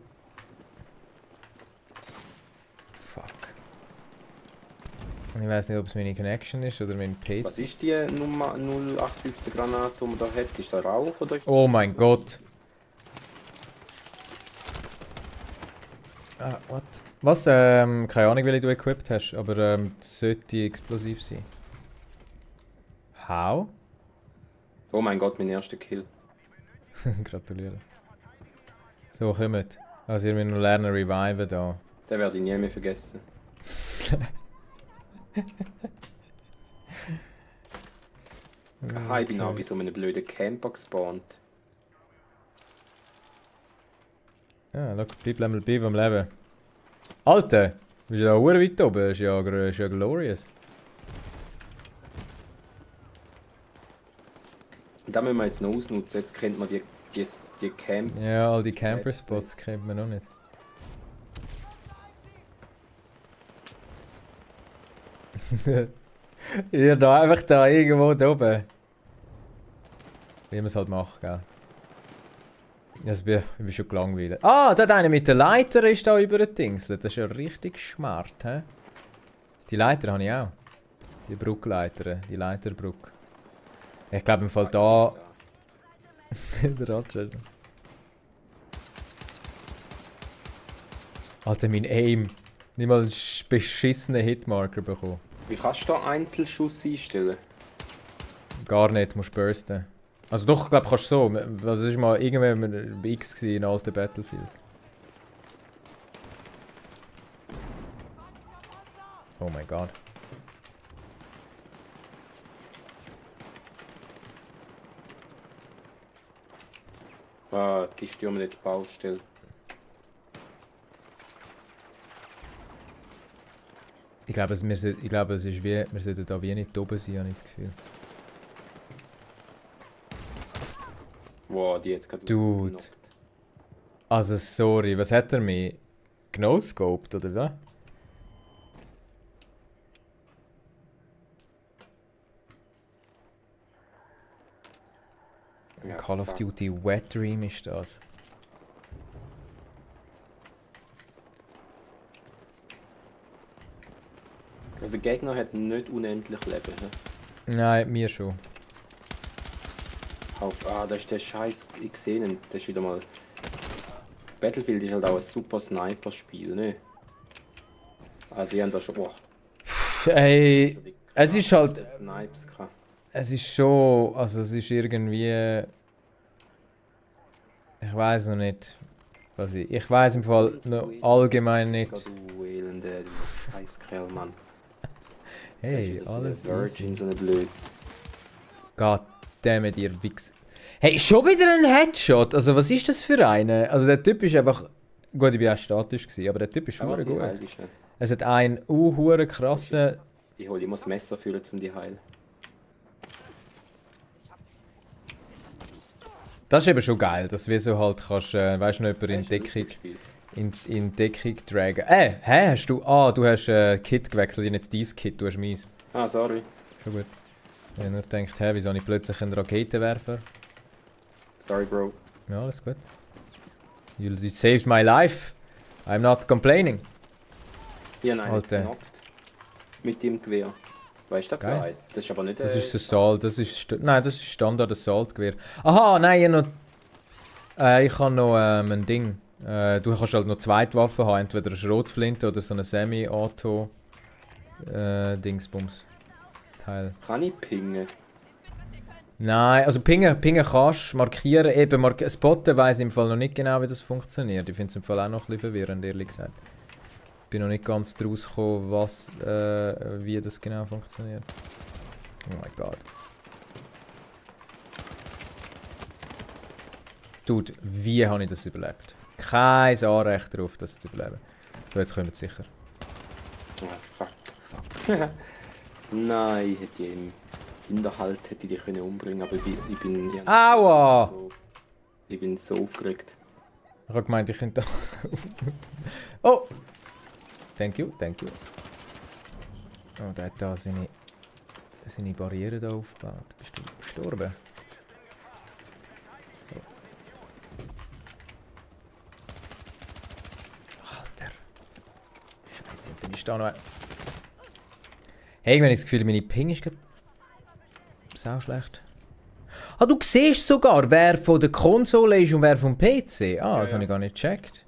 Fuck. Und ich weiß nicht, ob es meine Connection ist oder mein PC. Was ist die Nummer 0815 Granate, die man da hat? Ist da Rauch oder ist Oh mein Gott. Ah, what? Was? Keine Ahnung, welche du equipped hast, aber das sollte explosiv sein. How? Oh mein Gott, mein erster Kill. Gratuliere. So, kommt. Also ihr müsst noch lernen reviven da. Den werde ich nie mehr vergessen. Aha, ich bin auch bei so einem blöden Camper gespawnt. Ja, schau, bleib am Leben. Alter! Du bist ja auch weit oben, das ist ja glorious. Da müssen wir jetzt noch ausnutzen, jetzt kennt man die Camp. Ja, all die Camper-Spots kennt man noch nicht. Ja, da einfach da irgendwo da oben. Wie man es halt macht, gell. Also, ich bin schon gelangweilt. Ah, da einer mit der Leiter ist da über den Dingselt. Das ist ja richtig smart, hä? Die Leiter habe ich auch. Die Bruckleiter, die Leiterbrücke. Ich glaube im Fall da. Der Roger. Alter, mein Aim. Nicht mal einen beschissenen Hitmarker bekommen. Wie kannst du da Einzelschuss einstellen? Gar nicht, musst bursten. Also doch, ich glaube, kannst du so. Was ist mal irgendwann bei X gewesen, in alten Battlefield. Oh mein Gott. Ah, die stürmen jetzt die Baustelle. Ich glaube, es ist wie, wir sollten da wie nicht oben sein, habe ich das Gefühl. Wow, die jetzt gerade Dude. rausgenockt. Also sorry, was hat er mir? Genoscoped oder was? Ja, Call of fuck. Duty Wet Dream ist das. Also der Gegner hat nicht unendlich Leben. He? Nein, mir schon. Da ist der Scheiß gesehen. Das ist wieder mal. Battlefield ist halt auch ein super Sniper-Spiel, ne? Also ich habe da schon. Boah, Ey, es ist halt. der Snipes gehabt. Es ist schon. Also es ist irgendwie. Ich weiß noch nicht. Was ich weiß im Fall noch allgemein nicht. Du elende, du Scheißkerl, Mann. Hey, Das alles ist Virgin, easy. so ein Blöds. Goddammit, ihr Wichs. Hey, schon wieder ein Headshot? Also was ist das für eine? Also der Typ ist einfach... Gut, ich war auch statisch gewesen, aber der Typ ist schon gut. Es hat einen hure krassen... Ich hole immer das Messer für zum die heilen. Das ist eben schon geil, dass wir so halt kannst, weißt du, noch jemanden in Das ist ein Deckung... lustiges Spiel. In Deckung tragen. Hast du... du hast Kit gewechselt, ich nicht dein Kit, du hast meins. Ah, sorry. Schon gut. Ich habe nur gedacht, wieso habe ich plötzlich einen Raketenwerfer? Sorry, Bro. Ja, alles gut. You saved my life. I'm not complaining. Ich habe einen Alter. genockt. Mit dem Gewehr. Weißt du, das Geil. Preis? Das ist aber nicht... Das ist Assault, das ist... Nein, das ist Standard Assault Gewehr. Aha, nein, ich habe noch... ich habe noch ein Ding. Du kannst halt noch Zweitwaffen haben, entweder eine Schrotflinte oder so eine Semi-Auto... Dingsbums. Teil. Kann ich pingen? Nein, also pingen kannst, markieren, eben spotten weiss ich im Fall noch nicht genau, wie das funktioniert. Ich finde es im Fall auch noch ein bisschen verwirrend, ehrlich gesagt. Ich bin noch nicht ganz draus gekommen, wie das genau funktioniert. Oh mein Gott. Dude, wie habe ich das überlebt? Kein Anrecht darauf, das zu überleben. So, jetzt kommen wir sicher. Ah, fuck. Nein, hätte ich im Hinterhalt hätte ich dich können umbringen, aber ich bin Aua! Ich bin so aufgeregt. Ich habe gemeint, ich könnte... Oh! Thank you, thank you. Oh, der hat da seine Barriere da aufgebaut. Bist du gestorben? So. Alter. Scheiße, dann ist da noch ein... Hey, ich habe das Gefühl, meine Ping ist gerade... sau schlecht. Ah, du siehst sogar, wer von der Konsole ist und wer vom PC. Ah, das habe ich gar nicht gecheckt.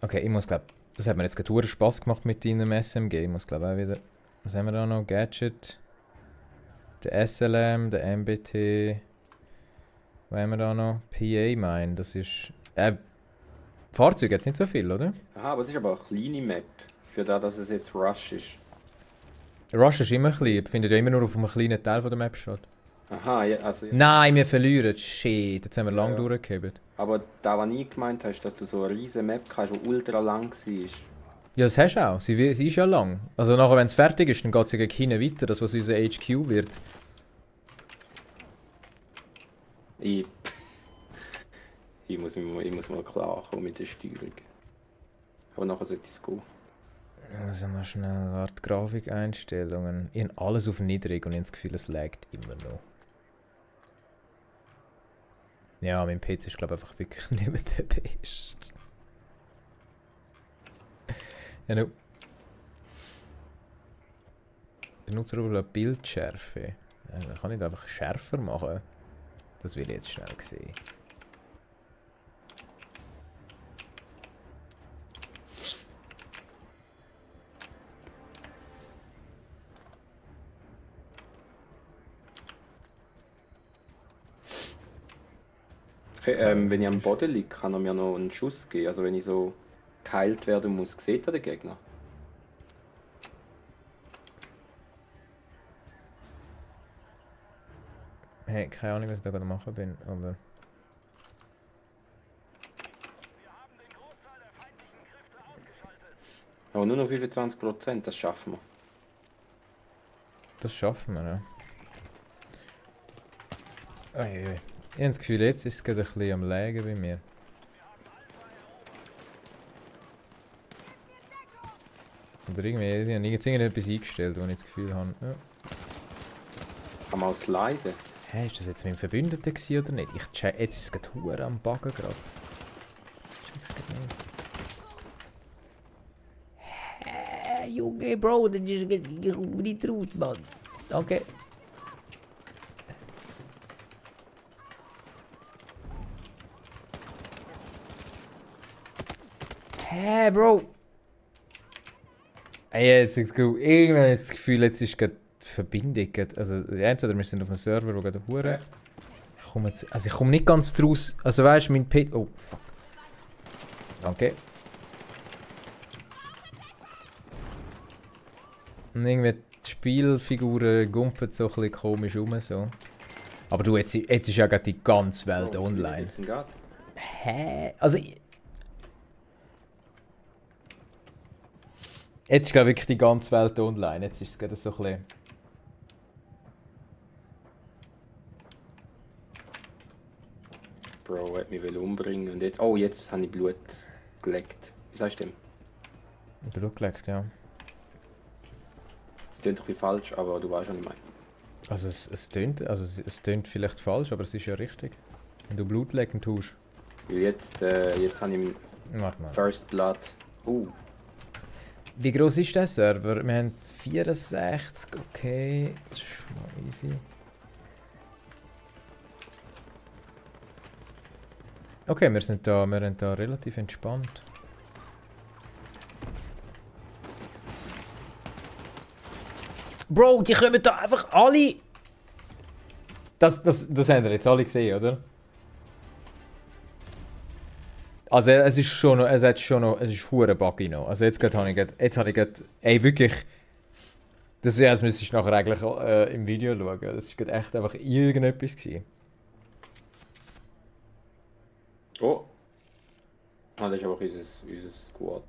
Okay, ich muss glaube, das hat mir jetzt gerade Spaß gemacht mit deinem SMG. Ich muss glaube auch wieder... Was haben wir da noch? Gadget. Der SLM, der MBT. Was haben wir da noch? PA Mine, das ist... Fahrzeuge jetzt nicht so viel, oder? Aha, aber es ist aber eine kleine Map. Für das, dass es jetzt Rush ist. Rush ist immer klein, findet ja immer nur auf einem kleinen Teil von der Map statt. Aha, ja, also... Ja. Nein, wir verlieren. Shit, jetzt haben wir lang durchgehebt. Aber da, was ich gemeint habe, ist, dass du so eine riesige Map hast, die ultra lang war. Ja, das hast du auch. Sie ist ja lang. Also nachher, wenn es fertig ist, dann geht es ja gegen hinten weiter, das was unser HQ wird. Ich muss mal klarkommen mit der Steuerung. Aber nachher sollte es gehen. Also mal schnell die Grafikeinstellungen. Ich habe alles auf niedrig und ich habe das Gefühl, es laggt immer noch. Ja, mein PC ist glaube ich einfach wirklich nicht mehr der Beste. Ja, no. Benutzeroberfläche Bildschärfe. Ja, dann kann ich das einfach schärfer machen. Das will ich jetzt schnell sehen. Okay, wenn ich am Boden liege, kann er mir noch einen Schuss geben. Also wenn ich so geheilt werden muss, sieht er den Gegner? Hey, keine Ahnung, was ich da gerade machen bin, aber... Aber nur noch 25%, das schaffen wir. Das schaffen wir, ja. Uiui. Ich habe das Gefühl, jetzt ist es gerade ein bisschen am Lägen bei mir. Oder irgendwie, ich habe irgendetwas eingestellt, wo ich das Gefühl habe, ja. Kann man auch sliden? Hä, ist das jetzt mit dem Verbündeten gewesen oder nicht? Ich check, jetzt ist es gerade hure am Buggen gerade. Check's gerade nicht. Hä, Junge, Bro, das ist nicht raus, Mann. Danke. Hä, Bro. Ey, jetzt irgendwann das Gefühl, jetzt ist gerade die Verbindung. Also, entweder wir sind auf einem Server, wo gerade hure. Ich komme nicht ganz draus. Also, weißt du, mein Pit. Oh, fuck. Danke. Und irgendwie die Spielfiguren gumpen so ein bisschen komisch rum. So. Aber du, jetzt ist ja gerade die ganze Welt online. Hä? Also. Jetzt ist glaube ich wirklich die ganze Welt online. Jetzt ist es gerade so ein bisschen... Bro, hat mich umbringen und jetzt... Oh, jetzt habe ich Blut geleckt. Wie sagst du dem? Blut geleckt, ja. Das klingt doch ein bisschen falsch, aber du weißt, was ich meine. Also es tönt vielleicht falsch, aber es ist ja richtig. Wenn du Blut lecken tust. Jetzt habe ich meinen First Blood... Wie groß ist der Server? Wir haben 64, okay. Das ist schon mal easy. Okay, wir sind da relativ entspannt. Bro, die kommen da einfach alle! Das haben wir jetzt alle gesehen, oder? Also es ist schon noch, es ist hure buggy noch. Also jetzt habe ich gerade, ey wirklich, das müsstest du nachher eigentlich im Video schauen. Das ist gerade echt einfach irgendetwas gewesen. Oh. Ah, das ist einfach unser Squad.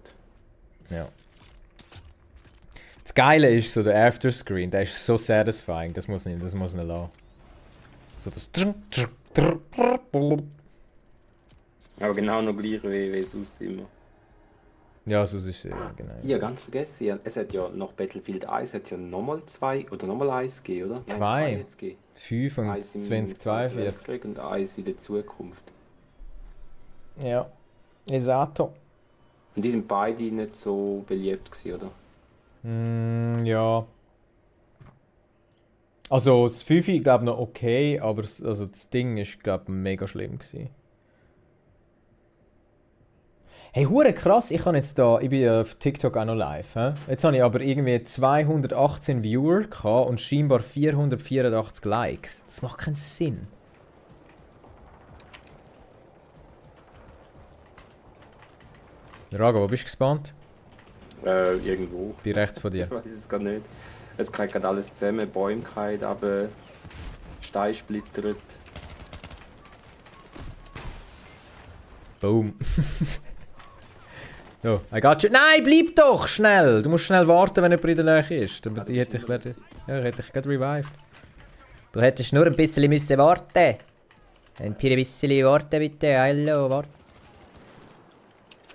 Ja. Das Geile ist so der Afterscreen, der ist so satisfying, das muss nicht lassen. So das Aber genau noch gleich wie sonst immer. Ja, so ist es ja, genau. Ja, ganz vergessen, es hat ja nach Battlefield 1 hat ja nochmal 2 oder nochmal 1 gegeben, oder? 2? 5 und 1 2042. Und 1 in der Zukunft. Ja, esatto. Und die sind beide nicht so beliebt gewesen, oder? Ja. Also das 5 ich glaube noch okay, aber das Ding ist glaube mega schlimm gewesen. Hey, hure krass, ich bin auf TikTok auch noch live. He? Jetzt habe ich aber irgendwie 218 Viewer gehabt und scheinbar 484 Likes. Das macht keinen Sinn. Rago, wo bist du gespawnt? Irgendwo. Bin rechts von dir. Ich weiß es gar nicht. Es kriegt gerade alles zusammen, Bäume fallen aber Stein splittert. Boom. So, I got you. Nein, bleib doch schnell! Du musst schnell warten, wenn jemand in der Nähe ist. Dann hätte ich gerade revived. Du hättest nur ein bisschen müssen warten. Ein bisschen warten bitte. Hallo, warte.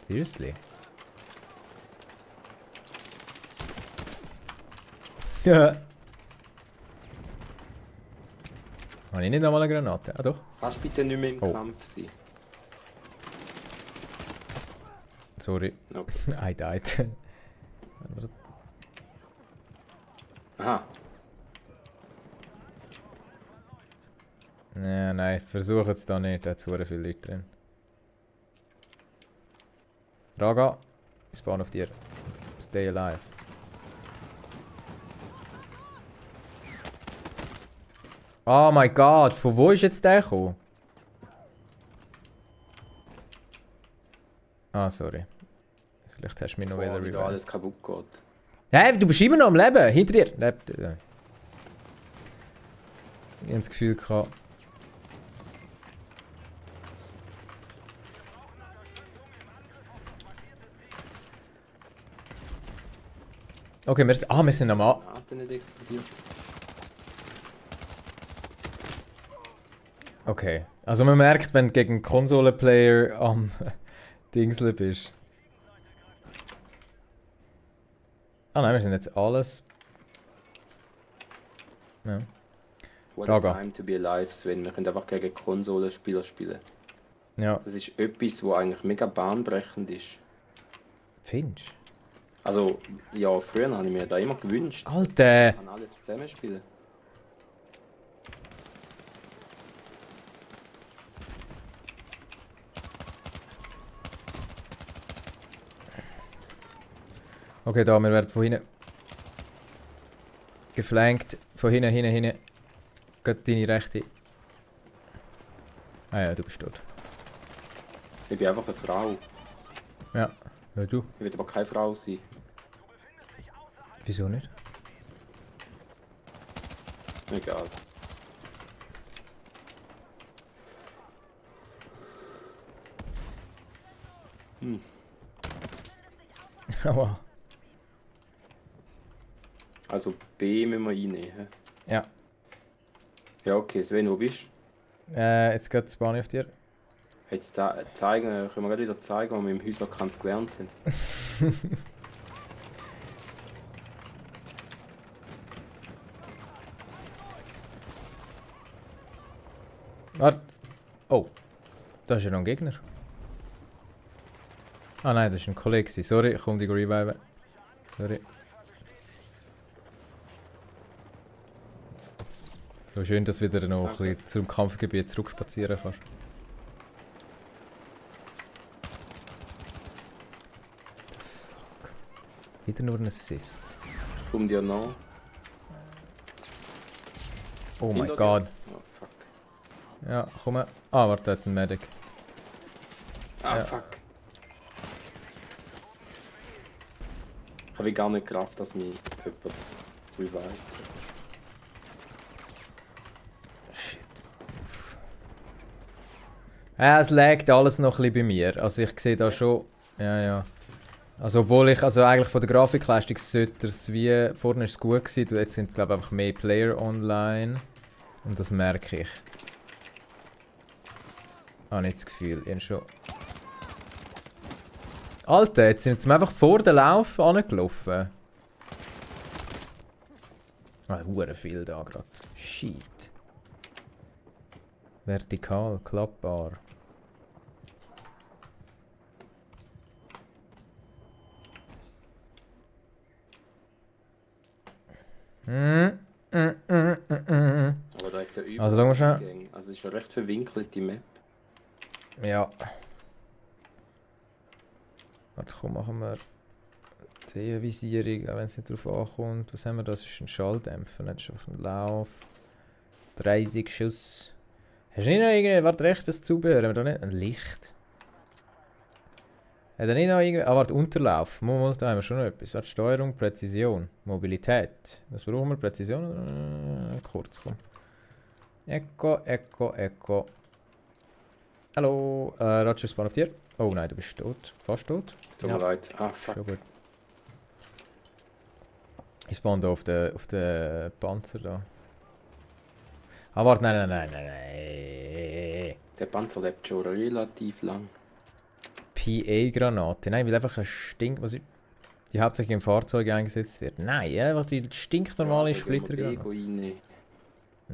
Seriously? Ja. Habe ich nicht nochmal eine Granate? Ah doch. Kannst du bitte nicht mehr im Kampf sein? Sorry. Okay. I died. Aha. Ja, nein, versuch es da nicht, da hat zu viele Leute drin. Raga, ich spawn auf dir. Stay alive. Oh mein Gott, von wo ist jetzt der gekommen? Ah, sorry. Vielleicht hast du mich noch wieder Bevor wieder reviven. alles kaputt geht. Hey, du bist immer noch am Leben. Hinter dir. Lebt. Ich habe das Gefühl gehabt. Okay, wir sind am A. Hat er nicht explodiert? Okay. Also man merkt, wenn du gegen Konsolenplayer am Dingsle bist. Ah nein, wir sind jetzt alles. Ja. What a Raga. time to be alive, Sven. Wir können einfach gegen Konsolenspieler spielen. Ja. Das ist etwas, was eigentlich mega bahnbrechend ist. Findest du? Also, ja, früher habe ich mir da immer gewünscht. Alter! Ich kann alles zusammenspielen. Okay, da, wir werden von hinten geflankt. Von hinten. Geht deine rechte. Ah ja, du bist tot. Ich bin einfach eine Frau. Ja, du. Ich will aber keine Frau sein. Wieso nicht? Egal. Aua. Also B müssen wir reinnehmen. Ja. Ja, okay. Sven, wo bist du? Jetzt geht das Bahn auf dir. Jetzt zeigen, können wir gerade wieder zeigen, was wir im Häuserkampf gelernt haben. Warte. Oh. Da ist ja noch ein Gegner. Ah nein, das ist ein Kollege. Sorry, ich komme dich reviven. Sorry. So schön, dass du wieder noch ein bisschen zum Kampfgebiet zurückspazieren kannst. Fuck. Wieder nur ein Assist. Ich komme dir nach. Oh mein Hinter Gott. dir. Oh, fuck. Ja, komm. Ah, warte, jetzt ein Medic. Ah, Ja. fuck. Habe ich gar nicht gerafft, dass mich jemand revived. Shit. Ja, es laggt alles noch ein bisschen bei mir. Also ich sehe da schon... Ja. Also obwohl ich... Also eigentlich von der Grafikleistung sollte es wie... Vorne ist es gut gewesen. Jetzt sind es glaube ich einfach mehr Player online. Und das merke ich. Ah, nicht das Gefühl. Ich habe schon... Alter, jetzt sind sie mir einfach vor den Lauf angelaufen. Ah, hure viel da gerade. Shit. Vertikal, klappbar. Aber da hat es ja überall Also, schau mal schnell. Gänge. Also es ist ja recht verwinkelt, die Map. Ja. Warte, komm, machen wir die Visierung, auch wenn es nicht drauf ankommt. Was haben wir da? Das ist ein Schalldämpfer, das ist einfach ein Lauf. 30 Schuss. Hast du nicht noch irgendwie... Warte, rechtes Zubehör? Haben wir da nicht... Ein Licht? Hat er nicht noch irgendwie... Ah, warte, Unterlauf. Mal, da haben wir schon noch etwas. Warte, Steuerung, Präzision, Mobilität. Was brauchen wir? Präzision? Kurz, komm. Echo. Hallo, Roger, spawn auf dir. Oh nein, du bist tot. Fast tot. Tut mir leid. Ah, fuck. Schon gut. Ich spawn da auf den Panzer da. Ah, warte, nein. Der Panzer lebt schon relativ lang. PA-Granate. Nein, weil einfach ein Stink... Was die hauptsächlich im Fahrzeug eingesetzt wird. Nein, einfach die stinknormale Splittergranate.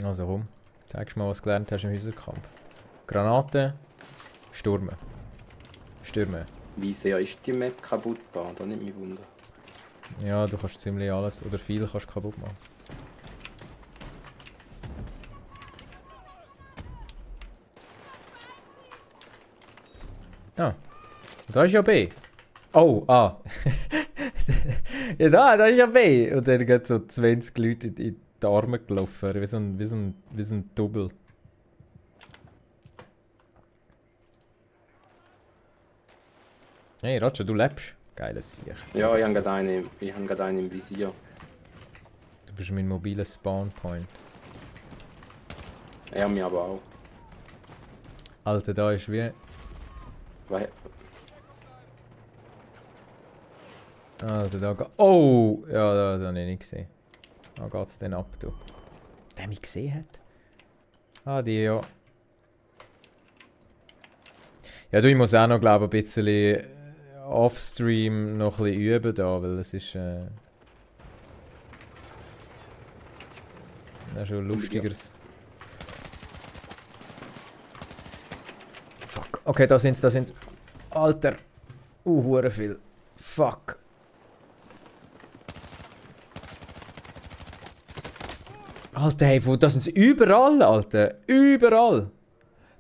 Also komm, zeigst mal, was du gelernt hast im Häuserkampf. Granate, Stürmen. Wie sehr ist die Map kaputtbar? Da nimmt mich Wunder. Ja, du kannst ziemlich alles oder viel kannst kaputt machen. Ah, da ist ja B. Oh, ah. Ja, da ist ja B. Und dann geht so 20 Leute in die Arme gelaufen. Wie so ein Double. Hey Roger, du lebst. Geiles Sieg. Ja, ich habe gerade einen im Visier. Du bist mein mobiler Spawnpoint. Er mir aber auch. Alter, da ist wie... Weil, Alter, da geht... Oh! Ja, da habe ich nicht gesehen. Da geht's denn ab, du. Der mich gesehen hat? Ah, die ja. Ja, du, ich muss auch noch, glaube ich, ein bisschen offstream noch ein bisschen üben da, weil es ist... Das ist schon lustigeres. Fuck. Okay, da sind's, da sind's. Alter! Hure viel. Fuck. Alter, hey, wo, da sind sie überall, Alter. Überall.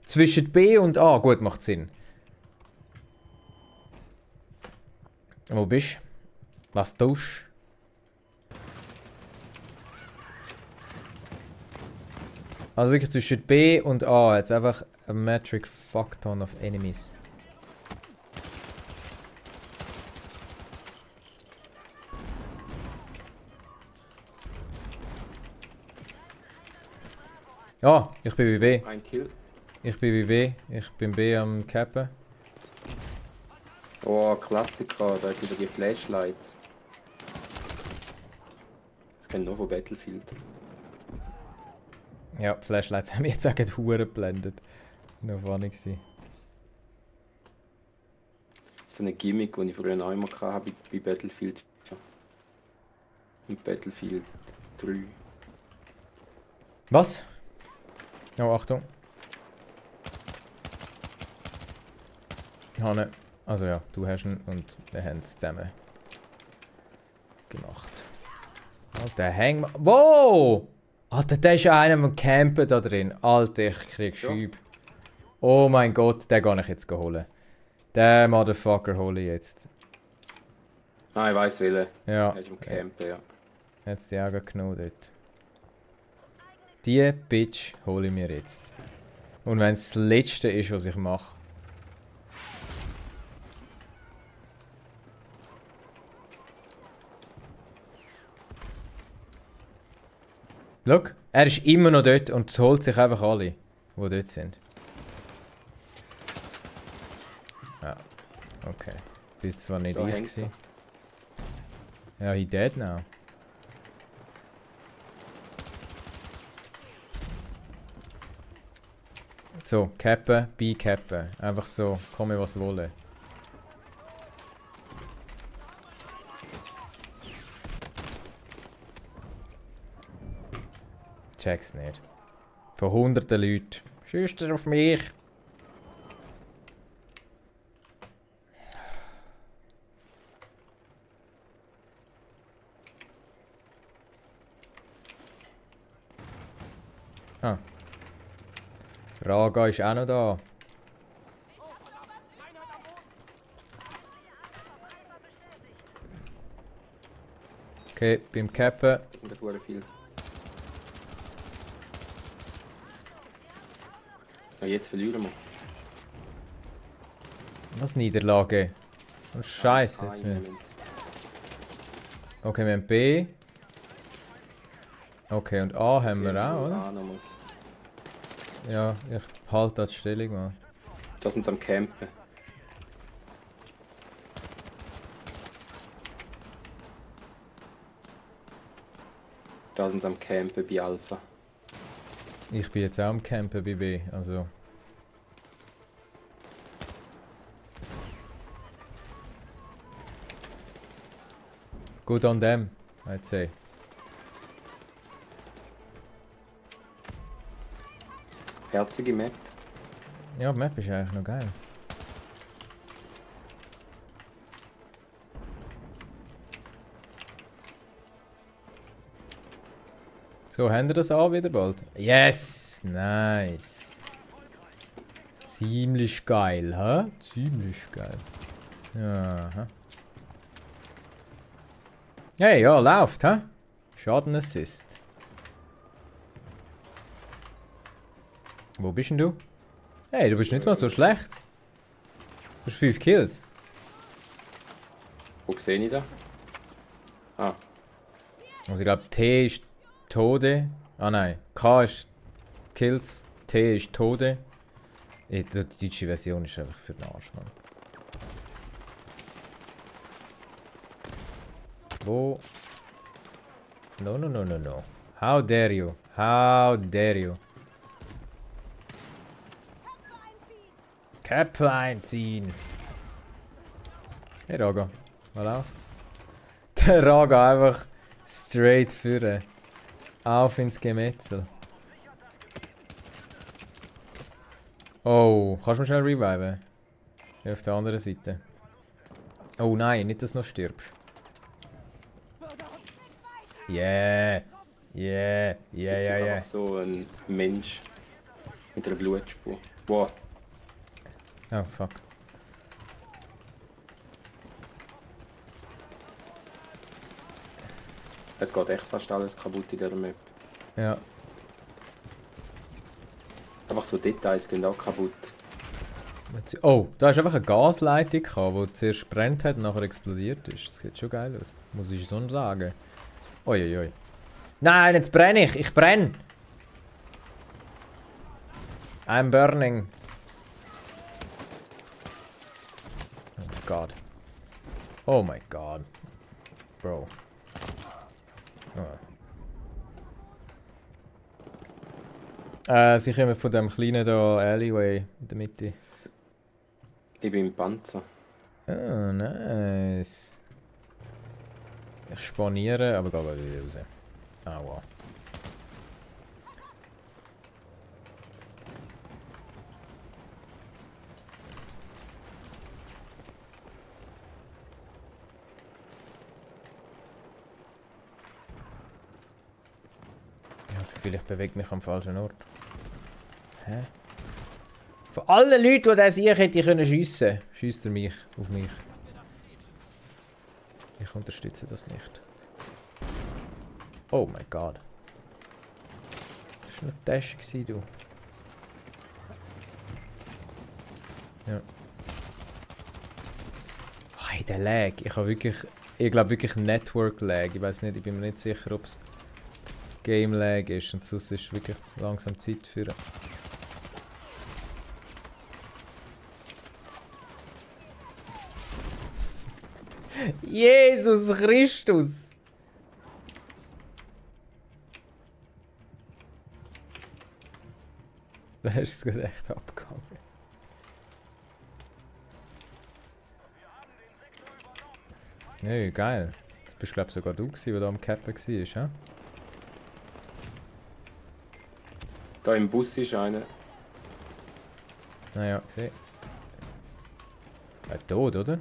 Zwischen B und A. Gut, macht Sinn. Wo bist du? Was tust du? Also wirklich zwischen B und A. Jetzt einfach a metric fuckton of enemies. Ah, ich bin bei B. ein Kill. Ich bin bei B. Ich bin B am Cappen. Oh, Klassiker, da hat wieder die Flashlights. Das kennt nur von Battlefield. Ja, die Flashlights haben mich jetzt auch gerade Huren geblendet. Noch funny gewesen. So eine Gimmick, die ich früher noch einmal hatte bei Battlefield. Und Battlefield 3. Was? Oh, Achtung. Hanne. Also ja, du hast ihn und wir haben es zusammen gemacht. Alter, Hangman. Wow! Alter, da ist einer am Campen da drin. Alter, ich krieg Schüb. Oh mein Gott, den kann ich jetzt holen. Den Motherfucker hole ich jetzt. Ah, ich weiss welchen. Ja. Er ist am Campen, ja. Jetzt die Augen genommen dort. Die Bitch hole ich mir jetzt. Und wenn es das Letzte ist, was ich mache. Schau, er ist immer noch dort und holt sich einfach alle, die dort sind. Ja, okay. Bist zwar nicht Da ich hängt's gewesen. Ja, he dead now. So, cappen, cappen. Einfach so, komme was wolle. Check's nicht. Von hunderten Leuten. Schießt er auf mich? Ah. Raga ist auch noch da. Okay, beim Cappen. Das sind ja viel. Ja, jetzt verlieren wir. Was Niederlage? Oh Scheiße jetzt mehr. Okay, wir haben B. Okay, und A haben wir auch, oder? Ja, ich halte da die Stellung mal. Da sind sie am Campen. Da sind sie am Campen bei Alpha. Ich bin jetzt auch am Campen bei B, also... Good on them, I'd say. Herzige Map. Ja, die Map ist eigentlich noch geil. So, haben wir das auch wieder bald? Yes! Nice! Ziemlich geil, hä? Ziemlich geil. Ja, hä? Hey, ja, läuft, hä? Schadenassist. Wo bist denn du? Hey, du bist nicht mal so schlecht. Du hast 5 Kills. Wo sehe ich da? Ah, Also ich glaube T ist Tode. Ah nein. K ist Kills. T ist Tode. Die deutsche Version ist einfach für den Arsch, Mann. Wo? No, no, no, no, no. How dare you? How dare you? Käpplein ziehen. Hey Raga. Voilà. Der Raga einfach straight führen. Auf ins Gemetzel. Oh, kannst du mich schnell reviven? Hier auf der anderen Seite. Oh nein, nicht, dass du noch stirbst. Yeah! Yeah! Yeah, jetzt yeah, ist yeah. einfach so ein Mensch mit einer Blutspur. Wow. Oh, fuck. Es geht echt fast alles kaputt in dieser Map. Ja. Einfach so Details gehen auch kaputt. Oh, da ist einfach eine Gasleitung gehabt, die zuerst gebrannt hat und nachher explodiert ist. Das sieht schon geil aus. Muss ich schon sagen. Uiuiui. Nein, jetzt brenne ich! Ich brenne! I'm burning. Oh my god. Oh my god. Bro. Oh. Sie kommen von dem kleinen da Alleyway in der Mitte. Ich bin im Panzer. Oh, nice. Ich spaniere, aber gehe wieder raus. Aua. Ich habe das Gefühl, ich bewege mich am falschen Ort. Hä? Von allen Leuten, die das ich hätte können schiessen, schiesst er mich auf mich. Ich unterstütze das nicht. Oh mein Gott. Das war eine Tasche, du. Ja. Oh, hey, der Lag. Ich habe wirklich. Ich glaube wirklich Network Lag. Ich weiß nicht, ich bin mir nicht sicher, ob es Game Lag ist. Und sonst ist wirklich langsam Zeit für. Jesus Christus! Da ist es echt abgegangen. Nee, geil. Das bist glaube ich sogar du gewesen, der da am Cappen war, ja? Da im Bus ist einer. Naja, gesehen. Tot, oder?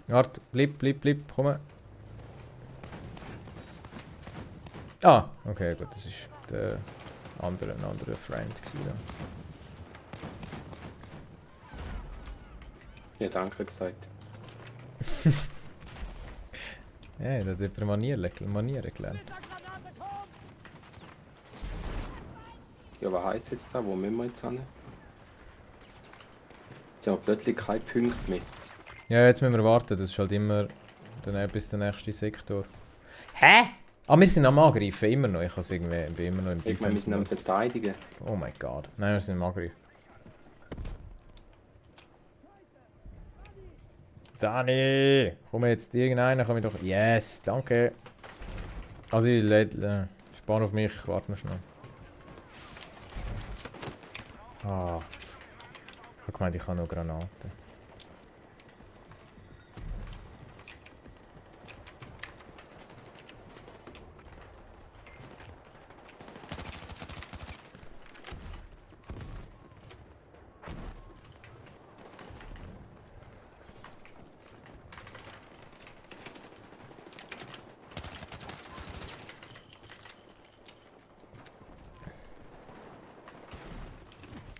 Warte, bleib, komm. Ah, okay, gut, das ist der ein anderer Friend gewesen. Ja, danke gesagt. Ja, da hat jemand Manieren gelernt. Ja, was heisst jetzt da? Wo müssen wir jetzt hin? Jetzt haben wir plötzlich keine Punkte mehr. Ja, jetzt müssen wir warten, das ist halt immer dann bis der nächste Sektor. Hä? Ah, wir sind am Angreifen, immer noch. Ich bin immer noch im Ich meine, wir sind am Defense. Verteidigen. Oh mein Gott. Nein, wir sind am Angreifen. Dani! Komm jetzt, irgendeiner kann mich doch... Yes, danke! Also ich spann auf mich, warte mal schnell. Ah. Ich habe gemeint, ich habe noch Granaten.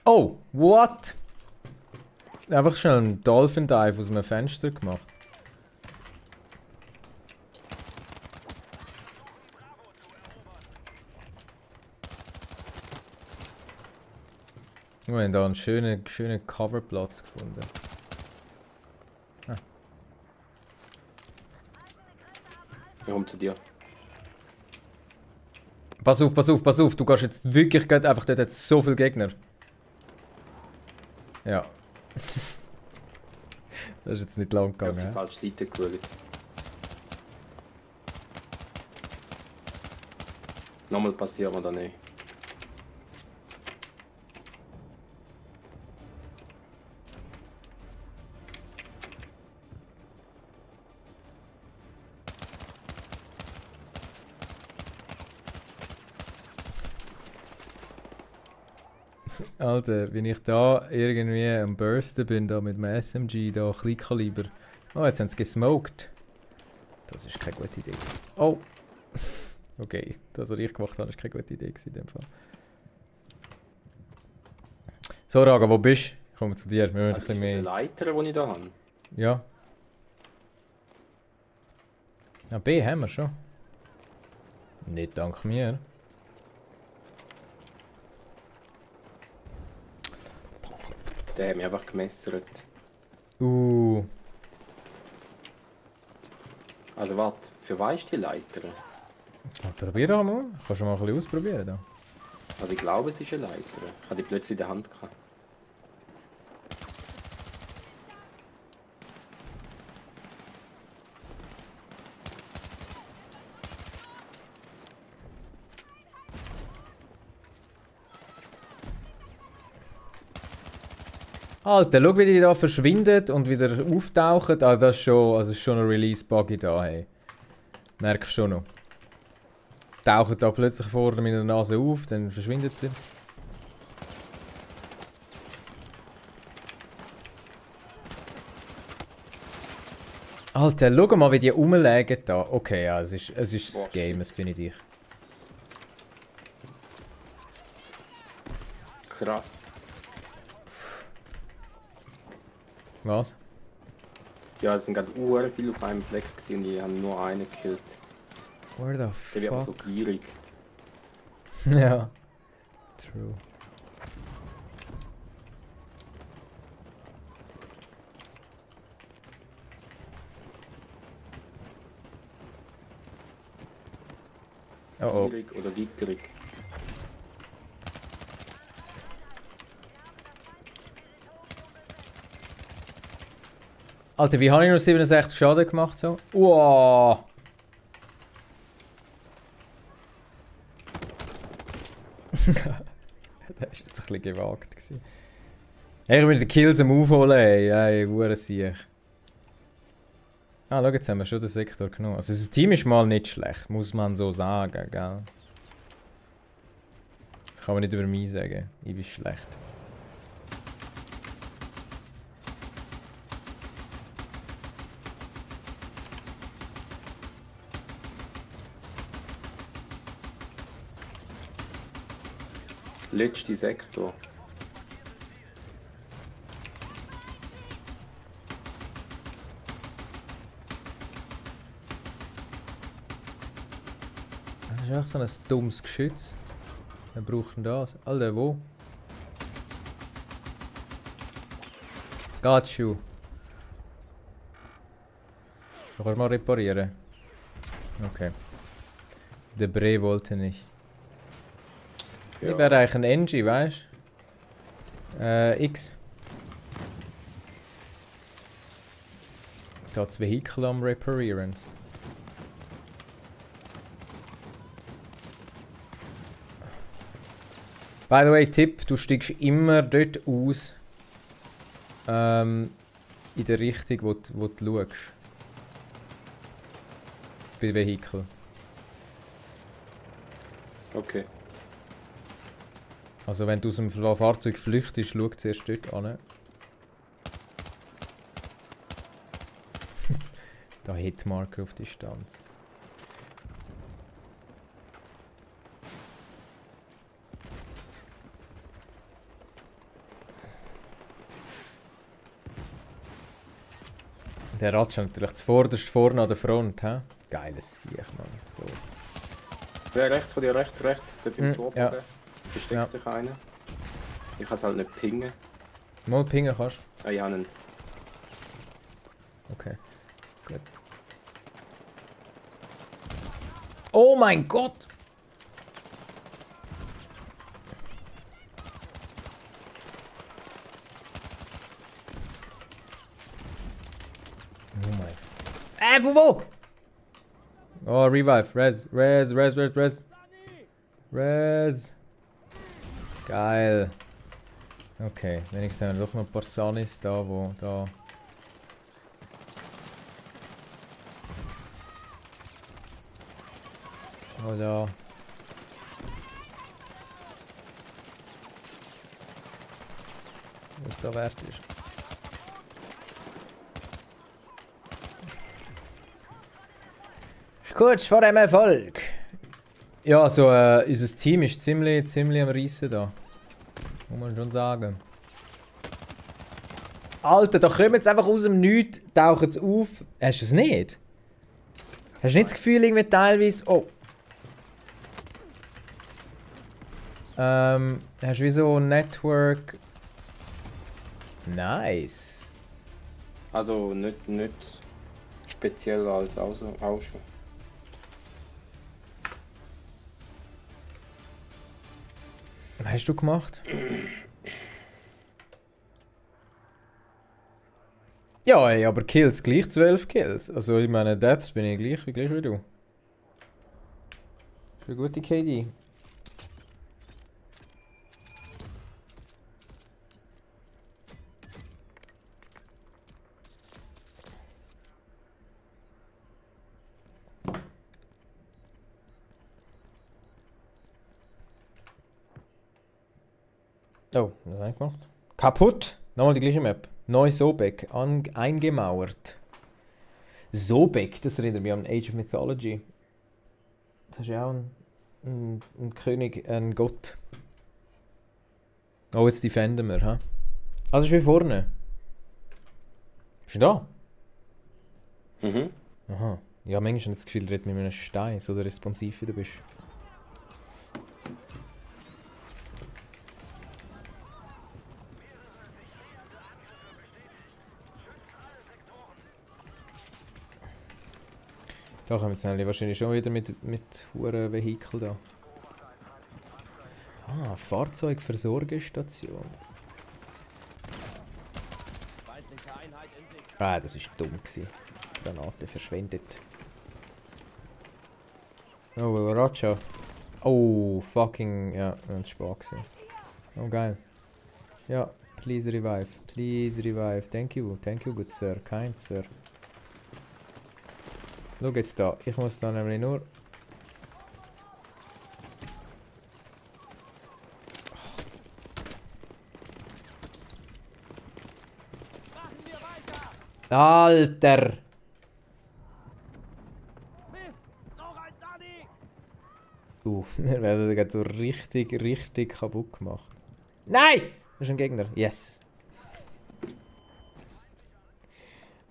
Oh, what? Einfach schnell einen Dolphin Dive aus einem Fenster gemacht. Wir haben da einen schönen Coverplatz gefunden. Ah. Ich komme zu dir. Pass auf, pass auf, pass auf. Du gehst jetzt wirklich gerade einfach, dort hat es so viele Gegner. Ja. Das ist jetzt nicht lang Ich habe gegangen. auf die falsche Seite geschaut. Nochmal passieren wir da nicht. Alter, wenn ich da irgendwie am Bursten bin, da mit dem SMG, da Kleinkaliber. Oh, jetzt haben sie gesmoked. Das ist keine gute Idee. Oh! Okay, das, was ich gemacht habe, ist keine gute Idee in dem Fall. So, Raga, wo bist du? Ich komme zu dir. Wir müssen ein bisschen mehr. Leiter, die ich da habe. Ja. Ah, B haben wir schon. Nicht dank mir. Der hat mich einfach gemessert. Also warte, für was ist die Leiter? Probier doch mal. Kannst du mal ein bisschen ausprobieren da. Also ich glaube, es ist eine Leiter. Ich habe die plötzlich in der Hand gehabt. Alter, schau, wie die da verschwindet und wieder auftauchen. Ah, das ist schon ein Release-Buggy da, hey. Merkst schon noch. Tauchen da plötzlich vor meiner Nase auf, dann verschwindet es wieder. Alter, schau mal, wie die rumlegen da. Okay, ja, es ist das Game, es bin ich dich. Krass. Was? Ja, es sind gerade viele auf einem Fleck gewesen und ich habe nur einen gekillt. Where the Der wird aber so fuck? gierig. Ja. True. Oh oh. Gierig oder gickerig. Alter, wie habe ich nur 67 Schaden gemacht so? Wow. Das war jetzt ein bisschen gewagt gewesen. Hey, ich will die Kills am Aufholen, ey, Sieg. Ah, schau, jetzt haben wir schon den Sektor genommen. Also das Team ist mal nicht schlecht, muss man so sagen, gell? Das kann man nicht über mich sagen, ich bin schlecht. Letzte Sektor. Das ist echt so ein dummes Geschütz. Wer braucht denn das? Alter, wo? Got you. Du kannst mal reparieren. Okay. Der Bre wollte nicht. Ja. Ich wäre eigentlich ein NG, weißt du? X. Da das Vehikel am Reparieren. By the way, Tipp, du steigst immer dort aus. In der Richtung, wo du schaust. Bei Vehikel. Okay. Also wenn du aus dem Fahrzeug flüchtest, schau zuerst dort an. Da Hitmarker auf Distanz. Der Ratsch natürlich zuvorderst vorne an der Front, hä? Geiles Sieg, Mann. So. Wer rechts von dir, rechts, dort beim Ja. Torbogen. Versteckt Ja. sich einer. Ich kann es halt nicht pingen. Mal pingen kannst Ah ja, einen. Okay. Gut. Oh mein Gott! Oh mein. Wo? Oh, Revive. Res. Geil. Okay, wenigstens haben wir doch noch ein paar Sunnis da, wo da. Oh da. Was da wert ist. Ist kurz vor dem Erfolg. Ja, so unser Team ist ziemlich am Reissen da. Muss man schon sagen. Alter, da kommen jetzt einfach aus dem Nichts, tauchen sie auf. Hast du es nicht? Hast du nicht das Gefühl, irgendwie teilweise. Oh. Hast du wie so ein Network. Nice. Also nicht speziell als auch schon. Was hast du gemacht? Ja, ey, aber Kills gleich 12 Kills. Also ich meine, Deaths bin ich gleich wie du. Das ist eine gute KD. Oh, was habe ich gemacht? Kaputt! Nochmal die gleiche Map. Neu Sobek, eingemauert. Sobek, das erinnert mich an Age of Mythology. Das ist ja auch ein König, ein Gott. Oh, jetzt defenden wir, hä? Also ist wie vorne. Bist du da? Mhm. Aha. Ja, manchmal habe ich das Gefühl, du redest mit einem Stein, so der responsiv wie du bist. Da kommen jetzt wahrscheinlich schon wieder mit hohen Vehikeln da. Ah, Fahrzeugversorgestation. Ah, das war dumm gewesen. Granate verschwendet. Oh, Raja. Oh, fucking, ja, das war Spaß gewesen. Oh, geil. Ja, please revive. Please revive. Thank you, good sir. Kind sir. Schau jetzt da, ich muss da nämlich nur... Alter! Wir werden gerade so richtig kaputt gemacht. Nein! Das ist ein Gegner. Yes.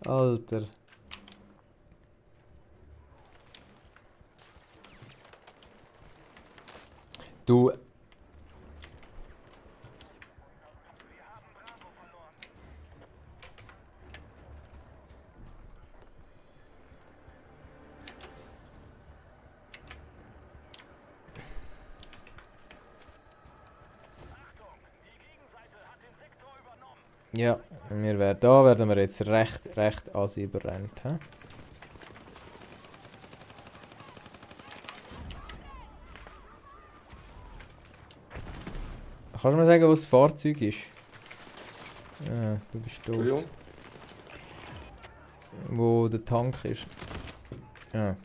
Alter. Du. Ja, da werden wir jetzt recht assi überrennt. He? Kannst du mir sagen, was das Fahrzeug ist? Ja, du bist tot. Wo der Tank ist. Ja.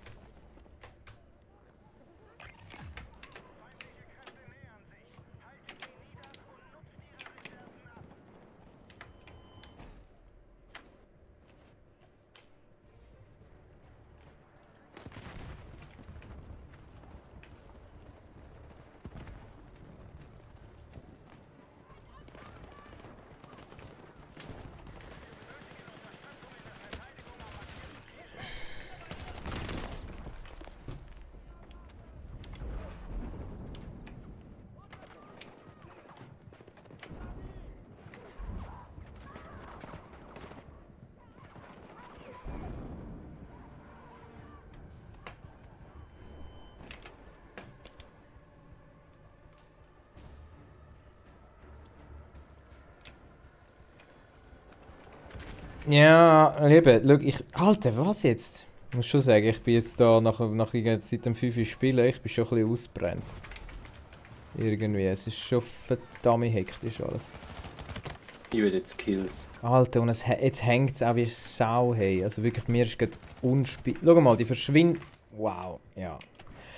Ja, Liebe, schau, Alter, was jetzt? Ich muss schon sagen, ich bin jetzt da seit dem 5 Uhr spielen, ich bin schon ein bisschen ausgebrannt. Irgendwie, es ist schon verdammt hektisch alles. Ich will jetzt Kills. Alter, und jetzt hängt es auch wie Sau, hey. Also wirklich, mir ist gerade unspielbar. Schau mal, die verschwindet. Wow, ja.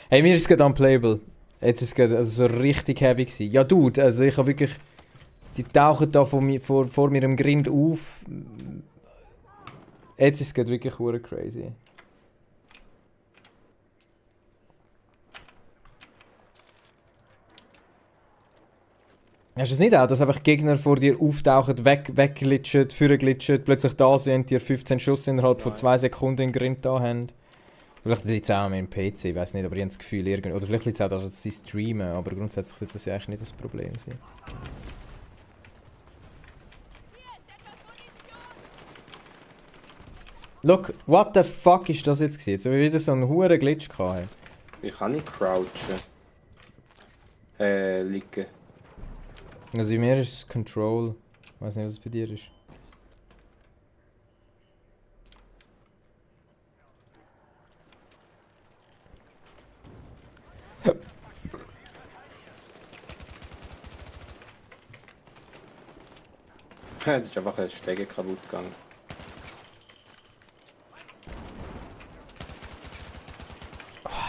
Hey, mir ist es gerade unplayable. Jetzt ist es gerade also so richtig heavy gewesen. Ja, Dude, also ich habe wirklich... Die tauchen da vor mir im Grind auf. Jetzt ist es gerade wirklich crazy. Hast du es nicht auch, dass einfach Gegner vor dir auftauchen, wegglitschen, vorglitschen, plötzlich da sind, dir 15 Schuss innerhalb von 2 Sekunden in Grind da haben? Vielleicht liegt es auch an meinem PC, ich weiß nicht, aber ich habe das Gefühl, oder vielleicht liegt es auch daran, dass sie streamen, aber grundsätzlich sollte das ja eigentlich nicht das Problem sein. Look, what the fuck ist das jetzt gewesen? Jetzt haben wir wieder so einen hohen Glitch gehabt. Ich kann nicht crouchen. Liegen. Also bei mir ist es Control. Ich weiß nicht, was es bei dir ist. Jetzt ist einfach ein Stege kaputt gegangen.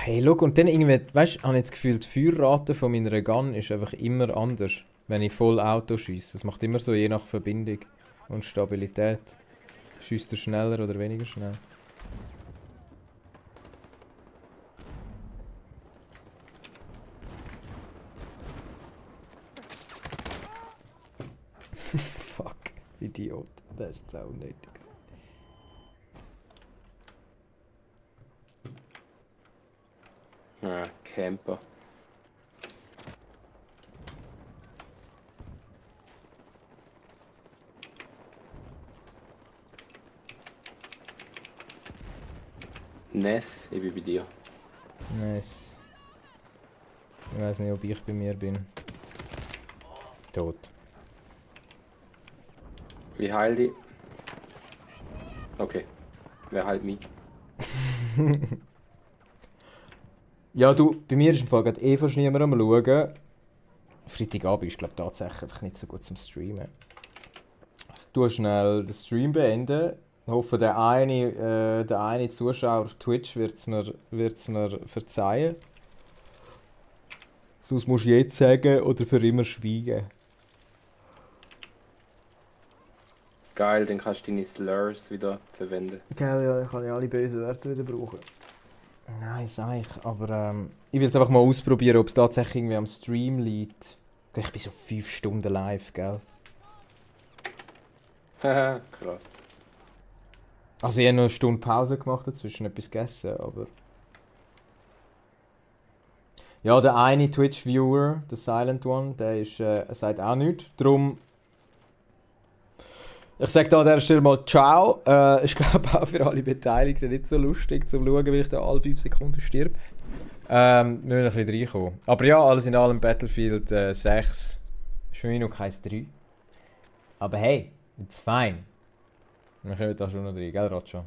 Hey, look, und dann irgendwie, weißt du, habe ich das Gefühl, die Feuerrate von meiner Gun ist einfach immer anders, wenn ich voll Auto schiesse. Es macht immer so je nach Verbindung und Stabilität. Schießt er schneller oder weniger schnell? Fuck, Idiot. Das ist jetzt auch unnötig. Ah, Camper. Neth, ich bin bei dir. Nice. Ich weiß nicht, ob ich bei mir bin. Tot. Wie heil die? Okay. Wer heilt mich? Ja, du, bei mir ist im Fall gerade eh fast niemand am Schauen. Freitagabend ist, glaube ich, tatsächlich einfach nicht so gut zum Streamen. Ich tue schnell den Stream beenden. Ich hoffe, der eine Zuschauer auf Twitch wird es mir verzeihen. Sonst musst du jetzt sagen oder für immer schweigen. Geil, dann kannst du deine Slurs wieder verwenden. Geil, ja, ich kann ja alle bösen Wörter wieder brauchen. Nein, sag ich. Aber ich will es einfach mal ausprobieren, ob es tatsächlich irgendwie am Stream liegt. Ich bin so 5 Stunden live, gell? Haha, krass. Also ich habe noch eine Stunde Pause gemacht dazwischen, etwas gegessen, aber... Ja, der eine Twitch-Viewer, der Silent One, der ist, sagt auch nichts. Darum... Ich sage da an dieser Stelle mal Ciao. Ich glaube auch für alle Beteiligten nicht so lustig zum Schauen, wie ich da alle 5 Sekunden stirb. Nur ein bisschen reinkommen. Aber ja, alles in allem Battlefield 6. Ist für mich noch kein 3. Aber hey, it's fine. Wir kommen da schon noch rein, gell Racha?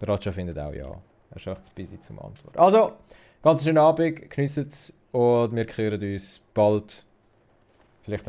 Der Racha findet auch ja. Er ist echt zu busy zum Antworten. Also, ganz schönen Abend, geniessen es und wir hören uns bald. Vielleicht